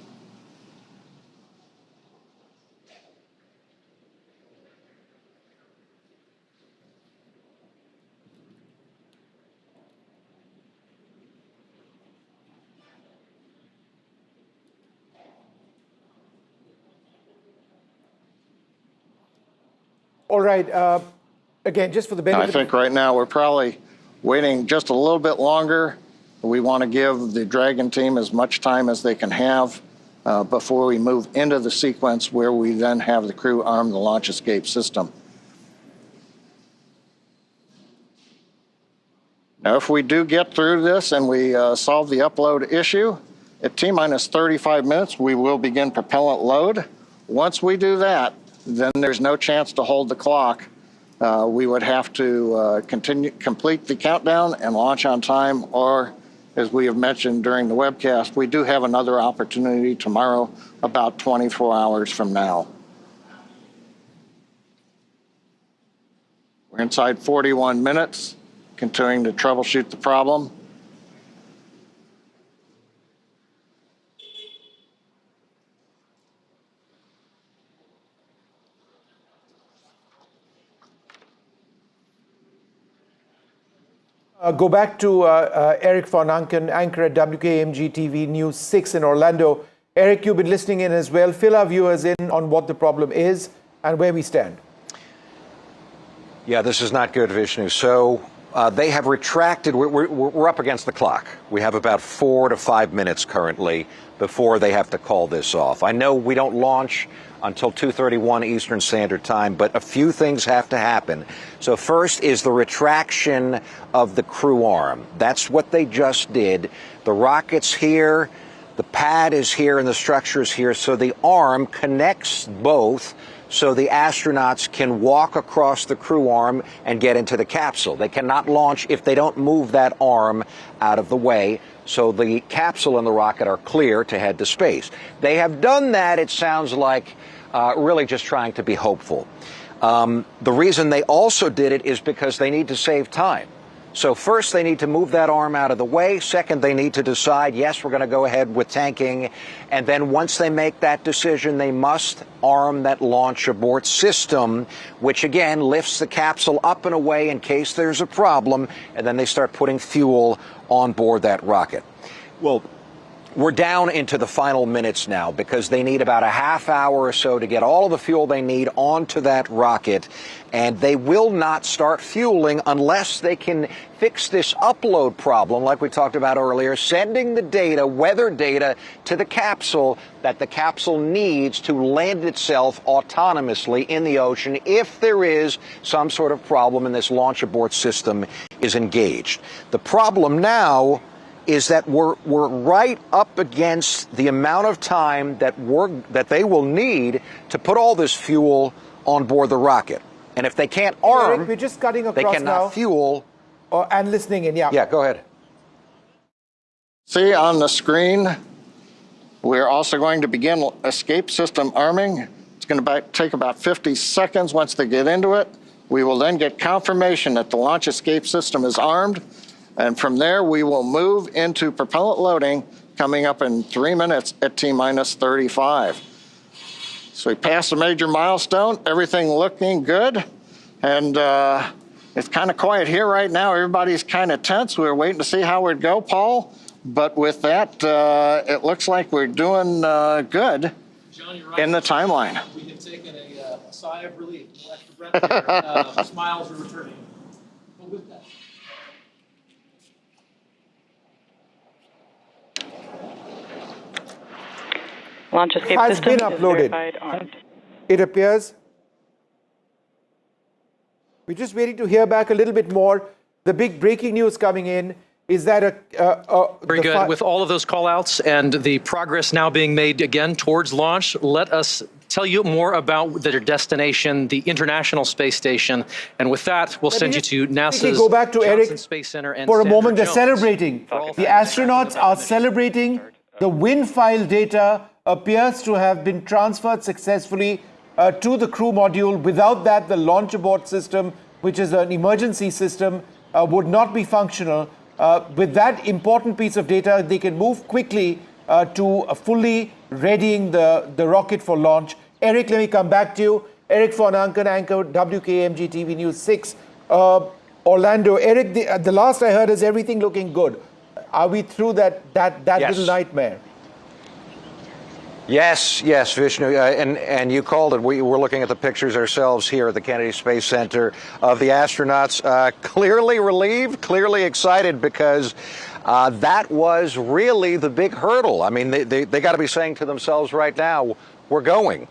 All right. Again, just for the benefit. I think right now we're probably waiting just a little bit longer. We want to give the Dragon team as much time as they can have before we move into the sequence where we then have the crew arm the launch escape system. Now, if we do get through this and we solve the upload issue, at T-minus 35 minutes, we will begin propellant load. Once we do that, then there's no chance to hold the clock. We would have to complete the countdown and launch on time, or as we have mentioned during the webcast, we do have another opportunity tomorrow about 24 hours from now. We're inside 41 minutes, continuing to troubleshoot the problem. Go back to Eric von Anken, anchor at WKMG TV News 6 in Orlando. Eric, you've been listening in as well. Fill our viewers in on what the problem is and where we stand. Yeah, this is not good, Vishnu. So they have retracted. We're up against the clock. We have about 4 to 5 minutes currently before they have to call this off. I know we don't launch until 2:31 Eastern Standard Time, but a few things have to happen. So first is the retraction of the crew arm. That's what they just did. The rocket's here, the pad is here, and the structure is here. So the arm connects both so the astronauts can walk across the crew arm and get into the capsule. They cannot launch if they don't move that arm out of the way, so the capsule and the rocket are clear to head to space. They have done that, it sounds like, really just trying to be hopeful. The reason they also did it is because they need to save time. So first, they need to move that arm out of the way. Second, they need to decide, yes, we're going to go ahead with tanking. And then once they make that decision, they must arm that launch abort system, which again lifts the capsule up and away in case there's a problem. And then they start putting fuel on board that rocket. Well, we're down into the final minutes now because they need about a half hour or so to get all of the fuel they need onto that rocket. And they will not start fueling unless they can fix this upload problem, like we talked about earlier, sending the data, weather data, to the capsule that the capsule needs to land itself autonomously in the ocean if there is some sort of problem and this launch abort system is engaged. The problem now is that we're right up against the amount of time that they will need to put all this fuel on board the rocket. And if they can't arm, Eric, we're just cutting across they cannot now. fuel. And listening in, yeah. Yeah, go ahead. See on the screen, we're also going to begin escape system arming. It's going to take about 50 seconds once they get into it. We will then get confirmation that the launch escape system is armed. And from there, we will move into propellant loading coming up in 3 minutes at T-minus 35. So we passed a major milestone, everything looking good. And it's kind of quiet here right now. Everybody's kind of tense. We're waiting to see how it go, Paul. But with that, it looks like we're doing good John, you're right. in the timeline. We have taken a sigh of relief. No extra breath here. Smiles are returning. But with that. Launch escape Has system been is uploaded. verified armed. It appears. We're just waiting to hear back a little bit more. The big breaking news coming in is that Very good. With all of those call-outs and the progress now being made again towards launch, let us tell you more about their destination, the International Space Station. And with that, we'll send you to NASA's go back to Johnson Eric Space Center and for a Stanford moment. They're Jones. celebrating. The astronauts are celebrating. The wind file data appears to have been transferred successfully to the crew module. Without that, the launch abort system, which is an emergency system, would not be functional. With that important piece of data, they can move quickly to fully readying the rocket for launch. Eric, let me come back to you. Eric von Anken, anchor WKMG TV News 6, Orlando. Eric, the last I heard is everything looking good. Are we through that Yes. little nightmare? Yes, Vishnu, and you called it. We're looking at the pictures ourselves here at the Kennedy Space Center of the astronauts, clearly relieved, clearly excited, because that was really the big hurdle. I mean, they got to be saying to themselves right now, we're going.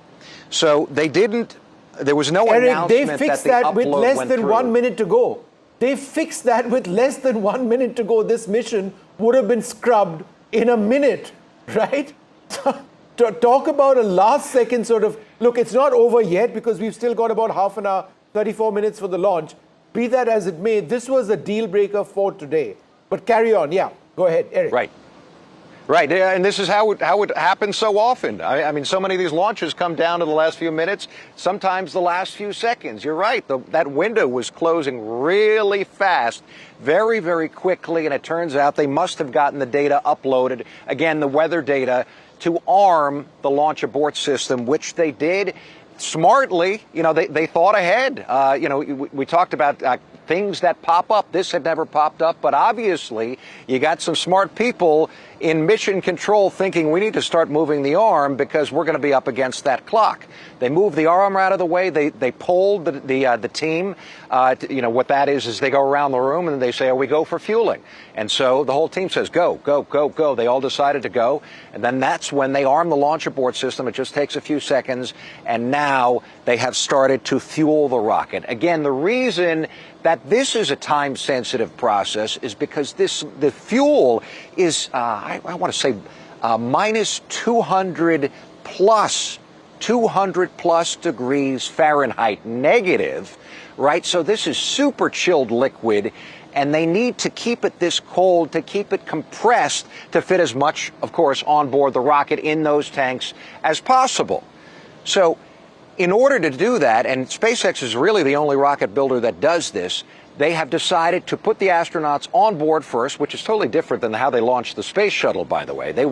So they didn't. There was no Eric, announcement they fixed that the that with upload less went than through. 1 minute to go. They fixed that with less than 1 minute to go. This mission would have been scrubbed in a minute, right? To talk about a last second sort of, look, it's not over yet because we've still got about half an hour, 34 minutes for the launch. Be that as it may, this was a deal breaker for today. But carry on. Yeah, go ahead, Eric. Right, and this is how it happens so often. I mean, so many of these launches come down to the last few minutes, sometimes the last few seconds. You're right, that window was closing really fast, very, very quickly, and it turns out they must have gotten the data uploaded, again, the weather data, to arm the launch abort system, which they did smartly. You know, they thought ahead. You know, we talked about things that pop up. This had never popped up, but obviously you got some smart people in mission control thinking we need to start moving the arm because we're going to be up against that clock. They moved the arm out of the way. They polled the team. You know, what that is they go around the room and they say, oh, we go for fueling. And so the whole team says, go, go, go, go. They all decided to go. And then that's when they arm the launch abort system. It just takes a few seconds. And now they have started to fuel the rocket. Again, the reason that this is a time-sensitive process is because the fuel is, I want to say, minus 200 plus 200 plus degrees Fahrenheit negative, right? So this is super chilled liquid, and they need to keep it this cold, to keep it compressed, to fit as much, of course, on board the rocket in those tanks as possible. So in order to do that, and SpaceX is really the only rocket builder that does this, they have decided to put the astronauts on board first, which is totally different than how they launched the space shuttle, by the way. They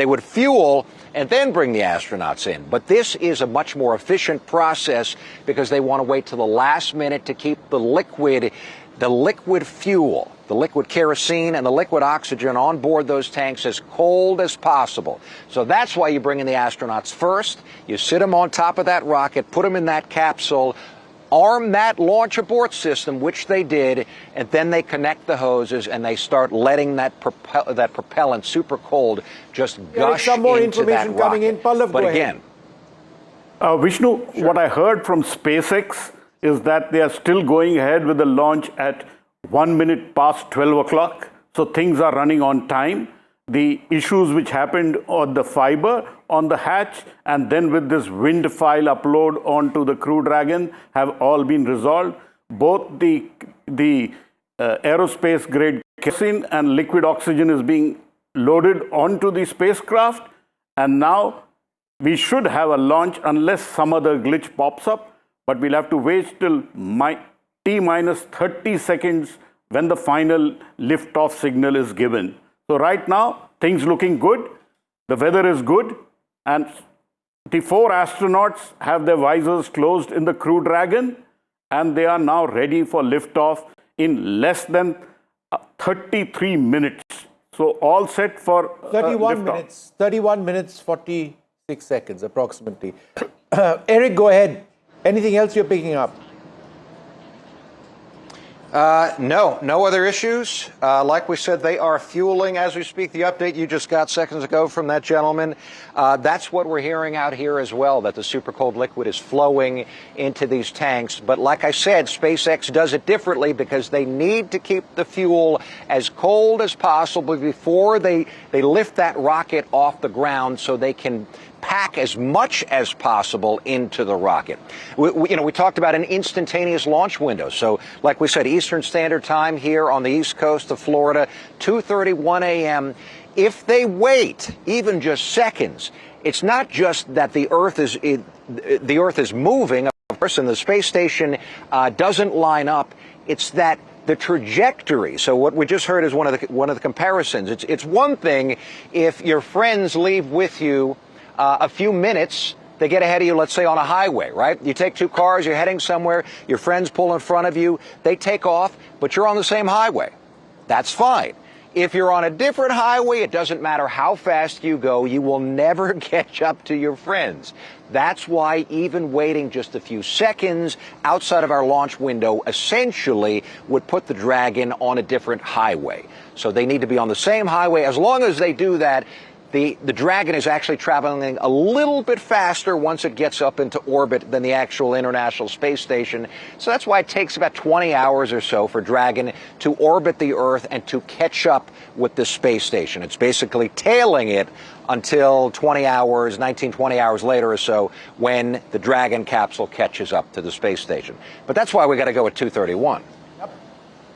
would fuel and then bring the astronauts in. But this is a much more efficient process because they want to wait till the last minute to keep the liquid fuel, the liquid kerosene and the liquid oxygen on board those tanks as cold as possible. So that's why you bring in the astronauts first. You sit them on top of that rocket, put them in that capsule, arm that launch abort system, which they did, and then they connect the hoses and they start letting that propellant, super cold, just gush some more into that information coming in. rocket. Pallav, But go again, Vishnu, what I heard from SpaceX is that they are still going ahead with the launch at 1 minute past 12 o'clock. So things are running on time. The issues which happened on the fiber on the hatch and then with this wind file upload onto the Crew Dragon have all been resolved. Both the aerospace grade kerosene and liquid oxygen is being loaded onto the spacecraft, and now we should have a launch unless some other glitch pops up, but we'll have to wait till T minus 30 seconds when the final liftoff signal is given. So right now, things looking good, the weather is good, and the 4 astronauts have their visors closed in the Crew Dragon, and they are now ready for liftoff in less than 33 minutes. So all set for 31 liftoff. minutes, 31 minutes, 46 seconds approximately. Eric, go ahead. Anything else you're picking up? No other issues. Like we said, they are fueling as we speak. The update you just got seconds ago from that gentleman, that's what we're hearing out here as well, that the super cold liquid is flowing into these tanks. But like I said, SpaceX does it differently because they need to keep the fuel as cold as possible before they lift that rocket off the ground so they can pack as much as possible into the rocket. We talked about an instantaneous launch window. So like we said, Eastern Standard Time here on the East Coast of Florida, 2:31 a.m. If they wait even just seconds, it's not just that the Earth is moving, of course, and the space station doesn't line up. It's that the trajectory. So what we just heard is one of the comparisons. It's one thing if your friends leave with you a few minutes, they get ahead of you, let's say on a highway, right? You take 2 cars, you're heading somewhere, your friends pull in front of you, they take off, but you're on the same highway. That's fine. If you're on a different highway, it doesn't matter how fast you go, you will never catch up to your friends. That's why even waiting just a few seconds outside of our launch window essentially would put the Dragon on a different highway. So they need to be on the same highway. As long as they do that, the Dragon is actually traveling a little bit faster once it gets up into orbit than the actual International Space Station. So that's why it takes about 20 hours or so for Dragon to orbit the Earth and to catch up with the space station. It's basically tailing it until 20 hours later or so when the Dragon capsule catches up to the space station. But that's why we got to go at 2:31.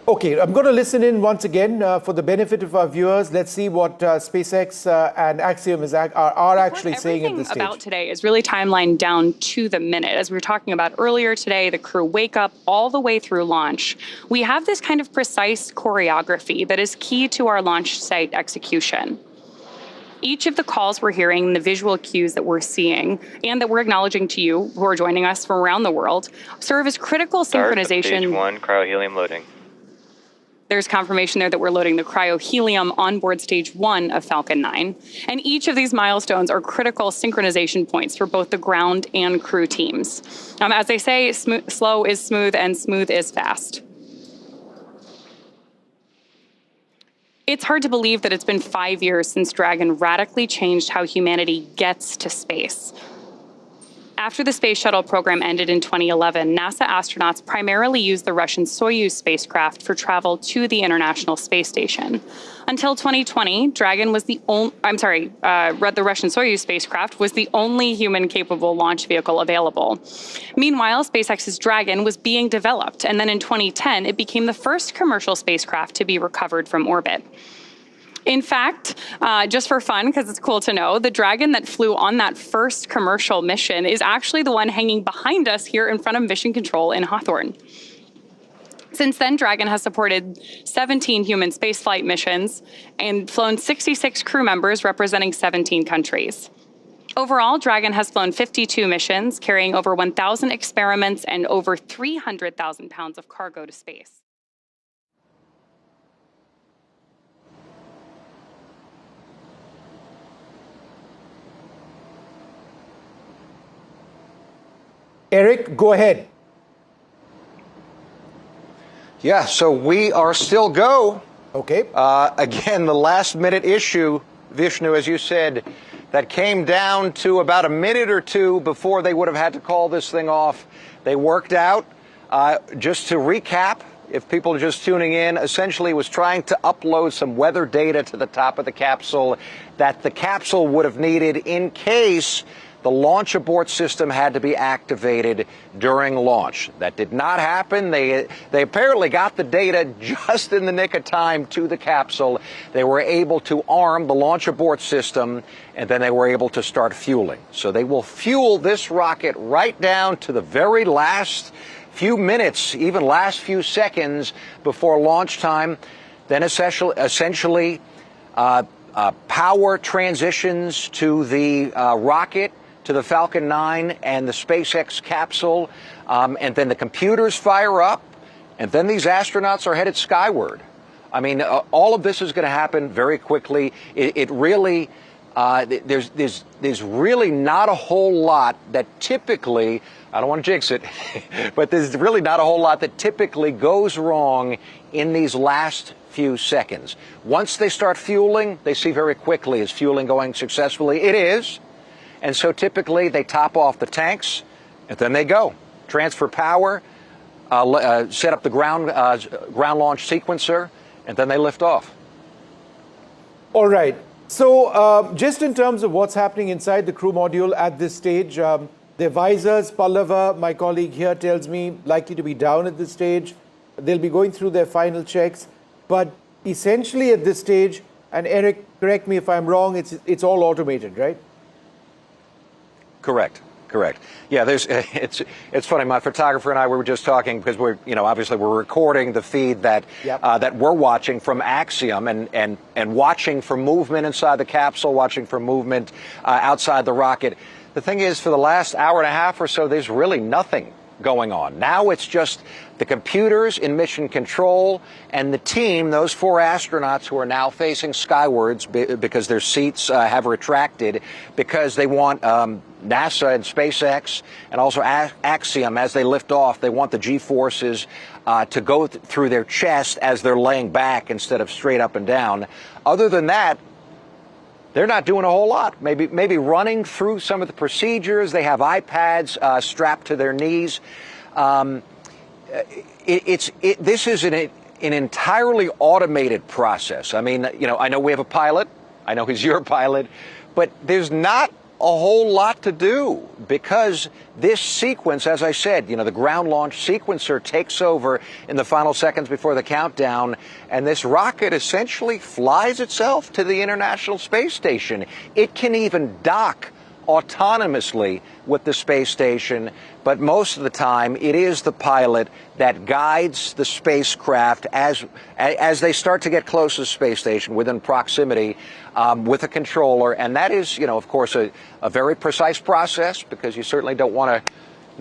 Okay, I'm going to listen in once again for the benefit of our viewers. Let's see what SpaceX and Axiom are actually saying at this stage. Everything about today is really timelined down to the minute. As we were talking about earlier today, the crew wake up all the way through launch. We have this kind of precise choreography that is key to our launch site execution. Each of the calls we're hearing, the visual cues that we're seeing, and that we're acknowledging to you who are joining us from around the world, serve as critical synchronization. Stage 1, cryohelium loading. There's confirmation there that we're loading the cryohelium on board stage 1 of Falcon 9. And each of these milestones are critical synchronization points for both the ground and crew teams. As they say, slow is smooth and smooth is fast. It's hard to believe that it's been 5 years since Dragon radically changed how humanity gets to space. After the space shuttle program ended in 2011, NASA astronauts primarily used the Russian Soyuz spacecraft for travel to the International Space Station. Until 2020, Dragon was the Russian Soyuz spacecraft was the only human-capable launch vehicle available. Meanwhile, SpaceX's Dragon was being developed, and then in 2010, it became the first commercial spacecraft to be recovered from orbit. In fact, just for fun, because it's cool to know, the Dragon that flew on that first commercial mission is actually the one hanging behind us here in front of Mission Control in Hawthorne. Since then, Dragon has supported 17 human spaceflight missions and flown 66 crew members representing 17 countries. Overall, Dragon has flown 52 missions, carrying over 1,000 experiments and over 300,000 pounds of cargo to space. Eric, go ahead. Yeah, so we are still go. Okay. Again, the last minute issue, Vishnu, as you said, that came down to about a minute or two before they would have had to call this thing off. They worked out. Just to recap, if people are just tuning in, essentially was trying to upload some weather data to the top of the capsule that the capsule would have needed in case the launch abort system had to be activated during launch. That did not happen. They apparently got the data just in the nick of time to the capsule. They were able to arm the launch abort system, and then they were able to start fueling. So they will fuel this rocket right down to the very last few minutes, even last few seconds before launch time. Then essentially power transitions to the rocket, to the Falcon 9 and the SpaceX capsule, and then the computers fire up, and then these astronauts are headed skyward. I mean, all of this is going to happen very quickly. It really, there's really not a whole lot that typically, I don't want to jinx it, but there's really not a whole lot that typically goes wrong in these last few seconds. Once they start fueling, they see very quickly, is fueling going successfully? It is. And so typically they top off the tanks, and then they go. Transfer power, set up the ground launch sequencer, and then they lift off. All right. So just in terms of what's happening inside the crew module at this stage, the visors, Pallava, my colleague here, tells me likely to be down at this stage. They'll be going through their final checks. But essentially at this stage, and Eric, correct me if I'm wrong, it's all automated, right? Correct. Yeah, it's funny. My photographer and I, we were just talking because obviously we're recording the feed that that we're watching from Axiom and watching for movement inside the capsule, watching for movement outside the rocket. The thing is, for the last hour and a half or so, there's really nothing going on. Now it's just the computers in mission control and the team, those 4 astronauts who are now facing skywards because their seats have retracted because they want NASA and SpaceX and also Axiom, as they lift off, they want the G-forces to go through their chest as they're laying back instead of straight up and down. Other than that, they're not doing a whole lot. Maybe running through some of the procedures. They have iPads strapped to their knees. This is an entirely automated process. I mean, I know we have a pilot. I know he's your pilot, but there's not a whole lot to do because this sequence, as I said, the ground launch sequencer takes over in the final seconds before the countdown, and this rocket essentially flies itself to the International Space Station. It can even dock autonomously with the space station, but most of the time it is the pilot that guides the spacecraft as they start to get close to the space station within proximity with a controller. And that is, of course, a very precise process because you certainly don't want to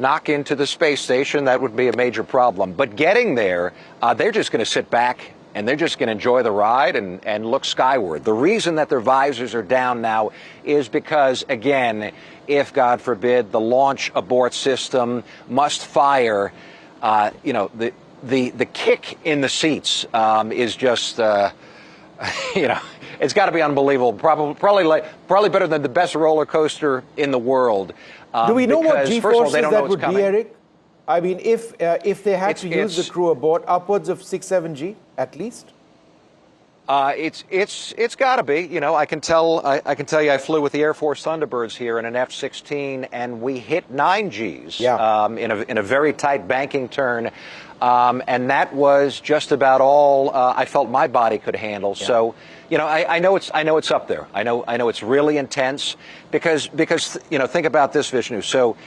knock into the space station. That would be a major problem. But getting there, they're just going to sit back and they're just going to enjoy the ride and look skyward. The reason that their visors are down now is because, again, if, God forbid, the launch abort system must fire, the kick in the seats is just It's got to be unbelievable. Probably better than the best roller coaster in the world. Do we know what G-forces that would be, Eric? I mean, if they had to use the crew aboard, upwards of 6-7 G at least. It's got to be. I can tell you I flew with the Air Force Thunderbirds here in an F-16, and we hit 9 Gs in a very tight banking turn, and that was just about all I felt my body could handle. Yeah. So, I know it's up there. I know it's really intense because think about this, Vishnu. So,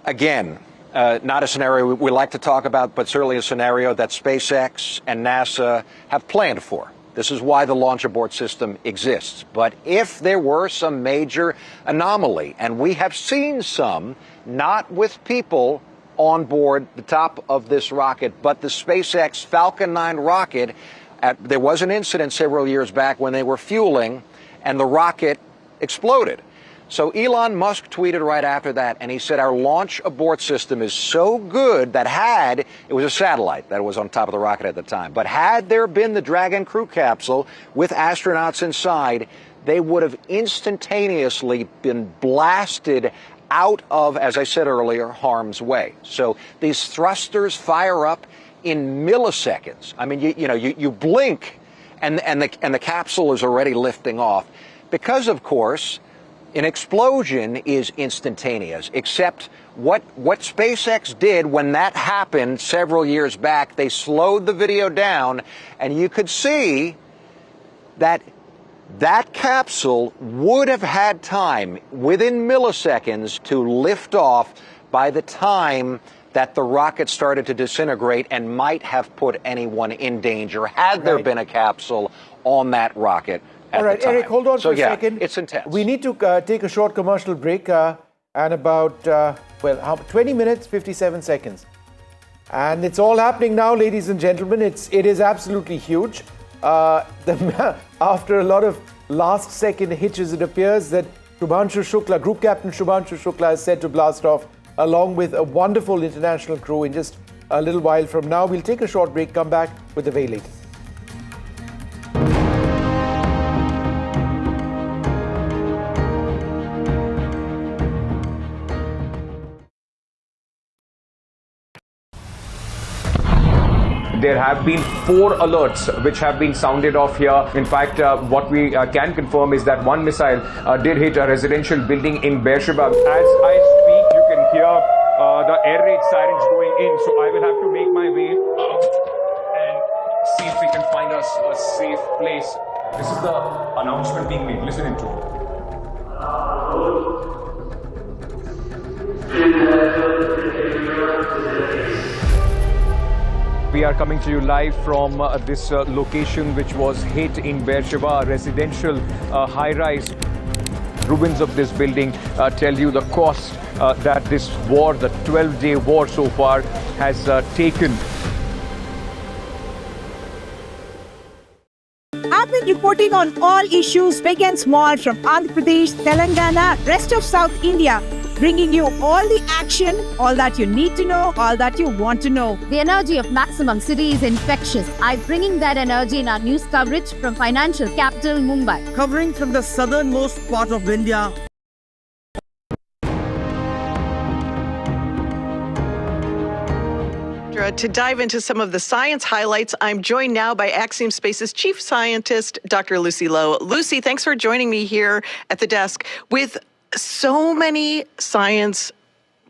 again. Not a scenario we like to talk about, but certainly a scenario that SpaceX and NASA have planned for. This is why the launch abort system exists. But if there were some major anomaly, and we have seen some, not with people on board the top of this rocket, but the SpaceX Falcon 9 rocket, there was an incident several years back when they were fueling and the rocket exploded. So Elon Musk tweeted right after that, and he said our launch abort system is so good that it was a satellite that was on top of the rocket at the time, but had there been the Dragon crew capsule with astronauts inside, they would have instantaneously been blasted out of, as I said earlier, harm's way. So these thrusters fire up in milliseconds. I mean, you blink, and the capsule is already lifting off, because of course. An explosion is instantaneous, except what SpaceX did when that happened several years back, they slowed the video down, and you could see that capsule would have had time within milliseconds to lift off by the time that the rocket started to disintegrate and might have put anyone in danger had there been a capsule on that rocket. All right, Eric, hold on for a second. It's intense. We need to take a short commercial break and about, 20 minutes, 57 seconds. And it's all happening now, ladies and gentlemen. It is absolutely huge. After a lot of last-second hitches, it appears that Shubhanshu Shukla, Group Captain Shubhanshu Shukla, is set to blast off along with a wonderful international crew in just a little while from now. We'll take a short break, come back with the way later. There have been 4 alerts which have been sounded off here. In fact, what we can confirm is that one missile did hit a residential building in Beersheba. As I speak, you can hear the air raid sirens going in. So I will have to make my way out and see if we can find us a safe place. This is the announcement being made. Listen into it. We are coming to you live from this location which was hit in Beersheba, residential high-rise. Ruins of this building tell you the cost that this war, the 12-day war so far, has taken. I've been reporting on all issues big and small from Andhra Pradesh, Telangana, rest of South India, bringing you all the action, all that you need to know, all that you want to know. The energy of maximum city is infectious. I'm bringing that energy in our news coverage from financial capital Mumbai. Covering from the southernmost part of India. To dive into some of the science highlights, I'm joined now by Axiom Space's chief scientist, Dr. Lucy Lowe. Lucy, thanks for joining me here at the desk. With so many science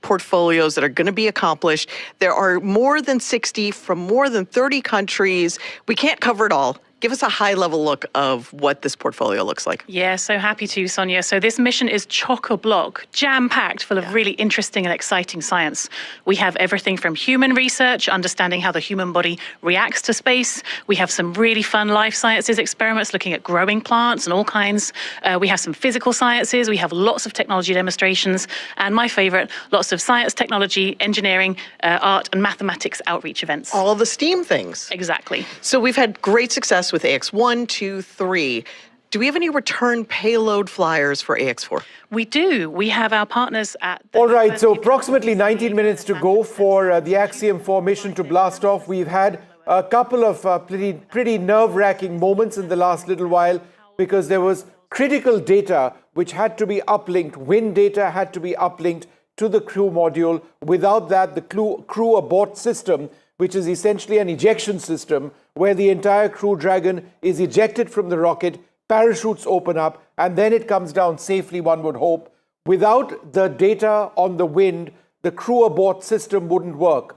portfolios that are going to be accomplished, there are more than 60 from more than 30 countries. We can't cover it all. Give us a high-level look of what this portfolio looks like. Yeah, so happy to, Sonia. So this mission is chock-a-block, jam-packed full of really interesting and exciting science. We have everything from human research, understanding how the human body reacts to space. We have some really fun life sciences experiments looking at growing plants and all kinds. We have some physical sciences. We have lots of technology demonstrations. And my favorite, lots of science, technology, engineering, art, and mathematics outreach events. All the STEAM things. Exactly. So we've had great success with AX1, 2, 3. Do we have any return payload flyers for AX4? We do. We have our partners at... All right, so approximately 19 minutes to go for the Axiom-4 mission to blast off. We've had a couple of pretty nerve-wracking moments in the last little while, because there was critical data which had to be uplinked. Wind data had to be uplinked to the crew module. Without that, the crew abort system, which is essentially an ejection system where the entire Crew Dragon is ejected from the rocket, parachutes open up, and then it comes down safely, one would hope. Without the data on the wind, the crew abort system wouldn't work.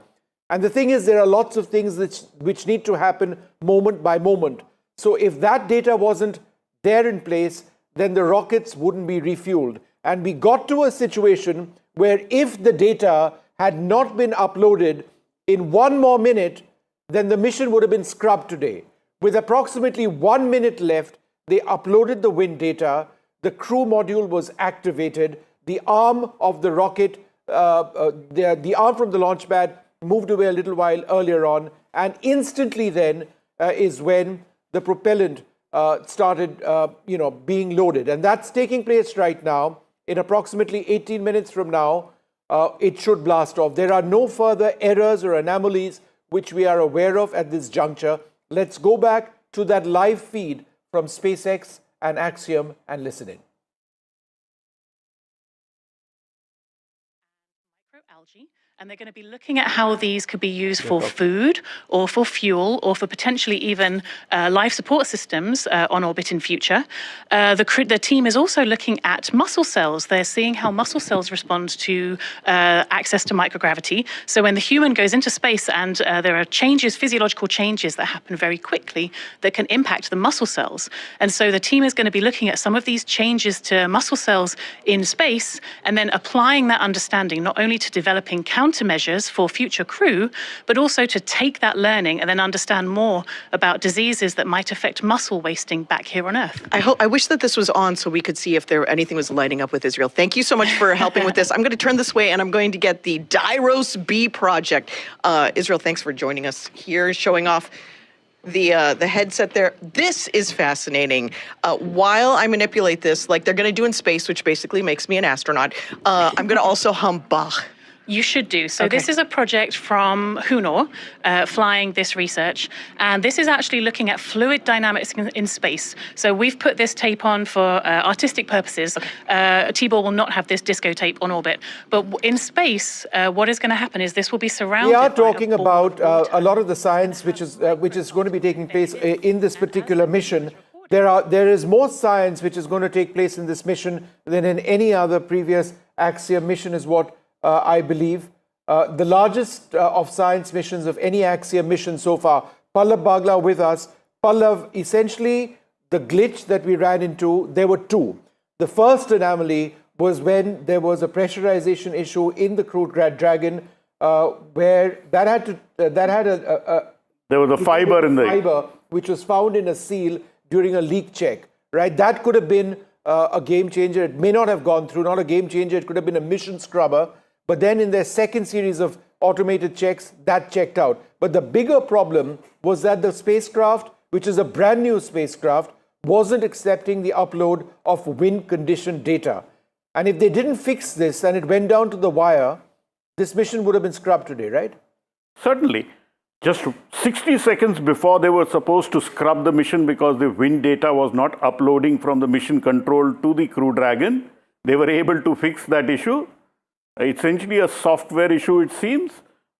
And the thing is, there are lots of things which need to happen moment by moment. So if that data wasn't there in place, then the rockets wouldn't be refueled. And we got to a situation where if the data had not been uploaded in 1 more minute, then the mission would have been scrubbed today. With approximately 1 minute left, they uploaded the wind data, the crew module was activated, the arm of the rocket, the arm from the launch pad moved away a little while earlier on, and instantly then is when the propellant started being loaded. And that's taking place right now. In approximately 18 minutes from now, it should blast off. There are no further errors or anomalies which we are aware of at this juncture. Let's go back to that live feed from SpaceX and Axiom and listen in. Microalgae. And they're going to be looking at how these could be used for food or for fuel or for potentially even life support systems on orbit in future. The team is also looking at muscle cells. They're seeing how muscle cells respond to access to microgravity. So when the human goes into space and there are changes, physiological changes that happen very quickly that can impact the muscle cells. And so the team is going to be looking at some of these changes to muscle cells in space and then applying that understanding not only to developing countermeasures for future crew, but also to take that learning and then understand more about diseases that might affect muscle wasting back here on Earth. I wish that this was on so we could see if anything was lighting up with Israel. Thank you so much for helping with this. I'm going to turn this way and I'm going to get the Dairos B project. Israel, thanks for joining us here, showing off the headset there. This is fascinating. While I manipulate this, like they're going to do in space, which basically makes me an astronaut, I'm going to also hum Bach. You should do. So this is a project from Hunor, flying this research. And this is actually looking at fluid dynamics in space. So we've put this tape on for artistic purposes. T-Ball will not have this disco tape on orbit. But in space, what is going to happen is this will be surrounded. We are talking about a lot of the science which is going to be taking place in this particular mission. There is more science which is going to take place in this mission than in any other previous Axiom mission, is what I believe. The largest of science missions of any Axiom mission so far. Pallav Bagla with us. Pallav, essentially the glitch that we ran into, there were two. The first anomaly was when there was a pressurization issue in the Crew Dragon, where there was a fiber which was found in a seal during a leak check. Right, that could have been a game changer. It may not have gone through. Not a game changer. It could have been a mission scrubber. But then in their second series of automated checks, that checked out. But the bigger problem was that the spacecraft, which is a brand new spacecraft, wasn't accepting the upload of wind condition data. And if they didn't fix this and it went down to the wire, this mission would have been scrubbed today, right? Certainly. Just 60 seconds before they were supposed to scrub the mission because the wind data was not uploading from the mission control to the Crew Dragon, they were able to fix that issue. Essentially a software issue, it seems,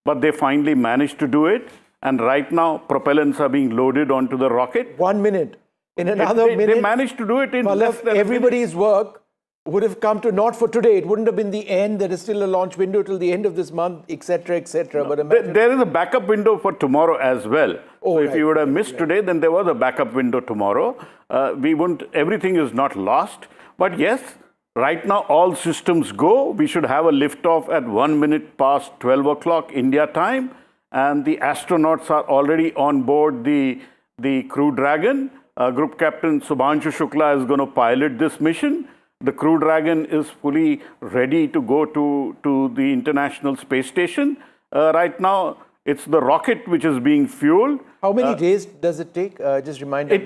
but they finally managed to do it. And right now, propellants are being loaded onto the rocket. 1 minute. In another minute, they managed to do it in less than everybody's work would have come to not for today. It wouldn't have been the end. There is still a launch window till the end of this month, etc., etc. No, but there is a backup window for tomorrow as well. So if you would have missed today, then there was a backup window tomorrow. Everything is not lost. But yes, right now, all systems go. We should have a liftoff at 1 minute past 12 o'clock India time. And the astronauts are already on board the Crew Dragon. Group Captain Shubhanshu Shukla is going to pilot this mission. The Crew Dragon is fully ready to go to the International Space Station. Right now, it's the rocket which is being fueled. How many days does it take? Just remind us.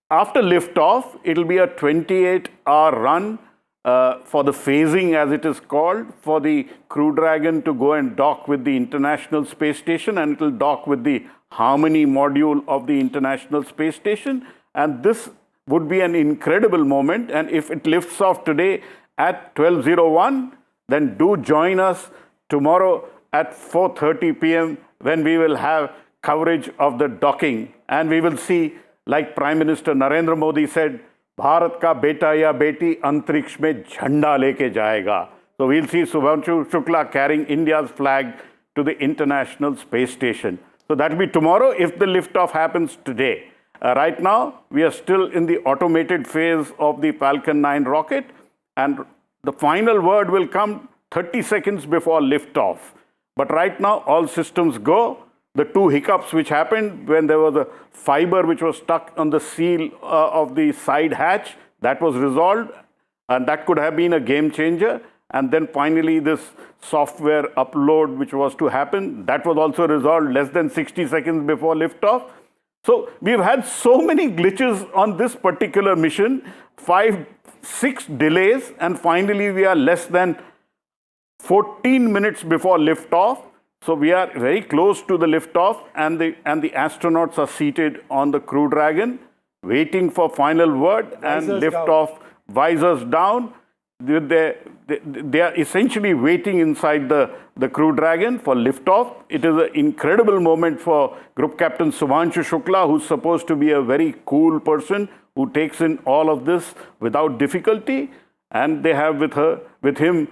After liftoff, it'll be a 28-hour run for the phasing, as it is called, for the Crew Dragon to go and dock with the International Space Station, and it will dock with the Harmony module of the International Space Station. And this would be an incredible moment. And if it lifts off today at 12:01, then do join us tomorrow at 4:30 p.m. when we will have coverage of the docking. And we will see, like Prime Minister Narendra Modi said, Bharat ka beta ya beti antariksh mein jhanda leke jayega. So we'll see Shubhanshu Shukla carrying India's flag to the International Space Station. So that will be tomorrow if the liftoff happens today. Right now, we are still in the automated phase of the Falcon 9 rocket, and the final word will come 30 seconds before liftoff. But right now, all systems go. The two hiccups which happened when there was a fiber which was stuck on the seal of the side hatch, that was resolved, and that could have been a game changer. And then finally, this software upload which was to happen, that was also resolved less than 60 seconds before liftoff. So we've had so many glitches on this particular mission, 6 delays, and finally we are less than 14 minutes before liftoff. So we are very close to the liftoff, and the astronauts are seated on the Crew Dragon, waiting for final word, and liftoff, visors down. They are essentially waiting inside the Crew Dragon for liftoff. It is an incredible moment for Group Captain Shubhanshu Shukla, who's supposed to be a very cool person who takes in all of this without difficulty. And they have with him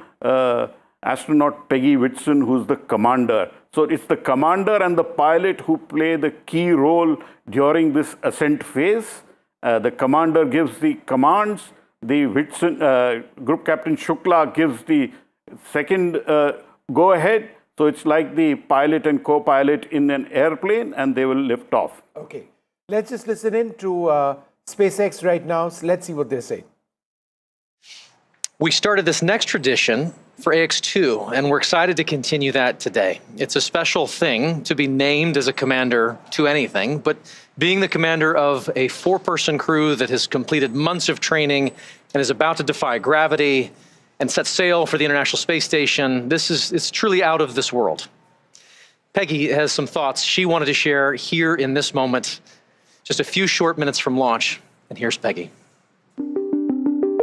astronaut Peggy Whitson, who's the commander. So it's the commander and the pilot who play the key role during this ascent phase. The commander gives the commands. The Whitson, Group Captain Shukla gives the second go-ahead. So it's like the pilot and co-pilot in an airplane, and they will lift off. Okay. Let's just listen in to SpaceX right now. So let's see what they say. We started this next tradition for AX2, and we're excited to continue that today. It's a special thing to be named as a commander to anything, but being the commander of a 4-person crew that has completed months of training and is about to defy gravity and set sail for the International Space Station, it's truly out of this world. Peggy has some thoughts she wanted to share here in this moment, just a few short minutes from launch, and here's Peggy.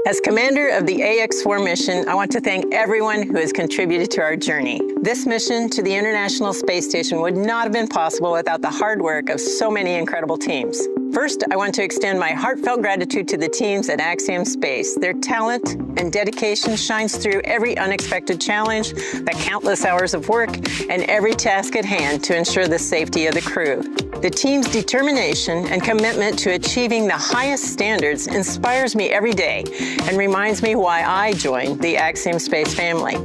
As commander of the AX-4 mission, I want to thank everyone who has contributed to our journey. This mission to the International Space Station would not have been possible without the hard work of so many incredible teams. First, I want to extend my heartfelt gratitude to the teams at Axiom Space. Their talent and dedication shines through every unexpected challenge, the countless hours of work, and every task at hand to ensure the safety of the crew. The team's determination and commitment to achieving the highest standards inspires me every day and reminds me why I joined the Axiom Space family.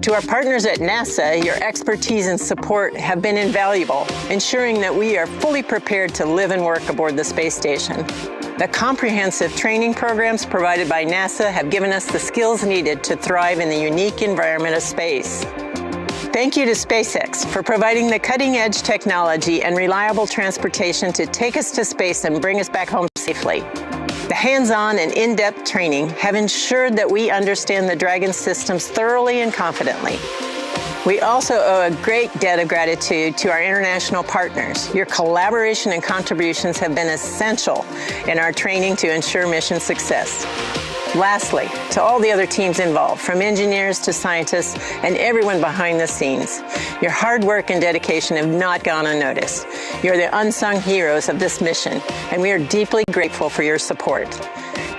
To our partners at NASA, your expertise and support have been invaluable, ensuring that we are fully prepared to live and work aboard the space station. The comprehensive training programs provided by NASA have given us the skills needed to thrive in the unique environment of space. Thank you to SpaceX for providing the cutting-edge technology and reliable transportation to take us to space and bring us back home safely. The hands-on and in-depth training have ensured that we understand the Dragon systems thoroughly and confidently. We also owe a great debt of gratitude to our international partners. Your collaboration and contributions have been essential in our training to ensure mission success. Lastly, to all the other teams involved, from engineers to scientists and everyone behind the scenes, your hard work and dedication have not gone unnoticed. You're the unsung heroes of this mission, and we are deeply grateful for your support.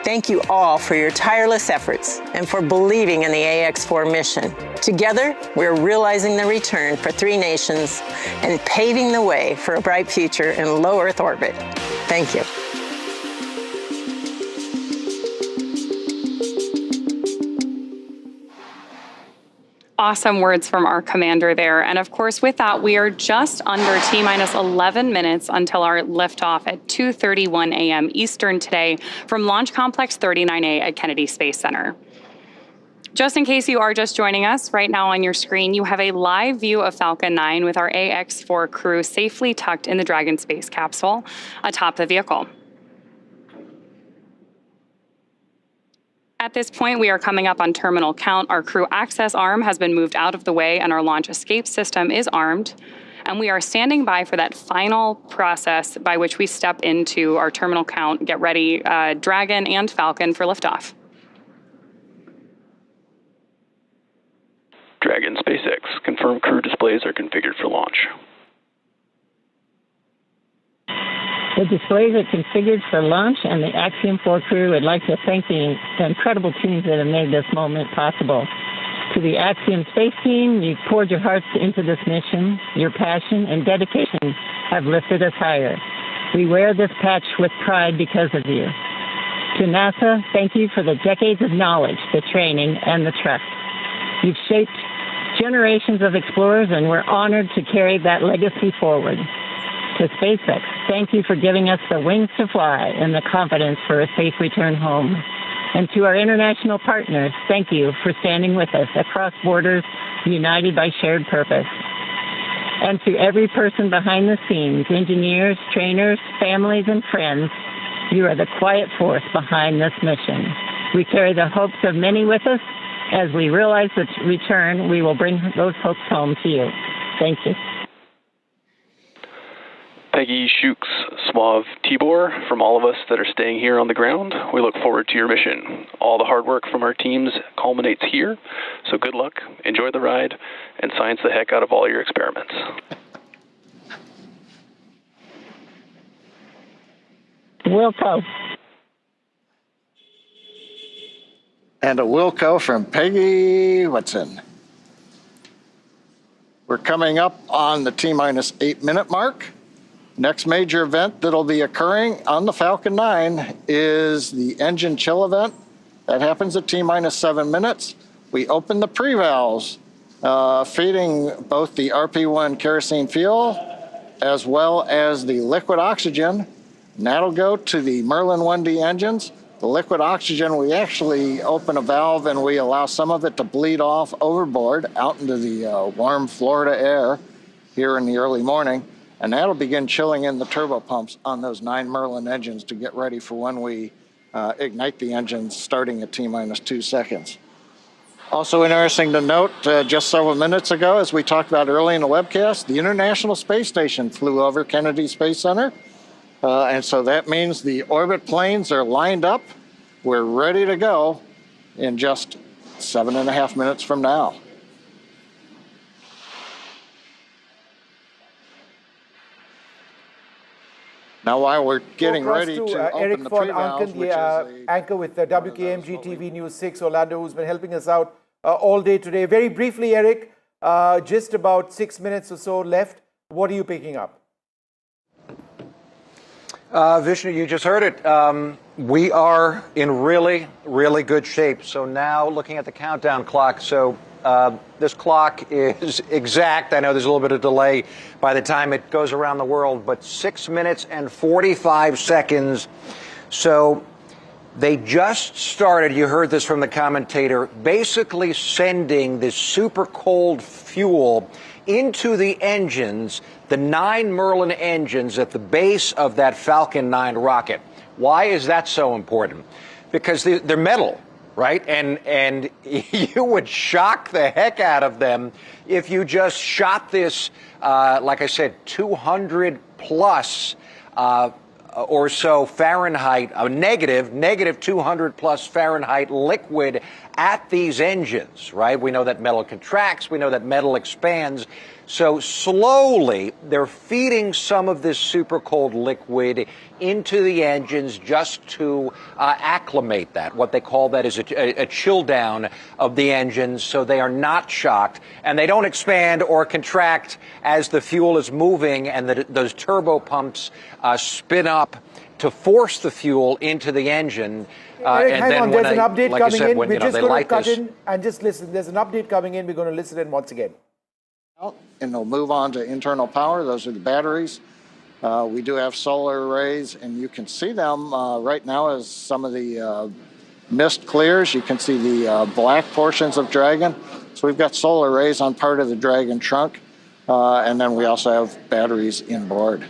Thank you all for your tireless efforts and for believing in the AX-4 mission. Together, we're realizing the return for 3 nations and paving the way for a bright future in low Earth orbit. Thank you. Awesome words from our commander there. And of course, with that, we are just under T-minus 11 minutes until our liftoff at 2:31 a.m. Eastern today from Launch Complex 39A at Kennedy Space Center. Just in case you are just joining us, right now on your screen, you have a live view of Falcon 9 with our AX-4 crew safely tucked in the Dragon space capsule atop the vehicle. At this point, we are coming up on terminal count. Our crew access arm has been moved out of the way, and our launch escape system is armed. And we are standing by for that final process by which we step into our terminal count, get ready, Dragon and Falcon for liftoff. Dragon SpaceX, confirmed crew displays are configured for launch. The displays are configured for launch, and the Axiom-4 crew would like to thank the incredible teams that have made this moment possible. To the Axiom Space team, you've poured your hearts into this mission. Your passion and dedication have lifted us higher. We wear this patch with pride because of you. To NASA, thank you for the decades of knowledge, the training, and the trust. You've shaped generations of explorers, and we're honored to carry that legacy forward. To SpaceX, thank you for giving us the wings to fly and the confidence for a safe return home. And to our international partners, thank you for standing with us across borders, united by shared purpose. And to every person behind the scenes, engineers, trainers, families, and friends, you are the quiet force behind this mission. We carry the hopes of many with us. As we realize the return, we will bring those hopes home to you. Thank you. Peggy, Shukes, Suave, Tibor, from all of us that are staying here on the ground, we look forward to your mission. All the hard work from our teams culminates here, so good luck, enjoy the ride, and science the heck out of all your experiments. Wilco. And a Wilco from Peggy Whitson. We're coming up on the T-minus 8-minute mark. Next major event that'll be occurring on the Falcon 9 is the engine chill event. That happens at T-minus 7 minutes. We open the pre-valves, feeding both the RP-1 kerosene fuel as well as the liquid oxygen. And that'll go to the Merlin 1D engines. The liquid oxygen, we actually open a valve and we allow some of it to bleed off overboard out into the warm Florida air here in the early morning. And that'll begin chilling in the turbo pumps on those 9 Merlin engines to get ready for when we ignite the engines starting at T-minus 2 seconds. Also interesting to note, just several minutes ago, as we talked about early in the webcast, the International Space Station flew over Kennedy Space Center. And so that means the orbit planes are lined up. We're ready to go in just 7.5 minutes from now. Now, while we're getting ready to open the pre-valves, which is the anchor with WKMG TV News 6, Orlando, who's been helping us out all day today. Very briefly, Eric, just about 6 minutes or so left. What are you picking up? Vishnu, you just heard it. We are in really, really good shape. So now looking at the countdown clock, so this clock is exact. I know there's a little bit of delay by the time it goes around the world, but 6 minutes and 45 seconds. So they just started, you heard this from the commentator, basically sending this super cold fuel into the engines, the 9 Merlin engines at the base of that Falcon 9 rocket. Why is that so important? Because they're metal, right? And you would shock the heck out of them if you just shot this, like I said, 200 plus or so Fahrenheit, negative 200 plus Fahrenheit liquid at these engines, right? We know that metal contracts. We know that metal expands. So slowly, they're feeding some of this super cold liquid into the engines just to acclimate that. What they call that is a chill down of the engines so they are not shocked and they don't expand or contract as the fuel is moving and those turbo pumps spin up to force the fuel into the engine. Eric, hang on, there's an update coming in. We're just going to cut in and just listen. There's an update coming in. We're going to listen in once again. And they'll move on to internal power. Those are the batteries. We do have solar arrays, and you can see them right now as some of the mist clears. You can see the black portions of Dragon. So we've got solar arrays on part of the Dragon trunk, and then we also have batteries inboard.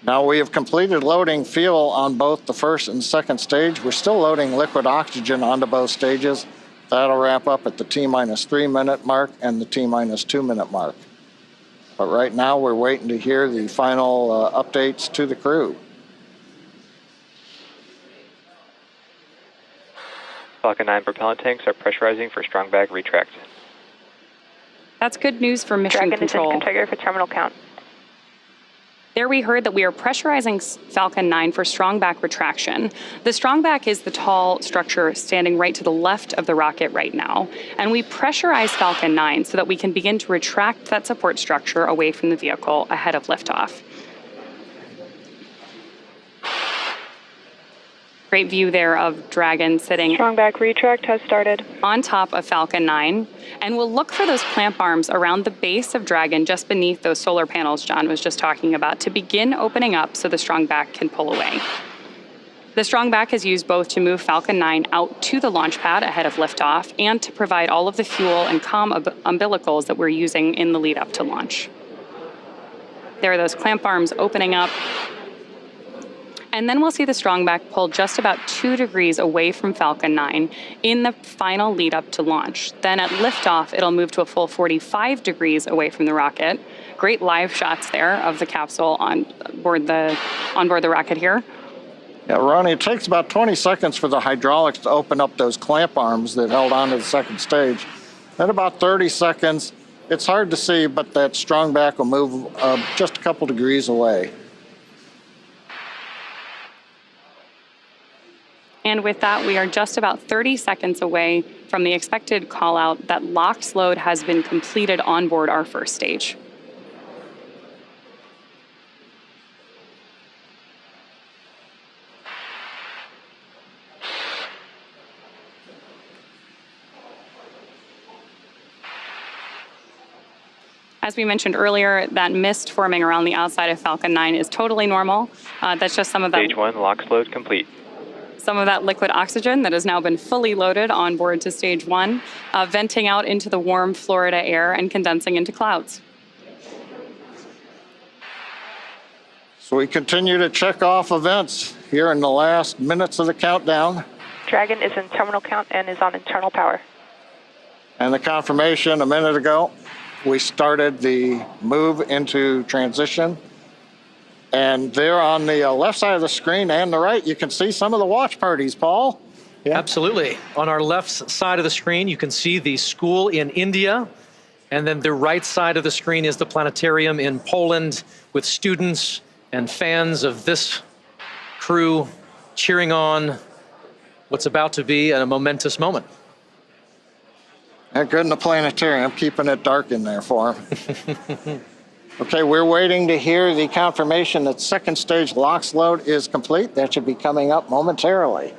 Now we have completed loading fuel on both the first and second stage. We're still loading liquid oxygen onto both stages. That'll wrap up at the T-3 minute mark and the T-2 minute mark. But right now we're waiting to hear the final updates to the crew. Falcon 9 propellant tanks are pressurizing for strong bag retract. That's good news for mission control. Dragon is in configure for terminal count. There we heard that we are pressurizing Falcon 9 for strong back retraction. The strong back is the tall structure standing right to the left of the rocket right now. And we pressurize Falcon 9 so that we can begin to retract that support structure away from the vehicle ahead of liftoff. Great view there of Dragon sitting Strong back retract has started on top of Falcon 9. And we'll look for those clamp arms around the base of Dragon just beneath those solar panels John was just talking about to begin opening up so the strong back can pull away. The strong back is used both to move Falcon 9 out to the launch pad ahead of liftoff and to provide all of the fuel and comm umbilicals that we're using in the lead up to launch. There are those clamp arms opening up. And then we'll see the strong back pull just about 2 degrees away from Falcon 9 in the final lead up to launch. Then at liftoff, it'll move to a full 45 degrees away from the rocket. Great live shots there of the capsule on board the rocket here. Yeah, Ronnie, it takes about 20 seconds for the hydraulics to open up those clamp arms that held onto the second stage. Then about 30 seconds, it's hard to see, but that strong back will move just a couple degrees away. And with that, we are just about 30 seconds away from the expected call out that LOX load has been completed on board our first stage. As we mentioned earlier, that mist forming around the outside of Falcon 9 is totally normal. That's just some of that. Stage 1, LOX load complete. Some of that liquid oxygen that has now been fully loaded on board to stage 1, venting out into the warm Florida air and condensing into clouds. So we continue to check off events here in the last minutes of the countdown. Dragon is in terminal count and is on internal power. And the confirmation a minute ago, we started the move into transition. And there on the left side of the screen and the right, you can see some of the watch parties, Paul. Yeah. Absolutely. On our left side of the screen, you can see the school in India. And then the right side of the screen is the planetarium in Poland with students and fans of this crew cheering on what's about to be a momentous moment. And good in the planetarium, keeping it dark in there for them. Okay, we're waiting to hear the confirmation that second stage LOX load is complete. That should be coming up momentarily.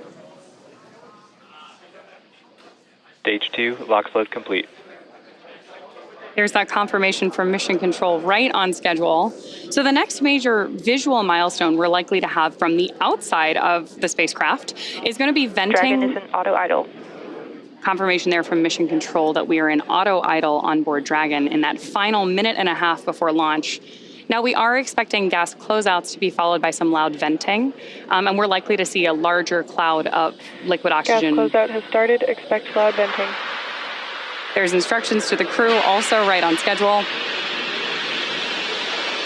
Stage 2, LOX load complete. There's that confirmation from Mission Control right on schedule. So the next major visual milestone we're likely to have from the outside of the spacecraft is going to be venting. Dragon is in auto idle. Confirmation there from Mission Control that we are in auto idle on board Dragon in that final minute and a half before launch. Now we are expecting gas closeouts to be followed by some loud venting, and we're likely to see a larger cloud of liquid oxygen. Gas closeout has started. Expect loud venting. There's instructions to the crew also right on schedule.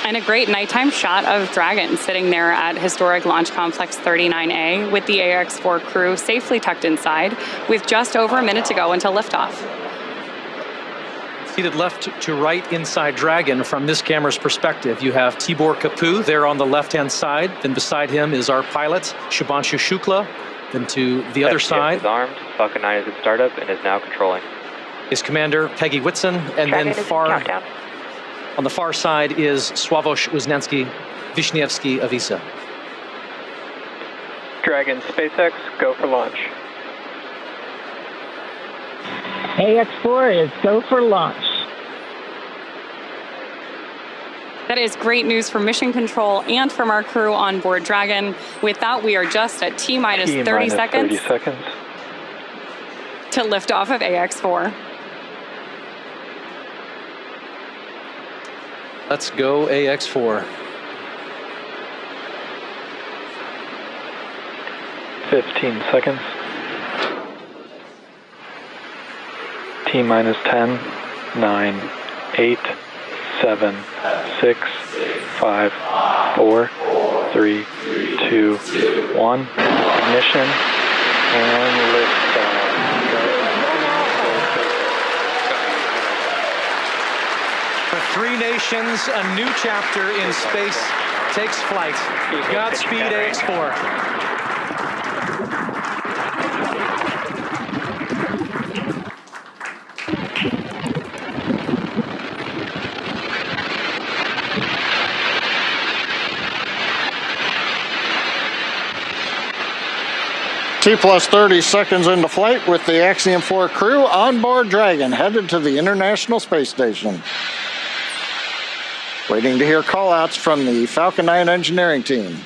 And a great nighttime shot of Dragon sitting there at historic Launch Complex 39A with the AX-4 crew safely tucked inside with just over a minute to go until liftoff. Seated left to right inside Dragon from this camera's perspective, you have Tibor Kapu there on the left-hand side. Then beside him is our pilot, Shubhanshu Shukla. Then to the other side is armed. Falcon 9 is in startup and is now controlling. Is Commander Peggy Whitson, and Dragon then on the far side is Sławosz Uznanski Wiśniewski Avisa. Dragon, SpaceX, go for launch. AX-4 is go for launch. That is great news for Mission Control and from our crew on board Dragon. With that, we are just at T-minus 30 seconds to lift off of AX-4. Let's go AX-4. 15 seconds. T-minus 10, 9, 8, 7, 6, 5, 4, 3, 2, 1. Ignition and liftoff. For three nations, a new chapter in space takes flight. Godspeed, AX-4. T plus 30 seconds into flight with the Axiom-4 crew on board Dragon, headed to the International Space Station. Waiting to hear callouts from the Falcon 9 engineering team.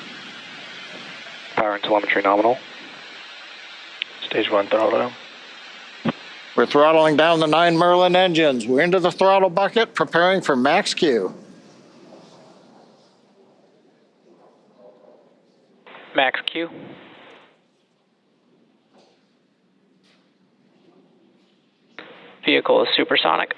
Power and telemetry nominal. Stage 1 throttle down. We're throttling down the 9 Merlin engines. We're into the throttle bucket, preparing for max Q. Max Q. Vehicle is supersonic.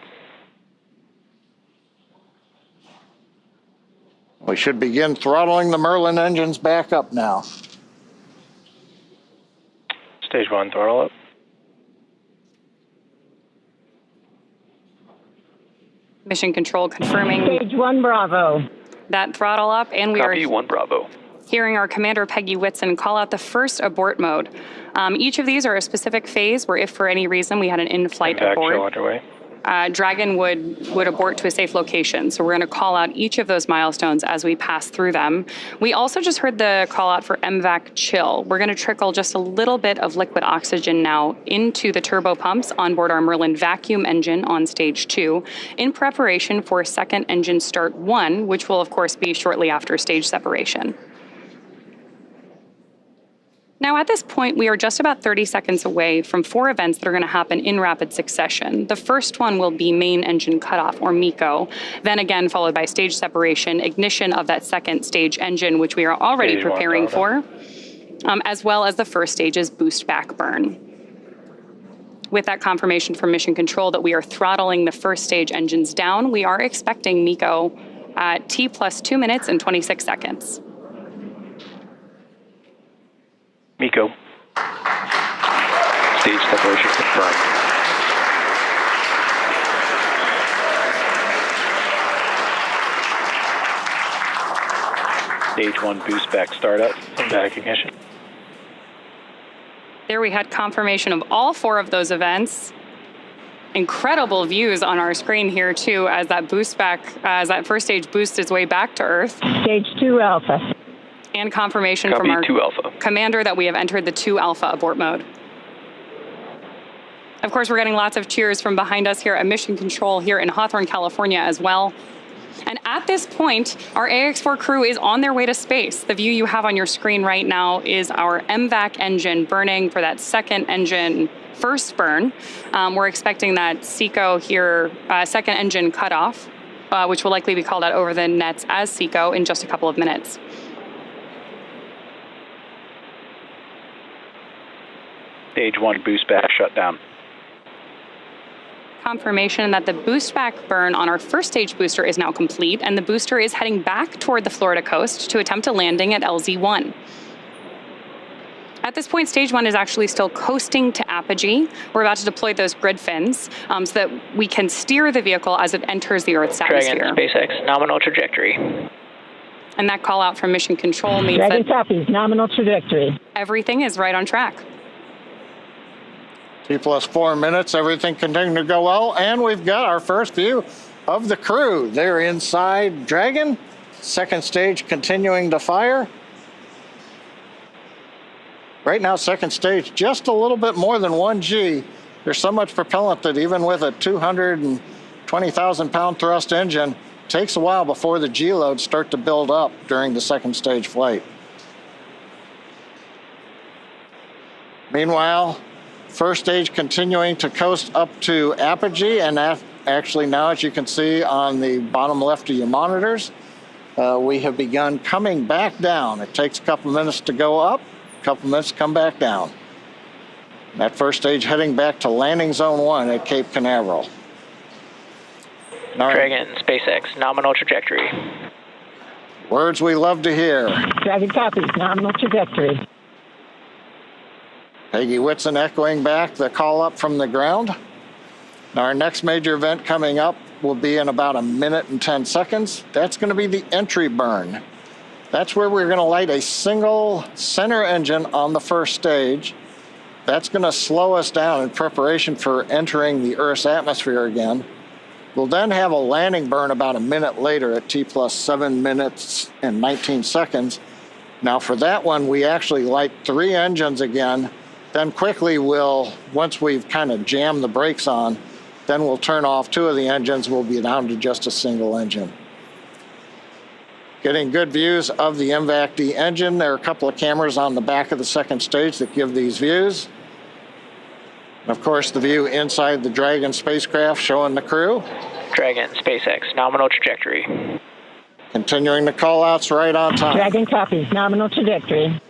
We should begin throttling the Merlin engines back up now. Stage 1 throttle up. Mission Control confirming. Stage 1 Bravo. That throttle up, and we Copy, are 1 Bravo. hearing our commander, Peggy Whitson, call out the first abort mode. Each of these are a specific phase where if for any reason we had an in-flight abort, underway. Dragon would abort to a safe location. So we're going to call out each of those milestones as we pass through them. We also just heard the call out for MVAC chill. We're going to trickle just a little bit of liquid oxygen now into the turbo pumps on board our Merlin vacuum engine on stage 2 in preparation for second engine start 1, which will of course be shortly after stage separation. Now, at this point, we are just about 30 seconds away from 4 events that are going to happen in rapid succession. The first one will be main engine cutoff, or MECO, then again followed by stage separation, ignition of that second stage engine, which we are already Stage preparing 1 for, as well as the first stage's boost back burn. With that confirmation from Mission Control that we are throttling the first stage engines down, we are expecting MECO at T plus 2 minutes and 26 seconds. MECO. Stage separation confirmed. Stage 1 boost back startup and back ignition. There we had confirmation of all 4 of those events. Incredible views on our screen here too as that boost back, as that first stage boosts its way back to Earth. Stage 2 Alpha. And confirmation Copy, from our 2 Alpha. commander that we have entered the 2 Alpha abort mode. Of course, we're getting lots of cheers from behind us here at Mission Control here in Hawthorne, California as well. And at this point, our AX-4 crew is on their way to space. The view you have on your screen right now is our MVAC engine burning for that second engine first burn. We're expecting that SECO here, second engine cutoff, which will likely be called out over the nets as SECO in just a couple of minutes. Stage 1 boost back shut down. Confirmation that the boost back burn on our first stage booster is now complete, and the booster is heading back toward the Florida coast to attempt a landing at LZ1. At this point, stage 1 is actually still coasting to apogee. We're about to deploy those grid fins so that we can steer the vehicle as it enters the Earth's atmosphere. Dragon, SpaceX, nominal trajectory. And that call out from Mission Control means Dragon that copies, nominal trajectory. everything is right on track. T plus 4 minutes, everything continuing to go well, and we've got our first view of the crew. They're inside Dragon, second stage continuing to fire. Right now, second stage, just a little bit more than 1 G. There's so much propellant that even with a 220,000-pound thrust engine, it takes a while before the G loads start to build up during the second stage flight. Meanwhile, first stage continuing to coast up to apogee, and actually now, as you can see on the bottom left of your monitors, we have begun coming back down. It takes a couple minutes to go up, A couple minutes, come back down. That first stage heading back to landing zone 1 at Cape Canaveral. Dragon, SpaceX, nominal trajectory. Words we love to hear. Dragon copies, nominal trajectory. Peggy Whitson echoing back the call up from the ground. Now our next major event coming up will be in about 1 minute and 10 seconds. That's going to be the entry burn. That's where we're going to light a single center engine on the first stage. That's going to slow us down in preparation for entering the Earth's atmosphere again. We'll then have a landing burn about 1 minute later at T plus 7 minutes and 19 seconds. Now for that one, we actually light 3 engines again. Then quickly once we've kind of jammed the brakes on, then we'll turn off 2 of the engines. We'll be down to just a single engine. Getting good views of the MVAC-D engine. There are a couple of cameras on the back of the second stage that give these views. And of course, the view inside the Dragon spacecraft showing the crew. Dragon, SpaceX, nominal trajectory. Continuing the call-outs right on time. Dragon copies, nominal trajectory.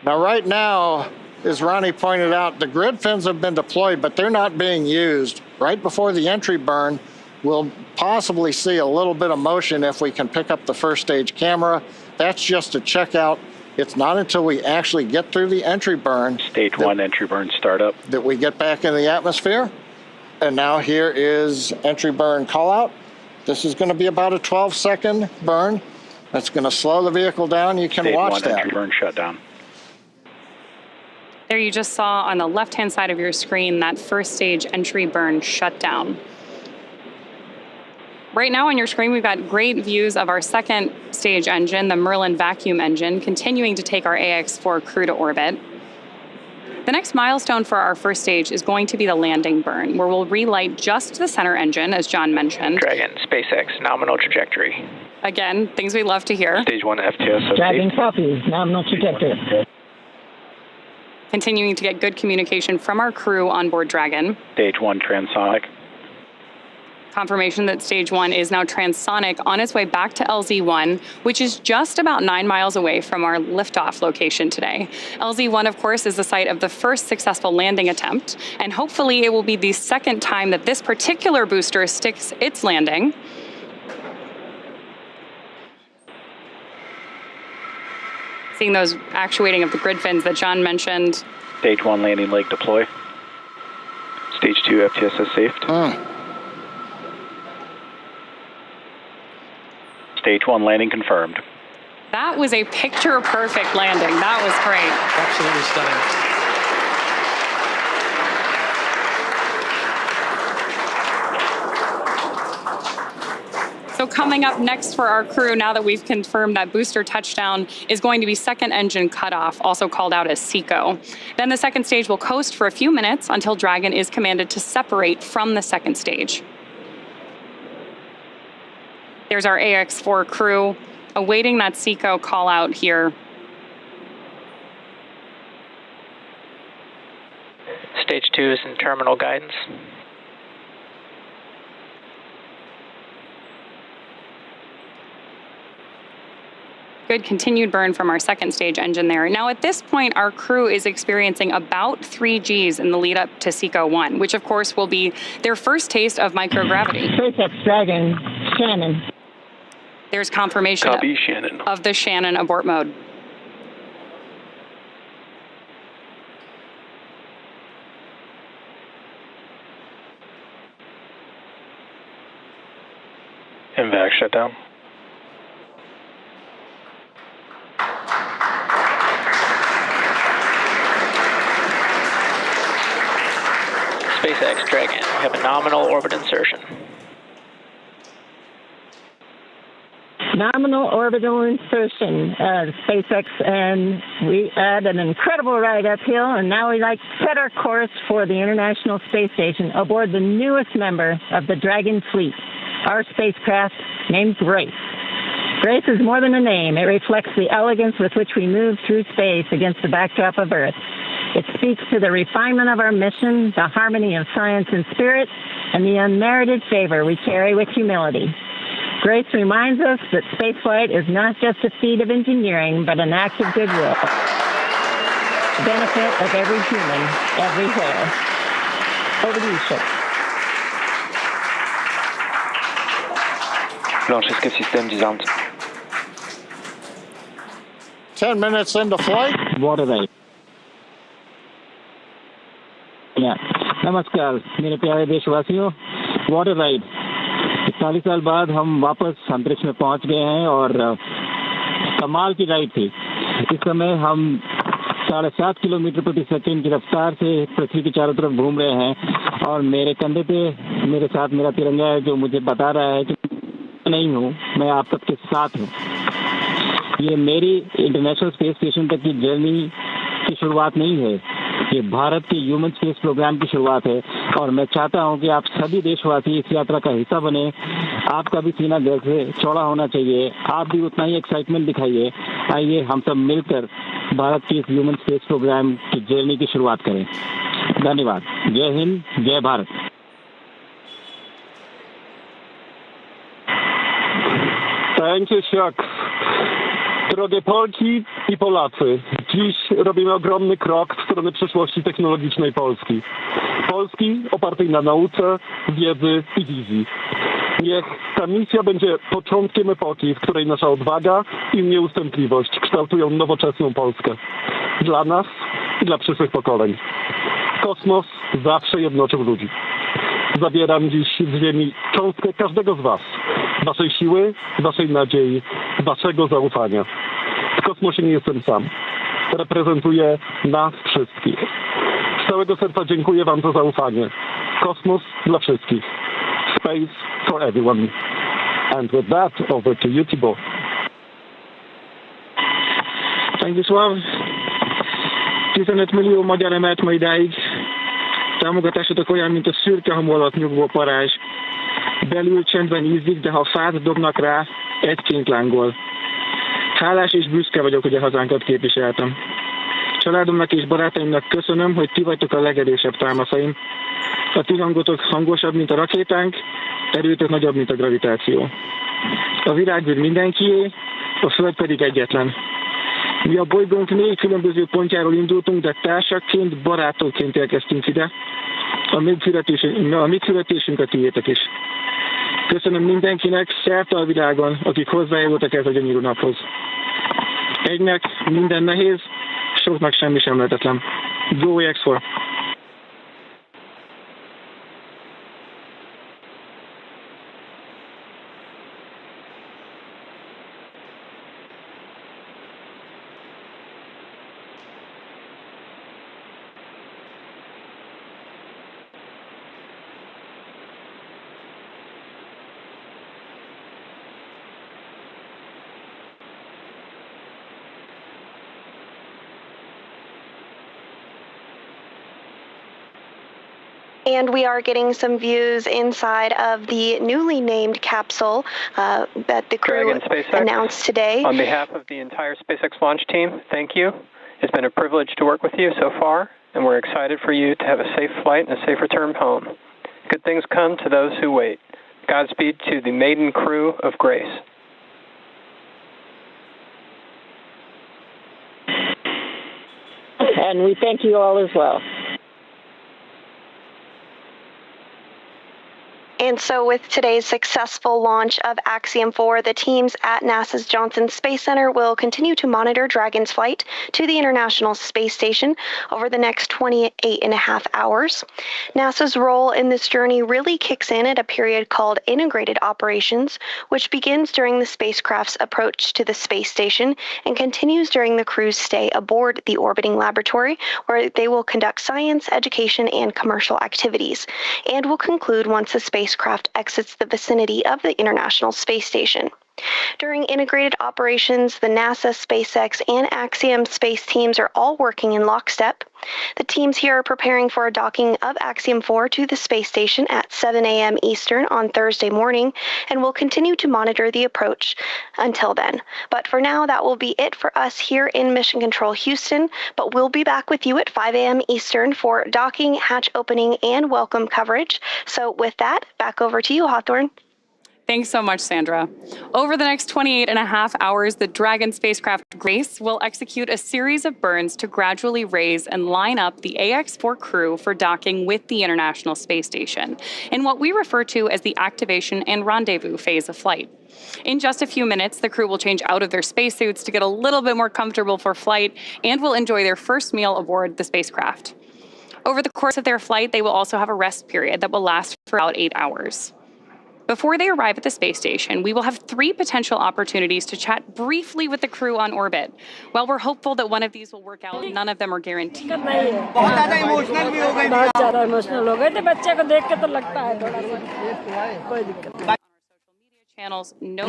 Now, right now, as Ronnie pointed out, the grid fins have been deployed, but they're not being used. Right before the entry burn, we'll possibly see a little bit of motion if we can pick up the first stage camera. That's just to check out. It's not until we actually get through the entry burn. Stage 1 entry burn startup. That we get back in the atmosphere. And now here is entry burn call out. This is going to be about a 12-second burn. That's going to slow the vehicle down. You can watch that. Stage 1 entry burn shutdown. There you just saw on the left-hand side of your screen that first stage entry burn shutdown. Right now on your screen, we've got great views of our second stage engine, the Merlin vacuum engine, continuing to take our AX-4 crew to orbit. The next milestone for our first stage is going to be the landing burn, where we'll relight just the center engine, as John mentioned. Dragon, SpaceX, nominal trajectory. Again, things we love to hear. Stage 1 FTS. Dragon copies, nominal trajectory. Continuing to get good communication from our crew on board Dragon. Stage 1 transonic. Confirmation that stage 1 is now transonic on its way back to LZ-1, which is just about 9 miles away from our liftoff location today. LZ-1, of course, is the site of the first successful landing attempt, and hopefully it will be the second time that this particular booster sticks its landing. Seeing those actuating of the grid fins that John mentioned. Stage 1 landing leg deploy. Stage 2 FTSS safed. Stage 1 landing confirmed. That was a picture-perfect landing. That was great. Absolutely stunning. So coming up next for our crew, now that we've confirmed that booster touchdown, is going to be second engine cutoff, also called out as SECO. Then the second stage will coast for a few minutes until Dragon is commanded to separate from the second stage. There's our AX-4 crew awaiting that SECO call out here. Stage 2 is in terminal guidance. Good continued burn from our second stage engine there. Now at this point, our crew is experiencing about 3 Gs in the lead up to SECO 1, which of course will be their first taste of microgravity. SpaceX Dragon, Shannon. There's confirmation Copy, Shannon. of the Shannon abort mode. MVAC shutdown. SpaceX Dragon, we have a nominal orbit insertion. Nominal orbital insertion, SpaceX, and we had an incredible ride uphill, and now we like to set our course for the International Space Station aboard the newest member of the Dragon fleet, our spacecraft named Grace. Grace is more than a name. It reflects the elegance with which we move through space against the backdrop of Earth. It speaks to the refinement of our mission, the harmony of science and spirit, and the unmerited favor we carry with humility. Grace reminds us that spaceflight is not just a feat of engineering, but an act of goodwill. benefit of every human, everywhere. Over to you, Shuk. Launch escape system disarmed. 10 minutes into flight. Water right. नमस्कार मेरे प्यारे देशवासियों, water ride 41 साल बाद हम वापस अंतरिक्ष में पहुंच गए हैं और कमाल की राइड थी। इस समय हम 7.5 किलोमीटर प्रति सेकंड की रफ्तार से पृथ्वी के चारों तरफ घूम रहे हैं और मेरे कंधे पे मेरे साथ मेरा तिरंगा है जो मुझे बता रहा है कि नहीं हूँ, मैं आप सबके साथ हूँ। ये मेरी इंटरनेशनल स्पेस स्टेशन तक की जर्नी की शुरुआत नहीं है, ये भारत के ह्यूमन स्पेस प्रोग्राम की शुरुआत है और मैं चाहता हूं कि आप सभी देशवासी इस यात्रा का हिस्सा बने। आपका भी सीना गर्व से चौड़ा होना चाहिए, आप भी उतना ही एक्साइटमेंट दिखाइए। आइए हम सब मिलकर भारत के इस ह्यूमन स्पेस प्रोग्राम की जर्नी की शुरुआत करें। धन्यवाद। जय हिंद, जय Bharat. Thank you, Shuk. Drogie Polki i Polacy, dziś robimy ogromny krok w stronę przyszłości technologicznej Polski. Polski opartej na nauce, wiedzy i wizji. Niech ta misja będzie początkiem epoki, w której nasza odwaga i nieustępliwość kształtują nowoczesną Polskę. Dla nas i dla przyszłych pokoleń. Kosmos zawsze jednoczył ludzi. Zabieram dziś z ziemi cząstkę każdego z was. Waszej siły, waszej nadziei, waszego zaufania. W kosmosie nie jestem sam. Reprezentuję nas wszystkich. Z całego serca dziękuję wam za zaufanie. Kosmos dla wszystkich. Space for everyone. And with that, over to you, Thibault. Thank you, Sław. 15 millió magyar emelt ma idáig. Támogatásotok olyan, mint a szürke hamu alatt nyugvó parázs. Belül csendben ízik, de ha fát dobnak rá, egyként lángol. Hálás és büszke vagyok, hogy a hazánkat képviseltem. Családomnak és barátaimnak köszönöm, hogy ti vagytok a legerősebb támaszaim. A ti hangotok hangosabb, mint a rakétánk, erőtök nagyobb, mint a gravitáció. A világűr mindenkié, a Föld pedig egyetlen. Mi a bolygónk 4 különböző pontjáról indultunk, de társakként, barátokként érkeztünk ide. A mi születésünk a tiétek is. Köszönöm mindenkinek szerte a világon, akik hozzájárultak ez a gyönyörű naphoz. Egynek minden nehéz, soknak semmi sem lehetetlen. Go X4! And we are getting some views inside of the newly named capsule that the crew Dragon SpaceX, announced today. On behalf of the entire SpaceX launch team, thank you. It's been a privilege to work with you so far, and we're excited for you to have a safe flight and a safe return home. Good things come to those who wait. Godspeed to the maiden crew of Grace. And we thank you all as well. And so with today's successful launch of Axiom-4, the teams at NASA's Johnson Space Center will continue to monitor Dragon's flight to the International Space Station over the next 28.5 hours. NASA's role in this journey really kicks in at a period called integrated operations, which begins during the spacecraft's approach to the space station and continues during the crew's stay aboard the orbiting laboratory, where they will conduct science, education, and commercial activities, and will conclude once the spacecraft exits the vicinity of the International Space Station. During integrated operations, the NASA, SpaceX, and Axiom Space teams are all working in lockstep. The teams here are preparing for a docking of Axiom-4 to the space station at 7 a.m. Eastern on Thursday morning, and will continue to monitor the approach until then. But for now, that will be it for us here in Mission Control Houston, but we'll be back with you at 5 a.m. Eastern for docking, hatch opening, and welcome coverage. So with that, back over to you, Hawthorne. Thanks so much, Sandra. Over the next 28 and a half hours, the Dragon spacecraft Grace will execute a series of burns to gradually raise and line up the AX-4 crew for docking with the International Space Station in what we refer to as the activation and rendezvous phase of flight. In just a few minutes, the crew will change out of their spacesuits to get a little bit more comfortable for flight and will enjoy their first meal aboard the spacecraft. Over the course of their flight, they will also have a rest period that will last for about 8 hours. Before they arrive at the space station, we will have 3 potential opportunities to chat briefly with the crew on orbit. While we're hopeful that one of these will work out, none of them are guaranteed. Channels, no.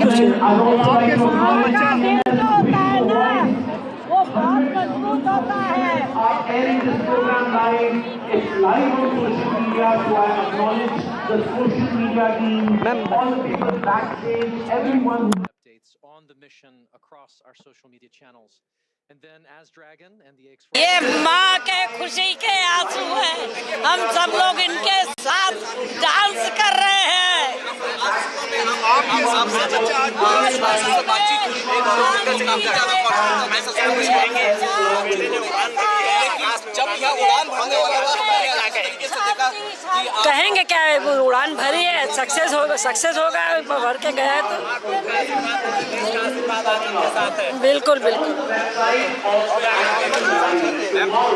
Updates on the mission across our social media channels. And then as Dragon and the X4 ये माँ के खुशी के आंसू हैं हम सब लोग इनके साथ डांस कर रहे हैं कहेंगे क्या वो उड़ान भरी है सक्सेस होगा भर के गया तो बिल्कुल बिल्कुल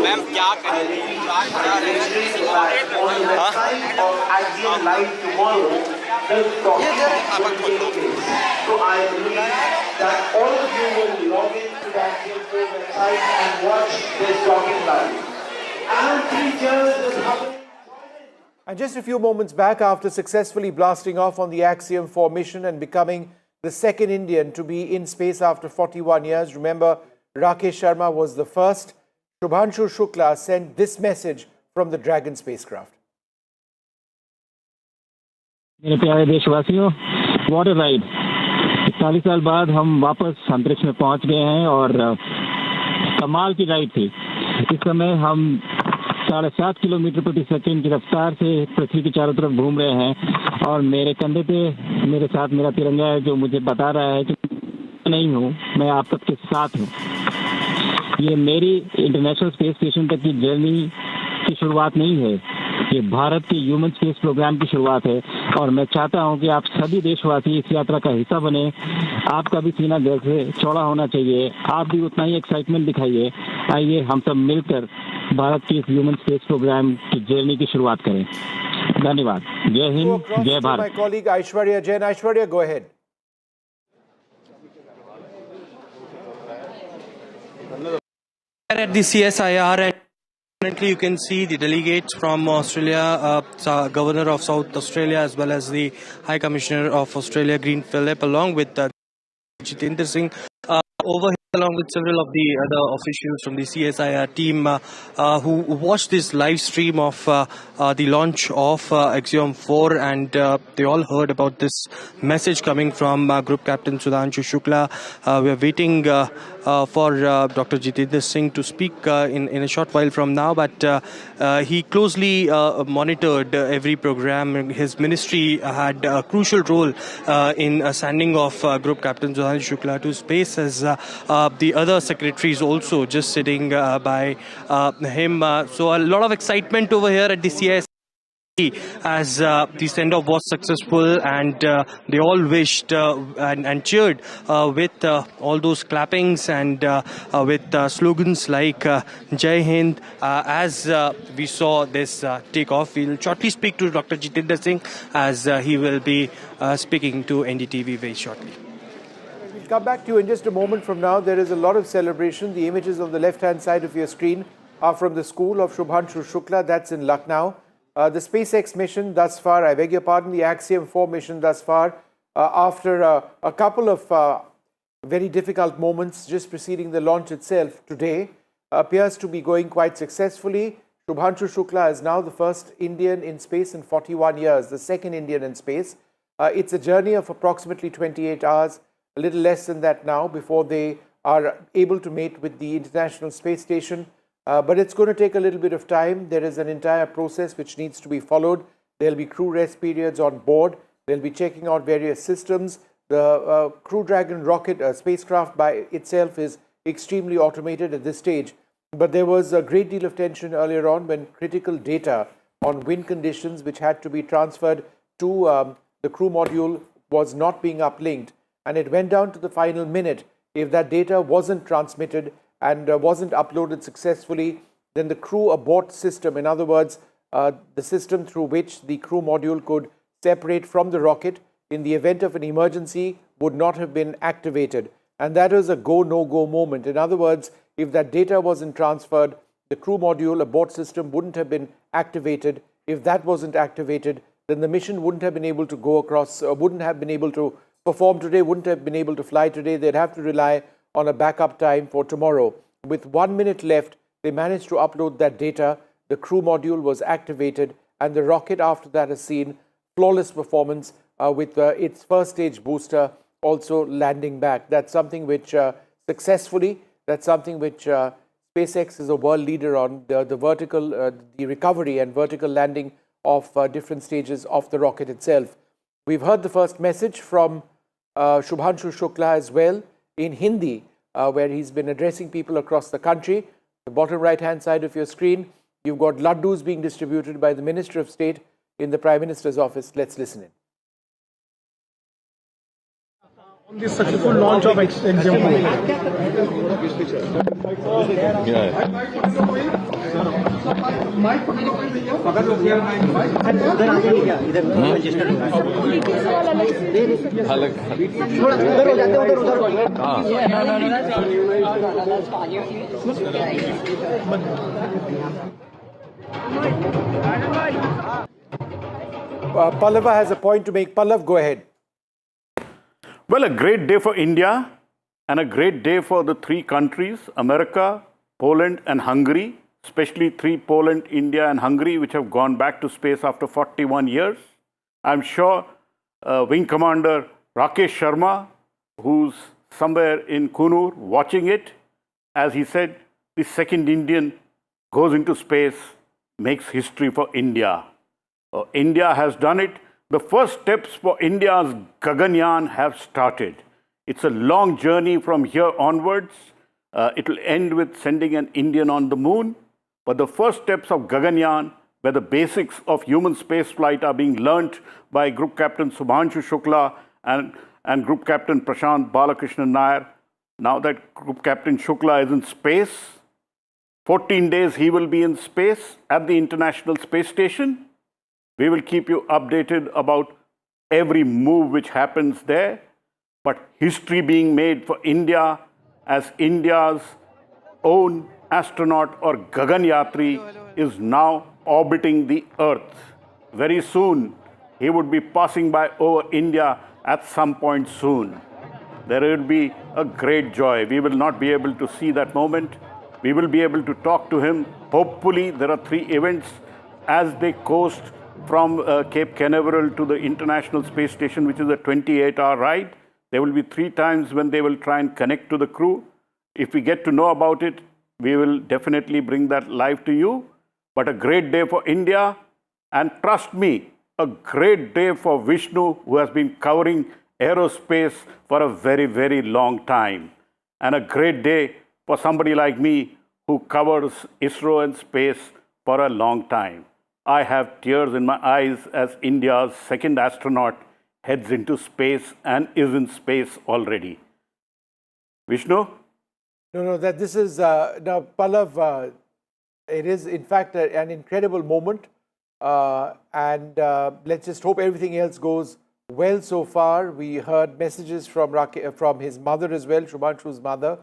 मैम क्या कहेंगी So I believe that all of you will log into the Axiom-4 website and watch this talking live. And teachers is happening. And just a few moments back, after successfully blasting off on the Axiom-4 mission and becoming the second Indian to be in space after 41 years, remember, Rakesh Sharma was the first. Shubhanshu Shukla sent this message from the Dragon spacecraft. मेरे प्यारे देशवासियों, what a ride! 40 साल बाद हम वापस अंतरिक्ष में पहुंच गए हैं और कमाल की राइड थी। इस समय हम 7.5 किलोमीटर प्रति सेकंड की रफ्तार से पृथ्वी के चारों तरफ घूम रहे हैं और मेरे कंधे पे मेरे साथ मेरा तिरंगा है जो मुझे बता रहा है कि नहीं हूँ, मैं आप सबके साथ हूँ। ये मेरी इंटरनेशनल स्पेस स्टेशन तक की जर्नी की शुरुआत नहीं है, ये भारत के ह्यूमन स्पेस प्रोग्राम की शुरुआत है और मैं चाहता हूं कि आप सभी देशवासी इस यात्रा का हिस्सा बने। आपका भी सीना दिल से चौड़ा होना चाहिए, आप भी उतना ही एक्साइटमेंट दिखाइए। आइए हम सब मिलकर भारत के इस ह्यूमन स्पेस प्रोग्राम की जर्नी की शुरुआत करें। धन्यवाद। जय हिंद, जय Bharat. My colleague Aishwarya Jain. Aishwarya, go ahead. At the CSIR, and currently you can see the delegates from Australia, Governor of South Australia, as well as the High Commissioner of Australia, Green Phillip, along with Jitendra Singh, over here, along with several of the other officials from the CSIR team who watched this live stream of the launch of Axiom-4, and they all heard about this message coming from Group Captain Shubhanshu Shukla. We are waiting for Dr. Jitendra Singh to speak in a short while from now, but he closely monitored every program. His ministry had a crucial role in sending off Group Captain Shubhanshu Shukla to space, as the other secretaries also just sitting by him. So a lot of excitement over here at the CIS as the send-off was successful, and they all wished and cheered with all those clappings and with slogans like Jai Hind. As we saw this takeoff, we'll shortly speak to Dr. Jitendra Singh as he will be speaking to NDTV very shortly. We'll come back to you in just a moment from now. There is a lot of celebration. The images on the left-hand side of your screen are from the school of Shubhanshu Shukla. That's in Lucknow. The SpaceX mission thus far, I beg your pardon, the Axiom-4 mission thus far, after a couple of very difficult moments just preceding the launch itself today, appears to be going quite successfully. Shubhanshu Shukla is now the first Indian in space in 41 years, the second Indian in space. It's a journey of approximately 28 hours, a little less than that now, before they are able to mate with the International Space Station. But it's going to take a little bit of time. There is an entire process which needs to be followed. There'll be crew rest periods on board. They'll be checking out various systems. The Crew Dragon rocket spacecraft by itself is extremely automated at this stage. But there was a great deal of tension earlier on when critical data on wind conditions, which had to be transferred to the crew module, was not being uplinked. And it went down to the final minute. If that data wasn't transmitted and wasn't uploaded successfully, then the crew abort system, in other words, the system through which the crew module could separate from the rocket in the event of an emergency, would not have been activated. And that was a go, no-go moment. In other words, if that data wasn't transferred, the crew module abort system wouldn't have been activated. If that wasn't activated, then the mission wouldn't have been able to go across, wouldn't have been able to perform today, wouldn't have been able to fly today. They'd have to rely on a backup time for tomorrow. With 1 minute left, they managed to upload that data. The crew module was activated, and the rocket after that has seen flawless performance with its first stage booster also landing back. That's something which successfully, that's something which SpaceX is a world leader on, the vertical, the recovery and vertical landing of different stages of the rocket itself. We've heard the first message from Shubhanshu Shukla as well in Hindi, where he's been addressing people across the country. The bottom right-hand side of your screen, you've got laddus being distributed by the Minister of State in the Prime Minister's office. Let's listen in. On the successful launch of Axiom-4. Pallava has a point to make. Pallav, go ahead. Well, a great day for India and a great day for the three countries, America, Poland and Hungary, especially Poland, India and Hungary, which have gone back to space after 41 years. I'm sure Wing Commander Rakesh Sharma, who's somewhere in Kunur watching it, as he said, the second Indian goes into space, makes history for India. India has done it. The first steps for India's Gaganyaan have started. It's a long journey from here onwards. It will end with sending an Indian on the moon. But the first steps of Gaganyaan, where the basics of human spaceflight are being learnt by Group Captain Shubhanshu Shukla and Group Captain Prashant Balakrishnan Nair. Now that Group Captain Shukla is in space, 14 days he will be in space at the International Space Station. We will keep you updated about every move which happens there. But history being made for India as India's own astronaut or Gaganyatri is now orbiting the Earth. Very soon, he would be passing by over India at some point soon. There will be a great joy. We will not be able to see that moment. We will be able to talk to him. Hopefully, there are 3 events as they coast from Cape Canaveral to the International Space Station, which is a 28-hour ride. There will be 3 times when they will try and connect to the crew. If we get to know about it, we will definitely bring that live to you. But a great day for India, and trust me, a great day for Vishnu, who has been covering aerospace for a very, very long time. And a great day for somebody like me who covers ISRO and space for a long time. I have tears in my eyes as India's second astronaut heads into space and is in space already. Vishnu? No, that this is, now Pallav, it is in fact an incredible moment. And let's just hope everything else goes well so far. We heard messages from his mother as well, Shubhanshu's mother.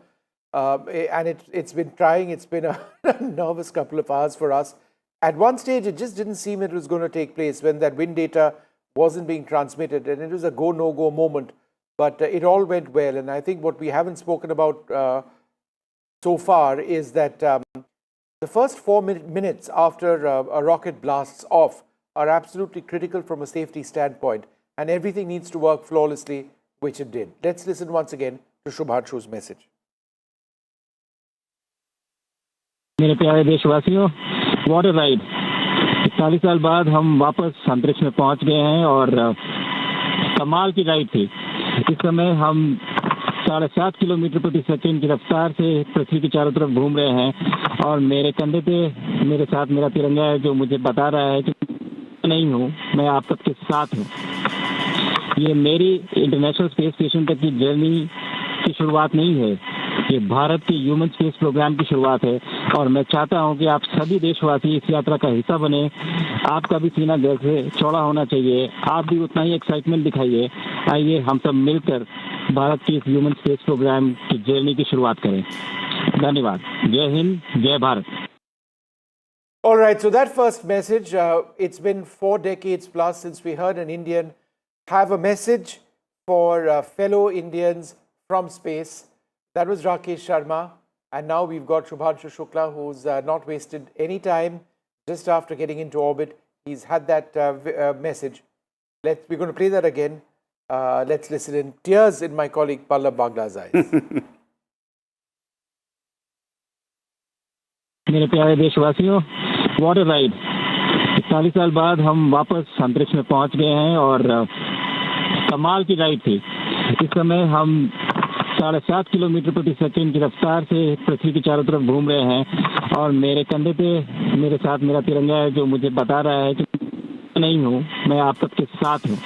And it's been trying, it's been a nervous couple of hours for us. At one stage, it just didn't seem it was going to take place when that wind data wasn't being transmitted, and it was a go, no-go moment. But it all went well, and I think what we haven't spoken about so far is that the first 4 minutes after a rocket blasts off are absolutely critical from a safety standpoint, and everything needs to work flawlessly, which it did. Let's listen once again to Shubhanshu's message. मेरे प्यारे देशवासियों, what a ride! 40 साल बाद हम वापस अंतरिक्ष में पहुंच गए हैं और कमाल की राइड थी। इस समय हम 7.5 किलोमीटर प्रति सेकंड की रफ्तार से पृथ्वी के चारों तरफ घूम रहे हैं और मेरे कंधे पे मेरे साथ मेरा तिरंगा है जो मुझे बता रहा है कि नहीं हूँ, मैं आप सबके साथ हूँ। ये मेरी इंटरनेशनल स्पेस स्टेशन तक की जर्नी की शुरुआत नहीं है, ये भारत के ह्यूमन स्पेस प्रोग्राम की शुरुआत है और मैं चाहता हूं कि आप सभी देशवासी इस यात्रा का हिस्सा बने। आपका भी सीना गर्व से चौड़ा होना चाहिए, आप भी उतना ही एक्साइटमेंट दिखाइए। आइए हम सब मिलकर भारत के इस ह्यूमन स्पेस प्रोग्राम की जर्नी की शुरुआत करें। धन्यवाद। जय हिंद, जय Bharat. All right, so that first message, it's been 4 decades plus since we heard an Indian have a message for fellow Indians from space. That was Rakesh Sharma. And now we've got Shubhanshu Shukla, who's not wasted any time. Just after getting into orbit, he's had that message. We're going to play that again. Let's listen in. Tears in my colleague Pallav Bagla's eyes. मेरे प्यारे देशवासियों, what a ride. 40 साल बाद हम वापस अंतरिक्ष में पहुंच गए हैं और कमाल की राइड थी। इस समय हम 7.5 किलोमीटर प्रति सेकंड की रफ्तार से पृथ्वी के चारों तरफ घूम रहे हैं और मेरे कंधे पे मेरे साथ मेरा तिरंगा है जो मुझे बता रहा है कि नहीं हूँ, मैं आप सबके साथ हूँ।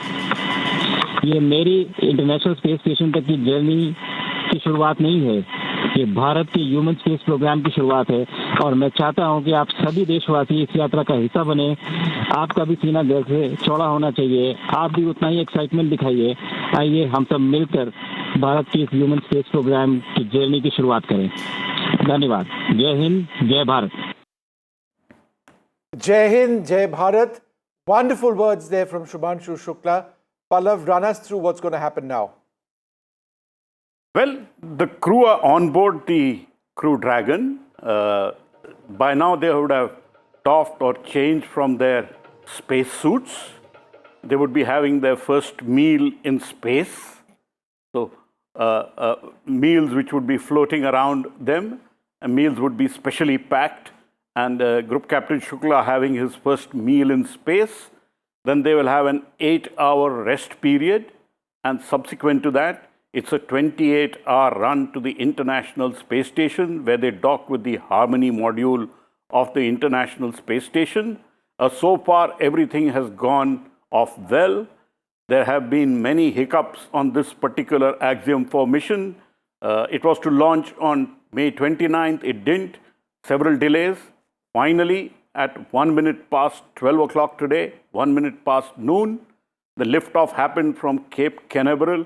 ये मेरी इंटरनेशनल स्पेस स्टेशन तक की जर्नी की शुरुआत नहीं है, ये भारत के ह्यूमन स्पेस प्रोग्राम की शुरुआत है और मैं चाहता हूं कि आप सभी देशवासी इस यात्रा का हिस्सा बने। आपका भी सीना गर्व से चौड़ा होना चाहिए, आप भी उतना ही एक्साइटमेंट दिखाइए। आइए हम सब मिलकर भारत के इस ह्यूमन स्पेस प्रोग्राम की जर्नी की शुरुआत करें। धन्यवाद। जय हिंद, जय Bharat. Jai Hind, Jai Bharat. Wonderful words there from Shubhanshu Shukla. Pallav, run us through what's going to happen now. Well, the crew are on board the Crew Dragon. By now they would have doffed or changed from their space suits. They would be having their first meal in space. So, meals which would be floating around them, and meals would be specially packed. And Group Captain Shukla having his first meal in space. Then they will have an 8-hour rest period. And subsequent to that, it's a 28-hour run to the International Space Station where they dock with the Harmony module of the International Space Station. So far, everything has gone off well. There have been many hiccups on this particular Axiom-4 mission. It was to launch on May 29th. It didn't. Several delays. Finally, at 1 minute past 12 o'clock today, 1 minute past noon, the liftoff happened from Cape Canaveral.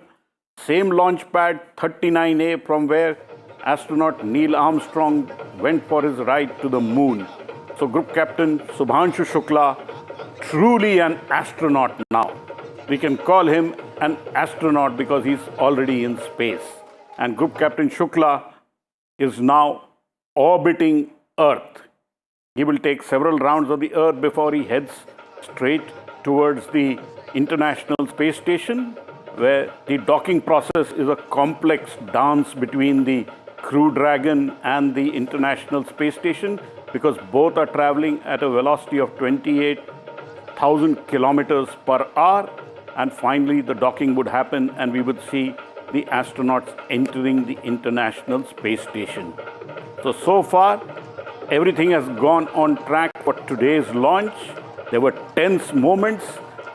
Same launch pad, 39A, from where astronaut Neil Armstrong went for his ride to the moon. So Group Captain Shubhanshu Shukla, truly an astronaut now. We can call him an astronaut because he's already in space. And Group Captain Shukla is now orbiting Earth. He will take several rounds of the Earth before he heads straight towards the International Space Station, where the docking process is a complex dance between the Crew Dragon and the International Space Station, because both are traveling at a velocity of 28,000 kilometers per hour. And finally, the docking would happen and we would see the astronauts entering the International Space Station. So far, everything has gone on track for today's launch. There were tense moments.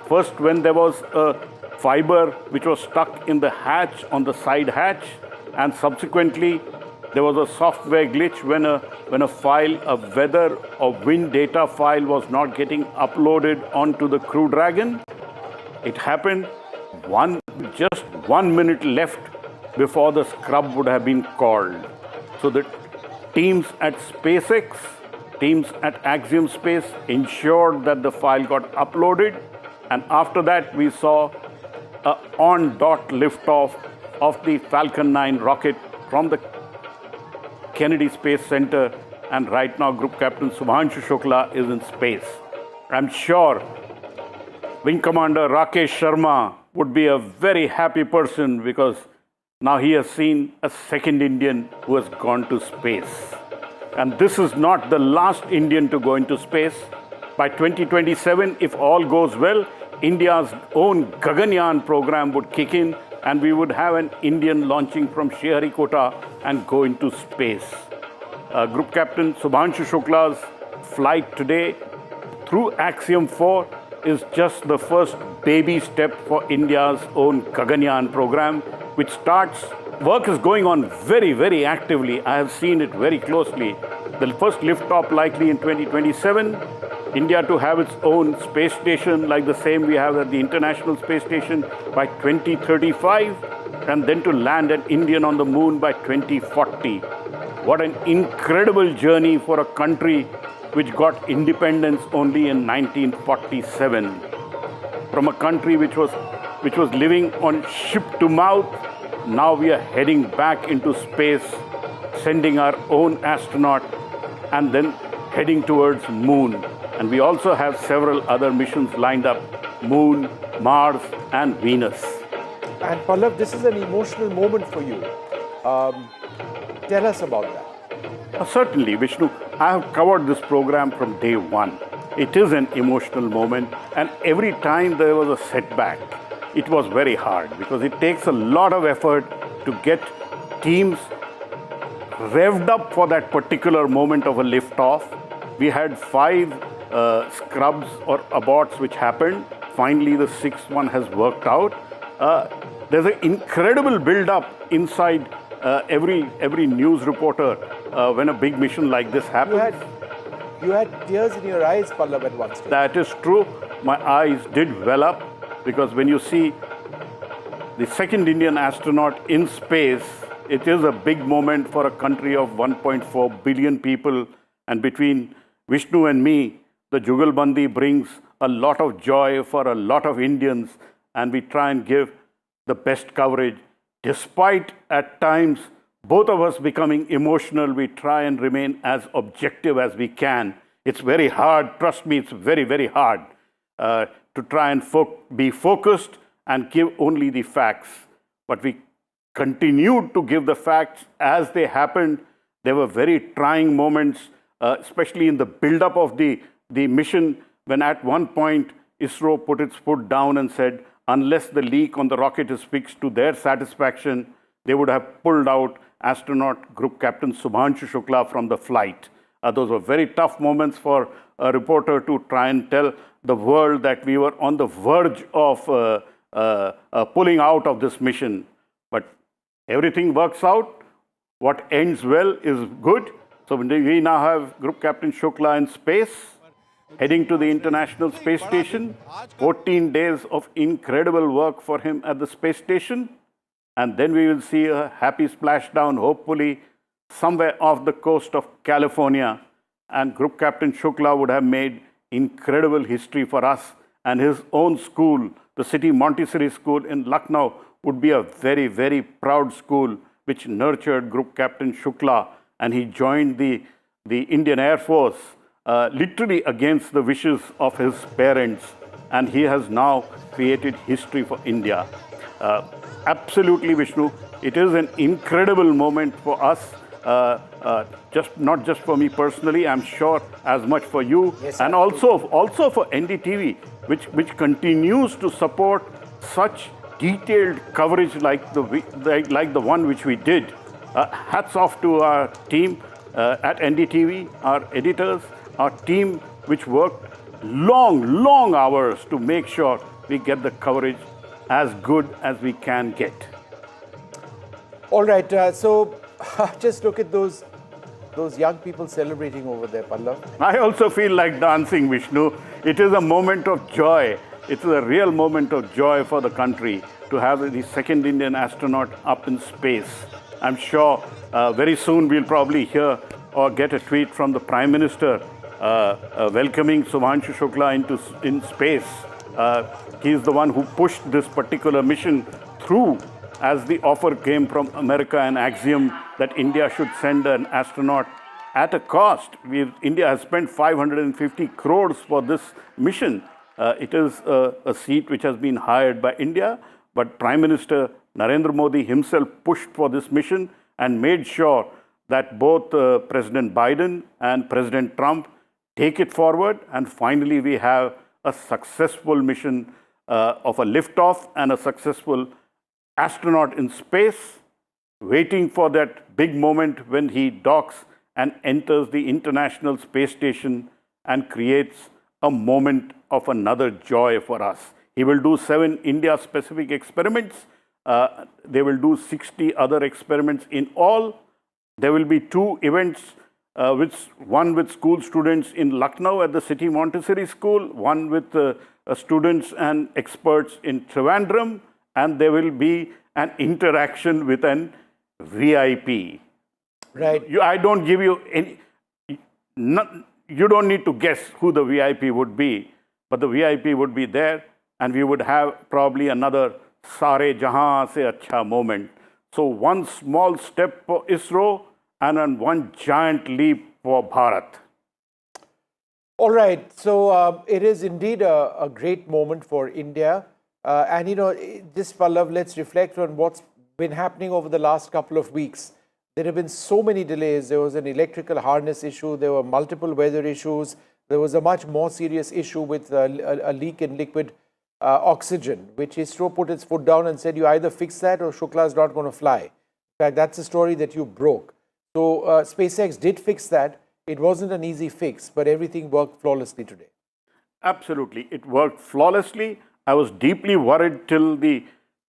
First, when there was a fiber which was stuck in the hatch, on the side hatch, and subsequently there was a software glitch when a file, a weather or wind data file was not getting uploaded onto the Crew Dragon. It happened just 1 minute left before the scrub would have been called. So the teams at SpaceX, teams at Axiom Space ensured that the file got uploaded, and after that we saw a on-dot liftoff of the Falcon 9 rocket from the Kennedy Space Center, and right now Group Captain Shubhanshu Shukla is in space. I'm sure Wing Commander Rakesh Sharma would be a very happy person because now he has seen a second Indian who has gone to space. And this is not the last Indian to go into space. By 2027, if all goes well, India's own Gaganyaan program would kick in, and we would have an Indian launching from Sriharikota and go into space. Group Captain Shubhanshu Shukla's flight today through Axiom-4 is just the first baby step for India's own Gaganyaan program, which starts. Work is going on very, very actively. I have seen it very closely. The first liftoff likely in 2027. India to have its own space station like the same we have at the International Space Station by 2035, and then to land an Indian on the moon by 2040. What an incredible journey for a country which got independence only in 1947. From a country which was living on ship to mouth, now we are heading back into space, sending our own astronaut and then heading towards moon. And we also have several other missions lined up: Moon, Mars, and Venus. And Pallav, this is an emotional moment for you. Tell us about that. Certainly, Vishnu. I have covered this program from day one. It is an emotional moment, and every time there was a setback, it was very hard because it takes a lot of effort to get teams revved up for that particular moment of a liftoff. We had 5 scrubs or aborts which happened. Finally, the 6th one has worked out. There's an incredible build-up inside every news reporter when a big mission like this happens. You had tears in your eyes, Pallav, at one stage. That is true. My eyes did well up because when you see the second Indian astronaut in space, it is a big moment for a country of 1.4 billion people. And between Vishnu and me, the Jugalbandi brings a lot of joy for a lot of Indians, and we try and give the best coverage. Despite at times both of us becoming emotional, we try and remain as objective as we can. It's very hard, trust me, it's very, very hard to try and be focused and give only the facts. But we continued to give the facts as they happened. There were very trying moments, especially in the build-up of the mission, when at one point ISRO put its foot down and said, unless the leak on the rocket is fixed to their satisfaction, they would have pulled out astronaut Group Captain Shubhanshu Shukla from the flight. Those were very tough moments for a reporter to try and tell the world that we were on the verge of pulling out of this mission. But everything works out. What ends well is good. So we now have Group Captain Shukla in space, heading to the International Space Station. 14 days of incredible work for him at the space station. And then we will see a happy splashdown, hopefully, somewhere off the coast of California. And Group Captain Shukla would have made incredible history for us. And his own school, the City Montessori School in Lucknow, would be a very, very proud school which nurtured Group Captain Shukla. And he joined the Indian Air Force literally against the wishes of his parents. And he has now created history for India. Absolutely, Vishnu. It is an incredible moment for us, not just for me personally, I'm sure as much for you, yes, and also for NDTV, which continues to support such detailed coverage like the one which we did. Hats off to our team at NDTV, our editors, our team which worked long hours to make sure we get the coverage as good as we can get. All right, so just look at those young people celebrating over there, Pallav. I also feel like dancing, Vishnu. It is a moment of joy. It's a real moment of joy for the country to have the second Indian astronaut up in space. I'm sure very soon we'll probably hear or get a tweet from the Prime Minister welcoming Shubhanshu Shukla in space. He's the one who pushed this particular mission through as the offer came from America and Axiom that India should send an astronaut at a cost. India has spent 550 crores for this mission. It is a seat which has been hired by India, but Prime Minister Narendra Modi himself pushed for this mission and made sure that both President Biden and President Trump take it forward. And finally, we have a successful mission of a liftoff and a successful astronaut in space, waiting for that big moment when he docks and enters the International Space Station and creates a moment of another joy for us. He will do 7 India-specific experiments. They will do 60 other experiments in all. There will be 2 events, one with school students in Lucknow at the City Montessori School, one with students and experts in Trivandrum, and there will be an interaction with an VIP. Right. I don't give you any, you don't need to guess who the VIP would be, but the VIP would be there, and we would have probably another Sare Jahan se Acha moment. So one small step for ISRO and one giant leap for Bharat. All right, so it is indeed a great moment for India. And, you know, just Pallav, let's reflect on what's been happening over the last couple of weeks. There have been so many delays. There was an electrical harness issue. There were multiple weather issues. There was a much more serious issue with a leak in liquid oxygen, which ISRO put its foot down and said, you either fix that or Shukla is not going to fly. In fact, that's a story that you broke. So SpaceX did fix that. It wasn't an easy fix, but everything worked flawlessly today. Absolutely. It worked flawlessly. I was deeply worried till the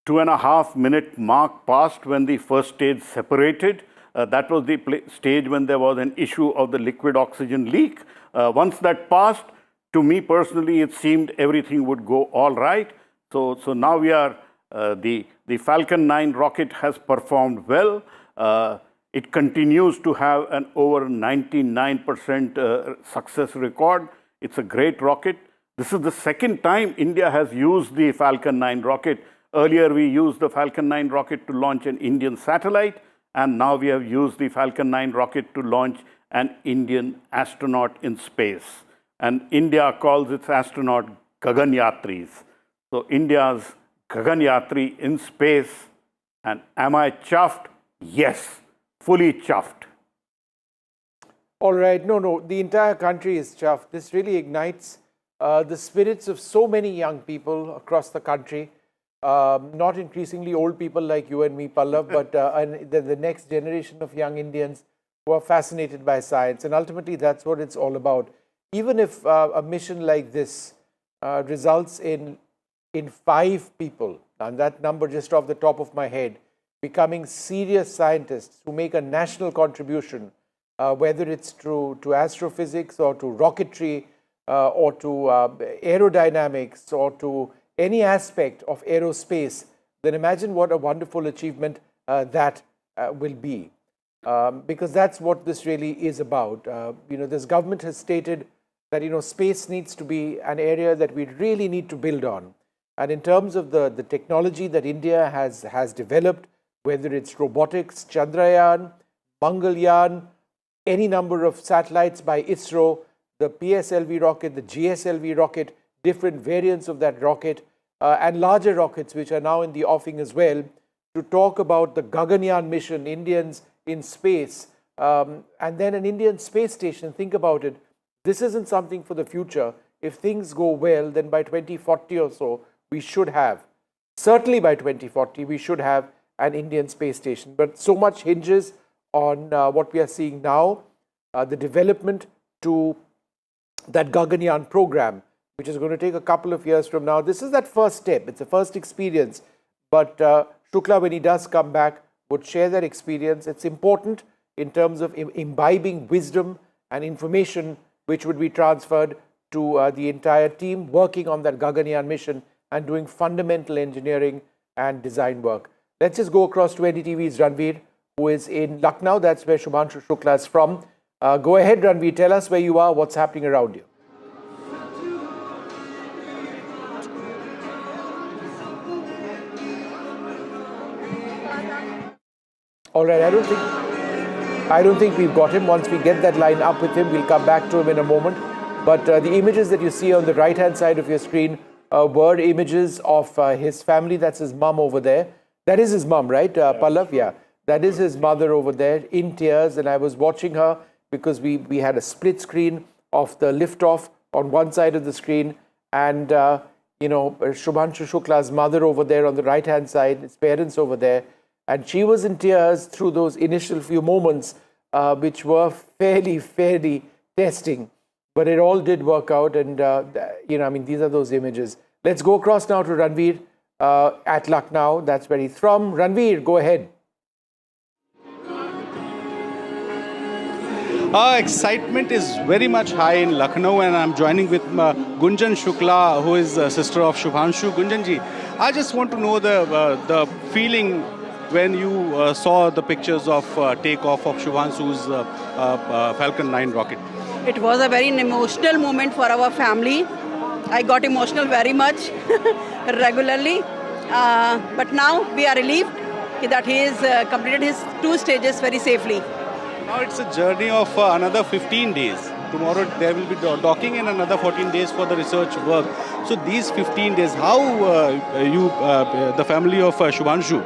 2.5-minute mark passed when the first stage separated. That was the stage when there was an issue of the liquid oxygen leak. Once that passed, to me personally, it seemed everything would go all right. So now we are, the Falcon 9 rocket has performed well. It continues to have an over 99% success record. It's a great rocket. This is the second time India has used the Falcon 9 rocket. Earlier, we used the Falcon 9 rocket to launch an Indian satellite, and now we have used the Falcon 9 rocket to launch an Indian astronaut in space. And India calls its astronaut Gaganyatris. So India's Gaganyatri in space. And am I chuffed? Yes, fully chuffed. All right, no, the entire country is chuffed. This really ignites the spirits of so many young people across the country. Not increasingly old people like you and me, Pallav, but the next generation of young Indians who are fascinated by science. And ultimately, that's what it's all about. Even if a mission like this results in 5 people, and that number just off the top of my head, becoming serious scientists who make a national contribution, whether it's to astrophysics or to rocketry or to aerodynamics or to any aspect of aerospace, then imagine what a wonderful achievement that will be. Because that's what this really is about. This government has stated that, space needs to be an area that we really need to build on. And in terms of the technology that India has developed, whether it's robotics, Chandrayaan, Mangalyaan, any number of satellites by ISRO, the PSLV rocket, the GSLV rocket, different variants of that rocket, and larger rockets which are now in the offing as well, to talk about the Gaganyaan mission, Indians in space, and then an Indian space station. Think about it. This isn't something for the future. If things go well, then by 2040 or so, we should have, certainly by 2040, we should have an Indian space station. But so much hinges on what we are seeing now, the development to that Gaganyaan program, which is going to take a couple of years from now. This is that first step. It's a first experience. But Shukla, when he does come back, would share that experience. It's important in terms of imbibing wisdom and information which would be transferred to the entire team working on that Gaganyaan mission and doing fundamental engineering and design work. Let's just go across to NDTV's Ranveer, who is in Lucknow. That's where Shubhanshu Shukla is from. Go ahead, Ranveer. Tell us where you are, what's happening around you. All right, I don't think we've got him. Once we get that line up with him, we'll come back to him in a moment. But the images that you see on the right-hand side of your screen were images of his family. That's his mum over there. That is his mum, right, Pallav? Yeah, that is his mother over there in tears. And I was watching her because we had a split screen of the liftoff on one side of the screen. And, Shubhanshu Shukla's mother over there on the right-hand side, his parents over there. And she was in tears through those initial few moments, which were fairly testing. But it all did work out. And, these are those images. Let's go across now to Ranveer at Lucknow. That's where he's from. Ranveer, go ahead. Excitement is very much high in Lucknow, and I'm joining with Gunjan Shukla, who is a sister of Shubhanshu. Gunjanji, I just want to know the feeling when you saw the pictures of takeoff of Shubhanshu's Falcon 9 rocket. It was a very emotional moment for our family. I got emotional very much regularly, but now we are relieved that he has completed his 2 stages very safely. Now it's a journey of another 15 days. Tomorrow there will be docking and another 14 days for the research work. So these 15 days, how the family of Shubhanshu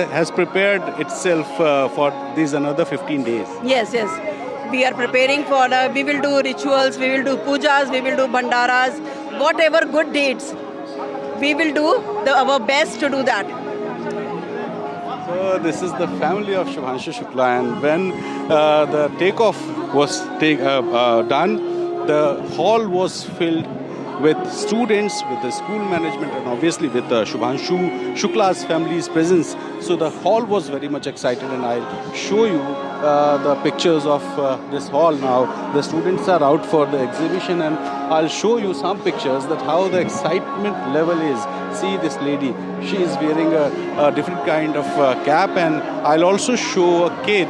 has prepared itself for these another 15 days? Yes. We are preparing for, we will do rituals, we will do pujas, we will do bhandaras, whatever good deeds. We will do our best to do that. So this is the family of Shubhanshu Shukla, and when the takeoff was done, the hall was filled with students, with the school management, and obviously with Shubhanshu Shukla's family's presence. So the hall was very much excited, and I'll show you the pictures of this hall now. The students are out for the exhibition, and I'll show you some pictures that how the excitement level is. See this lady, she is wearing a different kind of cap, and I'll also show a kid.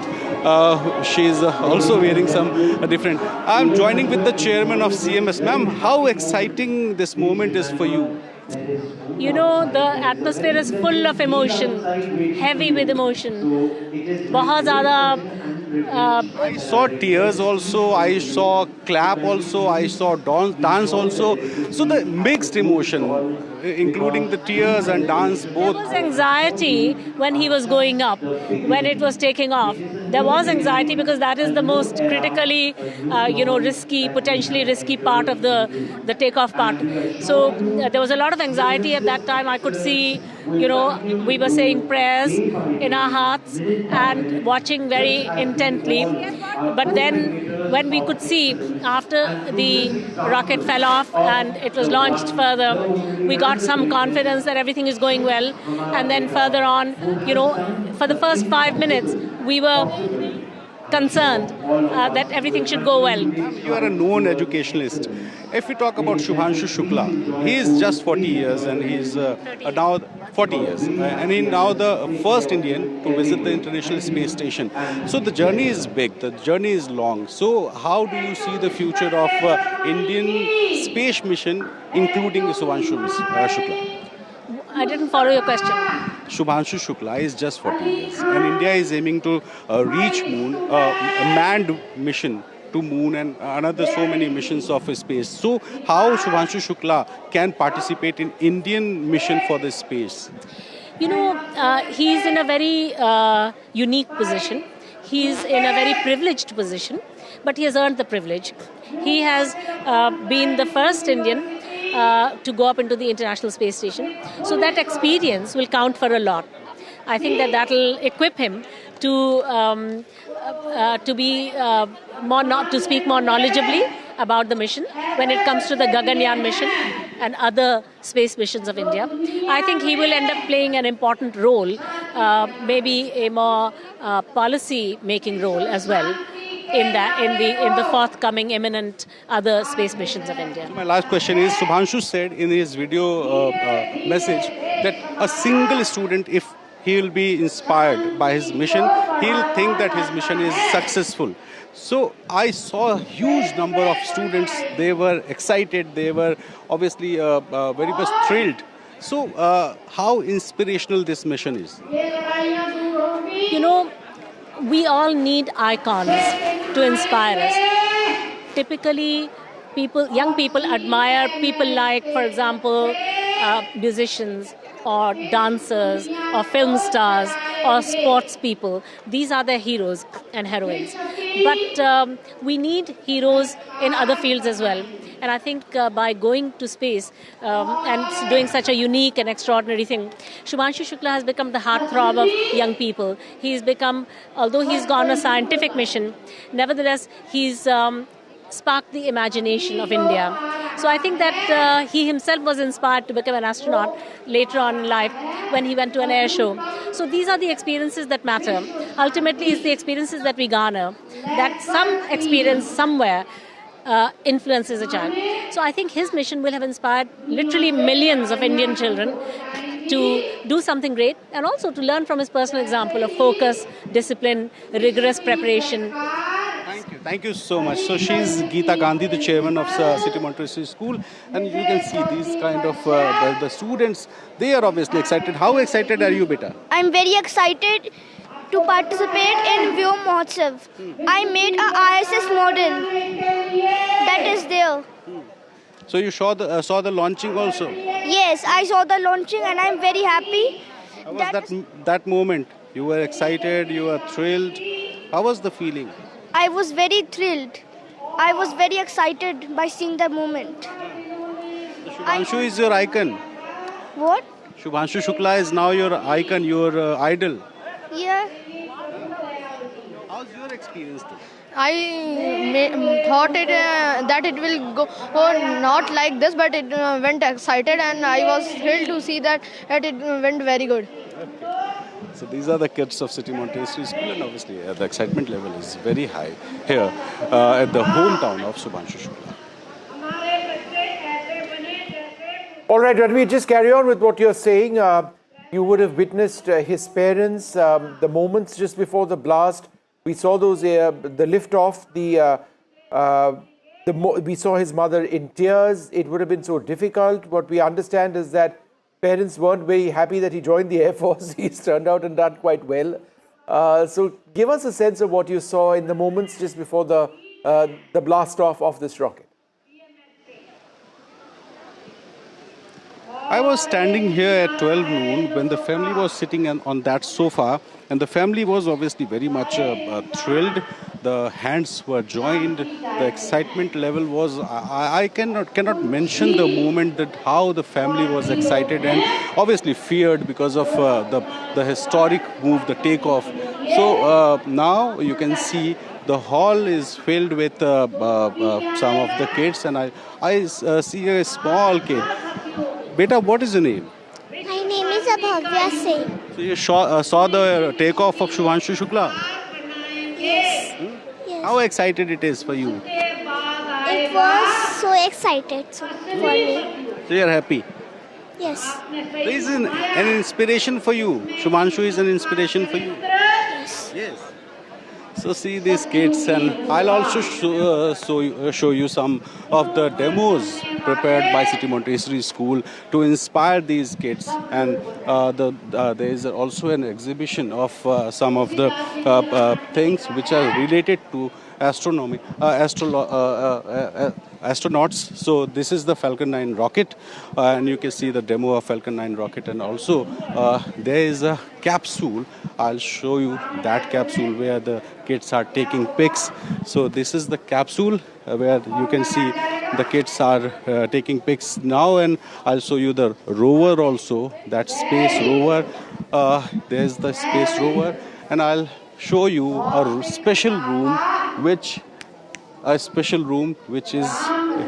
She's also wearing some different. I'm joining with the chairman of CMS. Ma'am, how exciting this moment is for you? The atmosphere is full of emotion, heavy with emotion. बहुत ज़्यादा. I saw tears also, I saw clap also, I saw dance also. So the mixed emotion, including the tears and dance both. There was anxiety when he was going up, when it was taking off. There was anxiety because that is the most critically, risky, potentially risky part of the takeoff part. So there was a lot of anxiety at that time. I could see, we were saying prayers in our hearts and watching very intently. But then when we could see after the rocket fell off and it was launched further, we got some confidence that everything is going well. And then further on, for the first 5 minutes, we were concerned that everything should go well. You are a known educationalist. If we talk about Shubhanshu Shukla, he is just 40 years and he is now 40 years. And he is now the first Indian to visit the International Space Station. So the journey is big, the journey is long. So how do you see the future of Indian space mission, including Shubhanshu Shukla? I didn't follow your question. Shubhanshu Shukla is just 40 years. And India is aiming to reach moon, a manned mission to moon and another so many missions of space. So how Shubhanshu Shukla can participate in Indian mission for the space? He's in a very unique position. He's in a very privileged position, but he has earned the privilege. He has been the first Indian to go up into the International Space Station. So that experience will count for a lot. I think that will equip him to be to speak more knowledgeably about the mission when it comes to the Gaganyaan mission and other space missions of India. I think he will end up playing an important role, maybe a more policy-making role as well in the forthcoming imminent other space missions of India. So my last question is, Shubhanshu said in his video message that a single student, if he will be inspired by his mission, he'll think that his mission is successful. So I saw a huge number of students. They were excited. They were obviously very much thrilled. So how inspirational this mission is? We all need icons to inspire us. Typically, young people admire people like, for example, musicians or dancers or film stars or sports people. These are their heroes and heroines. But we need heroes in other fields as well. And I think by going to space and doing such a unique and extraordinary thing, Shubhanshu Shukla has become the heartthrob of young people. He's become, although he's gone on a scientific mission, nevertheless, he's sparked the imagination of India. So I think that he himself was inspired to become an astronaut later on in life when he went to an air show. So these are the experiences that matter. Ultimately, it's the experiences that we garner, that some experience somewhere influences a child. So I think his mission will have inspired literally millions of Indian children to do something great and also to learn from his personal example of focus, discipline, rigorous preparation. Thank you so much. So she's Geeta Gandhi, the chairman of City Montessori School, and you can see these kind of the students. They are obviously excited. How excited are you, beta? I'm very excited to participate in Vyom Mahotsav. I made a ISS model that is there. So you saw the launching also. Yes, I saw the launching and I'm very happy. How was that moment? You were excited. You were thrilled. How was the feeling? I was very thrilled. I was very excited by seeing the moment. Shubhanshu is your icon. What? Shubhanshu Shukla is now your icon, your idol. Yeah. How's your experience though? I thought that it will go not like this, but it went excited and I was thrilled to see that it went very good. Okay. So these are the kids of City Montessori School, and obviously the excitement level is very high here at the hometown of Shubhanshu Shukla. All right, Ranveer, just carry on with what you're saying. You would have witnessed his parents, the moments just before the blast. We saw those, the lift-off, we saw his mother in tears. It would have been so difficult. What we understand is that parents weren't very happy that he joined the Air Force. He's turned out and done quite well. So give us a sense of what you saw in the moments just before the blast-off of this rocket. I was standing here at 12 noon when the family was sitting on that sofa, and the family was obviously very much thrilled. The hands were joined. The excitement level was, I cannot mention the moment that how the family was excited and obviously feared because of the historic move, the takeoff. So now you can see the hall is filled with some of the kids, and I see a small kid. Beta, what is your name? My name is Abhavya Singh. So you saw the takeoff of Shubhanshu Shukla? Yes. Yes. How excited it is for you? It was so excited for me. So you're happy? Yes. There is an inspiration for you. Shubhanshu is an inspiration for you. Yes. Yes. So see these kids, and I'll also show you some of the demos prepared by City Montessori School to inspire these kids. And there is also an exhibition of some of the things which are related to astronomy, astronauts. So this is the Falcon 9 rocket, and you can see the demo of Falcon 9 rocket, and also there is a capsule. I'll show you that capsule where the kids are taking pics. So this is the capsule where you can see the kids are taking pics now, and I'll show you the rover also, that space rover. There's the space rover, and I'll show you a special room which is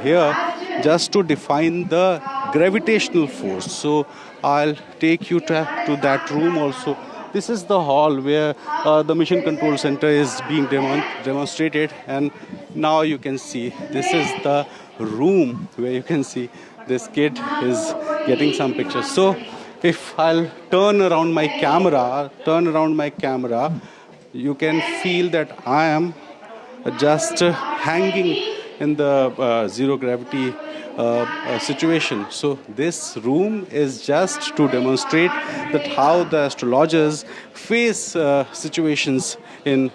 here just to define the gravitational force. So I'll take you to that room also. This is the hall where the Mission Control Center is being demonstrated, and now you can see this is the room where you can see this kid is getting some pictures. So if I'll turn around my camera, you can feel that I am just hanging in the zero gravity situation. So this room is just to demonstrate that how the astrologers face situations in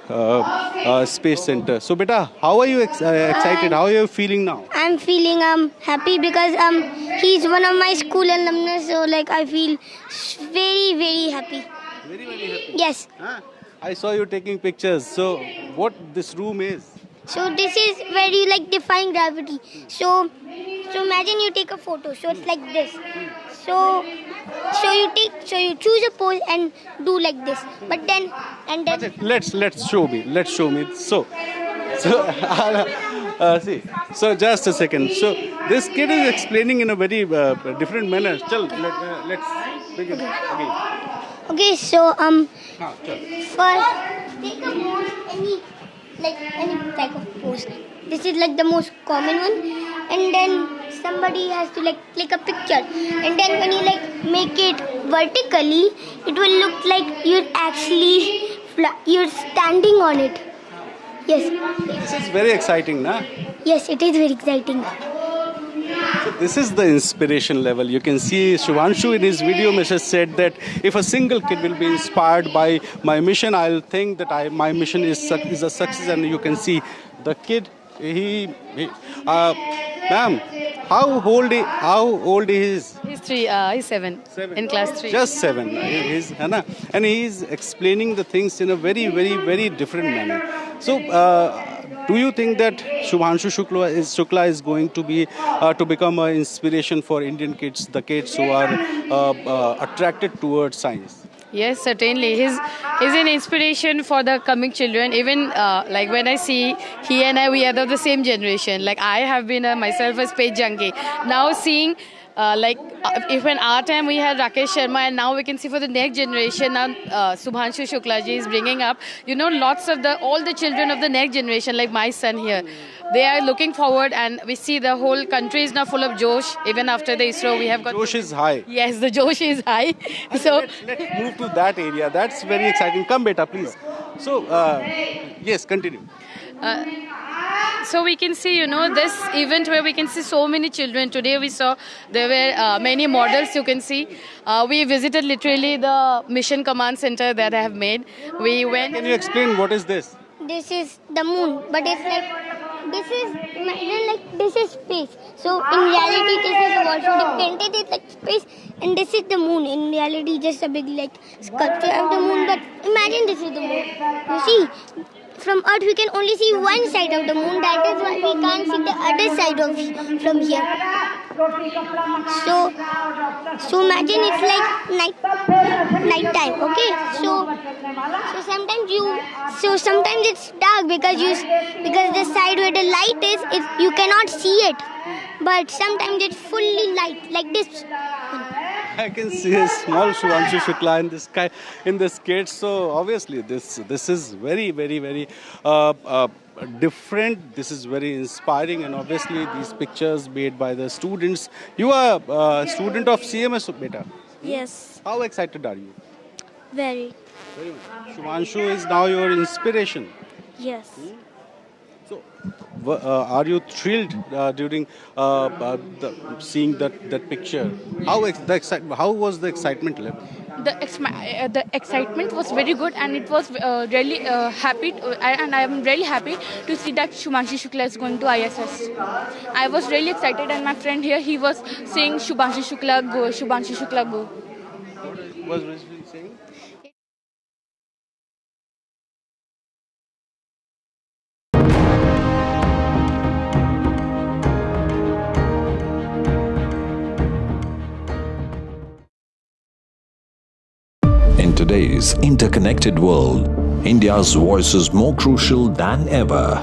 Space Center. So beta, how are you excited? How are you feeling now? I'm feeling happy because he's one of my school alumnus, so like I feel very, very happy. Very, very happy. Yes. I saw you taking pictures. So what this room is. So this is where you like define gravity. So imagine you take a photo. So it's like this. So you choose a pose and do like this. But then Let's show me. So see. So just a second. So this kid is explaining in a very different manner. Let's begin. Okay. So first take a pose, any type of pose. This is like the most common one, and then somebody has to like click a picture, and then when you like make it vertically, it will look like you're standing on it. Yes. This is very exciting, na? Yes, it is very exciting. So this is the inspiration level. You can see Shubhanshu in his video message said that if a single kid will be inspired by my mission, I'll think that my mission is a success. And you can see the kid. Ma'am, how old he is? He's 3. He's 7. In class 3. Just 7. And he's explaining the things in a very, very, very different manner. So, do you think that Shubhanshu Shukla is going to be to become an inspiration for Indian kids, the kids who are attracted towards science? Yes, certainly. He's an inspiration for the coming children. Even like when I see he and we are of the same generation. Like I have been myself a space junkie. Now seeing if in our time we had Rakesh Sharma, and now we can see for the next generation now Shubhanshu Shukla ji is bringing up lots of all the children of the next generation, like my son here. They are looking forward, and we see the whole country is now full of josh. Even after the ISRO, we have got josh is high. Yes, the josh is high. So let's move to that area. That's very exciting. Come, beta, please. So yes, continue. So we can see, this event where we can see so many children. Today we saw there were many models you can see. We visited literally the mission command center that I have made. We went. Can you explain what is this? This is the moon, but it's like this is space. So in reality, this is what they painted it like space, and this is the moon. In reality, just a big sculpture of the moon. But imagine this is the moon. You see. From Earth, we can only see one side of the moon. That is why we can't see the other side from here. So imagine it's like night time. Okay. So sometimes it's dark because the side where the light is you cannot see it. But sometimes it's fully light like this. I can see a small Shubhanshu Shukla in the skates. So obviously this is very, very, very different. This is very inspiring, and obviously these pictures made by the students. You are a student of CMS, beta. Yes. How excited are you? Very. Very much. Shubhanshu is now your inspiration. Yes. So, are you thrilled during seeing that picture? How was the excitement level? The excitement was very good, and it was really happy, and I am really happy to see that Shubhanshu Shukla is going to ISS. I was really excited, and my friend here, he was saying Shubhanshu Shukla go, Shubhanshu Shukla go. What was he saying? In today's interconnected world, India's voice is more crucial than ever.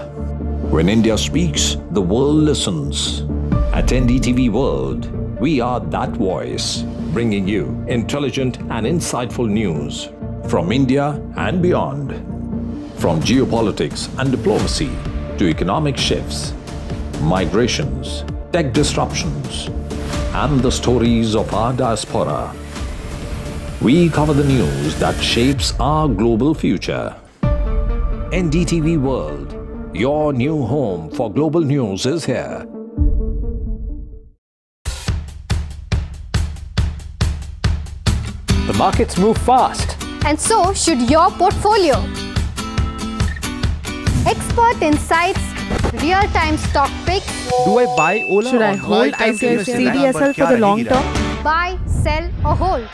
When India speaks, the world listens. At NDTV World, we are that voice, bringing you intelligent and insightful news from India and beyond. From geopolitics and diplomacy to economic shifts, migrations, tech disruptions, and the stories of our diaspora. We cover the news that shapes our global future. NDTV World, your new home for global news, is here. The markets move fast. And so should your portfolio. Expert insights, real-time stock picks. Do I buy Ola? Should I hold CDSL for the long term? Buy, sell or hold?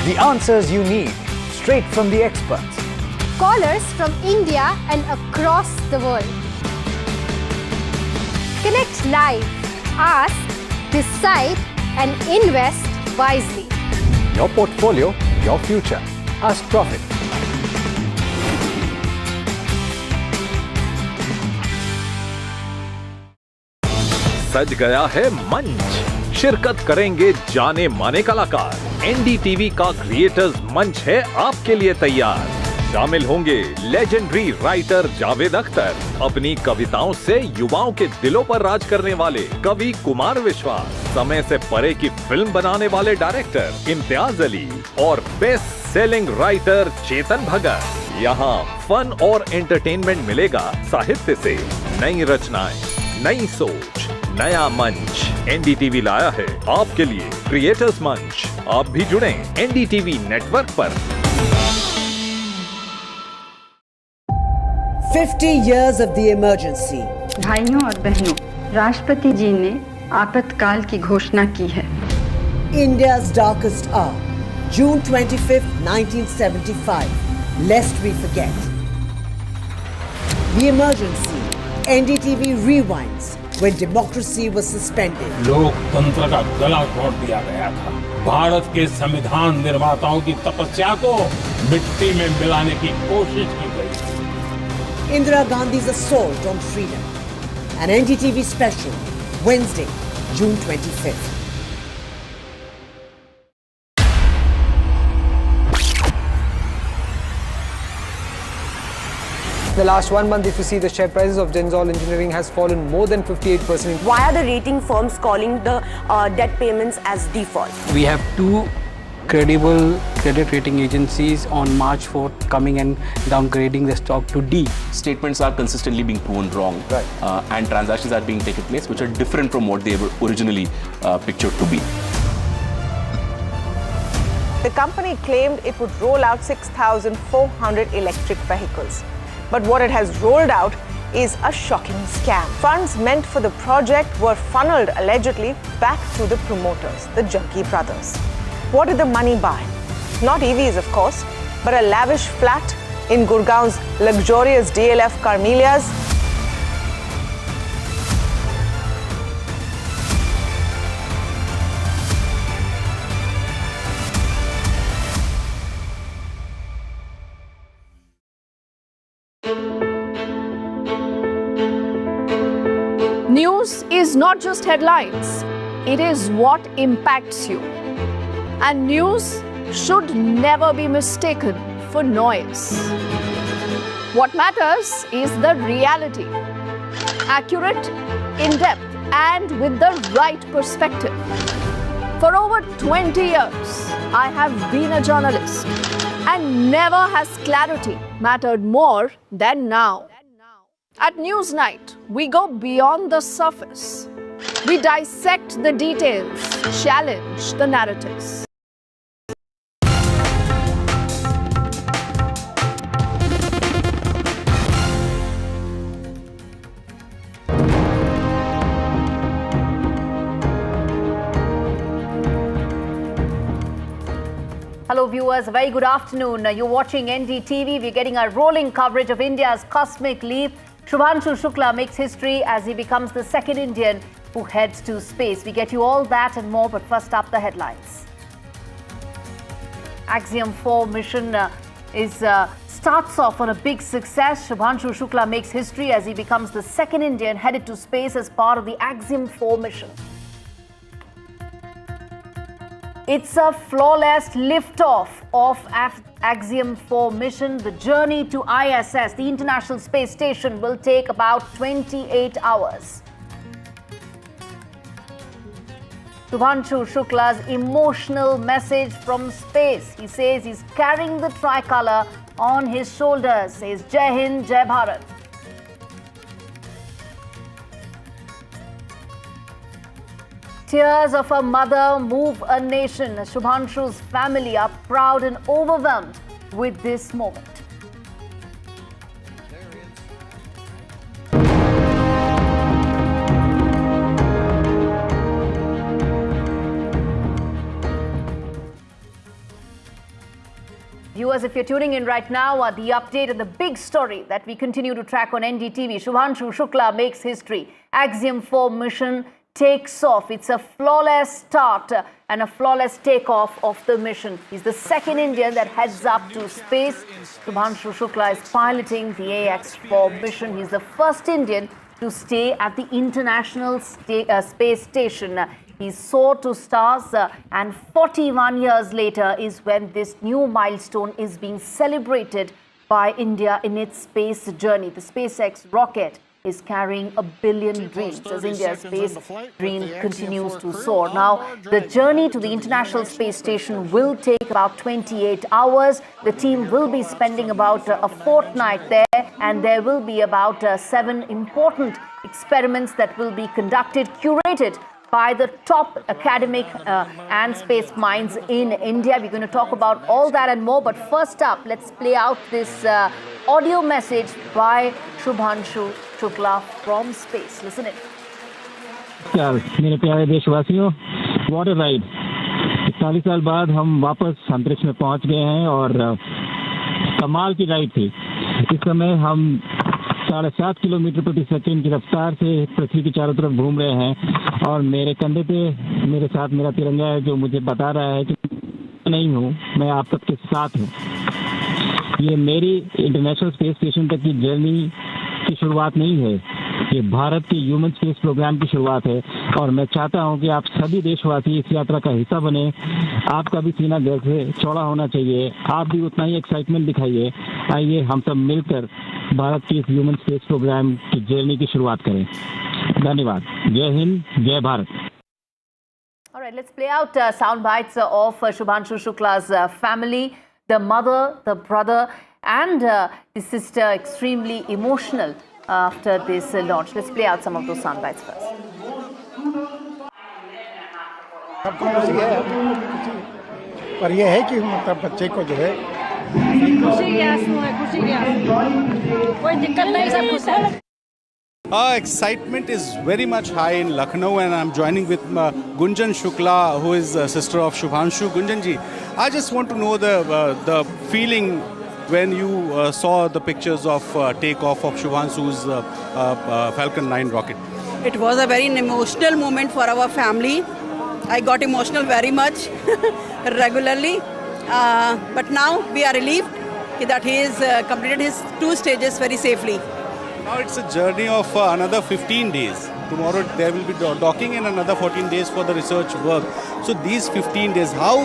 The answers you need, straight from the experts. scholars from India and across the world. Connect live, ask, decide, and invest wisely. Your portfolio, your future. Ask Profit. सज गया है मंच। शिरकत करेंगे जाने माने कलाकार। NDTV का क्रिएटर्स मंच है आपके लिए तैयार। शामिल होंगे लेजेंडरी राइटर जावेद अख्तर, अपनी कविताओं से युवाओं के दिलों पर राज करने वाले कवि कुमार विश्वास, समय से परे की फिल्म बनाने वाले डायरेक्टर इम्तियाज अली और best selling writer Chetan Bhagat. यहाँ फन और एंटरटेनमेंट मिलेगा साहित्य से, नई रचनाएं, नई सोच, नया मंच। एनडीटीवी लाया है आपके लिए क्रिएटर्स मंच। आप भी जुड़ें एनडीटीवी नेटवर्क पर। 50 years of the emergency. भाइयों और बहनों, राष्ट्रपति जी ने आपातकाल की घोषणा की है। India's darkest hour, June 25th, 1975. Lest we forget. The emergency. NDTV rewinds when democracy was suspended. लोकतंत्र का गला घोट दिया गया था। भारत के संविधान निर्माताओं की तपस्या को मिट्टी में मिलाने की कोशिश की गई थी। Indira Gandhi's assault on freedom. An NDTV special, Wednesday, June 25th. The last 1 month, if you see, the share prices of Genzol Engineering has fallen more than 58%. Why are the rating firms calling the debt payments as default? We have two credible credit rating agencies on March 4th coming and downgrading the stock to D. Statements are consistently being proven wrong, and transactions are being taken place which are different from what they were originally pictured to be. The company claimed it would roll out 6,400 electric vehicles. But what it has rolled out is a shocking scam. Funds meant for the project were funneled allegedly back to the promoters, the Junkie brothers. What did the money buy? Not EVs, of course, but a lavish flat in Gurgaon's luxurious DLF Carmelias. News is not just headlines, it is what impacts you. And news should never be mistaken for noise. What matters is the reality. Accurate, in-depth, and with the right perspective. For over 20 years, I have been a journalist, and never has clarity mattered more than now. At Newsnight, we go beyond the surface. We dissect the details, challenge the narratives. Hello viewers, a very good afternoon. You're watching NDTV. We're getting our rolling coverage of India's cosmic leap. Shubhanshu Shukla makes history as he becomes the second Indian who heads to space. We get you all that and more, but first up the headlines. Axiom-4 mission starts off on a big success. Shubhanshu Shukla makes history as he becomes the second Indian headed to space as part of the Axiom-4 mission. It's a flawless liftoff of Axiom-4 mission. The journey to ISS, the International Space Station, will take about 28 hours. Shubhanshu Shukla's emotional message from space. He says he's carrying the tricolour on his shoulders. Says Jai Hind, Jai Bharat. Tears of a mother move a nation. Shubhanshu's family are proud and overwhelmed with this moment. Viewers, if you're tuning in right now, the update and the big story that we continue to track on NDTV. Shubhanshu Shukla makes history. Axiom-4 mission takes off. It's a flawless start and a flawless takeoff of the mission. He's the second Indian that heads up to space. Shubhanshu Shukla is piloting the Axiom-4 mission. He's the first Indian to stay at the International Space Station. He soared to stars, and 41 years later is when this new milestone is being celebrated by India in its space journey. The SpaceX rocket is carrying 1 billion dreams as India's space dream continues to soar. Now, the journey to the International Space Station will take about 28 hours. The team will be spending about a fortnight there, and there will be about 7 important experiments that will be conducted, curated by the top academic and space minds in India. We're going to talk about all that and more. But first up, let's play out this audio message by Shubhanshu Shukla from space. Listen in. मेरे प्यारे देशवासियों, what a ride! 40 साल बाद हम वापस अंतरिक्ष में पहुंच गए हैं और कमाल की राइड थी। इस समय हम 7.5 किलोमीटर प्रति सेकंड की रफ्तार से पृथ्वी के चारों तरफ घूम रहे हैं और मेरे कंधे पे मेरे साथ मेरा तिरंगा है जो मुझे बता रहा है कि नहीं हूँ, मैं आप सबके साथ हूँ। ये मेरी इंटरनेशनल स्पेस स्टेशन तक की जर्नी की शुरुआत नहीं है, ये भारत के ह्यूमन स्पेस प्रोग्राम की शुरुआत है और मैं चाहता हूं कि आप सभी देशवासी इस यात्रा का हिस्सा बने। आपका भी सीना दिल से चौड़ा होना चाहिए, आप भी उतना ही एक्साइटमेंट दिखाइए। आइए हम सब मिलकर भारत के इस ह्यूमन स्पेस प्रोग्राम की जर्नी की शुरुआत करें। धन्यवाद। जय हिंद, जय Bharat. All right, let's play out sound bites of Shubhanshu Shukla's family, the mother, the brother, and the sister, extremely emotional after this launch. Let's play out some of those sound bites first. सबको खुशी है, पर यह है कि मतलब बच्चे को जो है खुशी के आंसू है, खुशी के आंसू, कोई दिक्कत नहीं, सब खुश है। Excitement is very much high in Lucknow, and I'm joining with Gunjan Shukla, who is sister of Shubhanshu. Gunjan ji, I just want to know the feeling when you saw the pictures of takeoff of Shubhanshu's Falcon 9 rocket. It was a very emotional moment for our family. I got emotional very much regularly, but now we are relieved that he has completed his 2 stages very safely. Now it's a journey of another 15 days. Tomorrow there will be docking and another 14 days for the research work. So these 15 days, how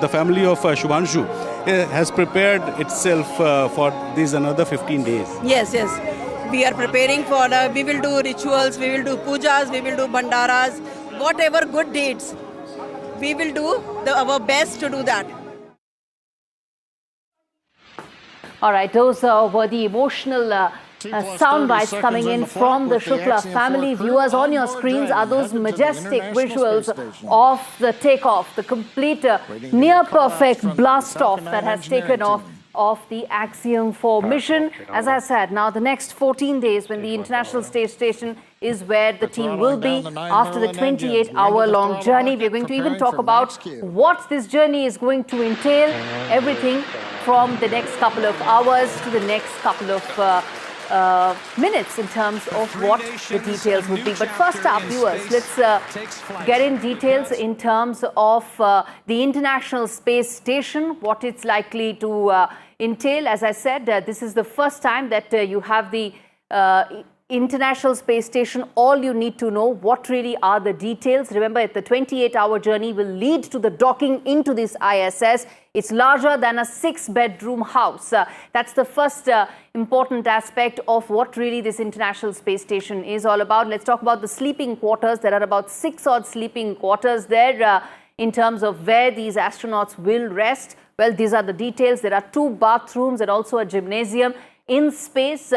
the family of Shubhanshu has prepared itself for these another 15 days? Yes. We are preparing for, we will do rituals, we will do pujas, we will do bhandaras, whatever good deeds. We will do our best to do that. All right, those were the emotional sound bites coming in from the Shukla family. Viewers, on your screens are those majestic visuals of the takeoff, the complete near-perfect blast-off that has taken off of the Axiom-4 mission. As I said, now the next 14 days when the International Space Station is where the team will be after the 28-hour-long journey. We're going to even talk about what this journey is going to entail, everything from the next couple of hours to the next couple of minutes in terms of what the details would be. But first up, viewers, let's get in details in terms of the International Space Station, what it's likely to entail. As I said, this is the first time that you have the International Space Station. All you need to know what really are the details. Remember, the 28-hour journey will lead to the docking into this ISS. It's larger than a 6-bedroom house. That's the first important aspect of what really this International Space Station is all about. Let's talk about the sleeping quarters. There are about 6 odd sleeping quarters there in terms of where these astronauts will rest. Well, these are the details. There are 2 bathrooms and also a gymnasium. In space,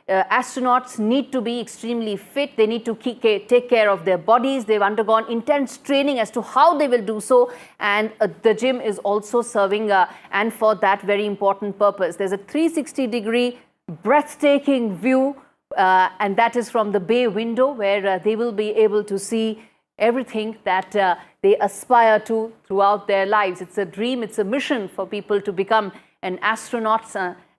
astronauts need to be extremely fit. They need to take care of their bodies. They've undergone intense training as to how they will do so. And the gym is also serving and for that very important purpose. There's a 360-degree breathtaking view and that is from the bay window where they will be able to see everything that they aspire to throughout their lives. It's a dream, it's a mission for people to become an astronaut,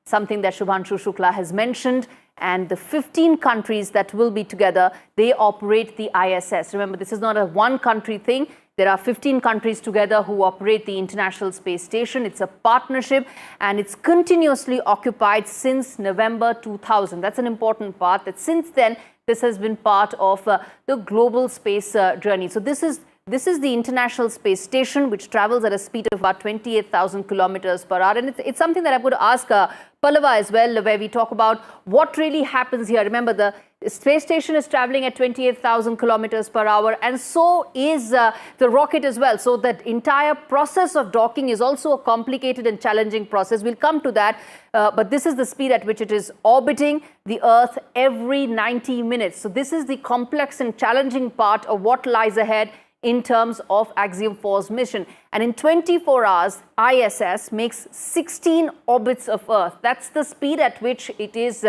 something that Shubhanshu Shukla has mentioned. And the 15 countries that will be together, they operate the ISS. Remember, this is not a one-country thing. There are 15 countries together who operate the International Space Station. It's a partnership, and it's continuously occupied since November 2000. That's an important part, that since then, this has been part of the global space journey. So this is the International Space Station, which travels at a speed of about 28,000 kilometers per hour. And it's something that I'm going to ask Pallava as well, where we talk about what really happens here. Remember, the space station is traveling at 28,000 kilometers per hour, and so is the rocket as well. So that entire process of docking is also a complicated and challenging process. We'll come to that, but this is the speed at which it is orbiting the Earth every 90 minutes. So this is the complex and challenging part of what lies ahead in terms of Axiom-4's mission. And in 24 hours, ISS makes 16 orbits of Earth. That's the speed at which it is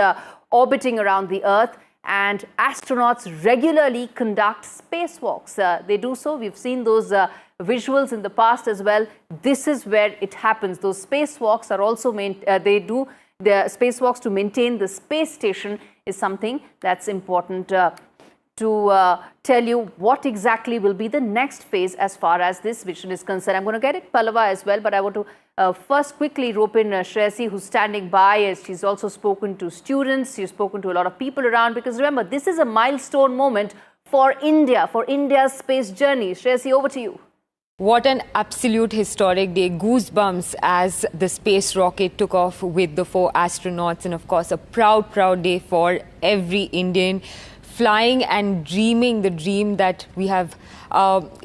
orbiting around the Earth. And astronauts regularly conduct spacewalks. They do so. We've seen those visuals in the past as well. This is where it happens. Those spacewalks are also they do the spacewalks to maintain the space station is something that's important to tell you what exactly will be the next phase as far as this mission is concerned. I'm going to get it Pallava as well, but I want to first quickly rope in Shreyasi, who's standing by. She's also spoken to students, she's spoken to a lot of people around, because remember, this is a milestone moment for India, for India's space journey. Shreyasi, over to you. What an absolute historic day. Goosebumps as the space rocket took off with the 4 astronauts, and of course a proud, proud day for every Indian. Flying and dreaming the dream that we have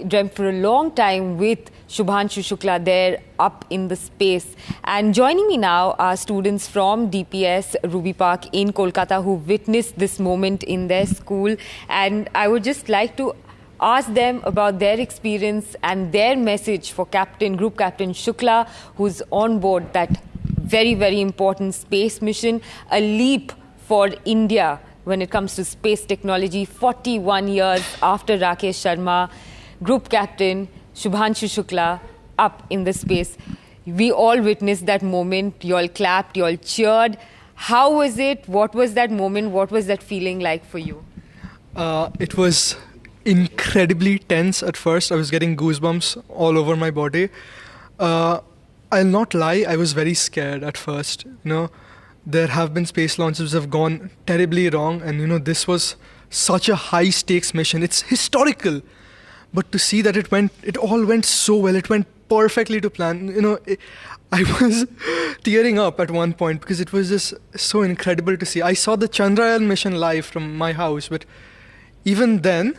dreamt for a long time with Shubhanshu Shukla there up in the space. And joining me now are students from DPS Ruby Park in Kolkata who witnessed this moment in their school. And I would just like to ask them about their experience and their message for Group Captain Shukla, who's on board that very, very important space mission, a leap for India when it comes to space technology. 41 years after Rakesh Sharma, Group Captain Shubhanshu Shukla up in the space. We all witnessed that moment. You all clapped, you all cheered. How was it? What was that moment? What was that feeling like for you? It was incredibly tense at first. I was getting goosebumps all over my body. I'll not lie, I was very scared at first. There have been space launches that have gone terribly wrong, and this was such a high stakes mission. It's historical, but to see that it all went so well, it went perfectly to plan. I was tearing up at one point because it was just so incredible to see. I saw the Chandrayaan mission live from my house, but even then,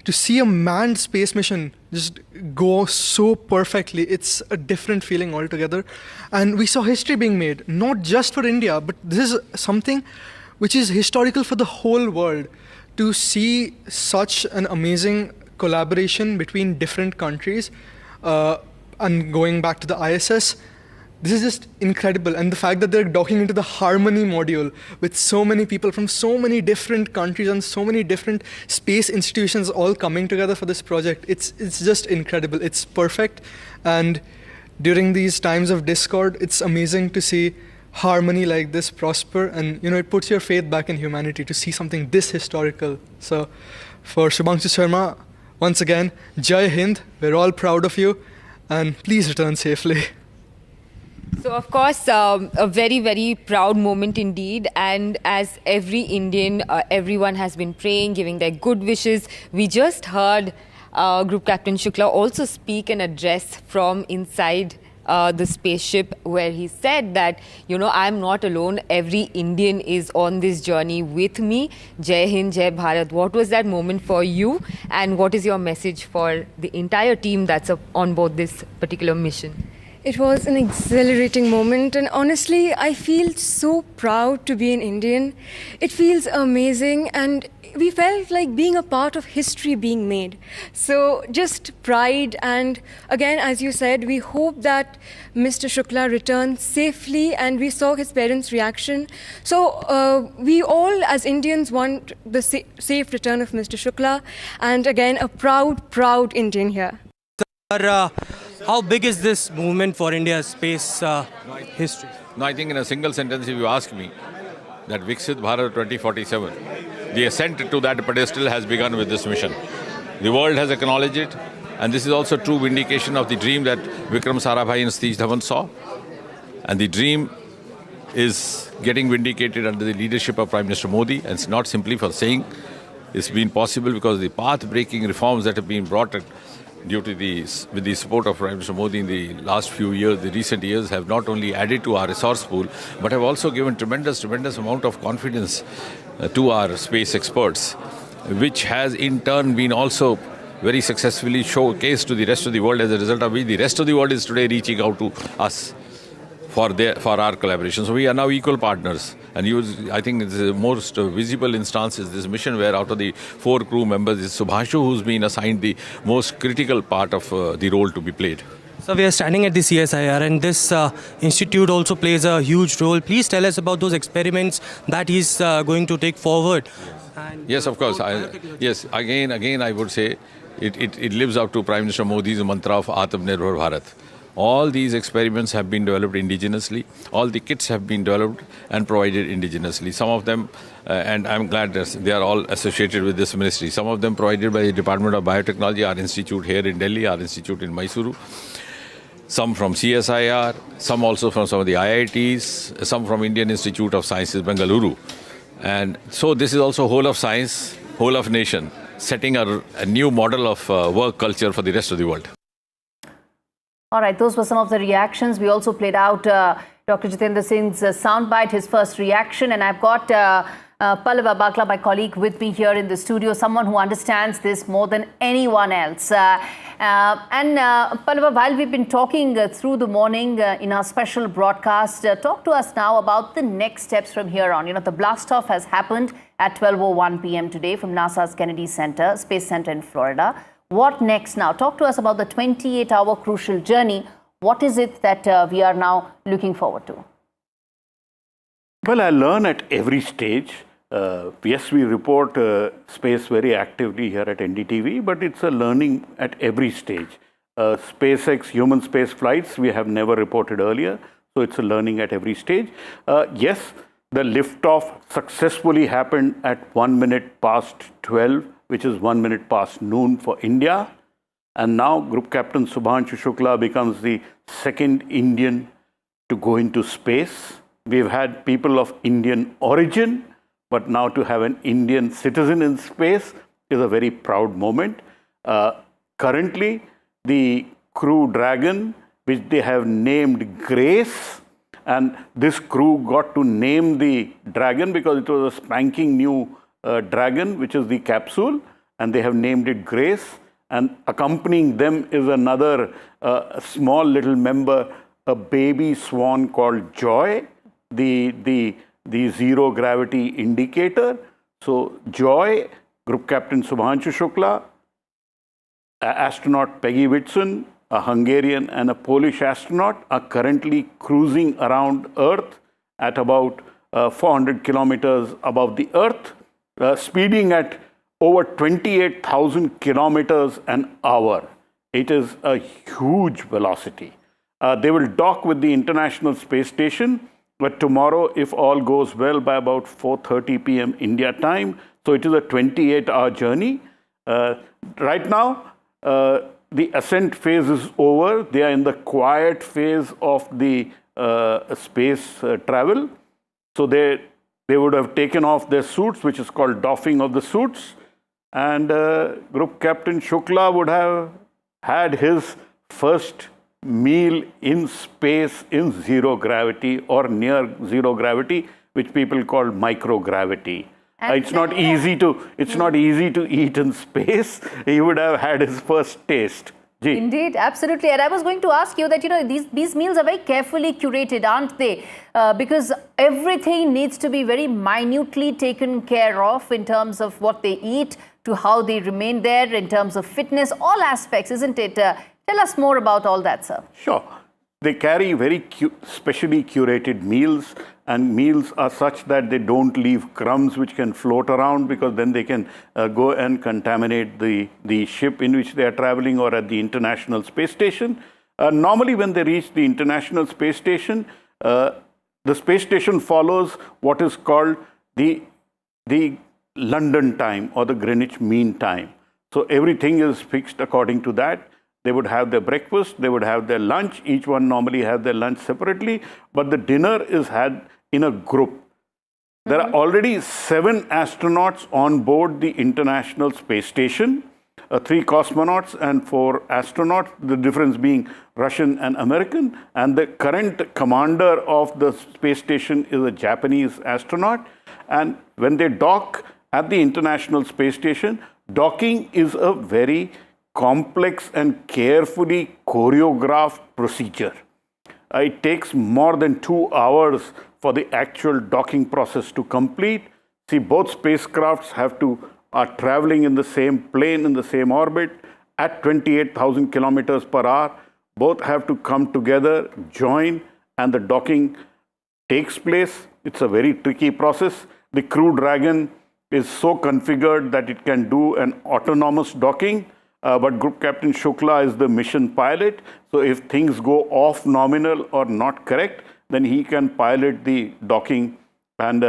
to see a manned space mission just go so perfectly, it's a different feeling altogether. And we saw history being made, not just for India, but this is something which is historical for the whole world. To see such an amazing collaboration between different countries and going back to the ISS, this is just incredible. And the fact that they're docking into the Harmony module with so many people from so many different countries and so many different space institutions all coming together for this project, it's just incredible. It's perfect. And during these times of discord, it's amazing to see harmony like this prosper. And, it puts your faith back in humanity to see something this historical. So for Shubhanshu Sharma, once again, Jai Hind. We're all proud of you. And please return safely. So, of course, a very, very proud moment indeed. And as every Indian, everyone has been praying, giving their good wishes. We just heard Group Captain Shukla also speak an address from inside the spaceship, where he said that, I'm not alone. Every Indian is on this journey with me. Jai Hind, Jai Bharat. What was that moment for you? And what is your message for the entire team that's on board this particular mission? It was an exhilarating moment, and honestly, I feel so proud to be an Indian. It feels amazing, and we felt like being a part of history being made. So just pride, and again, as you said, we hope that Mr. Shukla returns safely, and we saw his parents' reaction. So we all as Indians want the safe return of Mr. Shukla, and again, a proud Indian here. How big is this movement for India's space history? No, I think in a single sentence, if you ask me, that Viksit Bharat 2047, the ascent to that pedestal has begun with this mission. The world has acknowledged it, and this is also true vindication of the dream that Vikram Sarabhai and Satish Dhawan saw. And the dream is getting vindicated under the leadership of Prime Minister Modi, and it's not simply for saying. It's been possible because the path-breaking reforms that have been brought in with the support of Prime Minister Modi in the last few years, the recent years, have not only added to our resource pool, but have also given tremendous amount of confidence to our space experts, which has in turn been also very successfully showcased to the rest of the world, as a result of which the rest of the world is today reaching out to us for our collaboration. So we are now equal partners. And I think the most visible instance is this mission where out of the 4 crew members is Shubhanshu, who's been assigned the most critical part of the role to be played. So we are standing at the CSIR, and this institute also plays a huge role. Please tell us about those experiments that he's going to take forward. And yes, of course. Yes, again I would say it lives up to Prime Minister Modi's mantra of Atmanirbhar Bharat. All these experiments have been developed indigenously. All the kits have been developed and provided indigenously. Some of them, and I'm glad that they are all associated with this ministry. Some of them provided by the Department of Biotechnology, our institute here in Delhi, our institute in Mysuru. Some from CSIR, some also from some of the IITs, some from Indian Institute of Sciences, Bengaluru. And so this is also whole of science, whole of nation, setting a new model of work culture for the rest of the world. All right, those were some of the reactions. We also played out Dr. Jitendra Singh's soundbite, his first reaction. And I've got Pallava Bakla, my colleague, with me here in the studio, someone who understands this more than anyone else. Pallava, while we've been talking through the morning in our special broadcast, talk to us now about the next steps from here on. You know, the blast-off has happened at 12:01 p.m. today from NASA's Kennedy Space Center in Florida. What next now? Talk to us about the 28-hour crucial journey. What is it that we are now looking forward to? Well, I learn at every stage. Yes, we report space very actively here at NDTV, but it's a learning at every stage. SpaceX human space flights, we have never reported earlier, so it's a learning at every stage. Yes, the liftoff successfully happened at 1 minute past 12, which is 1 minute past noon for India. And now Group Captain Shubhanshu Shukla becomes the second Indian to go into space. We've had people of Indian origin, but now to have an Indian citizen in space is a very proud moment. Currently, the crew Dragon, which they have named Grace, and this crew got to name the Dragon because it was a spanking new Dragon, which is the capsule, and they have named it Grace. And accompanying them is another small little member, a baby swan called Joy, the zero gravity indicator. So Joy, Group Captain Shubhanshu Shukla, astronaut Peggy Whitson, a Hungarian and a Polish astronaut, are currently cruising around Earth at about 400 kilometers above the Earth, speeding at over 28,000 kilometers an hour. It is a huge velocity. They will dock with the International Space Station, but tomorrow, if all goes well, by about 4:30 p.m. India time. So it is a 28-hour journey. Right now, the ascent phase is over. They are in the quiet phase of the space travel. So they would have taken off their suits, which is called doffing of the suits. And Group Captain Shukla would have had his first meal in space in zero gravity or near zero gravity, which people call microgravity. It's not easy to eat in space. He would have had his first taste. Indeed, absolutely. And I was going to ask you that, these meals are very carefully curated, aren't they? Because everything needs to be very minutely taken care of in terms of what they eat, to how they remain there, in terms of fitness, all aspects, isn't it? Tell us more about all that, sir. Sure. They carry very specially curated meals, and meals are such that they don't leave crumbs which can float around, because then they can go and contaminate the ship in which they are traveling or at the International Space Station. Normally when they reach the International Space Station, the space station follows what is called the London time or the Greenwich Mean Time. So everything is fixed according to that. They would have their breakfast, they would have their lunch. Each one normally has their lunch separately, but the dinner is had in a group. There are already 7 astronauts on board the International Space Station, 3 cosmonauts and 4 astronauts, the difference being Russian and American. And the current commander of the space station is a Japanese astronaut. And when they dock at the International Space Station, docking is a very complex and carefully choreographed procedure. It takes more than 2 hours for the actual docking process to complete. See, both spacecrafts are traveling in the same plane, in the same orbit, at 28,000 kilometers per hour. Both have to come together, join, and the docking takes place. It's a very tricky process. The Crew Dragon is so configured that it can do an autonomous docking. But Group Captain Shukla is the mission pilot. So if things go off nominal or not correct, then he can pilot the docking. And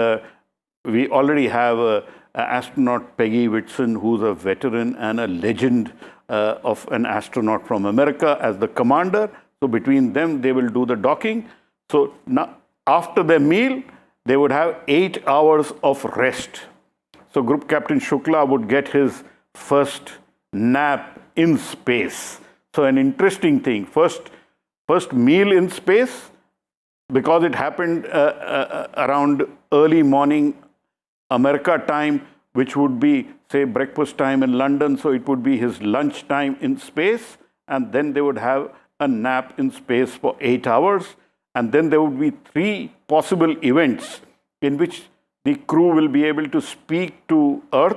we already have astronaut Peggy Whitson, who's a veteran and a legend of an astronaut from America, as the commander. So between them, they will do the docking. So now, after their meal, they would have 8 hours of rest. So Group Captain Shukla would get his first nap in space. So an interesting thing, first meal in space, because it happened around early morning America time, which would be, say, breakfast time in London. So it would be his lunch time in space. And then they would have a nap in space for 8 hours. And then there would be 3 possible events in which the crew will be able to speak to Earth.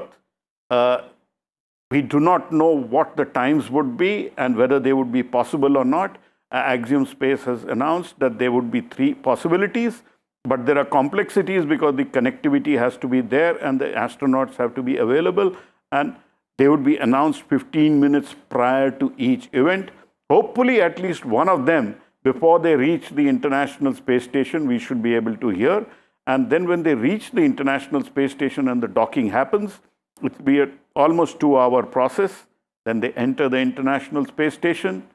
We do not know what the times would be and whether they would be possible or not. Axiom Space has announced that there would be 3 possibilities, but there are complexities because the connectivity has to be there and the astronauts have to be available, and they would be announced 15 minutes prior to each event. Hopefully at least one of them, before they reach the International Space Station, we should be able to hear. And then when they reach the International Space Station and the docking happens, it will be an almost 2-hour process. Then they enter the International Space Station.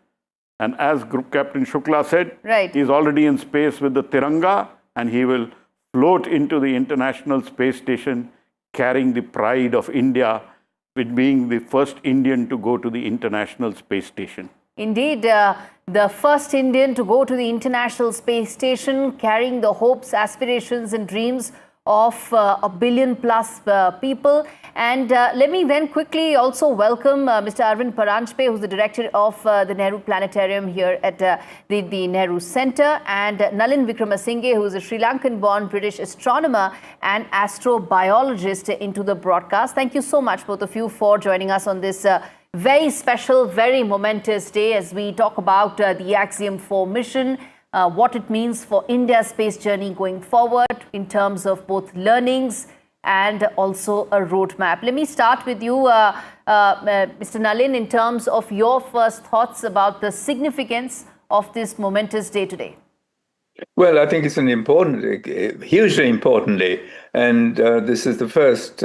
And as Group Captain Shukla said, he's already in space with the Tiranga, and he will float into the International Space Station carrying the pride of India, with being the first Indian to go to the International Space Station. Indeed, the first Indian to go to the International Space Station, carrying the hopes, aspirations and dreams of 1 billion plus people. And let me then quickly also welcome Mr. Arvind Paranjpe, who's the director of the Nehru Planetarium here at the Nehru Center, and Nalin Wickramasinghe, who is a Sri Lankan-born British astronomer and astrobiologist, into the broadcast. Thank you so much, both of you, for joining us on this very special, very momentous day as we talk about the Axiom-4 mission, what it means for India's space journey going forward in terms of both learnings and also a roadmap. Let me start with you, Mr. Nalin, in terms of your first thoughts about the significance of this momentous day today. Well, I think it's an important, hugely important day. And this is the first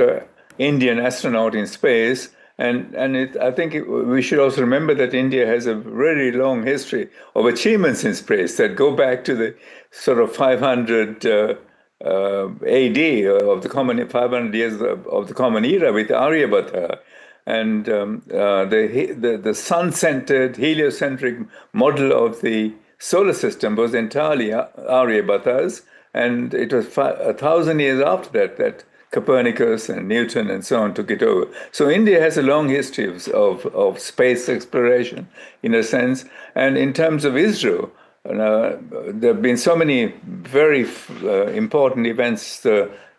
Indian astronaut in space. And I think we should also remember that India has a really long history of achievements in space that go back to the sort of 500 AD of the common 500 years of the common era with Aryabhata, and the sun-centered heliocentric model of the solar system was entirely Aryabhata's, and it was 1,000 years after that Copernicus and Newton and so on took it over. So India has a long history of space exploration, in a sense. And in terms of Israel, there have been so many very important events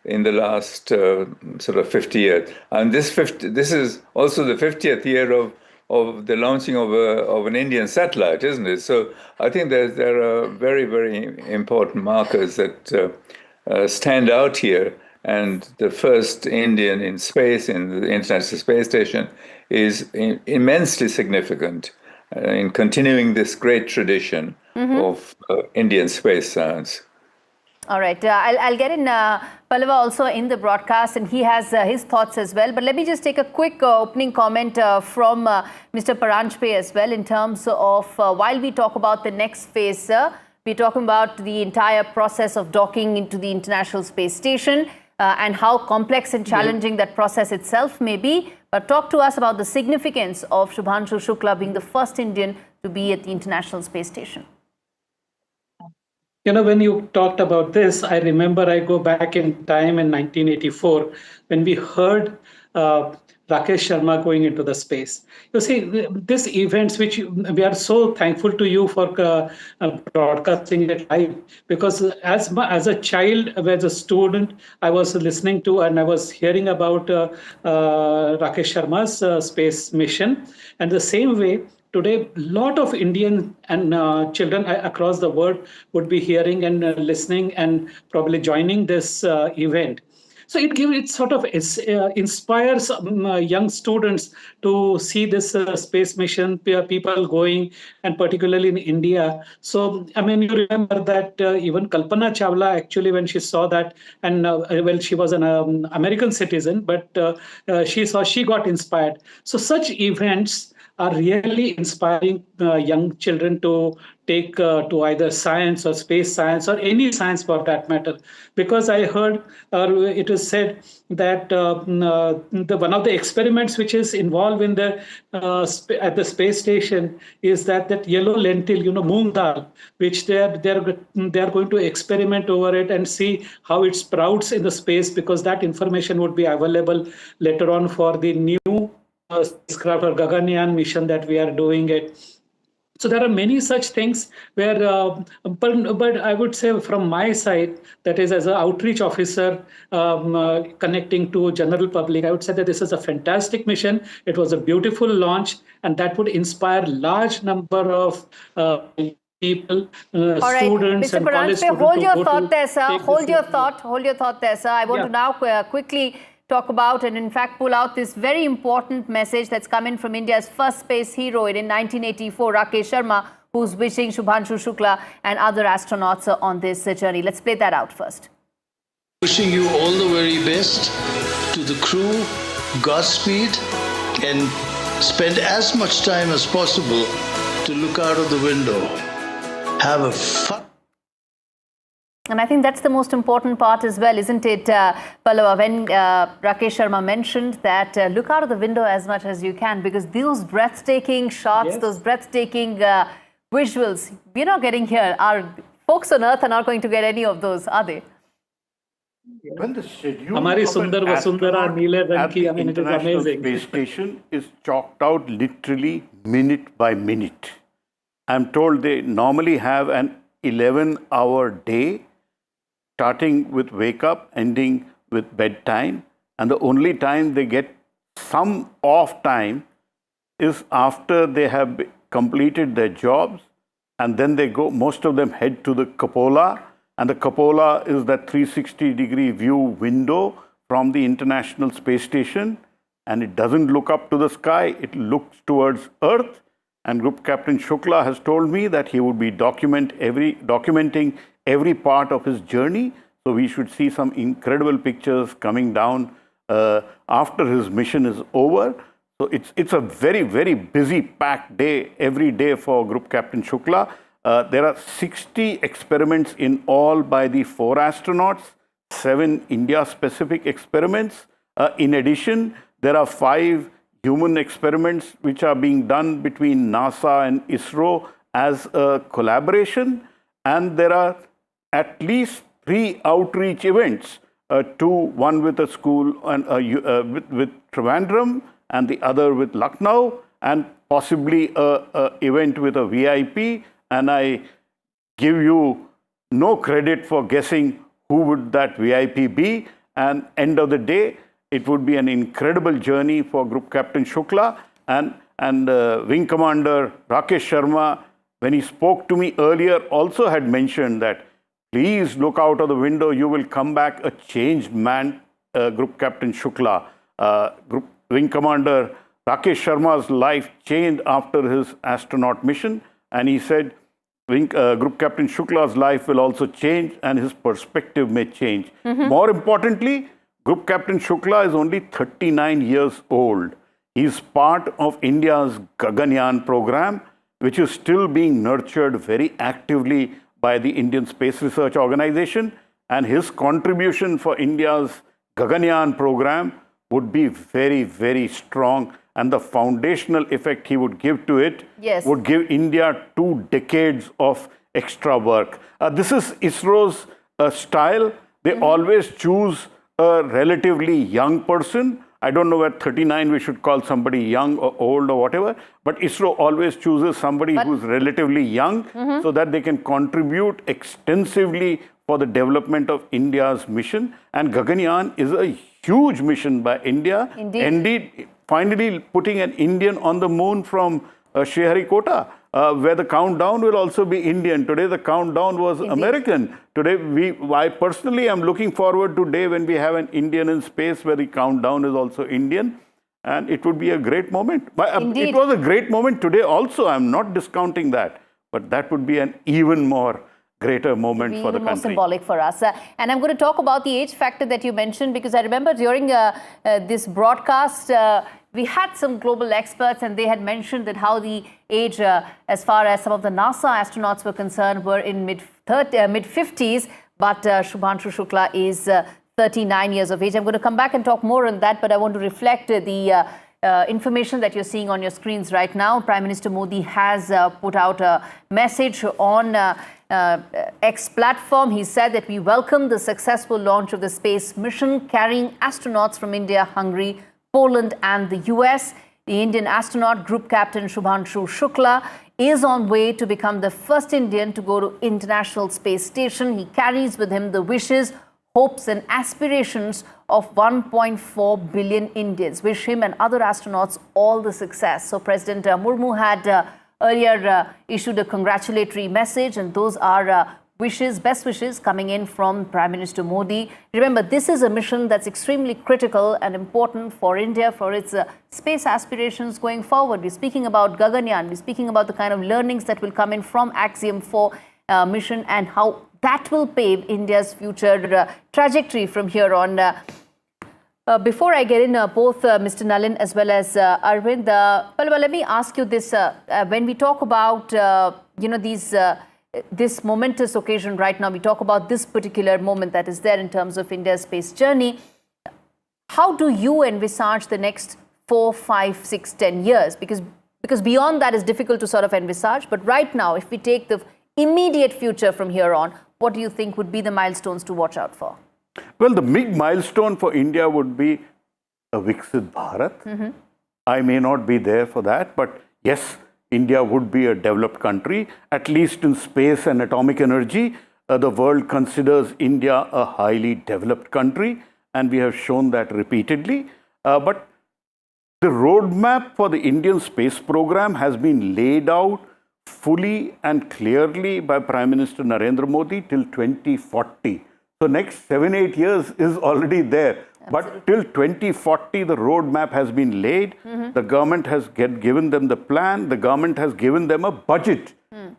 in the last sort of 50 years. And this is also the 50th year of the launching of an Indian satellite, isn't it? So I think there are very, very important markers that stand out here. And the first Indian in space, in the International Space Station, is immensely significant in continuing this great tradition of Indian space science. All right. I'll get in Pallava also in the broadcast, and he has his thoughts as well. But let me just take a quick opening comment from Mr. Paranjpe as well in terms of while we talk about the next phase, we're talking about the entire process of docking into the International Space Station and how complex and challenging that process itself may be. But talk to us about the significance of Shubhanshu Shukla being the first Indian to be at the International Space Station. You know, when you talked about this, I remember I go back in time in 1984 when we heard Rakesh Sharma going into the space. You see, these events, which we are so thankful to you for broadcasting it live, because as a child, as a student, I was listening to and I was hearing about Rakesh Sharma's space mission. And the same way, today, a lot of Indian and children across the world would be hearing and listening and probably joining this event. So it sort of inspires young students to see this space mission, people going, and particularly in India. So, I mean, you remember that even Kalpana Chawla, actually, when she saw that, and well, she was an American citizen, but she got inspired. So such events are really inspiring young children to take to either science or space science or any science for that matter. Because I heard it is said that one of the experiments which is involved in the at the space station is that yellow lentil, moong dal, which they are going to experiment over it and see how it sprouts in the space, because that information would be available later on for the new spacecraft or Gaganyaan mission that we are doing it. So there are many such things where, but I would say from my side, that is as an outreach officer connecting to general public, I would say that this is a fantastic mission. It was a beautiful launch, and that would inspire large number of people, students, Mr. and college students. Hold your thought there, sir. Hold your thought there, sir. I want to now quickly talk about and in fact pull out this very important message that's come in from India's first space hero in 1984, Rakesh Sharma, who's wishing Shubhanshu Shukla and other astronauts on this journey. Let's play that out first. Wishing you all the very best. To the crew, Godspeed, and spend as much time as possible to look out of the window. Have a fun. And I think that's the most important part as well, isn't it, Pallava, when Rakesh Sharma mentioned that look out of the window as much as you can, because those breathtaking shots, those breathtaking visuals we're not getting here. Our folks on Earth are not going to get any of those, are they? When the schedule Hamari of Sundar an Vasundhara Neele at the Ranki, I mean, it is International amazing. Space Station is chalked out literally minute by minute. I'm told they normally have an 11-hour day, starting with wake up, ending with bedtime. And the only time they get some off time is after they have completed their jobs. And then they go, most of them head to the cupola. And the cupola is that 360-degree view window from the International Space Station. And it doesn't look up to the sky, it looks towards Earth. And Group Captain Shukla has told me that he would be documenting every part of his journey. So we should see some incredible pictures coming down after his mission is over. So it's a very, very busy, packed day, every day for Group Captain Shukla. There are 60 experiments in all by the 4 astronauts, 7 India-specific experiments. In addition, there are 5 human experiments which are being done between NASA and ISRO as a collaboration. And there are at least 3 outreach events one with a school and with Trivandrum and the other with Lucknow, and possibly a event with a VIP. And I give you no credit for guessing who would that VIP be. And end of the day, it would be an incredible journey for Group Captain Shukla and Wing Commander Rakesh Sharma. When he spoke to me earlier, also had mentioned that please look out of the window, you will come back a changed man, Group Captain Shukla. Group Wing Commander Rakesh Sharma's life changed after his astronaut mission, and he said Group Captain Shukla's life will also change and his perspective may change. More importantly, Group Captain Shukla is only 39 years old. He is part of India's Gaganyaan program, which is still being nurtured very actively by the Indian Space Research Organization, and his contribution for India's Gaganyaan program would be very, very strong, and the foundational effect he would give to it would give India 2 decades of extra work. This is ISRO's style. They always choose a relatively young person. I don't know whether 39 we should call somebody young or old or whatever, but ISRO always chooses somebody who's relatively young so that they can contribute extensively for the development of India's mission. And Gaganyaan is a huge mission by India. Indeed, finally putting an Indian on the moon from Sriharikota, where the countdown will also be Indian. Today the countdown was American. Today I personally am looking forward to day when we have an Indian in space where the countdown is also Indian, and it would be a great moment. It was a great moment today also. I'm not discounting that, but that would be an even more greater moment for the country. More symbolic for us. And I'm going to talk about the age factor that you mentioned, because I remember during this broadcast, we had some global experts and they had mentioned that how the age, as far as some of the NASA astronauts were concerned, were in mid-50s, but Shubhanshu Shukla is 39 years of age. I'm going to come back and talk more on that, but I want to reflect the information that you're seeing on your screens right now. Prime Minister Modi has put out a message on X platform. He said that we welcome the successful launch of the space mission carrying astronauts from India, Hungary, Poland and the US. The Indian astronaut Group Captain Shubhanshu Shukla is on way to become the first Indian to go to International Space Station. He carries with him the wishes, hopes and aspirations of 1.4 billion Indians. Wish him and other astronauts all the success. So President Murmu had earlier issued a congratulatory message, and those are wishes, best wishes coming in from Prime Minister Modi. Remember, this is a mission that's extremely critical and important for India, for its space aspirations going forward. We're speaking about Gaganyaan. We're speaking about the kind of learnings that will come in from Axiom-4 mission and how that will pave India's future trajectory from here on. Before I get in, both Mr. Nalin as well as Arvind, let me ask you this. When we talk about, this momentous occasion right now, we talk about this particular moment that is there in terms of India's space journey. How do you envisage the next 4, 5, 6, 10 years? Because beyond that is difficult to sort of envisage. But right now, if we take the immediate future from here on, what do you think would be the milestones to watch out for? Well, the big milestone for India would be a Viksit Bharat. I may not be there for that, but yes, India would be a developed country, at least in space and atomic energy. The world considers India a highly developed country, and we have shown that repeatedly. But the roadmap for the Indian space program has been laid out fully and clearly by Prime Minister Narendra Modi till 2040. So next 7-8 years is already there. But till 2040, the roadmap has been laid. The government has given them the plan. The government has given them a budget.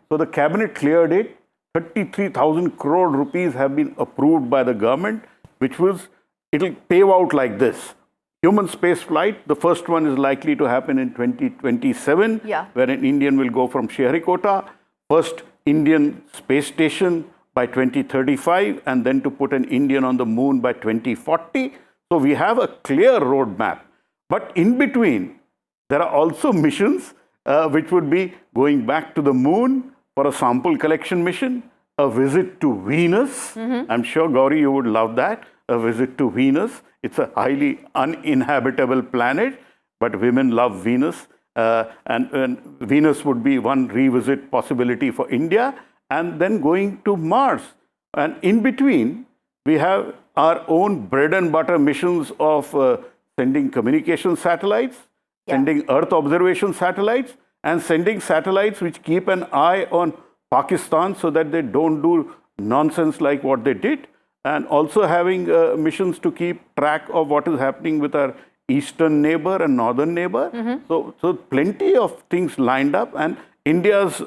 So the cabinet cleared it. 33,000 crore rupees have been approved by the government, it'll pave out like this. Human space flight, the first one is likely to happen in 2027, where an Indian will go from Sriharikota. First Indian space station by 2035, and then to put an Indian on the moon by 2040. So we have a clear roadmap. But in between, there are also missions which would be going back to the moon for a sample collection mission, a visit to Venus. I'm sure, Gauri, you would love that. a visit to Venus. It's a highly uninhabitable planet, but women love Venus. And Venus would be one revisit possibility for India. And then going to Mars. And in between, we have our own bread and butter missions of sending communication satellites, sending Earth observation satellites, and sending satellites which keep an eye on Pakistan so that they don't do nonsense like what they did, and also having missions to keep track of what is happening with our eastern neighbor and northern neighbor. So plenty of things lined up, and India's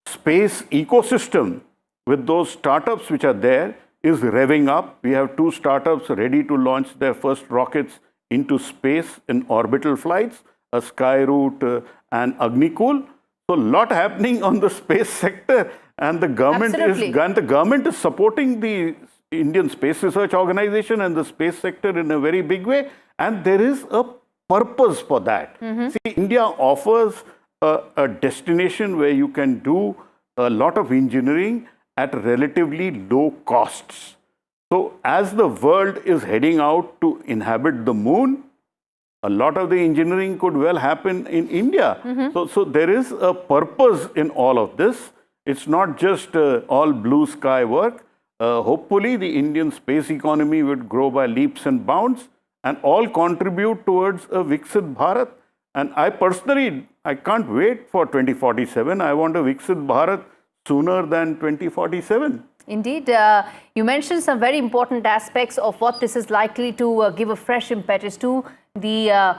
space ecosystem with those startups which are there is revving up. We have 2 startups ready to launch their first rockets into space in orbital flights, a Skyroot and Agnikul. So a lot happening on the space sector, and the government is supporting the Indian Space Research Organization and the space sector in a very big way, and there is a purpose for that. See, India offers a destination where you can do a lot of engineering at relatively low costs. So as the world is heading out to inhabit the moon, a lot of the engineering could well happen in India. So there is a purpose in all of this. It's not just all blue sky work. Hopefully the Indian space economy would grow by leaps and bounds and all contribute towards a Viksit Bharat. And I personally, I can't wait for 2047. I want a Viksit Bharat sooner than 2047. Indeed. You mentioned some very important aspects of what this is likely to give a fresh impetus to, the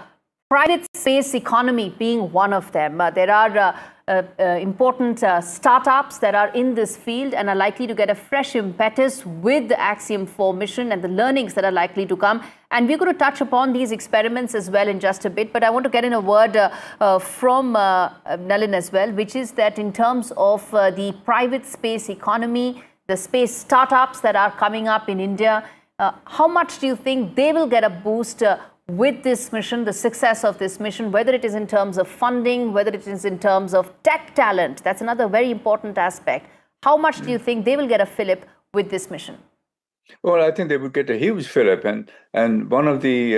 private space economy being one of them. There are important startups that are in this field and are likely to get a fresh impetus with the Axiom-4 mission and the learnings that are likely to come. And we're going to touch upon these experiments as well in just a bit. But I want to get in a word from Nalin as well, which is that in terms of the private space economy, the space startups that are coming up in India, how much do you think they will get a boost with this mission, the success of this mission, whether it is in terms of funding, whether it is in terms of tech talent? That's another very important aspect. How much do you think they will get a fillip with this mission? Well, I think they would get a huge fillip, and one of the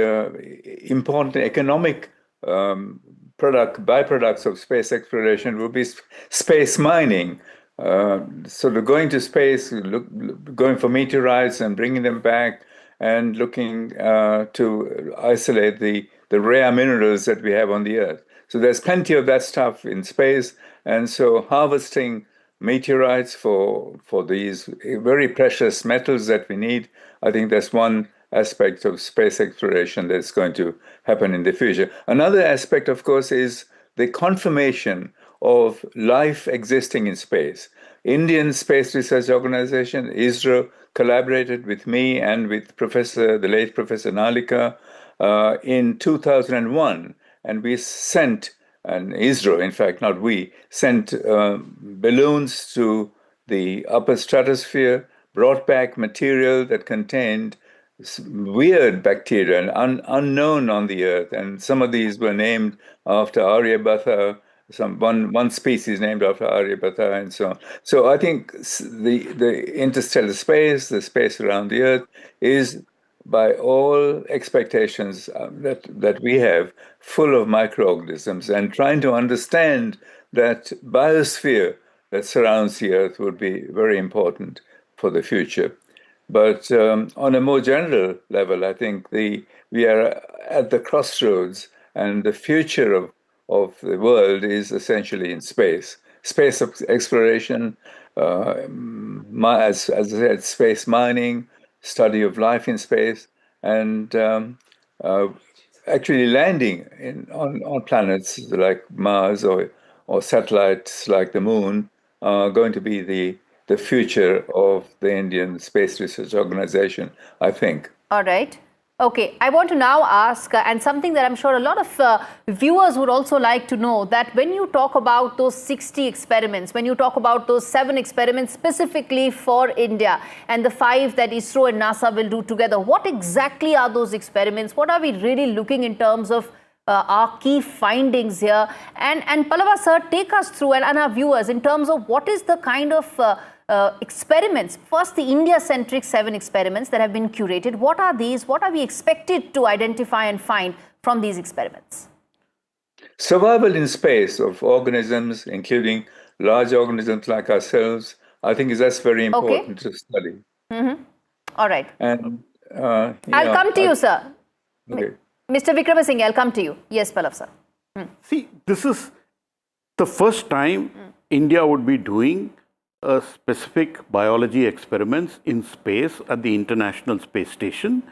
important economic byproducts of space exploration will be space mining. Sort of going to space, going for meteorites and bringing them back, and looking to isolate the rare minerals that we have on the Earth. So there's plenty of that stuff in space, and so harvesting meteorites for these very precious metals that we need, I think that's one aspect of space exploration that's going to happen in the future. Another aspect, of course, is the confirmation of life existing in space. Indian Space Research Organization, ISRO, collaborated with me and with the late Professor Nalika in 2001, and we sent, and ISRO, in fact, not we, sent balloons to the upper stratosphere, brought back material that contained weird bacteria and unknown on the Earth, and some of these were named after Aryabhata, one species named after Aryabhata, and so on. So I think the interstellar space, the space around the Earth, is by all expectations that we have, full of microorganisms, and trying to understand that biosphere that surrounds the Earth would be very important for the future. But on a more general level, I think we are at the crossroads, and the future of the world is essentially in space. Space exploration, as I said, space mining, study of life in space, and actually landing on planets like Mars or satellites like the Moon are going to be the future of the Indian Space Research Organization, I think. All right. Okay, I want to now ask, and something that I'm sure a lot of viewers would also like to know, that when you talk about those 60 experiments, when you talk about those 7 experiments specifically for India and the 5 that ISRO and NASA will do together, what exactly are those experiments? What are we really looking in terms of our key findings here? And Pallava sir, take us through, and our viewers, in terms of what is the kind of experiments. First, the India-centric 7 experiments that have been curated. What are these? What are we expected to identify and find from these experiments? Survival in space of organisms, including large organisms like ourselves, I think that's very important to study. All right. And I'll come to you, sir. Okay. Mr. Vikramasinghe, I'll come to you. Yes, Pallav, sir. See, this is the first time India would be doing specific biology experiments in space at the International Space Station.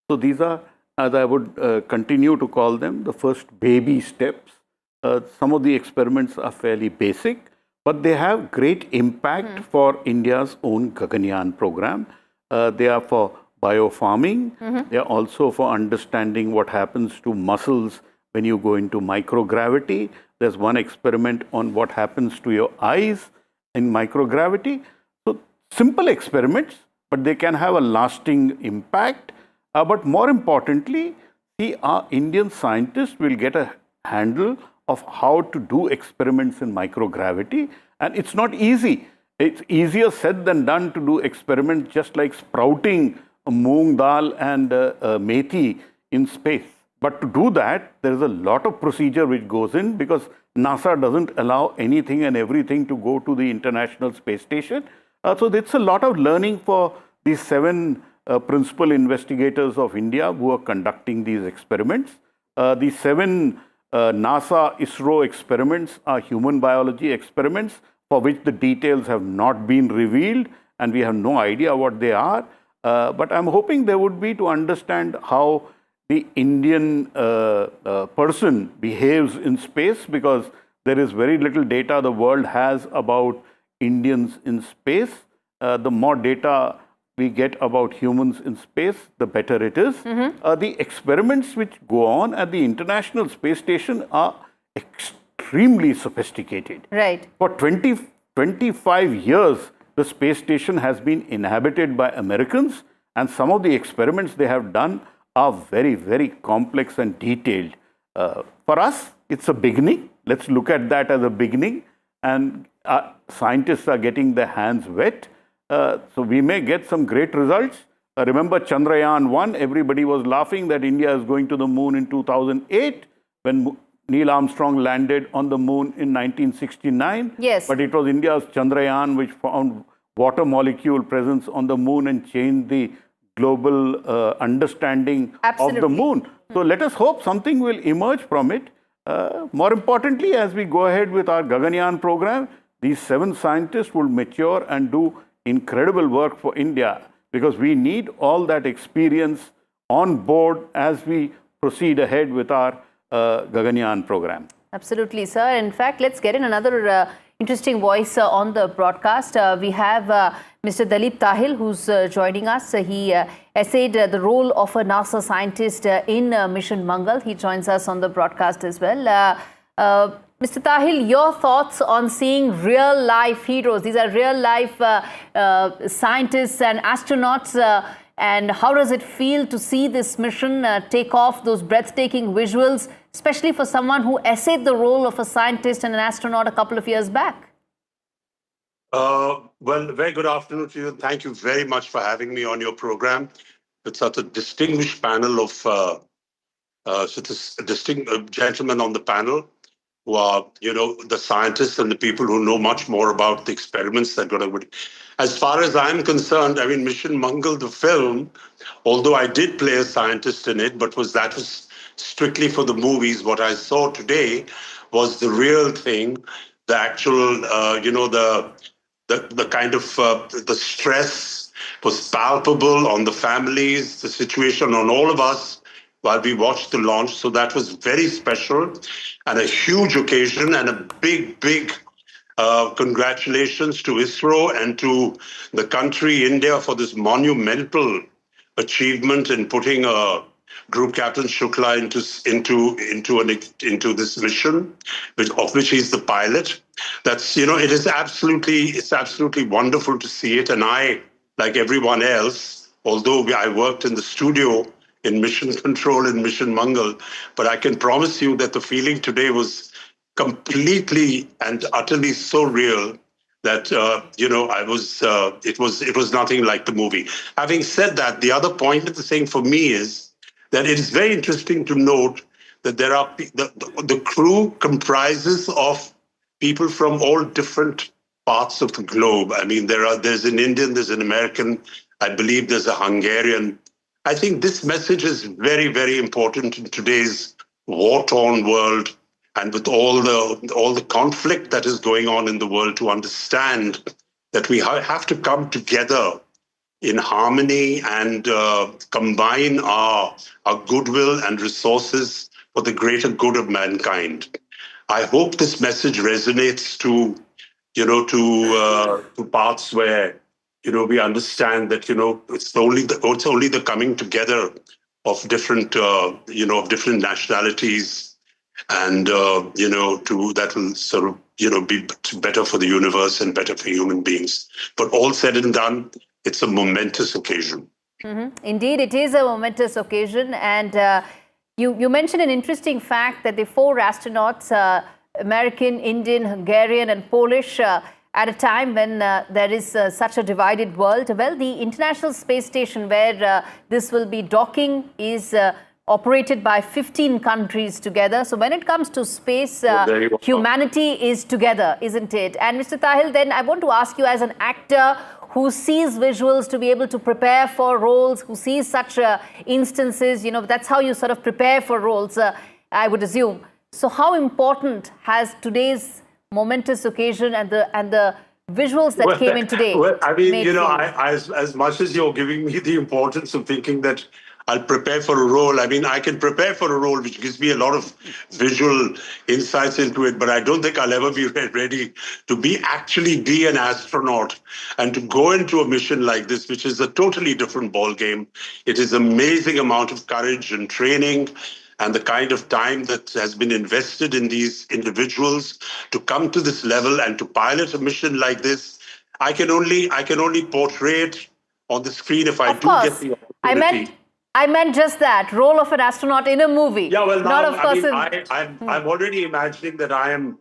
So these are, as I would continue to call them, the first baby steps. Some of the experiments are fairly basic, but they have great impact for India's own Gaganyaan program. They are for biofarming. They are also for understanding what happens to muscles when you go into microgravity. There's one experiment on what happens to your eyes in microgravity. So simple experiments, but they can have a lasting impact. But more importantly, our Indian scientists will get a handle of how to do experiments in microgravity. And it's not easy. It's easier said than done to do experiments just like sprouting a moong dal and methi in space. But to do that, there is a lot of procedure which goes in because NASA doesn't allow anything and everything to go to the International Space Station. So it's a lot of learning for these 7 principal investigators of India who are conducting these experiments. These 7 NASA ISRO experiments are human biology experiments for which the details have not been revealed and we have no idea what they are. But I'm hoping there would be to understand how the Indian person behaves in space because there is very little data the world has about Indians in space. The more data we get about humans in space, the better it is. The experiments which go on at the International Space Station are extremely sophisticated. Right. For 25 years, the space station has been inhabited by Americans, and some of the experiments they have done are very, very complex and detailed. For us, it's a beginning. Let's look at that as a beginning. And scientists are getting their hands wet. So we may get some great results. Remember Chandrayaan-1, everybody was laughing that India is going to the moon in 2008 when Neil Armstrong landed on the moon in 1969. Yes. But it was India's Chandrayaan which found water molecule presence on the moon and changed the global understanding of the moon. So let us hope something will emerge from it. More importantly, as we go ahead with our Gaganyaan program, these 7 scientists will mature and do incredible work for India because we need all that experience on board as we proceed ahead with our Gaganyaan program. Absolutely, sir. In fact, let's get in another interesting voice on the broadcast. We have Mr. Dalip Tahil, who's joining us. He essayed the role of a NASA scientist in Mission Mangal. He joins us on the broadcast as well. Mr. Tahil, your thoughts on seeing real-life heroes? These are real-life scientists and astronauts. And how does it feel to see this mission take off, those breathtaking visuals, especially for someone who essayed the role of a scientist and an astronaut a couple of years back? Well, very good afternoon to you. Thank you very much for having me on your program with such a distinguished panel of such a distinguished gentlemen on the panel who are, the scientists and the people who know much more about the experiments that got over. As far as I'm concerned, I mean, Mission Mangal, the film, although I did play a scientist in it, but that was strictly for the movies. What I saw today was the real thing, the actual, the kind of the stress was palpable on the families, the situation on all of us while we watched the launch. So that was very special and a huge occasion and a big, big congratulations to ISRO and to the country, India, for this monumental achievement in putting Group Captain Shukla into this mission, of which he's the pilot. That's it's absolutely wonderful to see it. And I, like everyone else, although I worked in the studio in Mission Control in Mission Mangal, but I can promise you that the feeling today was completely and utterly so real that it was nothing like the movie. Having said that, the other point of the thing for me is that it is very interesting to note that there are the crew comprises of people from all different parts of the globe. I mean, there's an Indian, there's an American, I believe there's a Hungarian. I think this message is very, very important in today's war-torn world, and with all the conflict that is going on in the world, to understand that we have to come together in harmony and combine our goodwill and resources for the greater good of mankind. I hope this message resonates to parts where we understand that it's only the coming together of different different nationalities, and that will sort of be better for the universe and better for human beings. But all said and done, it's a momentous occasion. Indeed, it is a momentous occasion, and you mentioned an interesting fact that the 4 astronauts, American, Indian, Hungarian, and Polish, at a time when there is such a divided world. Well, the International Space Station where this will be docking is operated by 15 countries together. So when it comes to space, humanity is together, isn't it? And Mr. Tahil, then I want to ask you, as an actor who sees visuals to be able to prepare for roles, who sees such instances, that's how you sort of prepare for roles, I would assume. So how important has today's momentous occasion and the visuals that came in today? Well, I mean, as much as you're giving me the importance of thinking that I'll prepare for a role, I mean, I can prepare for a role which gives me a lot of visual insights into it, but I don't think I'll ever be ready to actually be an astronaut and to go into a mission like this, which is a totally different ballgame. It is an amazing amount of courage and training, and the kind of time that has been invested in these individuals to come to this level and to pilot a mission like this. I can only portray it on the screen if I do get the opportunity. I meant just that, role of an astronaut in a movie. Yeah, well, not of course. I'm already imagining that I'm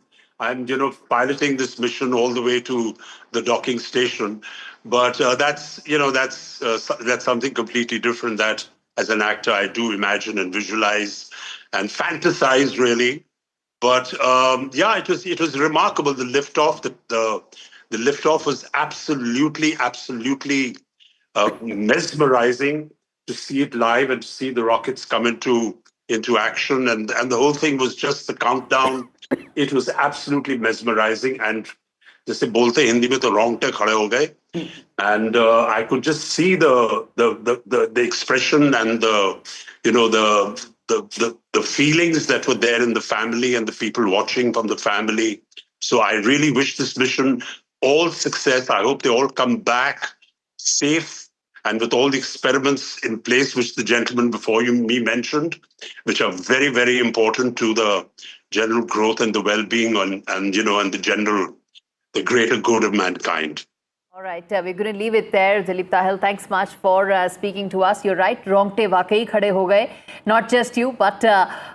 piloting this mission all the way to the docking station, but that's something completely different. That as an actor, I do imagine and visualize and fantasize, really. But it was remarkable. The liftoff, the liftoff was absolutely mesmerizing to see it live and to see the rockets come into action, and the whole thing was just the countdown. It was absolutely mesmerizing, and जैसे बोलते हिंदी में तो रोंगटे खड़े हो गए, and I could just see the expression and the feelings that were there in the family and the people watching from the family. So I really wish this mission all success. I hope they all come back safe and with all the experiments in place, which the gentleman before me mentioned, which are very, very important to the general growth and the well-being and the greater good of mankind. All right, we're going to leave it there. Dilip Tahil, thanks much for speaking to us. You're right, rongte वाकई खड़े हो गए. Not just you, but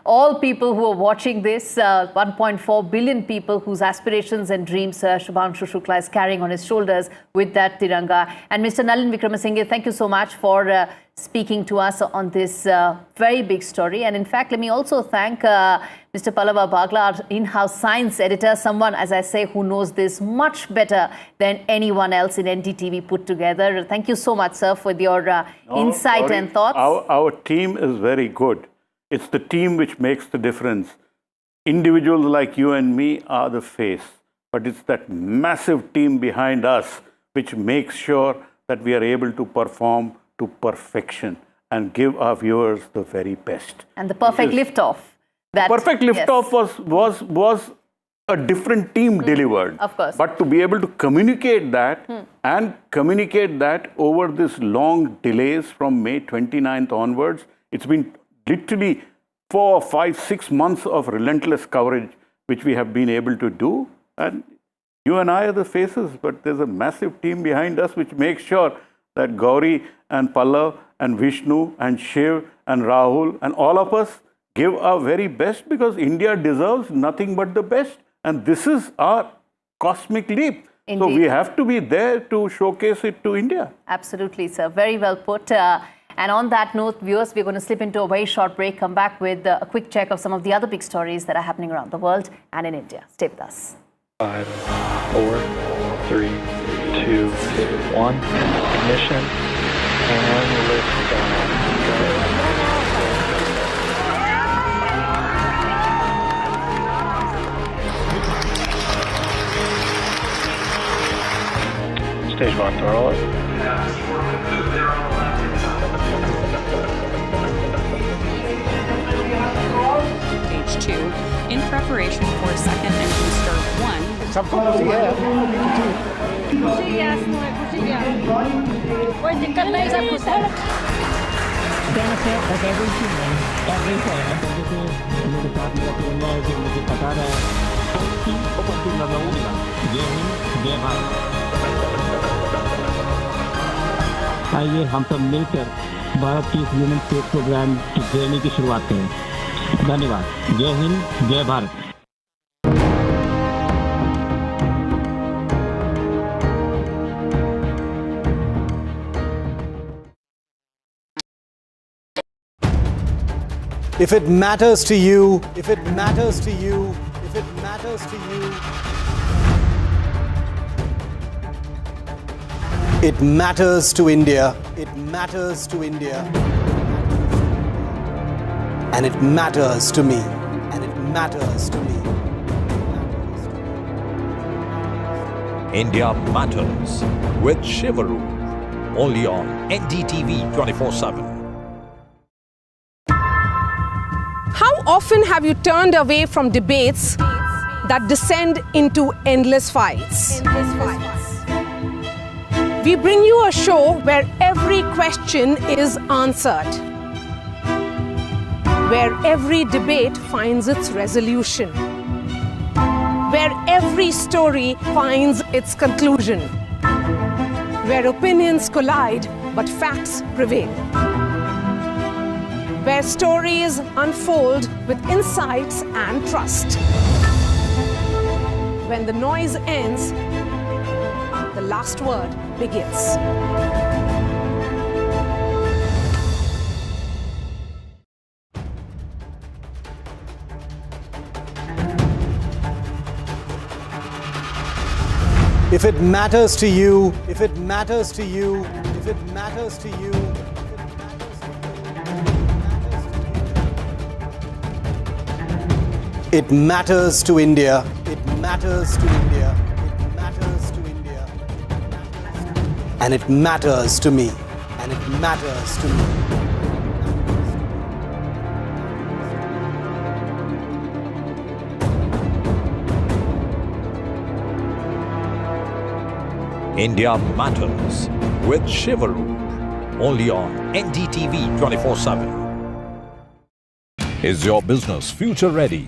all people who are watching this, 1.4 billion people whose aspirations and dreams Shubhanshu Shukla is carrying on his shoulders with that Tiranga. And Mr. Nalin Vikramasinghe, thank you so much for speaking to us on this very big story. And in fact, let me also thank Mr. Pallava Bagla, our in-house science editor, someone, as I say, who knows this much better than anyone else in NDTV put together. Thank you so much, sir, for your insight and thoughts. Our team is very good. It's the team which makes the difference. Individuals like you and me are the face, but it's that massive team behind us which makes sure that we are able to perform to perfection and give our viewers the very best. And the perfect liftoff. The perfect liftoff was a different team delivered. Of course. But to be able to communicate that and communicate that over this long delays from May 29th onwards, it's been literally 4, 5, 6 months of relentless coverage which we have been able to do. And you and I are the faces, but there's a massive team behind us which makes sure that Gauri and Pallav and Vishnu and Shiv and Rahul and all of us give our very best, because India deserves nothing but the best. And this is our cosmic leap. So we have to be there to showcase it to India. Absolutely, sir. Very well put. And on that note, viewers, we're going to slip into a very short break, come back with a quick check of some of the other big stories that are happening around the world and in India. Stay with us. 5, 4, 3, 2, 1. Ignition and lift. Stage 1 throttle. Stage 2 in preparation for second engine stir 1. सबको खुशी है खुशी है खुशी है कोई दिक्कत नहीं सब खुश है मुझे पता रहा है आइए हम सब मिलकर भारत की इस ह्यूमन स्पेस प्रोग्राम की जर्नी की शुरुआत करें। धन्यवाद। जय हिंद, जय Bharat. If it matters to you, if it matters to you, if it matters to you, it matters to India. It matters to India. And it matters to me. And it matters to me. India Matters with Shivaru. Only on NDTV 24/7. How often have you turned away from debates that descend into endless fights? We bring you a show where every question is answered, where every debate finds its resolution, where every story finds its conclusion, where opinions collide but facts prevail, where stories unfold with insights and trust. When the noise ends, the last word begins. If it matters to you, if it matters to you, if it matters to you, it matters to India. It matters to India. It matters to India. And it matters to me. And it matters to me. India Matters with Shivaru. Only on NDTV 24/7. Is your business future ready?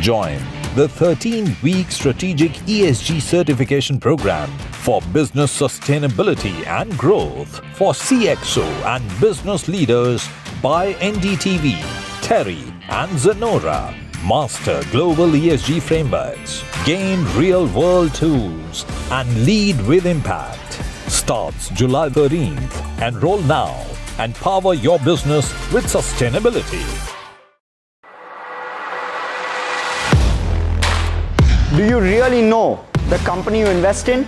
Join the 13-week strategic ESG certification program for business sustainability and growth for CXO and business leaders by NDTV, Terry and Zenora. Master global ESG frameworks, gain real-world tools, and lead with impact. Starts July 13th. Enroll now and power your business with sustainability. Do you really know the company you invest in?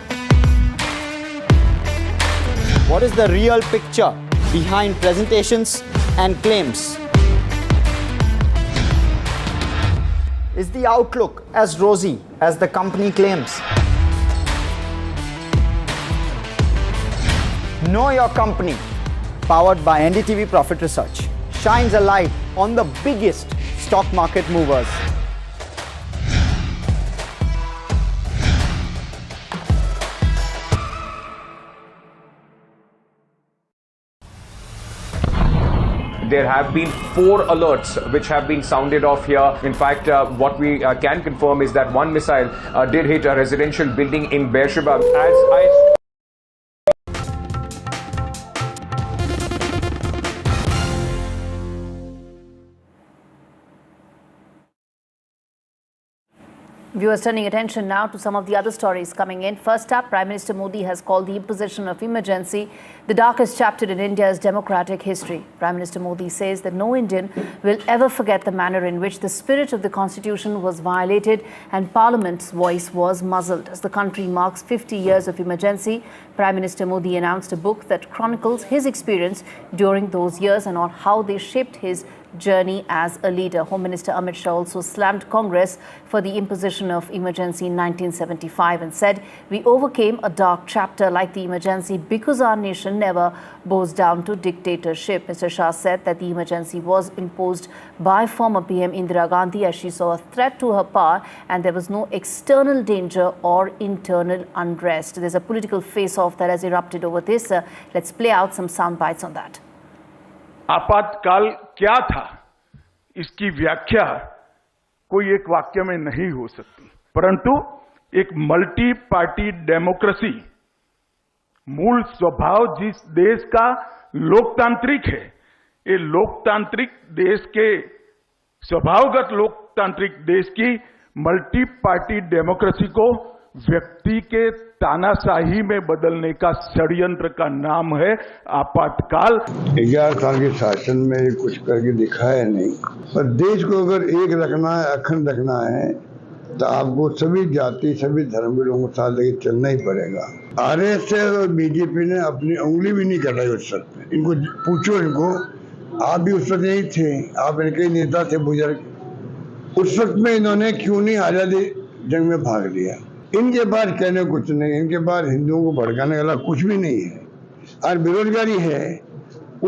What is the real picture behind presentations and claims? Is the outlook as rosy as the company claims? Know Your Company, powered by NDTV Profit Research, shines a light on the biggest stock market movers. There have been 4 alerts which have been sounded off here. In fact, what we can confirm is that one missile did hit a residential building in Beersheba. Viewers turning attention now to some of the other stories coming in. First up, Prime Minister Modi has called the imposition of emergency the darkest chapter in India's democratic history. Prime Minister Modi says that no Indian will ever forget the manner in which the spirit of the constitution was violated and Parliament's voice was muzzled. As the country marks 50 years of emergency, Prime Minister Modi announced a book that chronicles his experience during those years and on how they shaped his journey as a leader. Home Minister Amit Shah also slammed Congress for the imposition of emergency in 1975 and said, "We overcame a dark chapter like the emergency because our nation never bows down to dictatorship." Mr. Shah said that the emergency was imposed by former PM Indira Gandhi as she saw a threat to her power and there was no external danger or internal unrest. There's a political face-off that has erupted over this. Let's play out some sound bites on that. आपातकाल क्या था, इसकी व्याख्या कोई एक वाक्य में नहीं हो सकती, परंतु एक मल्टी पार्टी डेमोक्रेसी मूल स्वभाव जिस देश का लोकतांत्रिक है, ये लोकतांत्रिक देश के स्वभावगत लोकतांत्रिक देश की मल्टी पार्टी डेमोक्रेसी को व्यक्ति के तानाशाही में बदलने का षड्यंत्र का नाम है आपातकाल। 11 साल के शासन में कुछ करके दिखाया नहीं, पर देश को अगर एक रखना है, अखंड रखना है, तो आपको सभी जाति सभी धर्म के लोगों के साथ लेके चलना ही पड़ेगा। आरएसएस और बीजेपी ने अपनी उंगली भी नहीं कटाई उस वक्त। इनको पूछो, इनको, आप भी उस वक्त नहीं थे, आप इनके नेता थे बुजुर्ग, उस वक्त में इन्होंने क्यों नहीं आजादी जंग में भाग लिया। इनके पास कहने कुछ नहीं, इनके पास हिंदुओं को भड़काने वाला कुछ भी नहीं है। और बेरोजगारी है,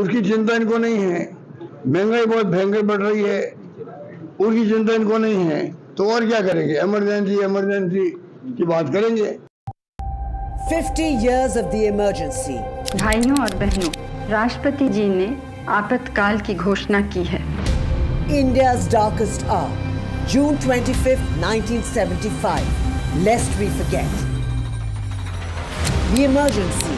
उसकी चिंता इनको नहीं है। महंगाई बहुत भयंकर बढ़ रही है, उसकी चिंता इनको नहीं है। तो और क्या करेंगे? इमरजेंसी की बात करेंगे। 50 years of the emergency. भाइयों और बहनों, राष्ट्रपति जी ने आपातकाल की घोषणा की है। India's darkest hour, June 25th, 1975. Lest we forget. The emergency.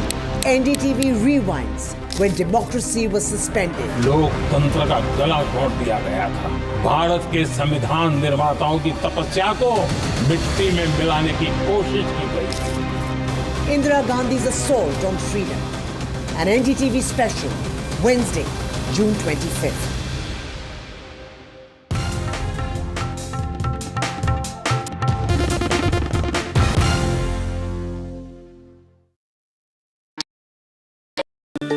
NDTV rewinds when democracy was suspended. लोकतंत्र का गला घोट दिया गया था। भारत के संविधान निर्माताओं की तपस्या को मिट्टी में मिलाने की कोशिश की गई थी। Indira Gandhi's assault on freedom. An NDTV special, Wednesday, June 25th.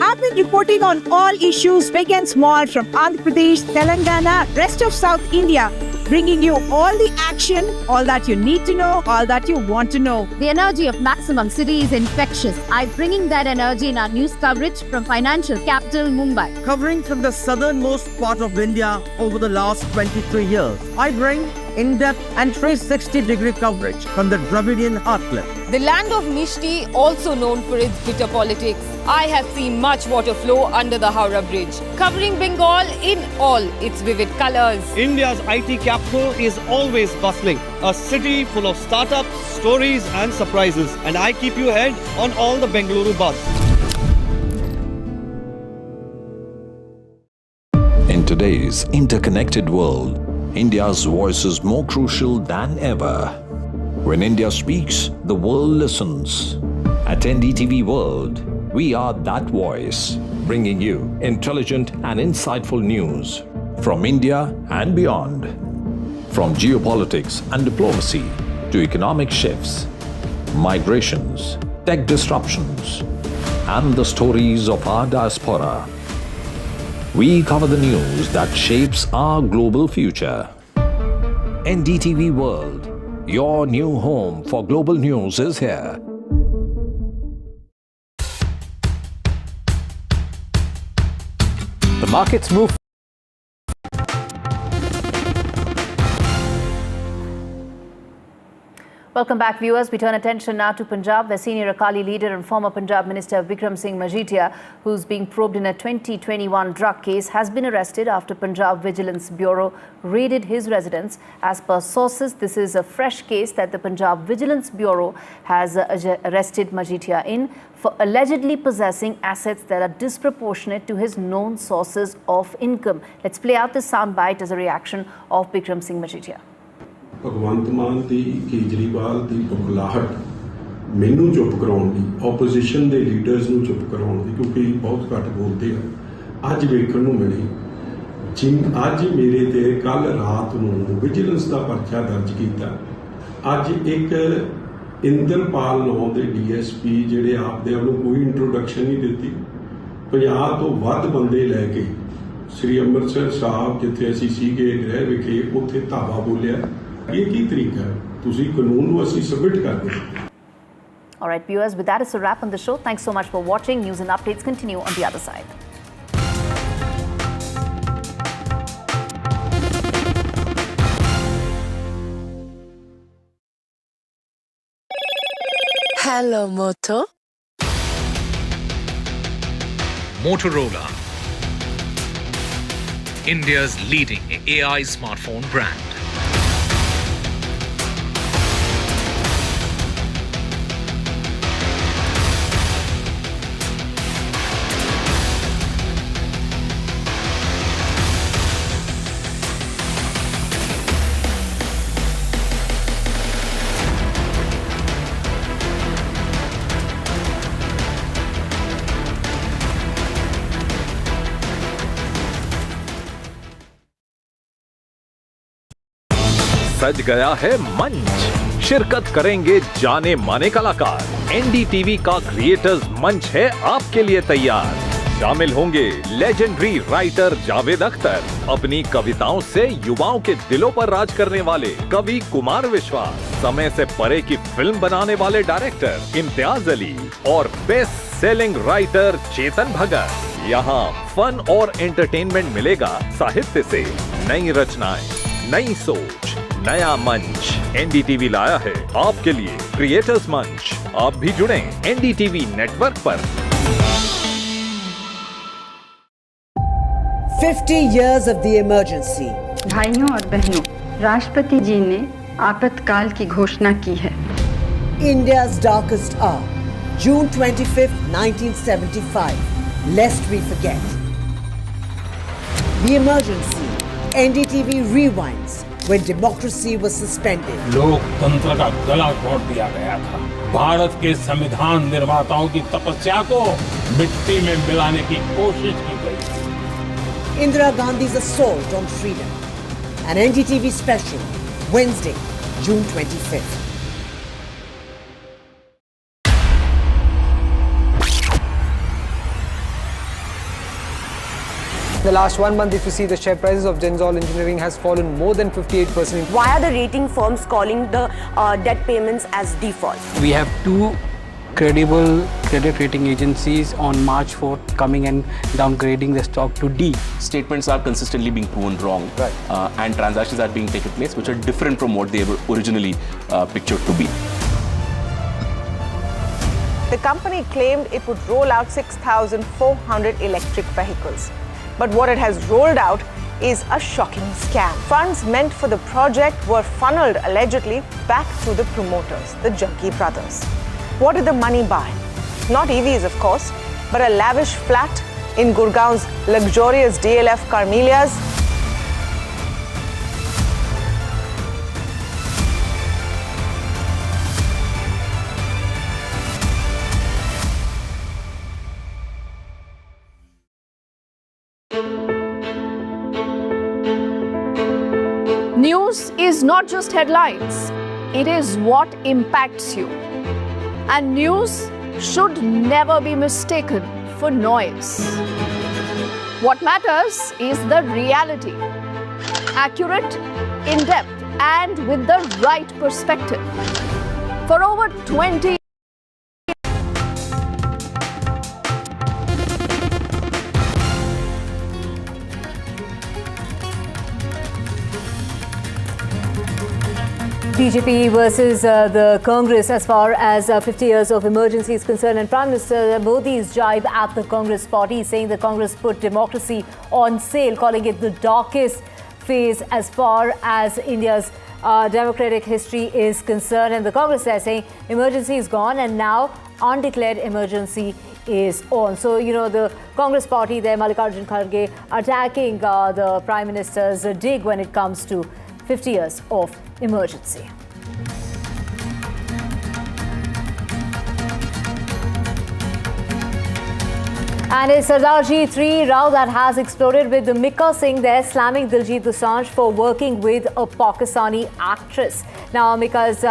I've been reporting on all issues big and small from Andhra Pradesh, Telangana, rest of South India, bringing you all the action, all that you need to know, all that you want to know. The energy of Maximum City is infectious. I'm bringing that energy in our news coverage from financial capital Mumbai. Covering from the southernmost part of India over the last 23 years, I bring in-depth and 360-degree coverage from the Dravidian heartland. The land of Mishti, also known for its bitter politics. I have seen much water flow under the Howrah Bridge, covering Bengal in all its vivid colors. India's IT capital is always bustling, a city full of startups, stories and surprises. And I keep you ahead on all the Bengaluru buzz. In today's interconnected world, India's voice is more crucial than ever. When India speaks, the world listens. At NDTV World, we are that voice, bringing you intelligent and insightful news from India and beyond. From geopolitics and diplomacy to economic shifts, migrations, tech disruptions, and the stories of our diaspora. We cover the news that shapes our global future. NDTV World, your new home for global news is here. The markets move. Welcome back, viewers. We turn attention now to Punjab, where senior Akali leader and former Punjab Minister Vikram Singh Majithia, who's being probed in a 2021 drug case, has been arrested after Punjab Vigilance Bureau raided his residence. As per sources, this is a fresh case that the Punjab Vigilance Bureau has arrested Majithia in for allegedly possessing assets that are disproportionate to his known sources of income. Let's play out this soundbite as a reaction of Vikram Singh Majithia. Bhagwant Mann ਦੀ ਕੇਜਰੀਵਾਲ ਦੀ ਬੁਖਲਾਹਟ ਮੈਨੂੰ ਚੁੱਪ ਕਰਾਉਣ ਦੀ, opposition ਦੇ leaders ਨੂੰ ਚੁੱਪ ਕਰਾਉਣ ਦੀ, ਕਿਉਂਕਿ ਬਹੁਤ ਘੱਟ ਬੋਲਦੇ ਆ, ਅੱਜ ਵੇਖਣ ਨੂੰ ਮਿਲੀ। ਅੱਜ ਮੇਰੇ ਤੇ ਕੱਲ ਰਾਤ ਨੂੰ ਵਿਜੀਲੈਂਸ ਦਾ ਪਰਚਾ ਦਰਜ ਕੀਤਾ। ਅੱਜ ਇੱਕ ਇੰਦਰਪਾਲ ਨਾਂ ਦੇ ਡੀਐਸਪੀ ਜਿਹੜੇ ਆਪਦੇ ਆਪ ਨੂੰ ਕੋਈ ਇੰਟਰੋਡਕਸ਼ਨ ਨਹੀਂ ਦਿੱਤੀ, 50 ਤੋਂ ਵੱਧ ਬੰਦੇ ਲੈ ਕੇ ਸ੍ਰੀ ਅੰਮ੍ਰਿਤਸਰ ਸਾਹਿਬ ਜਿੱਥੇ ਅਸੀਂ ਸੀਗੇ ਗ੍ਰਹਿ ਵਿਖੇ ਉੱਥੇ ਧਾਵਾ ਬੋਲਿਆ। ਇਹ ਕੀ ਤਰੀਕਾ ਹੈ? ਤੁਸੀਂ ਕਾਨੂੰਨ ਨੂੰ ਅਸੀਂ ਸਬਮਿਟ ਕਰਦੇ ਹਾਂ। All right, viewers, with that is a wrap on the show. Thanks so much for watching. News and updates continue on the other side. Hello, Moto. Motorola, India's leading AI smartphone brand. सज गया है मंच, शिरकत करेंगे जाने माने कलाकार। NDTV का क्रिएटर्स मंच है आपके लिए तैयार। शामिल होंगे लेजेंडरी राइटर जावेद अख्तर, अपनी कविताओं से युवाओं के दिलों पर राज करने वाले कवि कुमार विश्वास, समय से परे की फिल्म बनाने वाले डायरेक्टर इम्तियाज अली और best selling writer Chetan Bhagat. यहाँ फन और एंटरटेनमेंट मिलेगा, साहित्य से नई रचनाएं, नई सोच, नया मंच। एनडीटीवी लाया है आपके लिए क्रिएटर्स मंच। आप भी जुड़े एनडीटीवी नेटवर्क पर। 50 years of the emergency. भाइयों और बहनों, राष्ट्रपति जी ने आपातकाल की घोषणा की है। India's darkest hour, June 25th, 1975. Lest we forget. The emergency. NDTV rewinds when democracy was suspended. लोकतंत्र का गला घोट दिया गया था। भारत के संविधान निर्माताओं की तपस्या को मिट्टी में मिलाने की कोशिश की गई थी। Indira Gandhi's assault on freedom. An NDTV special, Wednesday, June 25th. In the last 1 month, if you see, the share prices of Genzol Engineering has fallen more than 58%. Why are the rating firms calling the debt payments as default? We have two credible credit rating agencies on March 4th coming and downgrading the stock to D. Statements are consistently being proven wrong, and transactions are being taken place which are different from what they were originally pictured to be. The company claimed it would roll out 6,400 electric vehicles. But what it has rolled out is a shocking scam. Funds meant for the project were funneled allegedly back to the promoters, the Junkie brothers. What did the money buy? Not EVs, of course, but a lavish flat in Gurgaon's luxurious DLF Carmelias. News is not just headlines, it is what impacts you. And news should never be mistaken for noise. What matters is the reality. Accurate, in-depth, and with the right perspective. For over 20 BJP versus the Congress as far as 50 years of emergency is concerned, and Prime Minister Modi's jibe at the Congress party, saying the Congress put democracy on sale, calling it the darkest phase as far as India's democratic history is concerned. And the Congress is saying emergency is gone and now undeclared emergency is on. So, you know, the Congress party there, Mallikarjun Kharge, attacking the Prime Minister's dig when it comes to 50 years of emergency. And a Sardarji 3 row that has exploded with the Mika Singh there slamming Diljit Dosanjh for working with a Pakistani actress. Now Mika's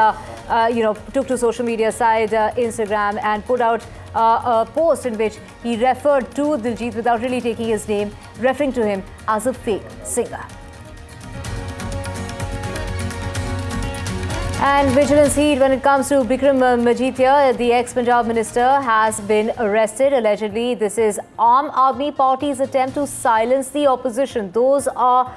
took to social media site Instagram and put out a post in which he referred to Diljit without really taking his name, referring to him as a fake singer. And vigilance heat when it comes to Bikram Majithia, the ex-Punjab minister, has been arrested. Allegedly, this is Aam Aadmi Party's attempt to silence the opposition. Those are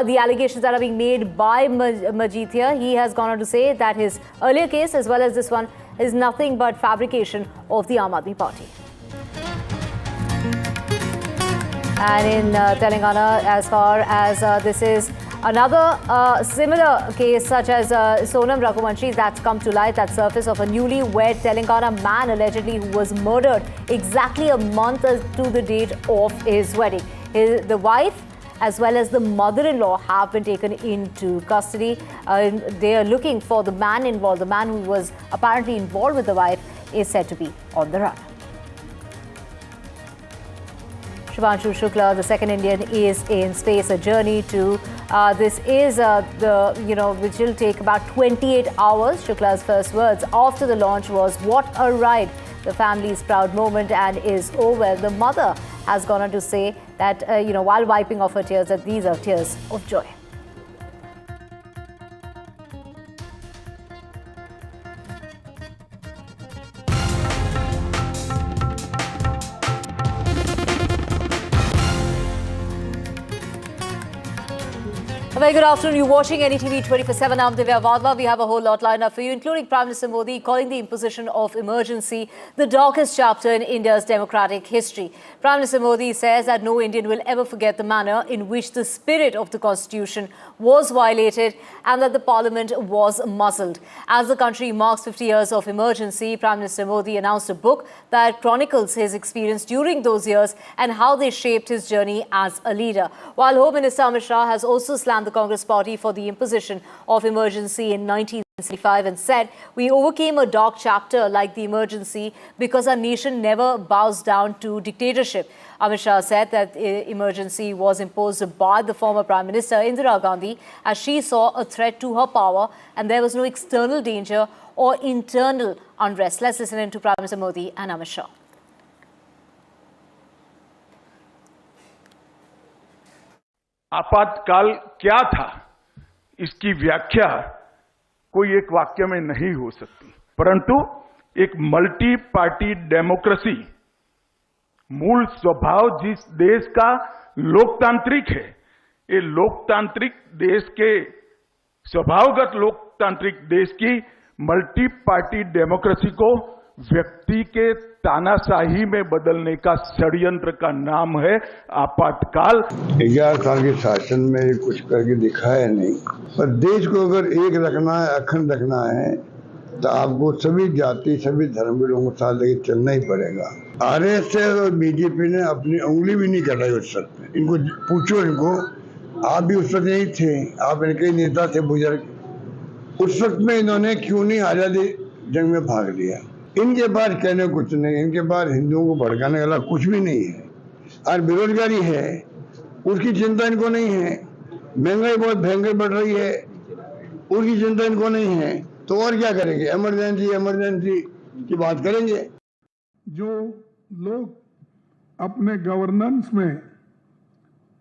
the allegations that are being made by Majithia. He has gone on to say that his earlier case, as well as this one, is nothing but fabrication of the Aam Aadmi Party. And in Telangana, as far as this is another similar case such as Sonam Raghuvanshi that's come to light, that surface of a newly wed Telangana man allegedly who was murdered exactly a month to the date of his wedding. The wife as well as the mother-in-law have been taken into custody. They are looking for the man involved. The man who was apparently involved with the wife is said to be on the run. Shubhanshu Shukla, the second Indian, is in space. A journey to this is which will take about 28 hours. Shukla's first words after the launch was, "What a ride!" The family's proud moment and is over. The mother has gone on to say that while wiping off her tears, that these are tears of joy. A very good afternoon. You're watching NDTV 24/7. I'm Divya Vadva. We have a whole lot lined up for you, including Prime Minister Modi calling the imposition of emergency the darkest chapter in India's democratic history. Prime Minister Modi says that no Indian will ever forget the manner in which the spirit of the Constitution was violated and that the Parliament was muzzled. As the country marks 50 years of emergency, Prime Minister Modi announced a book that chronicles his experience during those years and how they shaped his journey as a leader. While Home Minister Amit Shah has also slammed the Congress party for the imposition of emergency in 1965 and said, "We overcame a dark chapter like the emergency because our nation never bows down to dictatorship." Amit Shah said that emergency was imposed by the former Prime Minister Indira Gandhi as she saw a threat to her power and there was no external danger or internal unrest. Let's listen in to Prime Minister Modi and Amit Shah. आपातकाल क्या था, इसकी व्याख्या कोई एक वाक्य में नहीं हो सकती, परंतु एक मल्टी पार्टी डेमोक्रेसी, मूल स्वभाव जिस देश का लोकतांत्रिक है, ये लोकतांत्रिक देश के स्वभावगत लोकतांत्रिक देश की मल्टी पार्टी डेमोक्रेसी को व्यक्ति के तानाशाही में बदलने का षड्यंत्र का नाम है आपातकाल। 11 साल के शासन में कुछ करके दिखाया नहीं, पर देश को अगर एक रखना है, अखंड रखना है, तो आपको सभी जाति सभी धर्म के लोगों को साथ लेके चलना ही पड़ेगा। आरएसएस और बीजेपी ने अपनी उंगली भी नहीं कटाई उस वक्त में। इनको पूछो, इनको, आप भी उस वक्त नहीं थे, आप इनके नेता थे बुजुर्ग, उस वक्त में इन्होंने क्यों नहीं आजादी जंग में भाग लिया। इनके पास कहने कुछ नहीं, इनके पास हिंदुओं को भड़काने वाला कुछ भी नहीं है। और बेरोजगारी है, उसकी चिंता इनको नहीं है। महंगाई बहुत भयंकर बढ़ रही है, उसकी चिंता इनको नहीं है। तो और क्या करेंगे? इमरजेंसी की बात करेंगे। जो लोग अपने गवर्नेंस में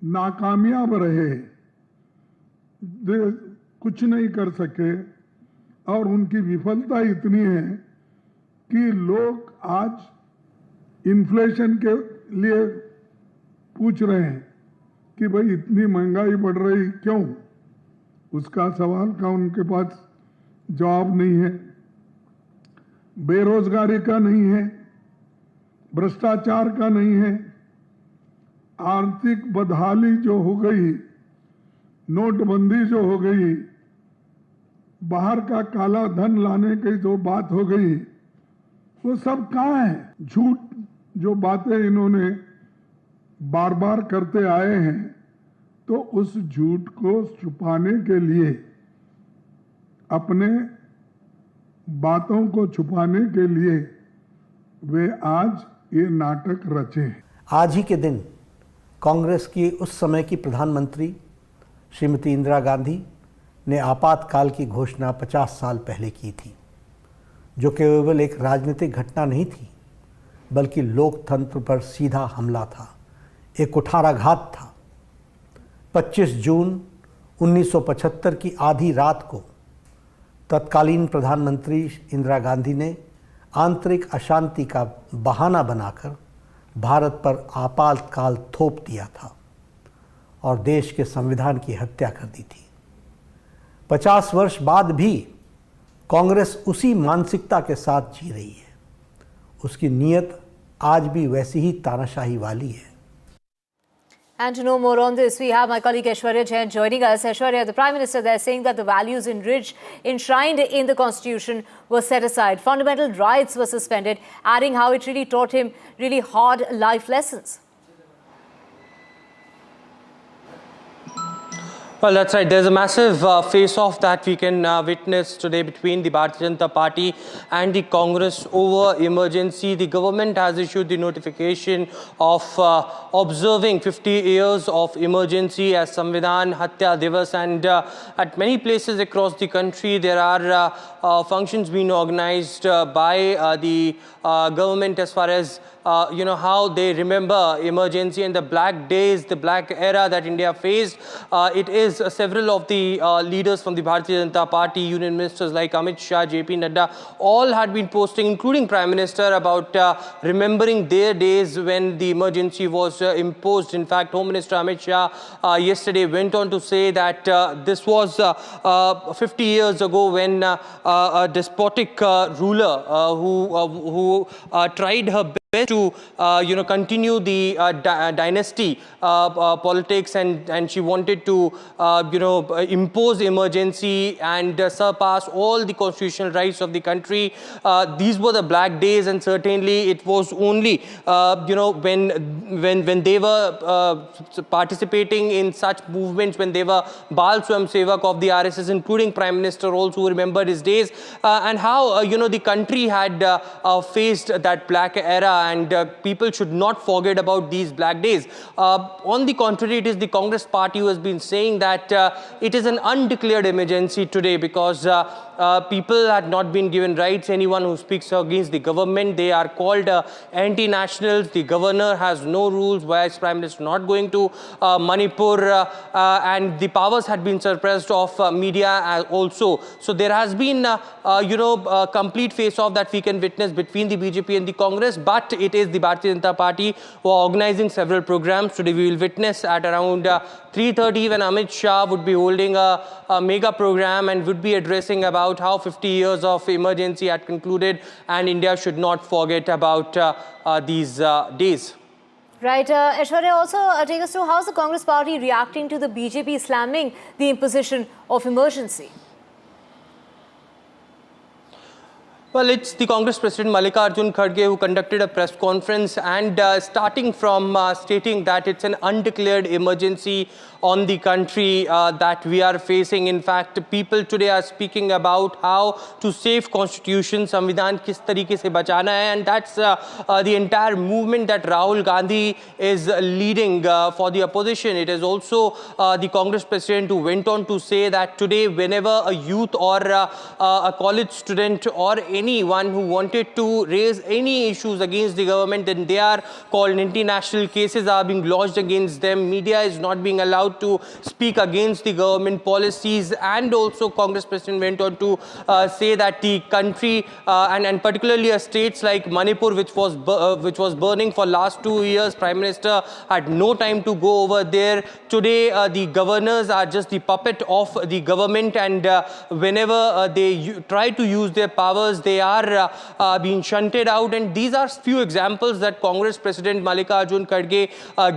नाकामयाब रहे, कुछ नहीं कर सके और उनकी विफलता इतनी है कि लोग आज इन्फ्लेशन के लिए पूछ रहे हैं कि भाई इतनी महंगाई बढ़ रही क्यों? उसका सवाल का उनके पास जवाब नहीं है। बेरोजगारी का नहीं है, भ्रष्टाचार का नहीं है, आर्थिक बदहाली जो हो गई, नोटबंदी जो हो गई, बाहर का काला धन लाने की जो बात हो गई, वो सब कहाँ है? झूठ जो बातें इन्होंने बार बार करते आए हैं, तो उस झूठ को छुपाने के लिए, अपने बातों को छुपाने के लिए वे आज ये नाटक रचे। आज ही के दिन कांग्रेस की उस समय की प्रधानमंत्री श्रीमती इंदिरा गांधी ने आपातकाल की घोषणा 50 साल पहले की थी, जो केवल एक राजनीतिक घटना नहीं थी, बल्कि लोकतंत्र पर सीधा हमला था, एक कुठाराघात था। 25 जून 1975 की आधी रात को तत्कालीन प्रधानमंत्री इंदिरा गांधी ने आंतरिक अशांति का बहाना बनाकर भारत पर आपातकाल थोप दिया था और देश के संविधान की हत्या कर दी थी। 50 वर्ष बाद भी कांग्रेस उसी मानसिकता के साथ जी रही है। उसकी नीयत आज भी वैसी ही तानाशाही वाली है। And to know more on this, we have my colleague Aishwarya Jain joining us. Aishwarya, the Prime Minister there saying that the values enshrined in the Constitution were set aside. Fundamental rights were suspended, adding how it really taught him really hard life lessons. Well, that's right. There's a massive face-off that we can witness today between the Bharatiya Janata Party and the Congress over emergency. The government has issued the notification of observing 50 years of emergency as Samvidhan Hatya Divas, and at many places across the country there are functions being organized by the government as far as how they remember emergency and the black days, the black era that India faced. It is several of the leaders from the Bharatiya Janata Party, union ministers like Amit Shah, JP Nadda, all had been posting, including Prime Minister, about remembering their days when the emergency was imposed. In fact, Home Minister Amit Shah yesterday went on to say that this was 50 years ago when a despotic ruler who tried her best to continue the dynasty politics, and she wanted to impose emergency and surpass all the constitutional rights of the country. These were the black days, and certainly it was only when they were participating in such movements, when they were Bal Swayamsevak of the RSS, including Prime Minister also, who remembered his days, and how the country had faced that black era, and people should not forget about these black days. On the contrary, it is the Congress party who has been saying that it is an undeclared emergency today because people had not been given rights. Anyone who speaks against the government, they are called anti-nationals. The governor has no rules. Why is Prime Minister not going to Manipur? And the powers had been suppressed of media also. So there has been a complete face-off that we can witness between the BJP and the Congress, but it is the Bharatiya Janata Party who are organizing several programs. Today we will witness at around 3:30 when Amit Shah would be holding a mega program and would be addressing about how 50 years of emergency had concluded, and India should not forget about these days. Right. Aishwarya, also take us through how is the Congress party reacting to the BJP slamming the imposition of emergency? Well, it's the Congress President Mallikarjun Kharge who conducted a press conference, and starting from stating that it's an undeclared emergency on the country that we are facing. In fact, people today are speaking about how to save Constitution, Samvidhan kis tarike se bachana hai, and that's the entire movement that Rahul Gandhi is leading for the opposition. It is also the Congress President who went on to say that today whenever a youth or a college student or anyone who wanted to raise any issues against the government, then they are called international cases are being lodged against them. Media is not being allowed to speak against the government policies, and also Congress President went on to say that the country and particularly states like Manipur, which was burning for last 2 years, Prime Minister had no time to go over there. Today the governors are just the puppet of the government, and whenever they try to use their powers, they are being shunted out. And these are few examples that Congress President Mallikarjun Kharge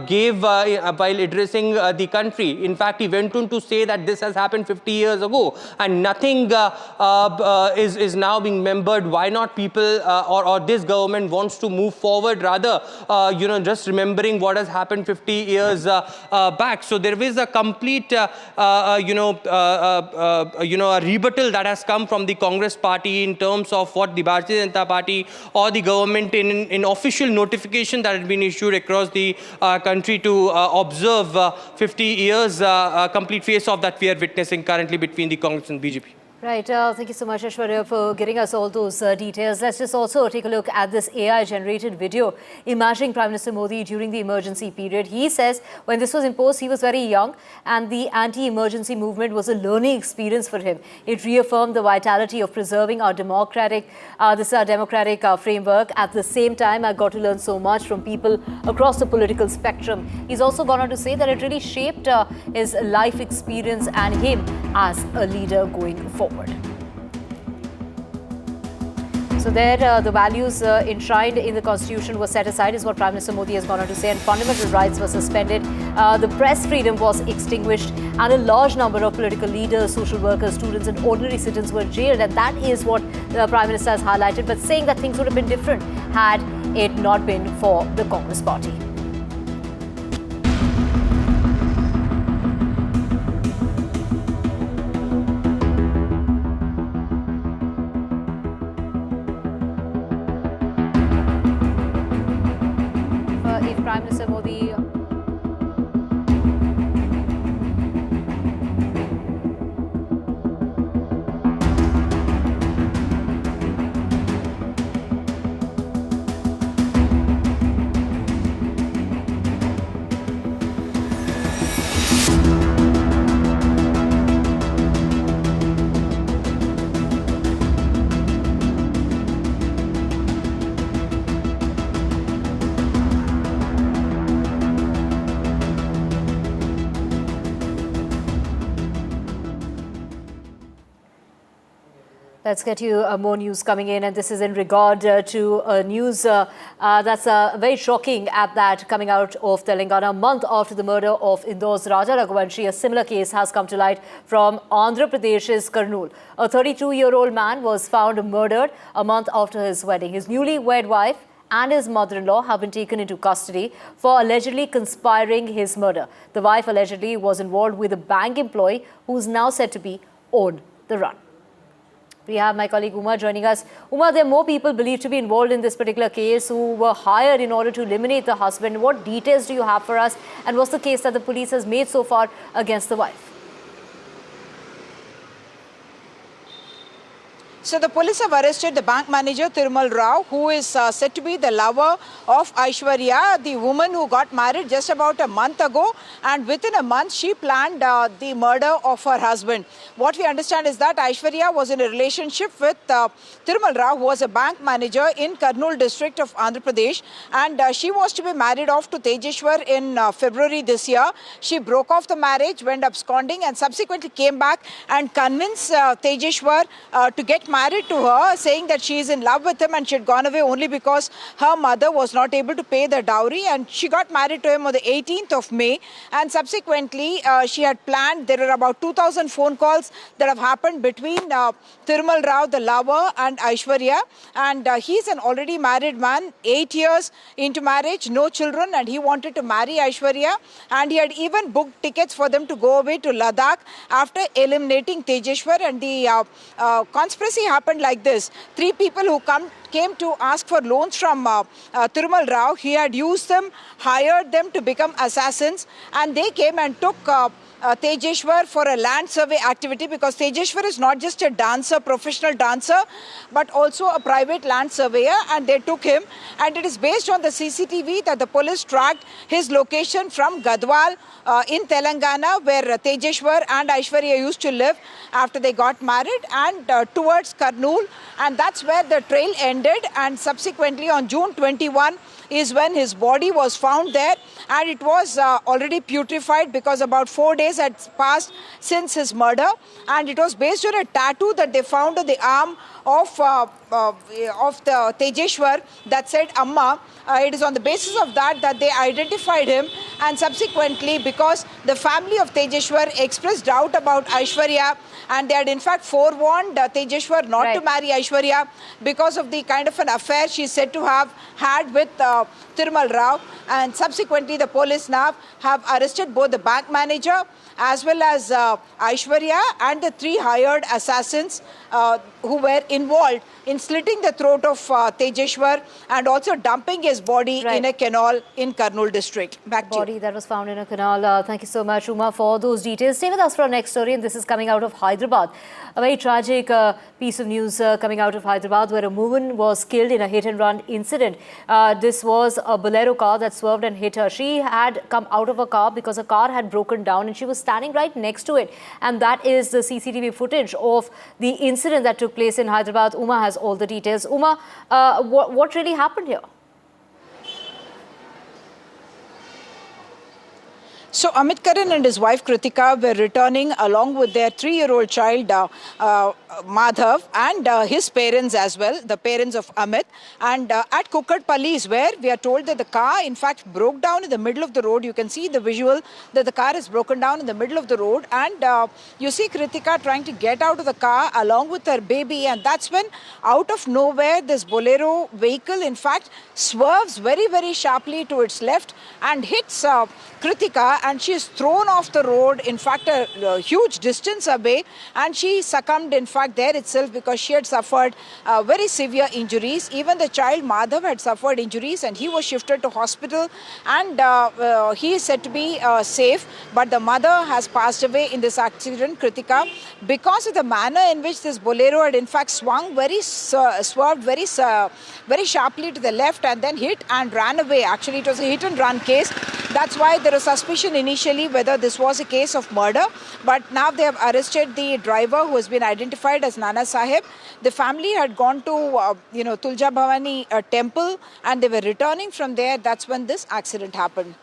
gave while addressing the country. country. In fact, he went on to say that this has happened 50 years ago and nothing is now being remembered. Why not people or this government wants to move forward rather, just remembering what has happened 50 years back. So there is a complete, a rebuttal that has come from the Congress party in terms of what the Bharatiya Janata Party or the government in official notification that had been issued across the country to observe 50 years complete face-off that we are witnessing currently between the Congress and BJP. Right. Thank you so much, Aishwarya, for giving us all those details. Let's just also take a look at this AI-generated video imagining Prime Minister Modi during the emergency period. He says when this was imposed, he was very young and the anti-emergency movement was a learning experience for him. It reaffirmed the vitality of preserving our democratic framework. At the same time, I got to learn so much from people across the political spectrum. He's also gone on to say that it really shaped his life experience and him as a leader going forward. So there, the values enshrined in the Constitution were set aside, is what Prime Minister Modi has gone on to say, and fundamental rights were suspended. The press freedom was extinguished, and a large number of political leaders, social workers, students, and ordinary citizens were jailed. And that is what the Prime Minister has highlighted, but saying that things would have been different had it not been for the Congress party. Prime Minister Modi Let's get you more news coming in, and this is in regard to news that's very shocking at that coming out of Telangana. A month after the murder of Indore's Raja Raghuvanshi, a similar case has come to light from Andhra Pradesh's Kurnool. A 32-year-old man was found murdered a month after his wedding. His newly-wed wife and his mother-in-law have been taken into custody for allegedly conspiring his murder. The wife allegedly was involved with a bank employee who is now said to be on the run. We have my colleague Uma joining us. Uma, there are more people believed to be involved in this particular case who were hired in order to eliminate the husband. What details do you have for us? And what's the case that the police has made so far against the wife? So the police have arrested the bank manager Thirumal Rao, who is said to be the lover of Aishwarya, the woman who got married just about a month ago, and within a month she planned the murder of her husband. What we understand is that Aishwarya was in a relationship with Thirumal Rao, who was a bank manager in Kurnool district of Andhra Pradesh, and she was to be married off to Tejeshwar in February this year. She broke off the marriage, went absconding, and subsequently came back and convinced Tejeshwar to get married to her, saying that she is in love with him and she had gone away only because her mother was not able to pay the dowry, and she got married to him on the 18th of May, and subsequently she had planned. There are about 2,000 phone calls that have happened between Thirumal Rao, the lover, and Aishwarya, and he's an already married man, 8 years into marriage, no children, and he wanted to marry Aishwarya, and he had even booked tickets for them to go away to Ladakh after eliminating Tejeshwar. And the conspiracy happened like this. 3 people who came to ask for loans from Thirumal Rao. He had used them, hired them to become assassins, and they came and took Tejeshwar for a land survey activity, because Tejeshwar is not just a dancer, professional dancer, but also a private land surveyor, and they took him. And it is based on the CCTV that the police tracked his location from Gadwal in Telangana, where Tejeshwar and Aishwarya used to live after they got married, and towards Kurnool, and that's where the trail ended. And subsequently on June 21 is when his body was found there, and it was already putrefied because about 4 days had passed since his murder, and it was based on a tattoo that they found on the arm of the Tejeshwar that said Amma. It is on the basis of that they identified him, and subsequently, because the family of Tejeshwar expressed doubt about Aishwarya, and they had in fact forewarned Tejeshwar not to marry Aishwarya because of the kind of an affair she is said to have had with Thirumal Rao, and subsequently the police now have arrested both the bank manager as well as Aishwarya and the 3 hired assassins who were involved in slitting the throat of Tejeshwar and also dumping his body in a canal in Kurnool district. Back to you. Body that was found in a canal. Thank you so much, Uma, for those details. Stay with us for our next story, and this is coming out of Hyderabad. A very tragic piece of news coming out of Hyderabad, where a woman was killed in a hit-and-run incident. This was a Bolero car that swerved and hit her. She had come out of a car because a car had broken down, and she was standing right next to it. And that is the CCTV footage of the incident that took place in Hyderabad. Uma has all the details. Uma, what really happened here? So Amit Karan and his wife Kritika were returning along with their 3-year-old child Madhav and his parents as well, the parents of Amit. And at Kukatpalli is where we are told that the car in fact broke down in the middle of the road. You can see the visual that the car is broken down in the middle of the road, and you see Kritika trying to get out of the car along with her baby, and that's when out of nowhere this Bolero vehicle in fact swerves very, very sharply to its left and hits Kritika, and she is thrown off the road, in fact a huge distance away, and she succumbed in fact there itself because she had suffered very severe injuries. Even the child Madhav had suffered injuries, and he was shifted to hospital, and he is said to be safe, but the mother has passed away in this accident, Kritika, because of the manner in which this Bolero had in fact swung swerved very sharply to the left and then hit and ran away. Actually, it was a hit and run case. That's why there was suspicion initially whether this was a case of murder. But now they have arrested the driver, who has been identified as Nana Sahib. The family had gone to, Tulja Bhavani temple, and they were returning from there. That's when this accident happened.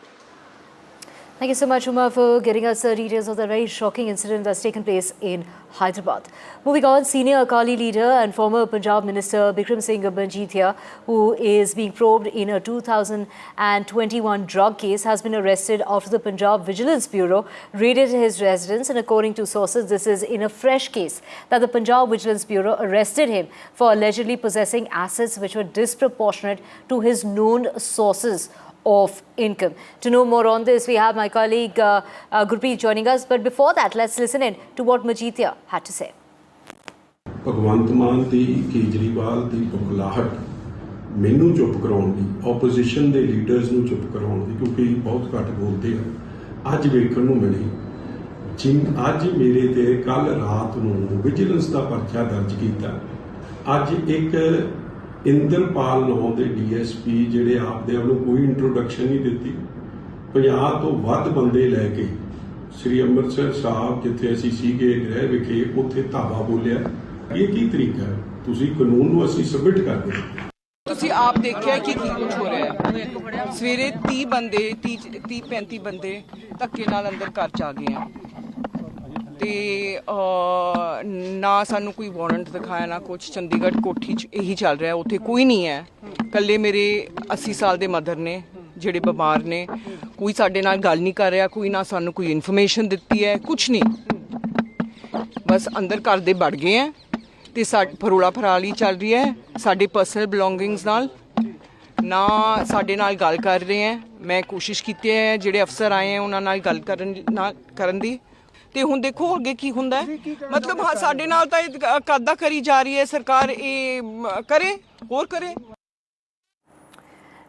Thank you so much, Uma, for getting us the details of the very shocking incident that's taken place in Hyderabad. Moving on, senior Akali leader and former Punjab Minister Bikram Singh Manjithia, who is being probed in a 2021 drug case, has been arrested after the Punjab Vigilance Bureau raided his residence. And according to sources, this is in a fresh case that the Punjab Vigilance Bureau arrested him for allegedly possessing assets which were disproportionate to his known sources of income. To know more on this, we have my colleague Gurpreet joining us. But before that, let's listen in to what Manjithia had to say. Bhagwant Mann ਦੀ ਕੇਜਰੀਵਾਲ ਦੀ ਬੁਖਲਾਹਟ ਮੈਨੂੰ ਚੁੱਪ ਕਰਾਉਣ ਦੀ, opposition ਦੇ leaders ਨੂੰ ਚੁੱਪ ਕਰਾਉਣ ਦੀ, ਕਿਉਂਕਿ ਬਹੁਤ ਘੱਟ ਬੋਲਦੇ ਆ, ਅੱਜ ਵੇਖਣ ਨੂੰ ਮਿਲੀ। ਅੱਜ ਮੇਰੇ ਤੇ ਕੱਲ ਰਾਤ ਨੂੰ ਵਿਜੀਲੈਂਸ ਦਾ ਪਰਚਾ ਦਰਜ ਕੀਤਾ। ਅੱਜ ਇੱਕ ਇੰਦਰਪਾਲ ਨਾਂ ਦੇ DSP ਜਿਹੜੇ ਆਪਦੇ ਆਪ ਨੂੰ ਕੋਈ ਇੰਟਰੋਡਕਸ਼ਨ ਨਹੀਂ ਦਿੱਤੀ, 50 ਤੋਂ ਵੱਧ ਬੰਦੇ ਲੈ ਕੇ ਸ੍ਰੀ ਅੰਮ੍ਰਿਤਸਰ ਸਾਹਿਬ ਜਿੱਥੇ ਅਸੀਂ ਸੀਗੇ ਗ੍ਰਹਿ ਵਿਖੇ ਉੱਥੇ ਧਾਵਾ ਬੋਲਿਆ। ਇਹ ਕੀ ਤਰੀਕਾ ਹੈ? ਤੁਸੀਂ ਕਾਨੂੰਨ ਨੂੰ ਅਸੀਂ ਸਬਮਿਟ ਕਰਦੇ ਹਾਂ। ਤੁਸੀਂ ਆਪ ਦੇਖਿਆ ਕਿ ਕੀ ਕੁਝ ਹੋ ਰਿਹਾ ਹੈ। ਸਵੇਰੇ 30-35 ਬੰਦੇ ਧੱਕੇ ਨਾਲ ਅੰਦਰ ਘਰ ਚ ਆ ਗਏ ਆ, ਤੇ ਨਾ ਸਾਨੂੰ ਕੋਈ ਵਾਰੰਟ ਦਿਖਾਇਆ ਨਾ ਕੁਛ। ਚੰਡੀਗੜ੍ਹ ਕੋਠੀ 'ਚ ਇਹੀ ਚੱਲ ਰਿਹਾ, ਉੱਥੇ ਕੋਈ ਨਹੀਂ ਹੈ। ਇਕੱਲੇ ਮੇਰੇ 80 ਸਾਲ ਦੇ ਮਦਰ ਨੇ ਜਿਹੜੇ ਬਿਮਾਰ ਨੇ, ਕੋਈ ਸਾਡੇ ਨਾਲ ਗੱਲ ਨਹੀਂ ਕਰ ਰਿਹਾ, ਕੋਈ ਨਾ ਸਾਨੂੰ ਕੋਈ ਇਨਫੋਰਮੇਸ਼ਨ ਦਿੱਤੀ ਹੈ, ਕੁਛ ਨਹੀਂ। ਬਸ ਅੰਦਰ ਘਰ ਦੇ ਵੜ ਗਏ ਹੈ ਤੇ ਫਰੋਲਾ ਫਰਾਲੀ ਚੱਲ ਰਹੀ ਹੈ ਸਾਡੇ ਪਰਸਨਲ ਬਿਲੋਂਗਿੰਗਸ ਨਾਲ, ਨਾ ਸਾਡੇ ਨਾਲ ਗੱਲ ਕਰ ਰਹੇ ਹੈ। ਮੈਂ ਕੋਸ਼ਿਸ਼ ਕੀਤੀ ਹੈ ਜਿਹੜੇ ਅਫਸਰ ਆਏ ਹੈ ਉਹਨਾਂ ਨਾਲ ਗੱਲ ਕਰਨ ਦੀ, ਤੇ ਹੁਣ ਦੇਖੋ ਅੱਗੇ ਕੀ ਹੁੰਦਾ ਹੈ। ਮਤਲਬ ਸਾਡੇ ਨਾਲ ਤਾਂ ਇਹ ਕਾਦਾ ਕਰੀ ਜਾ ਰਹੀ ਹੈ ਸਰਕਾਰ, ਇਹ ਕਰੇ ਹੋਰ ਕਰੇ।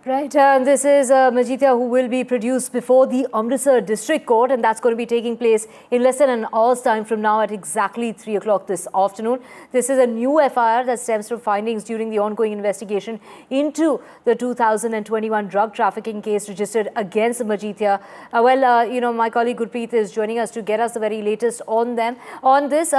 Right, and this is Manjithia, who will be produced before the Amritsar District Court, and that's going to be taking place in less than an hour's time from now at exactly 3 o'clock this afternoon. This is a new FIR that stems from findings during the ongoing investigation into the 2021 drug trafficking case registered against Manjithia. My colleague Gurpreet is joining us to get us the very latest on this.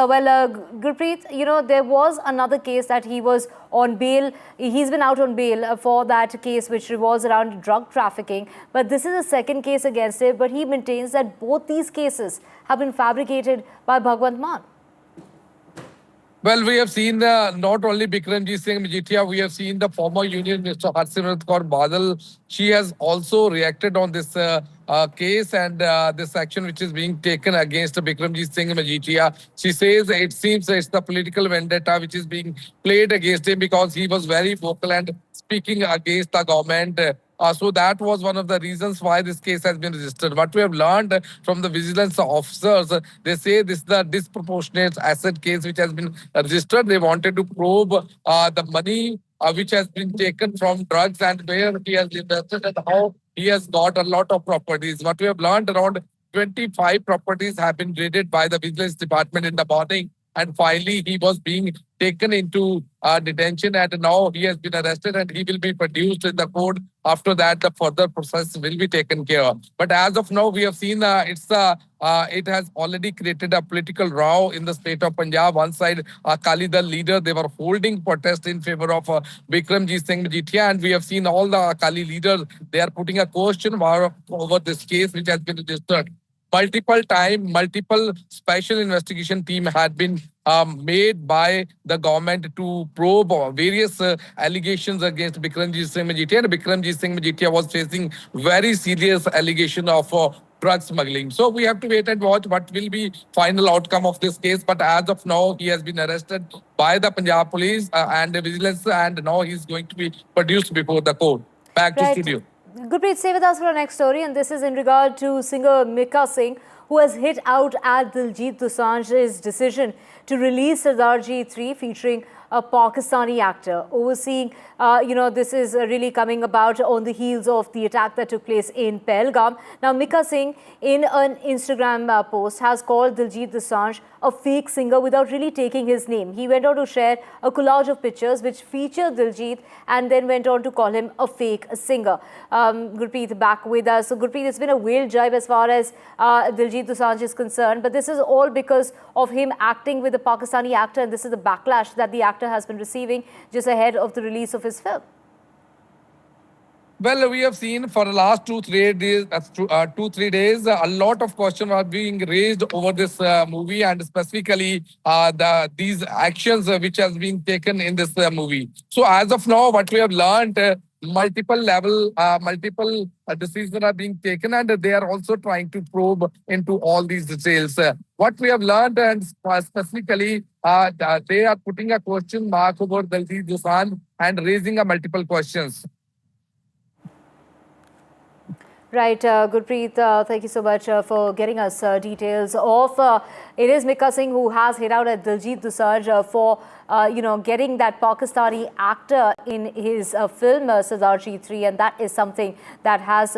Gurpreet, there was another case that he was on bail. He's been out on bail for that case which revolves around drug trafficking, but this is a second case against him. But he maintains that both these cases have been fabricated by Bhagwant Mann. Well, we have seen not only Bikramjit Singh Majitia, we have seen the former Union Minister Harsimrat Kaur Badal. She has also reacted on this case and this action which is being taken against Bikramjit Singh Majitia. She says it seems it's the political vendetta which is being played against him because he was very vocal and speaking against the government. So that was one of the reasons why this case has been registered. What we have learned from the vigilance officers, they say this is the disproportionate asset case which has been registered. They wanted to probe the money which has been taken from drugs and where he has invested and how he has got a lot of properties. What we have learned, around 25 properties have been raided by the vigilance department in the morning. And finally, he was being taken into detention and now he has been arrested and he will be produced in the court. After that, the further process will be taken care of. But as of now, we have seen it has already created a political row in the state of Punjab. One side, Akali Dal leader, they were holding protest in favor of Bikramjit Singh Majitia. And we have seen all the Akali leaders, they are putting a question over this case which has been registered. Multiple special investigation team had been made by the government to probe various allegations against Bikramjit Singh Majitia. And Bikramjit Singh Majitia was facing very serious allegation of drug smuggling. So we have to wait and watch what will be final outcome of this case. But as of now, he has been arrested by the Punjab police and the vigilance, and now he's going to be produced before the court. Back to studio. Gurpreet, stay with us for our next story, and this is in regard to singer Mika Singh, who has hit out at Diljit Dosanjh's decision to release Sardarji 3 featuring a Pakistani actor. Overseeing, this is really coming about on the heels of the attack that took place in Pahalgam. Now, Mika Singh, in an Instagram post, has called Diljit Dosanjh a fake singer without really taking his name. He went on to share a collage of pictures which featured Diljit and then went on to call him a fake singer. Gurpreet back with us. So, Gurpreet, it's been a whale jibe as far as Diljit Dosanjh is concerned, but this is all because of him acting with a Pakistani actor, and this is the backlash that the actor has been receiving just ahead of the release of his film. Well, we have seen for the last 2-3 days, a lot of questions are being raised over this movie, and specifically these actions which has been taken in this movie. So as of now, what we have learned, multiple decisions are being taken, and they are also trying to probe into all these details. What we have learned, and specifically, they are putting a question mark over Diljit Dosanjh and raising multiple questions. Right, Gurpreet, thank you so much for getting us details of. It is Mika Singh who has hit out at Diljit Dosanjh for, getting that Pakistani actor in his film Sardarji 3, and that is something that has,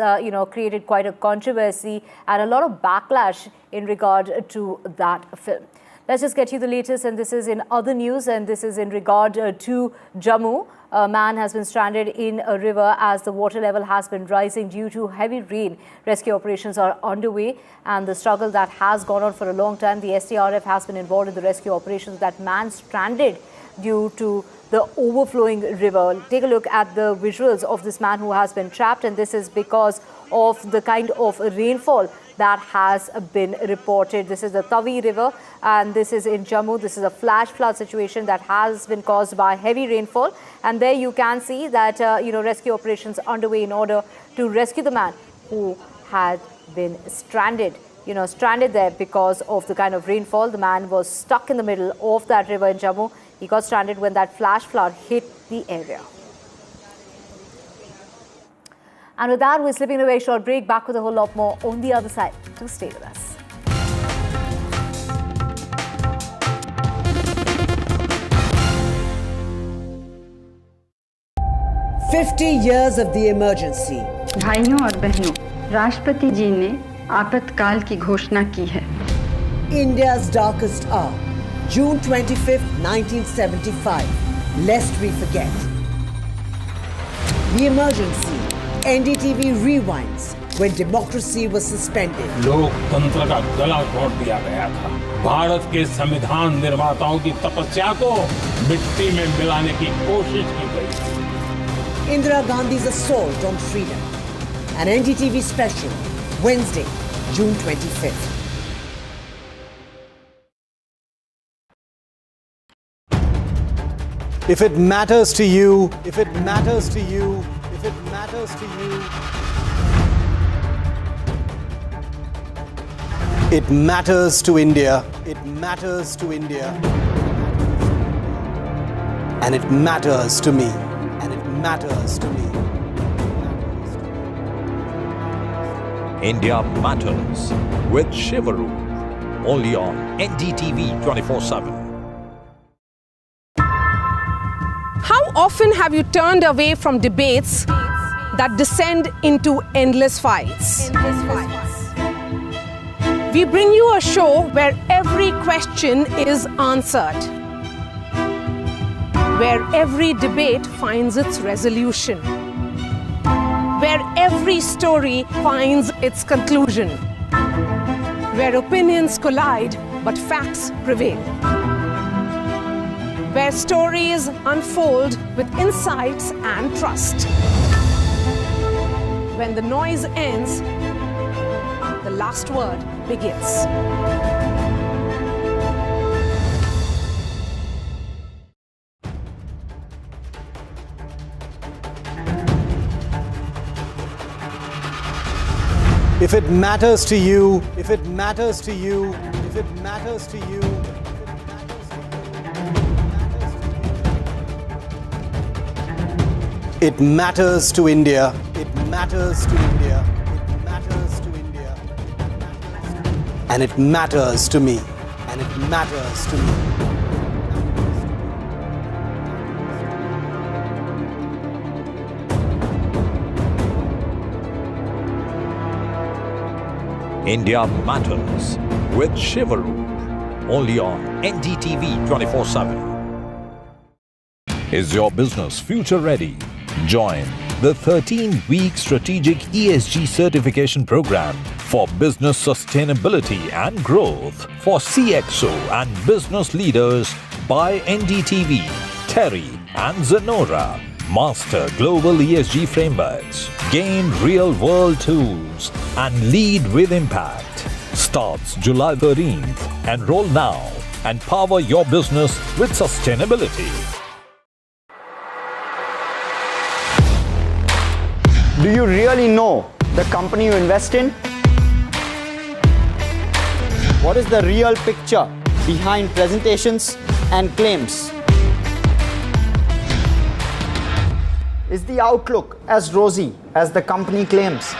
created quite a controversy and a lot of backlash in regard to that film. Let's just get you the latest, and this is in other news, and this is in regard to Jammu. A man has been stranded in a river as the water level has been rising due to heavy rain. Rescue operations are underway, and the struggle that has gone on for a long time. The SDRF has been involved in the rescue operations. That man stranded due to the overflowing river. Take a look at the visuals of this man who has been trapped, and this is because of the kind of rainfall that has been reported. This is the Tavi River, and this is in Jammu. This is a flash flood situation that has been caused by heavy rainfall, and there you can see that rescue operations underway in order to rescue the man who had been stranded there because of the kind of rainfall. The man was stuck in the middle of that river in Jammu. He got stranded when that flash flood hit the area. And with that, we're slipping a very short break. Back with a whole lot more on the other side. Do stay with us. "50 years of the emergency." भाइयों और बहनों, राष्ट्रपति जी ने आपातकाल की घोषणा की है। India's darkest hour, June 25th, 1975. Lest we forget. The emergency. NDTV rewinds when democracy was suspended. लोकतंत्र का गला घोट दिया गया था। भारत के संविधान निर्माताओं की तपस्या को मिट्टी में मिलाने की कोशिश की गई। Indira Gandhi's assault on freedom. An NDTV special, Wednesday, June 25th. If it matters to you, if it matters to you, if it matters to you, it matters to India, it matters to India, and it matters to me, and it matters to me. India Matters with Shivaru, only on NDTV 24/7. How often have you turned away from debates that descend into endless fights? We bring you a show where every question is answered, where every debate finds its resolution, where every story finds its conclusion, where opinions collide but facts prevail, where stories unfold with insights and trust. When the noise ends, the last word begins. If it matters to you, if it matters to you, if it matters to you, it matters to India, it matters to India, it matters to India, and it matters to me, and it matters to me. India Matters with Shivaru, only on NDTV 24/7. Is your business future ready? Join the 13-week strategic ESG certification program for business sustainability and growth for CXO and business leaders by NDTV, Terry and Zenora. Master global ESG frameworks, gain real-world tools, and lead with impact. Starts July 13th. Enroll now and power your business with sustainability. Do you really know the company you invest in? What is the real picture behind presentations and claims? Is the outlook as rosy as the company claims?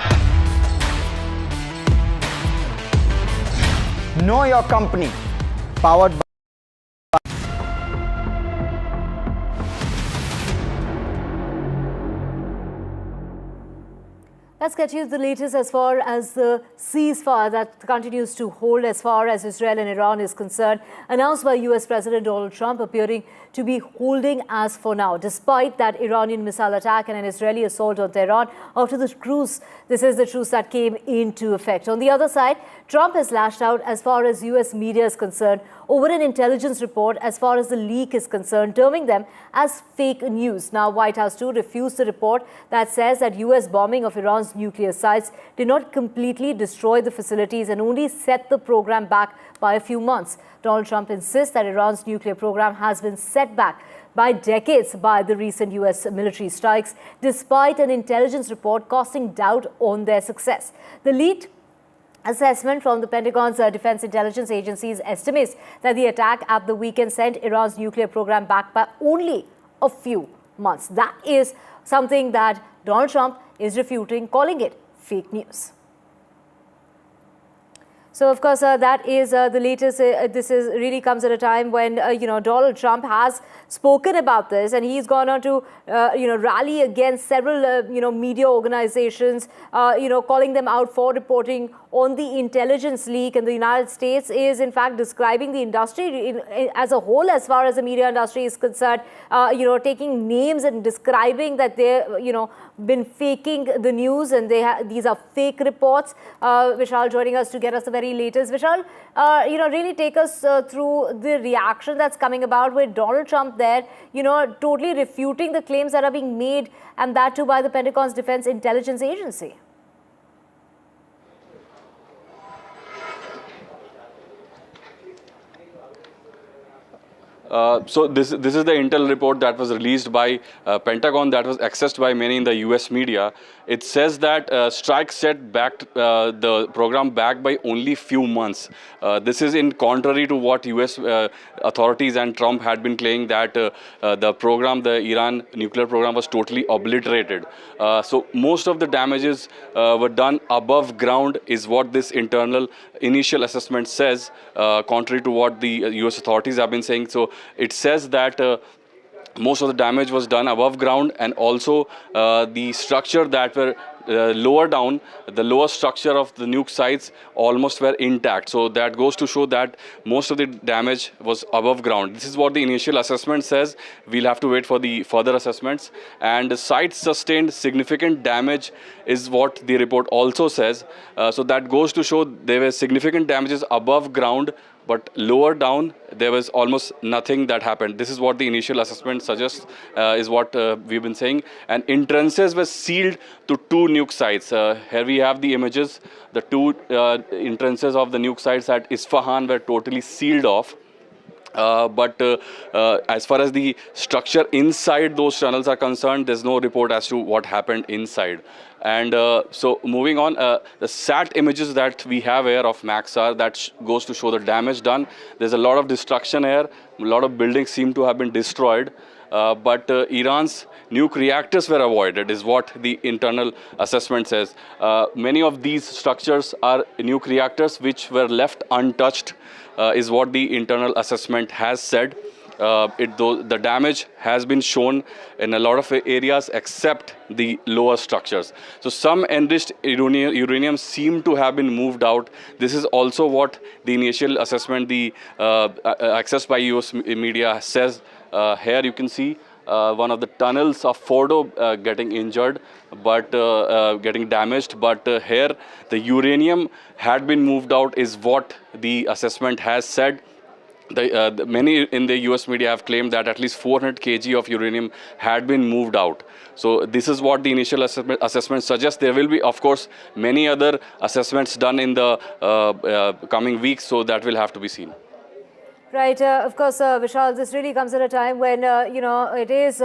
Know your company, powered by Let's get you the latest as far as the ceasefire that continues to hold as far as Israel and Iran is concerned, announced by US President Donald Trump, appearing to be holding as for now, despite that Iranian missile attack and an Israeli assault on Tehran after the truce. This is the truce that came into effect. On the other side, Trump has lashed out as far as US media is concerned over an intelligence report as far as the leak is concerned, terming them as fake news. Now, White House too refused the report that says that US bombing of Iran's nuclear sites did not completely destroy the facilities and only set the program back by a few months. Donald Trump insists that Iran's nuclear program has been set back by decades by the recent US military strikes, despite an intelligence report casting doubt on their success. The lead assessment from the Pentagon's Defense Intelligence Agency's estimates that the attack at the weekend sent Iran's nuclear program back by only a few months. That is something that Donald Trump is refuting, calling it fake news. So, of course, that is the latest. This is really comes at a time when, Donald Trump has spoken about this, and he's gone on to, rally against several, media organizations, calling them out for reporting on the intelligence leak. And the United States is, in fact, describing the industry as a whole, as far as the media industry is concerned, taking names and describing that they're, been faking the news, and these are fake reports. Vishal joining us to get us the very latest. Vishal, really take us through the reaction that's coming about with Donald Trump there, totally refuting the claims that are being made, and that too by the Pentagon's Defense Intelligence Agency. So this is the intel report that was released by Pentagon, that was accessed by many in the US media. It says that strike set backed the program back by only few months. This is in contrary to what US authorities and Trump had been claiming, that the program, the Iran nuclear program, was totally obliterated. So most of the damages were done above ground is what this internal initial assessment says, contrary to what the US authorities have been saying. So it says that most of the damage was done above ground, and also the structure that were lower down, the lower structure of the nuke sites almost were intact. So that goes to show that most of the damage was above ground. This is what the initial assessment says. We'll have to wait for the further assessments. And the sites sustained significant damage is what the report also says. So that goes to show there were significant damages above ground, but lower down there was almost nothing that happened. This is what the initial assessment suggests, is what we've been saying. And entrances were sealed to two nuke sites. Here we have the images. The two entrances of the nuke sites at Isfahan were totally sealed off. But as far as the structure inside those tunnels are concerned, there's no report as to what happened inside. And so moving on, the SAT images that we have here of Maxar, that goes to show the damage done. There's a lot of destruction here. A lot of buildings seem to have been destroyed. But Iran's nuke reactors were avoided, is what the internal assessment says. Many of these structures are nuke reactors which were left untouched, is what the internal assessment has said. The damage has been shown in a lot of areas except the lower structures. So some enriched uranium seem to have been moved out. This is also what the initial assessment, the accessed by US media says. Here you can see one of the tunnels of Fordo getting injured, but getting damaged. But here the uranium had been moved out, is what the assessment has said. Many in the US media have claimed that at least 400 kg of uranium had been moved out. So this is what the initial assessment suggests. There will be, of course, many other assessments done in the coming weeks, so that will have to be seen. Right. Of course, Vishal, this really comes at a time when, it is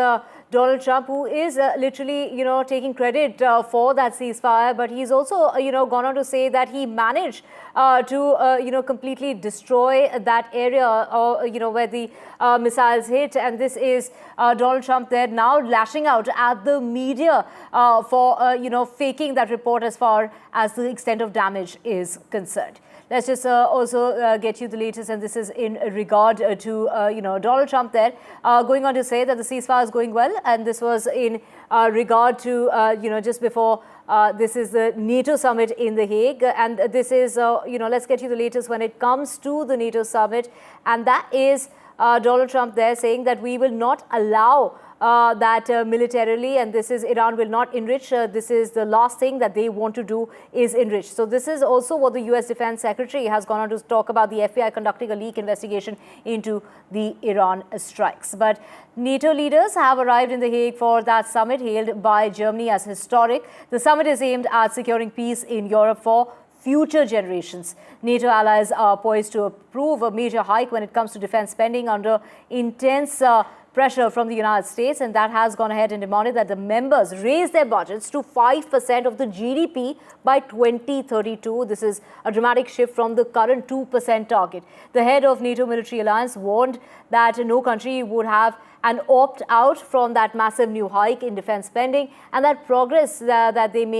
Donald Trump who is literally, taking credit for that ceasefire. But he's also, gone on to say that he managed to, completely destroy that area, where the missiles hit. And this is Donald Trump there now lashing out at the media for, faking that report as far as the extent of damage is concerned. Let's just also get you the latest, and this is in regard to, Donald Trump there going on to say that the ceasefire is going well, and this was in regard to, just before this is the NATO summit in The Hague, and this is, let's get you the latest when it comes to the NATO summit, and that is Donald Trump there saying that we will not allow that militarily, and this is Iran will not enrich. This is the last thing that they want to do is enrich. So this is also what the US Defense Secretary has gone on to talk about, the FBI conducting a leak investigation into the Iran strikes. But NATO leaders have arrived in The Hague for that summit hailed by Germany as historic. The summit is aimed at securing peace in Europe for future generations. NATO allies are poised to approve a major hike when it comes to defense spending under intense pressure from the United States, and that has gone ahead and demanded that the members raise their budgets to 5% of the GDP by 2032. This is a dramatic shift from the current 2% target. The head of NATO military alliance warned that no country would have an opt-out from that massive new hike in defense spending, and that progress that they made